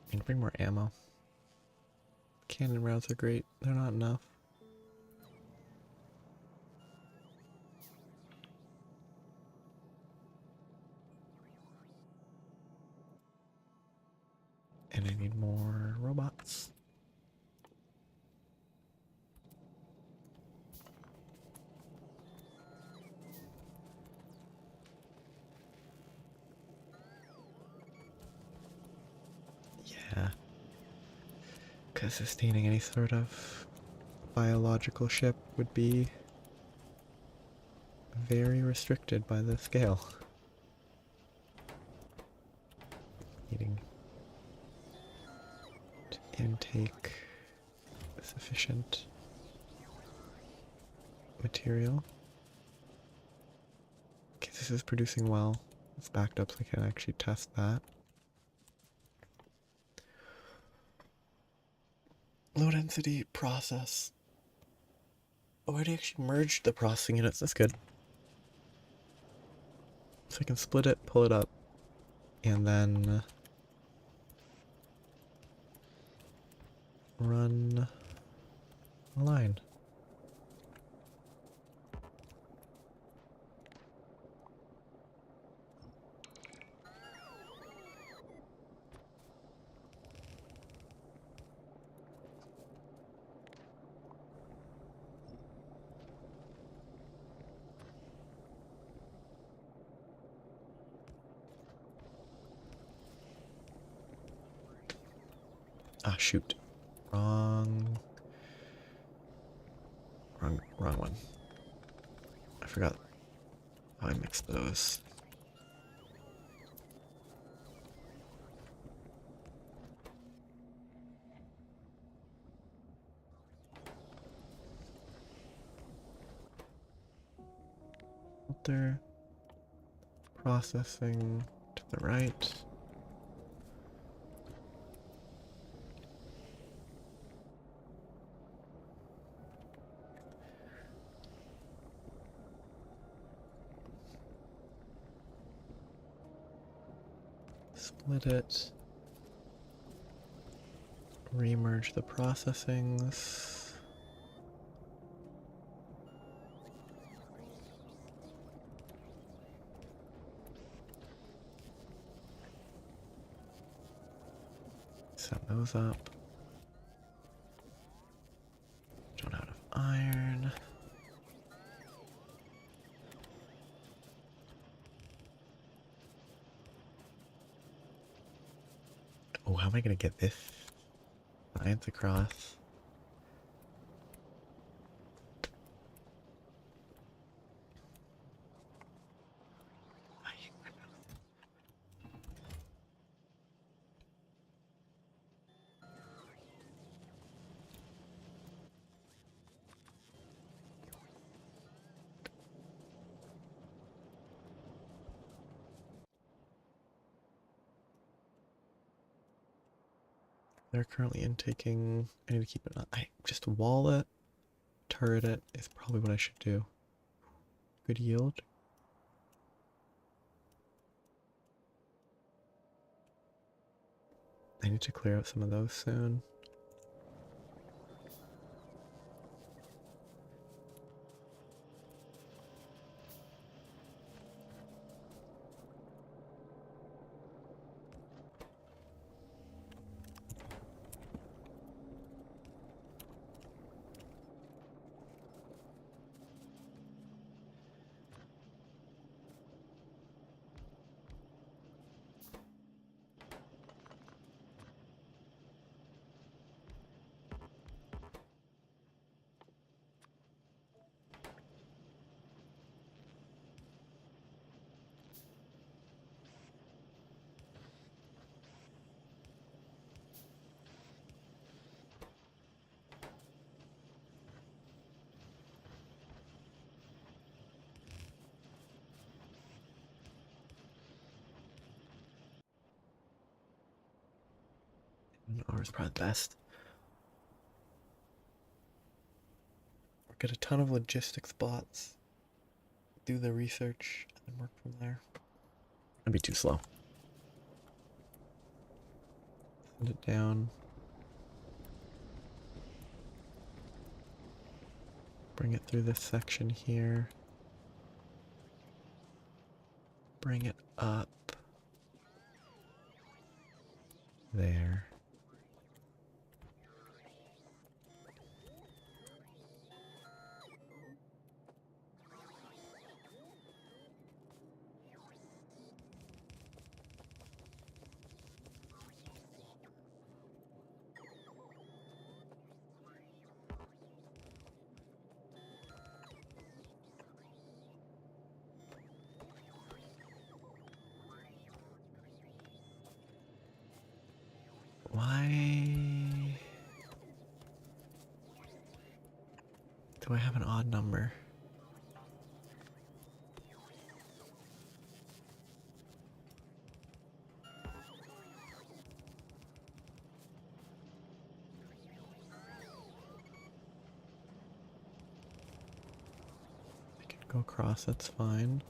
S1: I need to bring more ammo. Cannon rounds are great. They're not enough. And I need more robots. Yeah. Because sustaining any sort of biological ship would be very restricted by the scale. Needing to intake sufficient material. Okay, this is producing well. It's backed up so I can actually test that. Low density process. Oh, I already actually merged the processing units. That's good. So I can split it, pull it up, and then run a line. Ah, shoot. Wrong one. I forgot how I mixed those. Filter. Processing to the right. Split it. Remerge the processings. Set those up. Don't out of iron. Oh, how am I gonna get this science across? They're currently intaking. I need to keep it on. I just wall it, turret it is probably what I should do. Good yield. I need to clear out some of those soon. Or is probably the best. Get a ton of logistics bots. Do the research and work from there. That'd be too slow. Send it down. Bring it through this section here. Bring it up. There. Why do I have an odd number? I can go across, that's fine.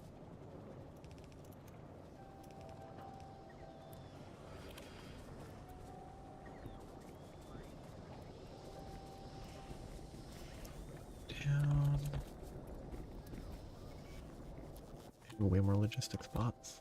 S1: Down. Way more logistics bots.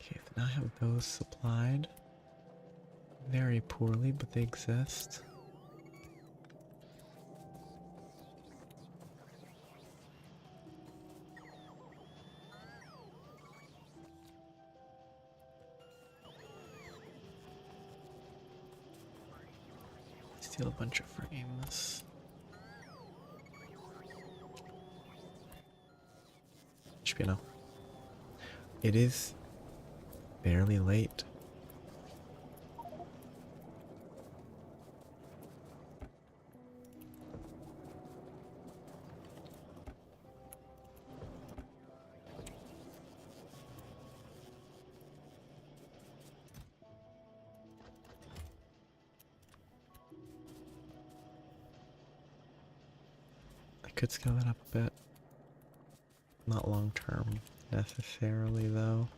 S1: Okay, so now I have those supplied. Very poorly, but they exist. Steal a bunch of frames. Should be enough. It is barely late. I could scale that up a bit. Not long term necessarily, though.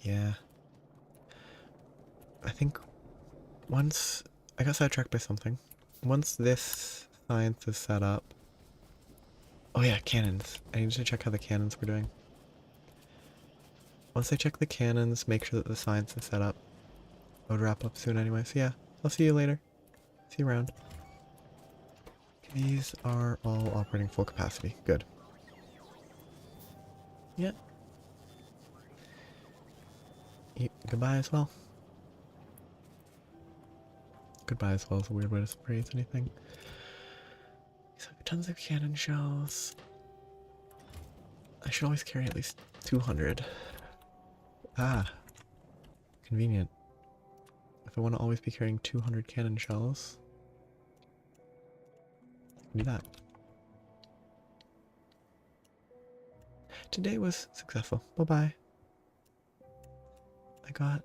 S1: Yeah. I think once I got sidetracked by something. Once this science is set up. Oh yeah, cannons. I need to check how the cannons were doing. Once I check the cannons, make sure that the science is set up. I would wrap up soon anyway. So yeah, I'll see you later. See you around. These are all operating full capacity. Good. Yeah. Goodbye as well. Goodbye as well is a weird way to phrase anything. So tons of cannon shells. I should always carry at least 200. Ah, convenient. If I want to always be carrying 200 cannon shells, do that. Today was successful. Bye-bye. I got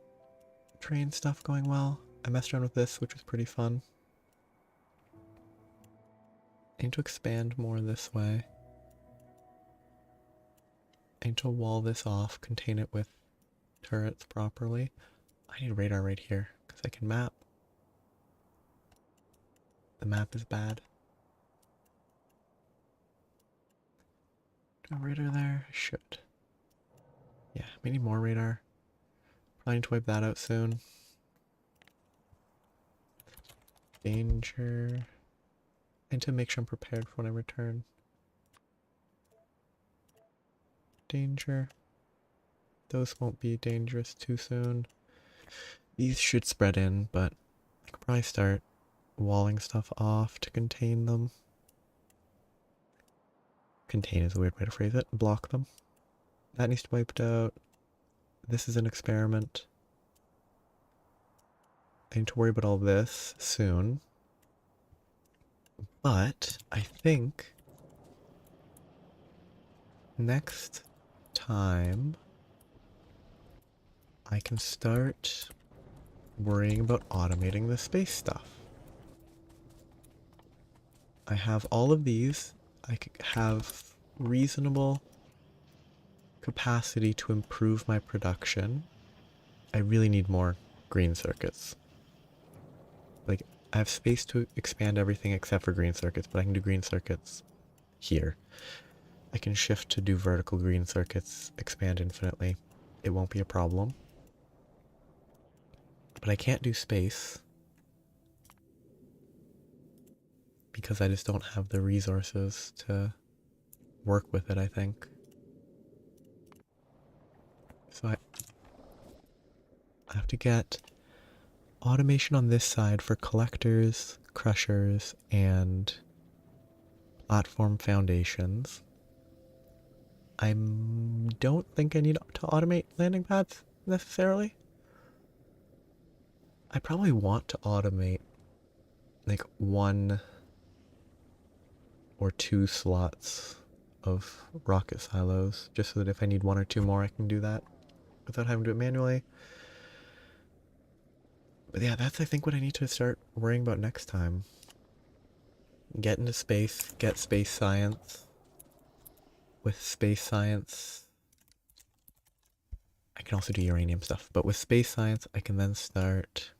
S1: train stuff going well. I messed around with this, which was pretty fun. I need to expand more this way. I need to wall this off, contain it with turrets properly. I need radar right here, because I can map. The map is bad. Do I have radar there? I should. Yeah, we need more radar. Probably need to wipe that out soon. Danger. I need to make sure I'm prepared for when I return. Danger. Those won't be dangerous too soon. These should spread in, but I could probably start walling stuff off to contain them. Contain is a weird way to phrase it. Block them. That needs to be wiped out. This is an experiment. I need to worry about all this soon. But I think next time I can start worrying about automating the space stuff. I have all of these. I could have reasonable capacity to improve my production. I really need more green circuits. Like, I have space to expand everything except for green circuits, but I can do green circuits here. I can shift to do vertical green circuits, expand infinitely. It won't be a problem. But I can't do space because I just don't have the resources to work with it, I think. So I have to get automation on this side for collectors, crushers, and platform foundations. I don't think I need to automate landing pads necessarily. I probably want to automate like 1 or 2 slots of rocket silos, just so that if I need 1 or 2 more, I can do that without having to do it manually. But yeah, that's I think what I need to start worrying about next time. Get into space, get space science. With space science, I can also do uranium stuff, but with space science, I can then start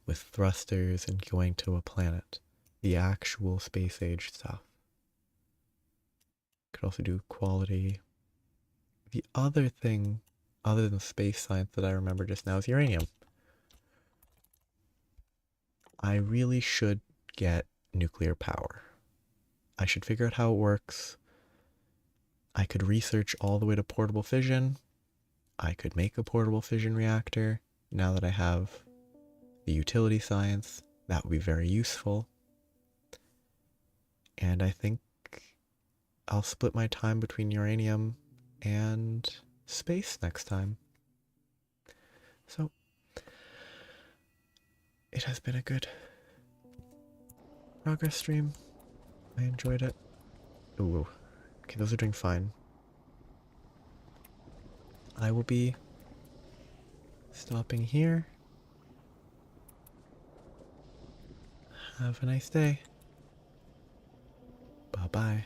S1: with thrusters and going to a planet. The actual space age stuff. Could also do quality. The other thing, other than space science, that I remember just now is uranium. I really should get nuclear power. I should figure out how it works. I could research all the way to portable fission. I could make a portable fission reactor. Now that I have the utility science, that would be very useful. And I think I'll split my time between uranium and space next time. So, it has been a good progress stream. I enjoyed it. Ooh, okay, those are doing fine. I will be stopping here. Have a nice day. Bye-bye.